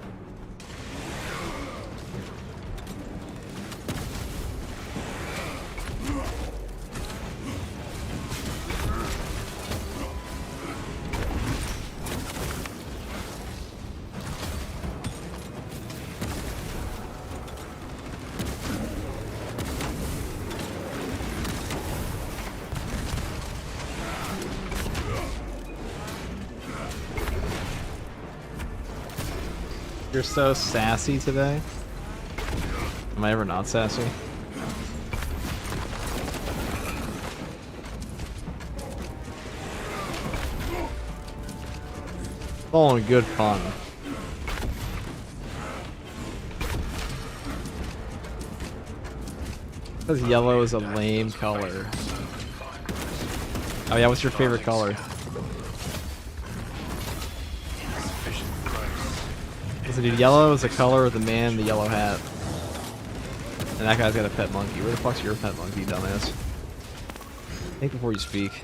You're so sassy today. Am I ever not sassy? All in good fun. Because yellow is a lame color. Oh yeah, what's your favorite color? Listen, dude, yellow is the color of the man in the yellow hat. And that guy's got a pet monkey. Where the fuck's your pet monkey, dumbass? Think before you speak.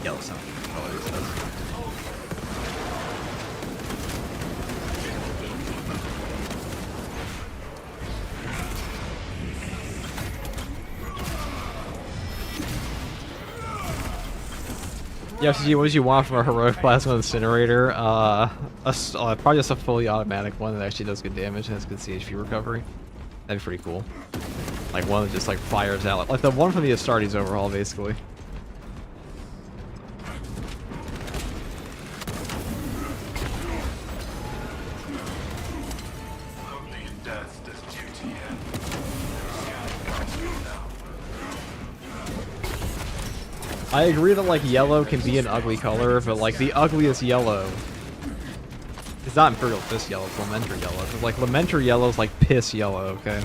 Yellow sound. Yeah, so what did you want from a heroic plasma incinerator? Probably just a fully automatic one that actually does good damage and has good CHP recovery. That'd be pretty cool. Like one that just like fires out, like the one from the Astartes overhaul, basically. Only in death does duty end. I agree that like yellow can be an ugly color, but like the ugliest yellow is not Imperial Fist yellow, it's Lamentor yellow. 'Cause, like Lamentor yellow is like piss yellow, okay?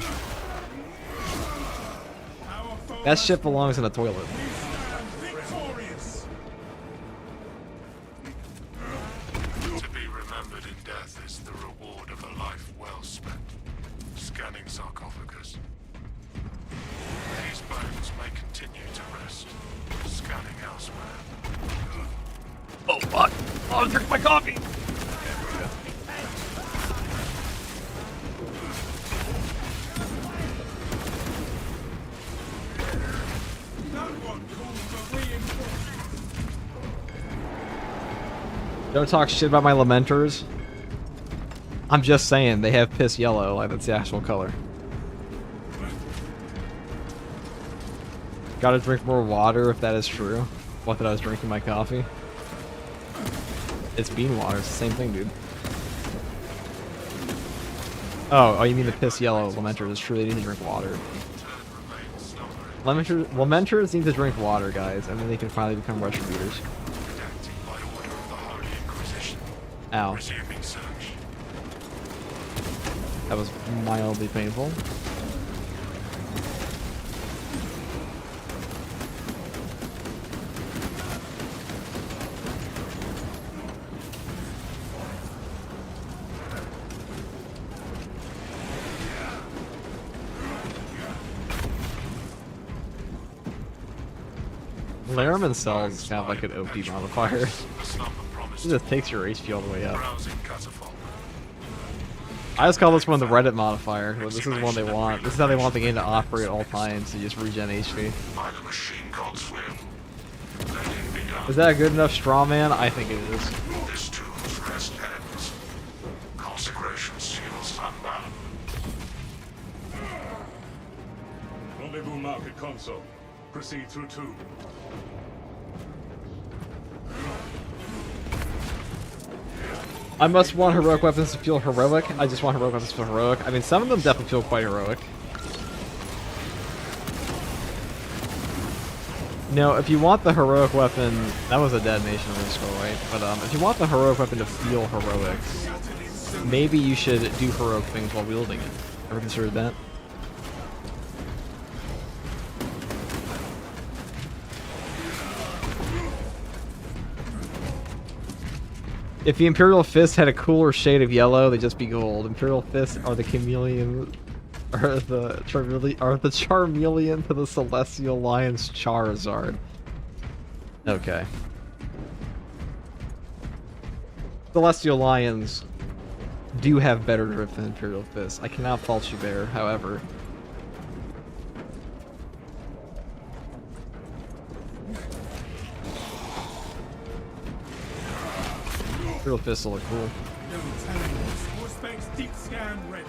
That shit belongs in a toilet. Victorious. To be remembered in death is the reward of a life well spent. Scanning sarcophagus. These bones may continue to rest. Scanning elsewhere. Oh fuck! Oh, drink my coffee! Don't talk shit about my Lamentors. I'm just saying, they have piss yellow, like that's the actual color. Gotta drink more water if that is true. What, that I was drinking my coffee? It's bean water, it's the same thing, dude. Oh, you mean the piss yellow Lamentors? It's true, they need to drink water. Lamentors need to drink water, guys, and then they can finally become Retributors. Ow. Resuming search. That was mildly painful. Laramon cells have like an OP modifier. It just takes your HP all the way up. I just call this one the Reddit modifier. Well, this is one they want. This is how they want the game to operate at all times, to just regen HP. Is that a good enough straw man? I think it is. This tomb's rest ends. Consecration seals unbound. Rendezvous market console. Proceed through tomb. I must want heroic weapons to feel heroic. I just want heroic weapons to feel heroic. I mean, some of them definitely feel quite heroic. No, if you want the heroic weapon, that was a detonation of the scroll, right? But if you want the heroic weapon to feel heroic, maybe you should do heroic things while wielding it. Ever considered that? If the Imperial Fist had a cooler shade of yellow, they'd just be gold. Imperial Fists are the chameleon, or the Charmeleon to the Celestial Lion's Charizard. Okay. Celestial Lions do have better drift than Imperial Fists. I cannot fault you there, however. Imperial Fists will look cool. Deep scan ready.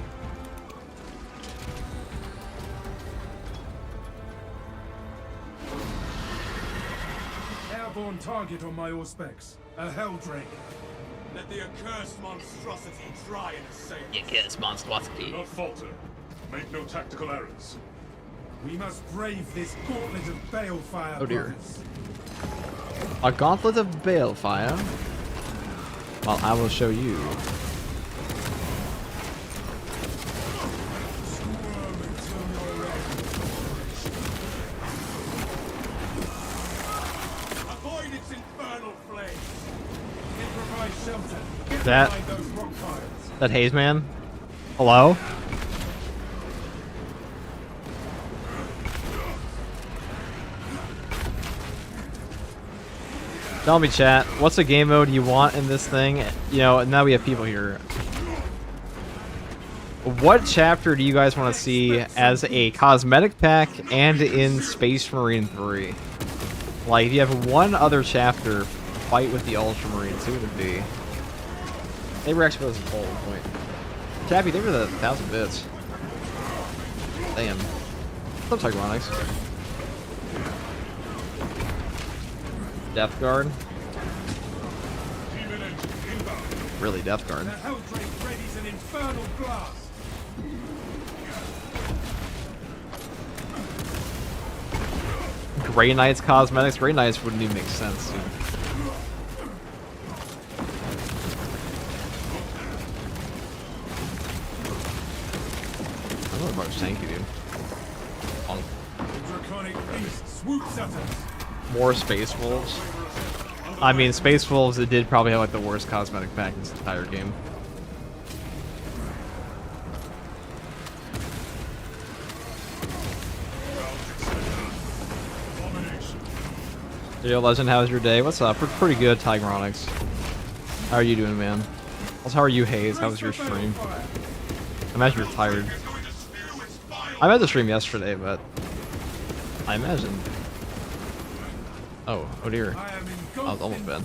Airborne target on my Auspex. A Helldrake. Let the accursed monstrosity try and assail us. You kiss monstrosity. Do not falter. Make no tactical errors. We must brave this gauntlet of balefire. Oh dear. brothers. A gauntlet of balefire? Well, I will show you. Avoid its infernal flames. Improvise shelter. Get That- behind those rock piles. That Haze Man? Hello? Tell me, chat, what's a game mode you want in this thing? You know, now we have people here. What chapter do you guys want to see as a cosmetic pack and in Space Marine 3? Like, if you have one other chapter, fight with the Ultramarines, who would it be? They were actually supposed to pull at one point. Chappie, they were the 1,000 bits. Damn. What's up, Tygronics? Death Guard? Really, Death Guard. The Helldrake readies an infernal blast. Grey Knight's cosmetics? Grey Knights wouldn't even make sense, dude. I don't know about tanky, dude. On Draconic beast swoops at us. more Space Wolves. I mean, Space Wolves, it did probably have like the worst cosmetic pack in this entire game. Yo, Legend, how's your day? What's up? Pretty good, Tigronics. How are you doing, man? Also, how are you, Hayes? How was your stream? I imagine you're tired. I meant to stream yesterday, but I imagine. Oh dear. I was almost bad.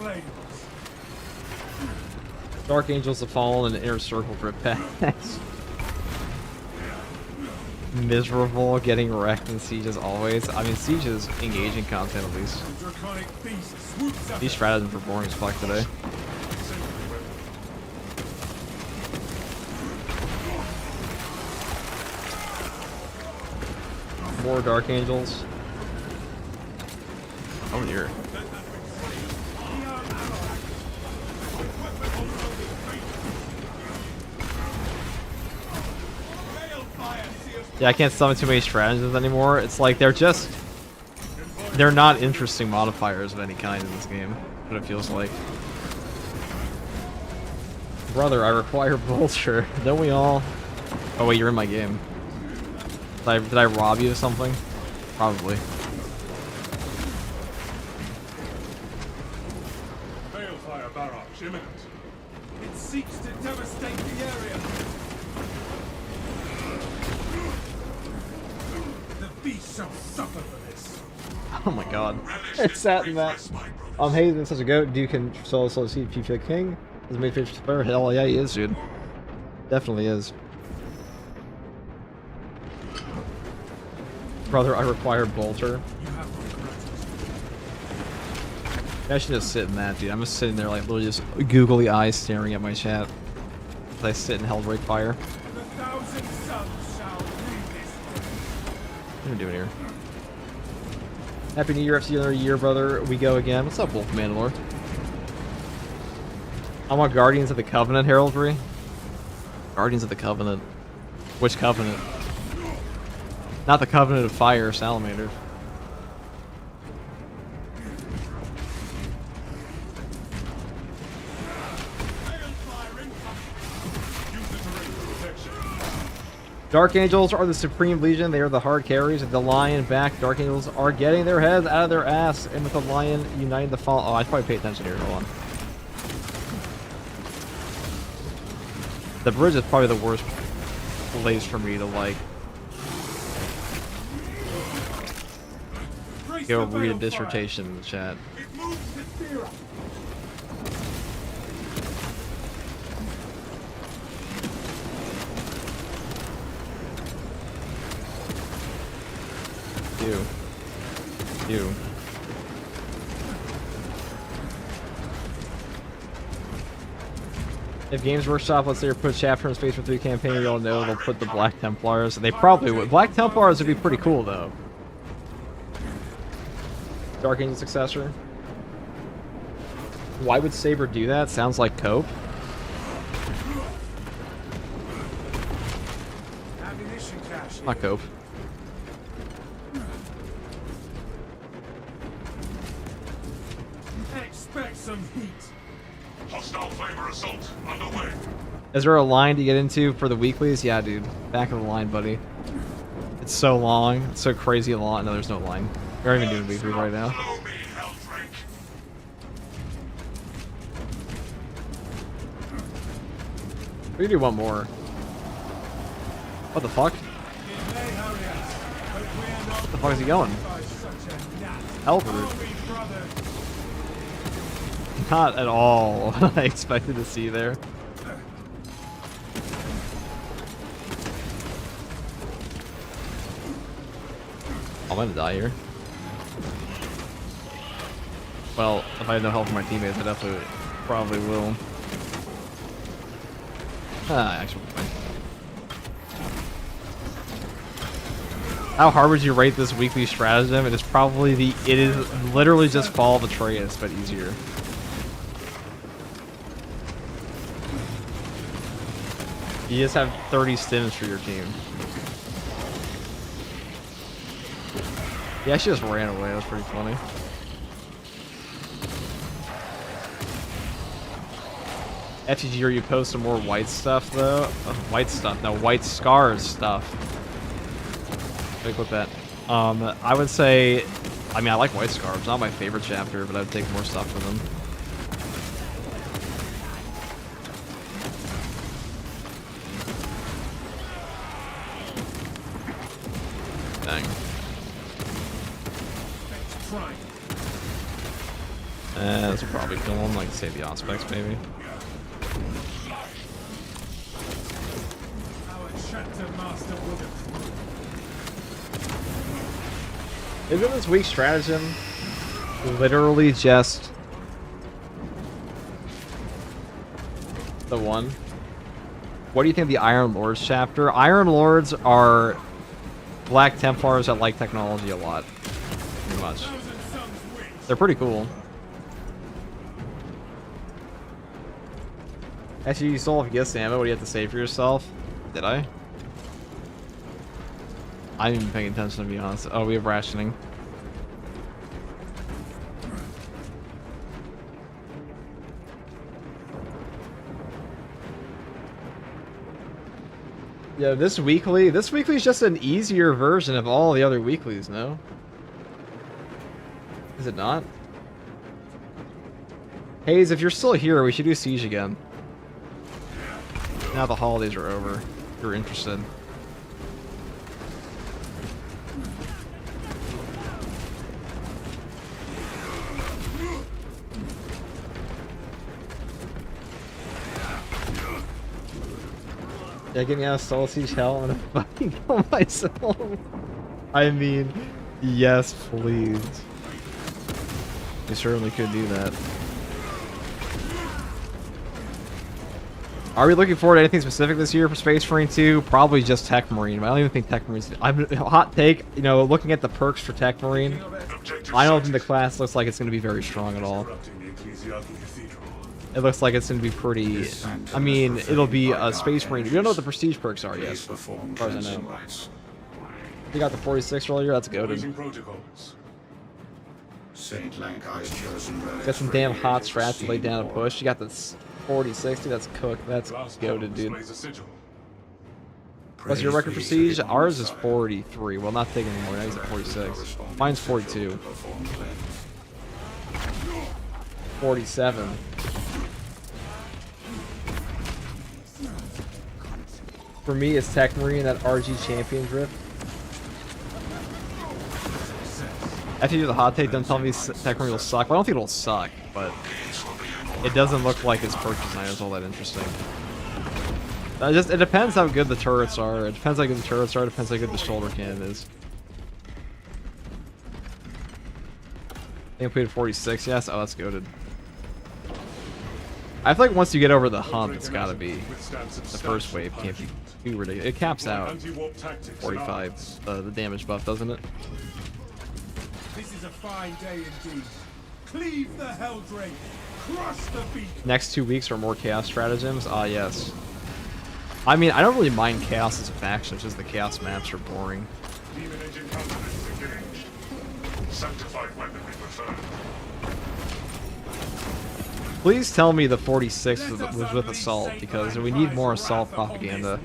Dark Angels have fallen and Inner Circle grip packs. Miserable, getting wrecked in Siege as always. I mean, Siege is engaging content at least. These stratagems are boring as fuck today. More Dark Angels. Oh dear. Yeah, I can't summon too many stratagems anymore. It's like they're not interesting modifiers of any kind in this game. What it feels like. Brother, I require vulture. Don't we all? Oh wait, you're in my game. Did I rob you of something? Probably. Balefire barrage imminent. It seeks to devastate the area. The beast shall suffer for this. Oh my god. It's that and that. Hayes is such a goat. Do you can solo see Future King? Is my favorite player? Hell yeah, he is, dude. Definitely is. Brother, I require bolter. I should just sit in that, dude. I'm just sitting there like literally just googly eyes staring at my chat as I sit in Helldrake fire. What are we doing here? Happy New Year, after another year, brother. We go again. What's up, Wolf Mandalore? I want Guardians of the Covenant heraldry. Guardians of the Covenant. Which Covenant? Not the Covenant of Fire, Salamander. Dark Angels are the Supreme Legion. They are the hard carries. The Lion back. Dark Angels are getting their heads out of their ass. And with the Lion uniting the fall. Oh, I should probably pay attention here. Hold on. The bridge is probably the worst place for me to like go read a dissertation in the chat. You. If Games Workshop, let's say, put chapter in Space for 3 campaign, we all know they'll put the Black Templars. They probably would. Black Templars would be pretty cool, though. Dark Angel successor. Why would Saber do that? Sounds like cope. Not cope. Expect some heat. Hostile flavor assault underway. Is there a line to get into for the weeklies? Yeah, dude. Back of the line, buddy. It's so long. It's so crazy long. No, there's no line. We're not even doing weekly right now. We can do one more. What the fuck? What the fuck is he going? Hell route. Not at all what I expected to see there. I'm gonna die here. Well, if I had no help from my teammates, I definitely probably will. Actually, fine. How hard would you rate this weekly stratagem? It is probably it is literally just follow the Atreus, but easier. You just have 30 stims for your team. Yeah, she just ran away. That was pretty funny. FTG, are you post some more white stuff though? White stuff? No, white scars stuff. Like with that. I would say, I mean, I like white scarves. Not my favorite chapter, but I'd take more stuff for them. Dang. This will probably kill him, like save the aspects maybe. Isn't this week's stratagem literally just the one? What do you think of the Iron Lords chapter? Iron Lords are Black Templars that like technology a lot. Pretty much. They're pretty cool. Actually, you still have Gist ammo. What do you have to say for yourself? Did I? I didn't even paying attention, to be honest. Oh, we have rationing. Yeah, this weekly is just an easier version of all the other weeklies, no? Is it not? Hayes, if you're still here, we should do Siege again. Now the holidays are over. If you're interested. Yeah, get me out of Soul Siege hell. I'm gonna fucking kill myself. I mean, yes, please. You certainly could do that. Are we looking forward to anything specific this year for Space Marine 2? Probably just Tech Marine, but I don't even think Tech Marine's... hot take, you know, looking at the perks for Tech Marine, I don't think the class looks like it's going to be very strong at all. It looks like it's going to be pretty... I mean, it'll be a Space Marine. We don't know what the prestige perks are yet, as far as I know. You got the 46 earlier? That's goated. Got some damn hot strats to lay down a push. You got this 40-60, that's cooked. That's goated, dude. What's your record for Siege? Ours is 43. Well, not thick anymore. Now he's at 46. Mine's 42. 47. For me, it's Tech Marine, that RG champion drip. After you do the hot take, don't tell me Tech Marine will suck. Well, I don't think it'll suck, but it doesn't look like its perk design is all that interesting. It depends how good the turrets are. It depends how good the turrets are. It depends how good the shoulder cannon is. I think I played 46. Yes. Oh, that's goated. I feel like once you get over the hump, it's gotta be the first wave. Can't be too ridiculous. It caps out 45. The damage buff, doesn't it? This is a fine day indeed. Cleave the Helldrake. Crush the beacon. Next 2 weeks are more chaos stratagems. Ah, yes. I mean, I don't really mind chaos as a faction. It's just the chaos maps are boring. Demon engine confidence engaged. Sanctified weaponry preferred. Please tell me the 46 was with assault, because we need more assault propaganda.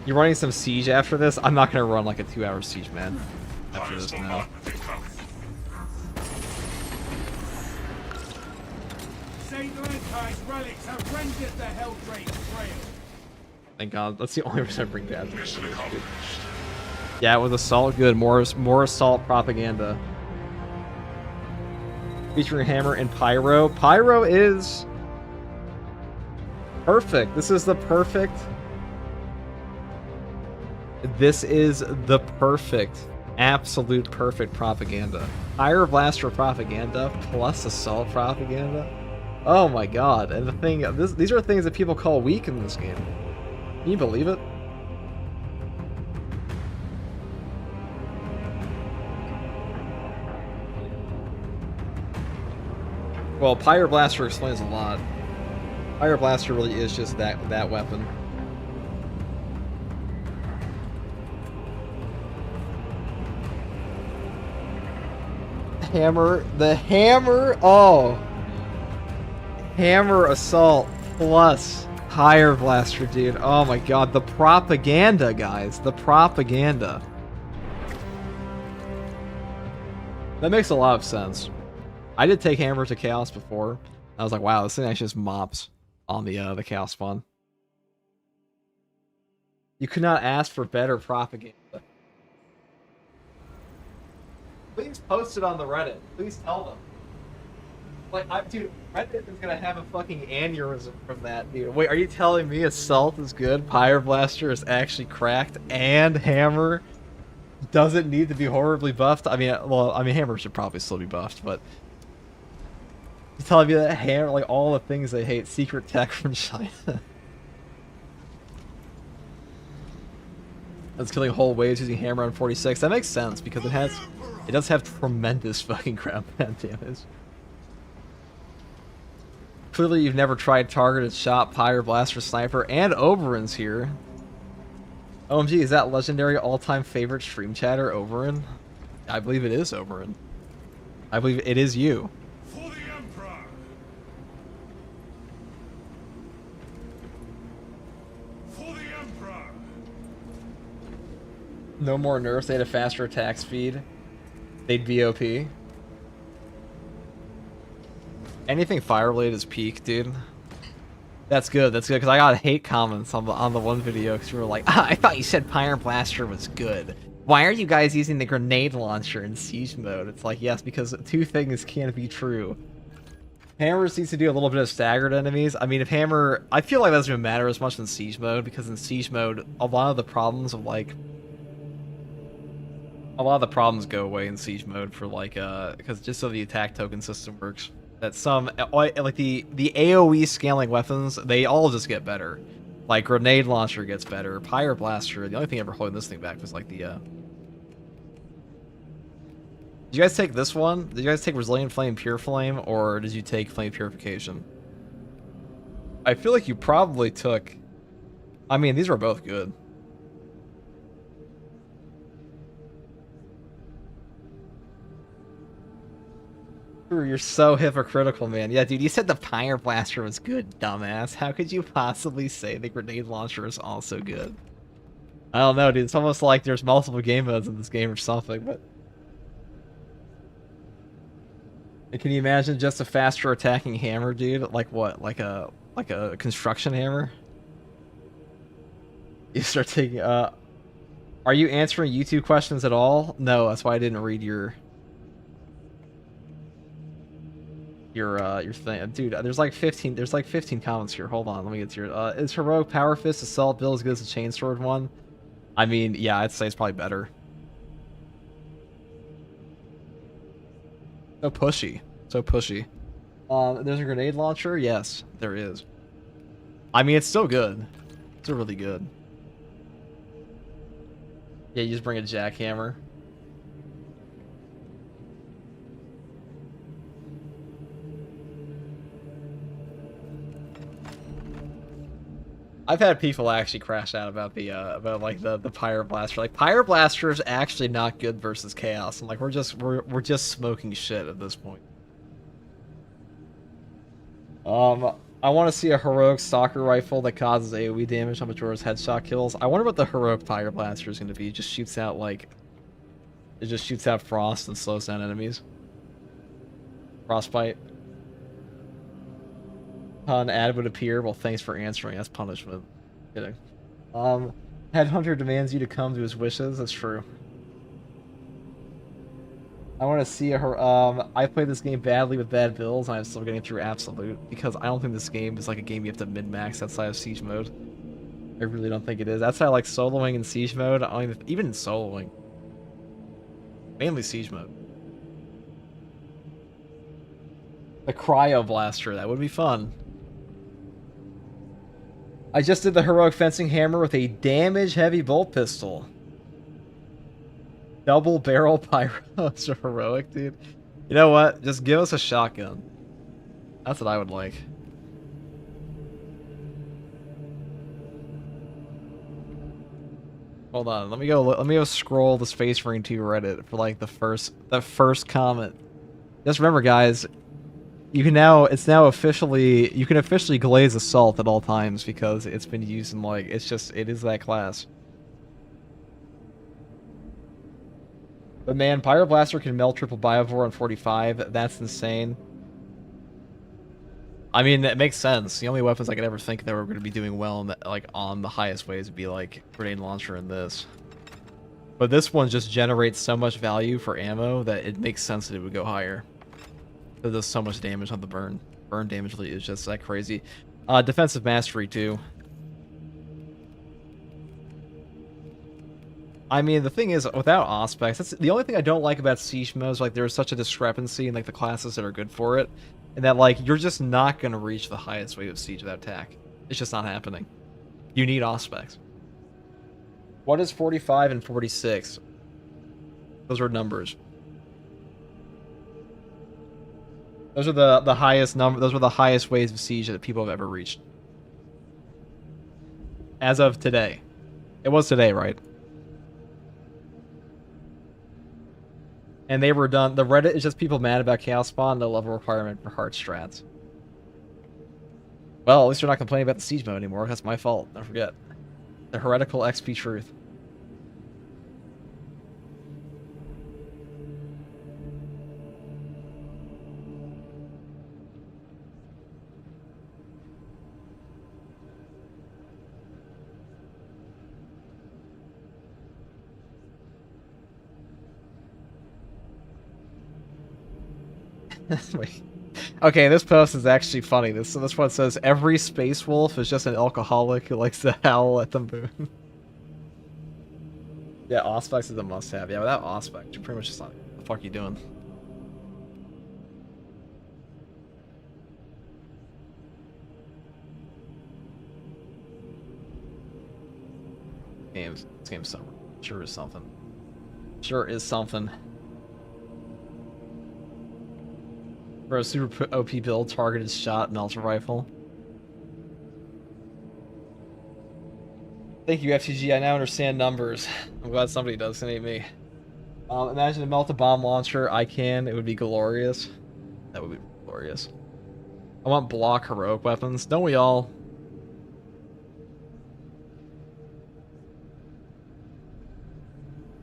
You running some siege after this? I'm not gonna run like a 2-hour siege, man. After this now. Thank God. That's the only reason I bring that. Yeah, with assault, good. More assault propaganda. featuring hammer and pyro. Pyro is perfect. This is the perfect absolute perfect propaganda. Fire blaster propaganda plus assault propaganda. Oh my god. And the thing, these are things that people call weak in this game. Can you believe it? Well, Pyro Blaster explains a lot. Pyro Blaster really is just that weapon. Hammer, the hammer, oh! Hammer Assault plus Pyro Blaster, dude. Oh my god, the propaganda, guys. The propaganda. That makes a lot of sense. I did take Hammer to Chaos before. I was like, wow, this thing actually just mops on the Chaos spawn. You could not ask for better propaganda. Please post it on the Reddit. Please tell them. Like, dude, Reddit is gonna have a fucking aneurysm from that, dude. Wait, are you telling me Assault is good, Pyro Blaster is actually cracked, and Hammer doesn't need to be horribly buffed? I mean, well, I mean, Hammer should probably still be buffed, but you're telling me that Hammer, like all the things they hate, secret tech from China. That's killing whole waves using Hammer on 46. That makes sense because it does have tremendous fucking crap damage. Clearly, you've never tried targeted shot, Pyro Blaster, Sniper, and Oberon's here. OMG, is that legendary all-time favorite stream chatter, Oberon? I believe it is Oberon. I believe it is you. For the Emperor! For the Emperor! No more nerfs, they had a faster attack speed. They'd be OP. Anything fire blade is peak, dude. That's good, because I got hate comments on the one video because you were like, I thought you said Pyro Blaster was good. Why are you guys using the grenade launcher in siege mode? It's like, yes, because two things can't be true. Hammer needs to do a little bit of staggered enemies. I mean, if Hammer, I feel like that doesn't even matter as much in siege mode, because in siege mode, a lot of the problems of like, a lot of the problems go away in siege mode for like, because just so the attack token system works. That some, like the AoE scaling weapons, they all just get better. Like grenade launcher gets better, Pyro Blaster. The only thing ever holding this thing back was like the. Did you guys take this one? Did you guys take Resilient Flame, Pure Flame, or did you take Flame Purification? I feel like you probably took. I mean, these were both good. You're so hypocritical, man. Yeah, dude, you said the Pyro Blaster was good, dumbass. How could you possibly say the grenade launcher is also good? I don't know, dude. It's almost like there's multiple game modes in this game or something, but... Can you imagine just a faster attacking hammer, dude? Like what? Like a construction hammer? You start taking, Are you answering YouTube questions at all? No, that's why I didn't read your thing, dude. There's like 15 comments here. Hold on, let me get to your. Is heroic power fist assault build as good as the chainsword one? I mean, yeah, I'd say it's probably better. So pushy, so pushy. There's a grenade launcher. Yes, there is. I mean, it's still good. It's still really good. Yeah, you just bring a jackhammer. I've had people actually crash out about the Pyro Blaster. Like, Pyro Blaster is actually not good versus Chaos. I'm like, we're just smoking shit at this point. I want to see a heroic stalker rifle that causes AoE damage on Majora's headshot kills. I wonder what the heroic Pyro Blaster is going to be. It just shoots out like, it just shoots out frost and slows down enemies. Frostbite. An ad would appear. Well, thanks for answering. That's punishment. Kidding. Headhunter demands you to come to his wishes. That's true. I want to see her. I played this game badly with bad builds, and I'm still getting through absolute because I don't think this game is like a game you have to min-max outside of siege mode. I really don't think it is. That's why I like soloing in siege mode. I don't even in soloing, mainly siege mode. The cryo blaster, that would be fun. I just did the heroic fencing hammer with a damage heavy bolt pistol. Double barrel pyros are heroic, dude. You know what? Just give us a shotgun. That's what I would like. Hold on, let me go scroll the Space Marine 2 Reddit for like the first comment. Just remember, guys, you can officially glaze assault at all times because it's been used in like it is that class. But man, Pyroblaster can melt triple Biovore on 45. That's insane. I mean, it makes sense. The only weapons I could ever think that were going to be doing well on the highest ways would be like grenade launcher and this. But this one just generates so much value for ammo that it makes sense that it would go higher. It does so much damage on the burn. Burn damage is just that crazy. Defensive mastery too. I mean, the thing is, without Auspex, that's the only thing I don't like about Siege mode is, like, there's such a discrepancy in, like, the classes that are good for it, and that, like, you're just not going to reach the highest wave of Siege without TAC. It's just not happening. You need Auspex. What is 45 and 46? Those are numbers. Those are the highest number. Those were the highest waves of Siege that people have ever reached. As of today. It was today, right? And they were done. The Reddit is just people mad about Chaos Spawn, no level requirement for hard strats. Well, at least they're not complaining about the Siege mode anymore. That's my fault. Don't forget. The heretical XP truth. Wait. Okay, this post is actually funny. This one says every space wolf is just an alcoholic who likes to howl at the moon. Yeah, Auspex is a must-have. Yeah, without Auspex, you're pretty much just like, what the fuck are you doing? This game's sure is something. Sure is something. For a super OP build, targeted shot, melter rifle. Thank you, FTG. I now understand numbers. I'm glad somebody does, it ain't me. Imagine a melt a bomb launcher. I can. It would be glorious. That would be glorious. I want block heroic weapons. Don't we all?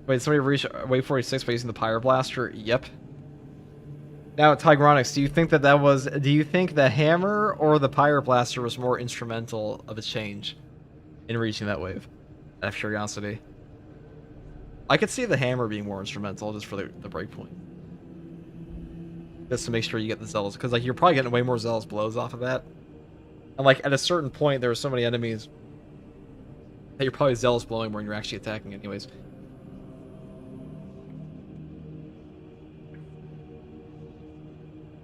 Wait, somebody reached wave 46 by using the Pyro Blaster? Yep. Now, Tigronics, do you think do you think the hammer or the Pyro Blaster was more instrumental of a change in reaching that wave? Out of curiosity. I could see the hammer being more instrumental just for the breakpoint. Just to make sure you get the zealous, because like you're probably getting way more zealous blows off of that. And like at a certain point there are so many enemies that you're probably zealous blowing more than you're actually attacking anyways.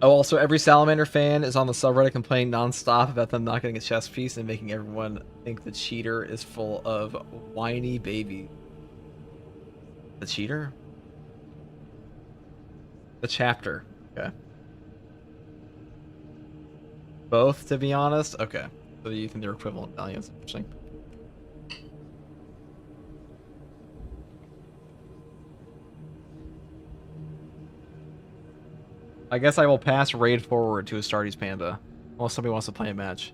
Oh, also, every Salamander fan is on the subreddit complaining non-stop about them not getting a chess piece and making everyone think the cheater is full of whiny baby. The cheater? The chapter. Okay. Both, to be honest? Okay. So you think they're equivalent values. Interesting. I guess I will pass raid forward to Astartes Panda, unless somebody wants to play a match.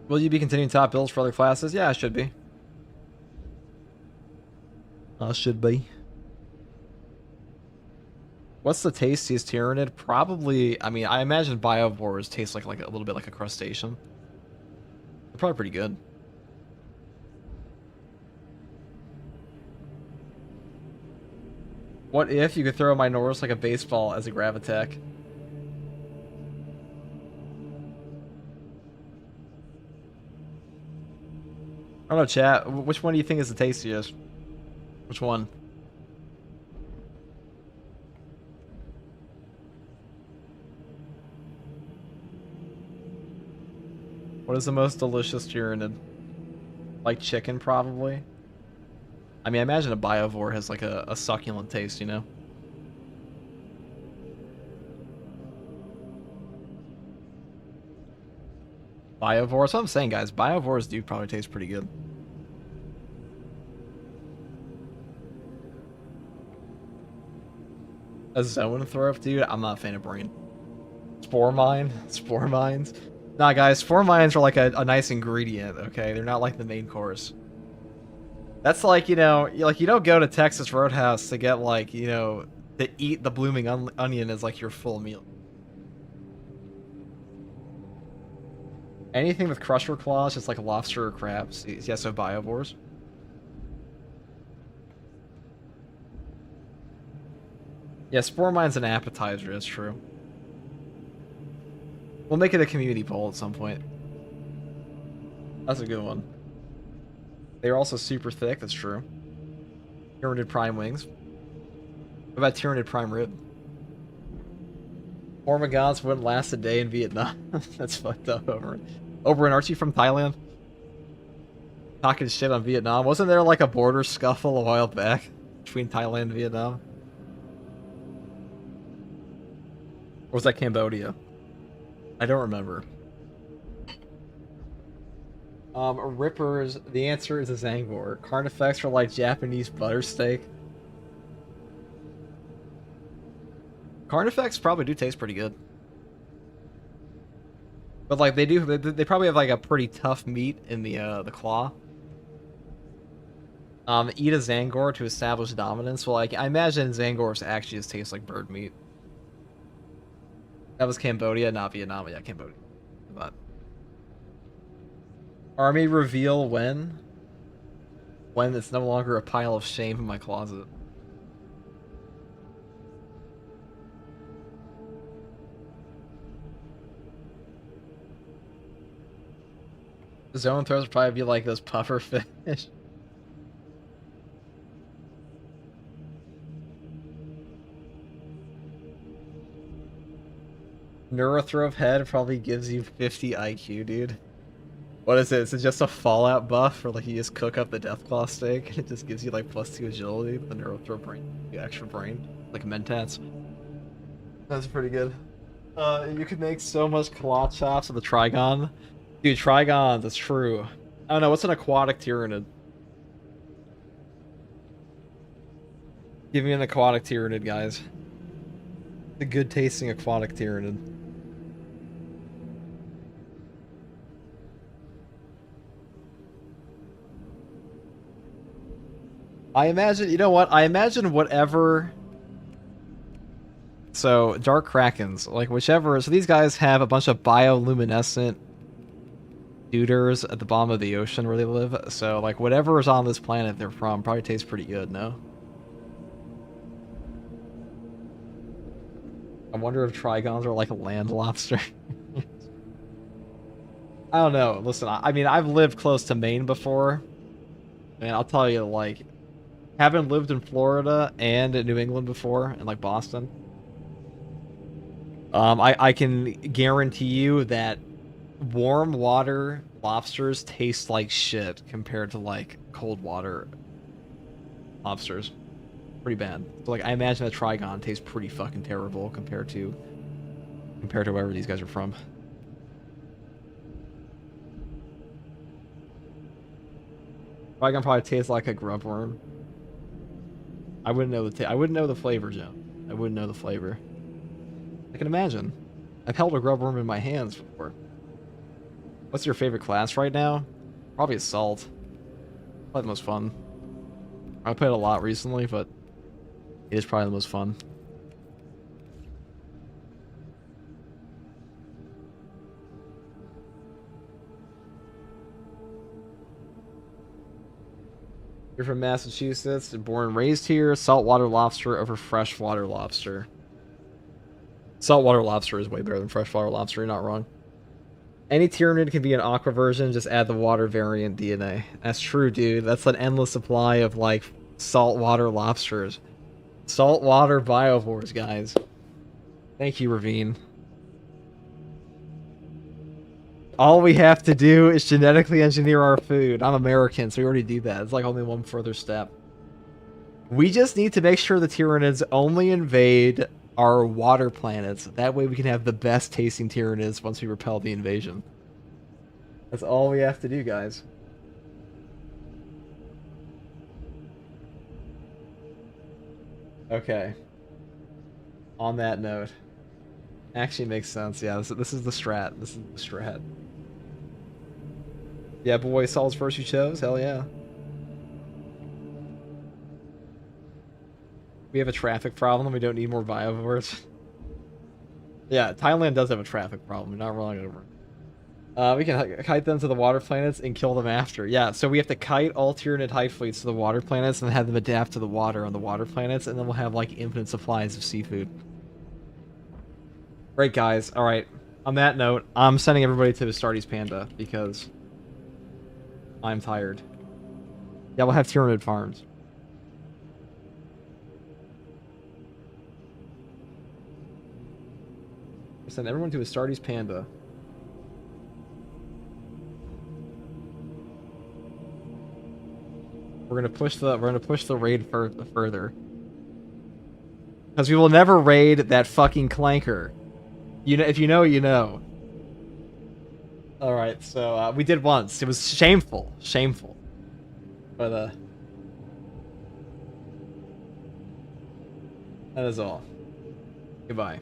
Will you be continuing top builds for other classes? Yeah, I should be. I should be. What's the tastiest Tyranid? Probably, I mean, I imagine Biovores taste like a little bit like a crustacean. probably pretty good. What if you could throw a Minotaurus like a baseball as a grab attack? I don't know, chat. Which one do you think is the tastiest? Which one? What is the most delicious Tyranid? Like chicken, probably? I mean, I imagine a Biovore has like a succulent taste, you know? Biovore? That's what I'm saying, guys. Biovores do probably taste pretty good. A Zoanthrope, dude? I'm not a fan of Brain. Spore Mine? Spore Mines? Nah, guys, Spore Mines are like a nice ingredient, okay? They're not like the main course. That's like, you know, you don't go to Texas Roadhouse to get like, you know, to eat the blooming onion as like your full meal. Anything with crusher claws, just like lobster or crabs. Yes, so Biovores. Yeah, Spore Mine's an appetizer, that's true. We'll make it a community poll at some point. That's a good one. They're also super thick, that's true. Tyranid Prime Wings. What about Tyranid Prime Rib? Ormagons wouldn't last a day in Vietnam. That's fucked up, Oberyn, aren't you from Thailand? Talking shit on Vietnam. Wasn't there like a border scuffle a while back between Thailand and Vietnam? Or was that Cambodia? I don't remember. Rippers, the answer is a Zangor. Carnifex are like Japanese butter steak. Carnifex probably do taste pretty good. But like they probably have like a pretty tough meat in the claw. Eat a Zangor to establish dominance. Well, like I imagine Zangors actually just taste like bird meat. That was Cambodia, not Vietnam. Yeah, Cambodia. But army reveal when? When it's no longer a pile of shame in my closet. Zone throws would probably be like those puffer fish. Neurothrove head probably gives you 50 IQ, dude. What is it? Is it just a Fallout buff, or like you just cook up the Deathclaw steak and it just gives you like +2 agility with the Neurothrove brain, the extra brain, like Mentats? That's pretty good. You could make so much claw chops with the Trigon. Dude, Trigons, that's true. I don't know, what's an aquatic Tyranid? Give me an aquatic Tyranid, guys. A good tasting aquatic Tyranid. I imagine, you know what? I imagine whatever. So, Dark Krakens, like whichever. So these guys have a bunch of bioluminescent duders at the bottom of the ocean where they live. So, like whatever is on this planet they're from probably tastes pretty good, no? I wonder if Trigons are like a land lobster. I don't know. Listen, I mean, I've lived close to Maine before. And I'll tell you, like, having lived in Florida and in New England before, and like Boston, I can guarantee you that warm water lobsters taste like shit compared to like cold water lobsters. Pretty bad. So, like, I imagine a Trigon tastes pretty fucking terrible compared to wherever these guys are from. Trigon probably tastes like a grub worm. I wouldn't know the flavor, Joe. I wouldn't know the flavor. I can imagine. I've held a grub worm in my hands before. What's your favorite class right now? Probably Assault. Probably the most fun. I played a lot recently, but it is probably the most fun. You're from Massachusetts, born and raised here. Saltwater lobster over freshwater lobster. Saltwater lobster is way better than freshwater lobster, you're not wrong. Any Tyranid can be an aqua version, just add the water variant DNA. That's true, dude. That's an endless supply of, like, saltwater lobsters. Saltwater biovores, guys. Thank you, Ravine. All we have to do is genetically engineer our food. I'm American, so we already do that. It's like only one further step. We just need to make sure the Tyranids only invade our water planets. That way we can have the best tasting Tyranids once we repel the invasion. That's all we have to do, guys. Okay. On that note. Actually makes sense. Yeah, this is the strat. This is the strat. Yeah, boy, Saul's first you chose? Hell yeah. We have a traffic problem. We don't need more biovores. Yeah, Thailand does have a traffic problem. We're not rolling over. We can kite them to the water planets and kill them after. Yeah, so we have to kite all Tyranid hive fleets to the water planets and have them adapt to the water on the water planets, and then we'll have like infinite supplies of seafood. Great, guys. All right. On that note, I'm sending everybody to Astartes Panda because I'm tired. Yeah, we'll have Tyranid farms. Send everyone to Astartes Panda. We're gonna push the raid further. Because we will never raid that fucking clanker. You know, if you know, you know. All right, so we did once. It was shameful, shameful. But that is all. Goodbye.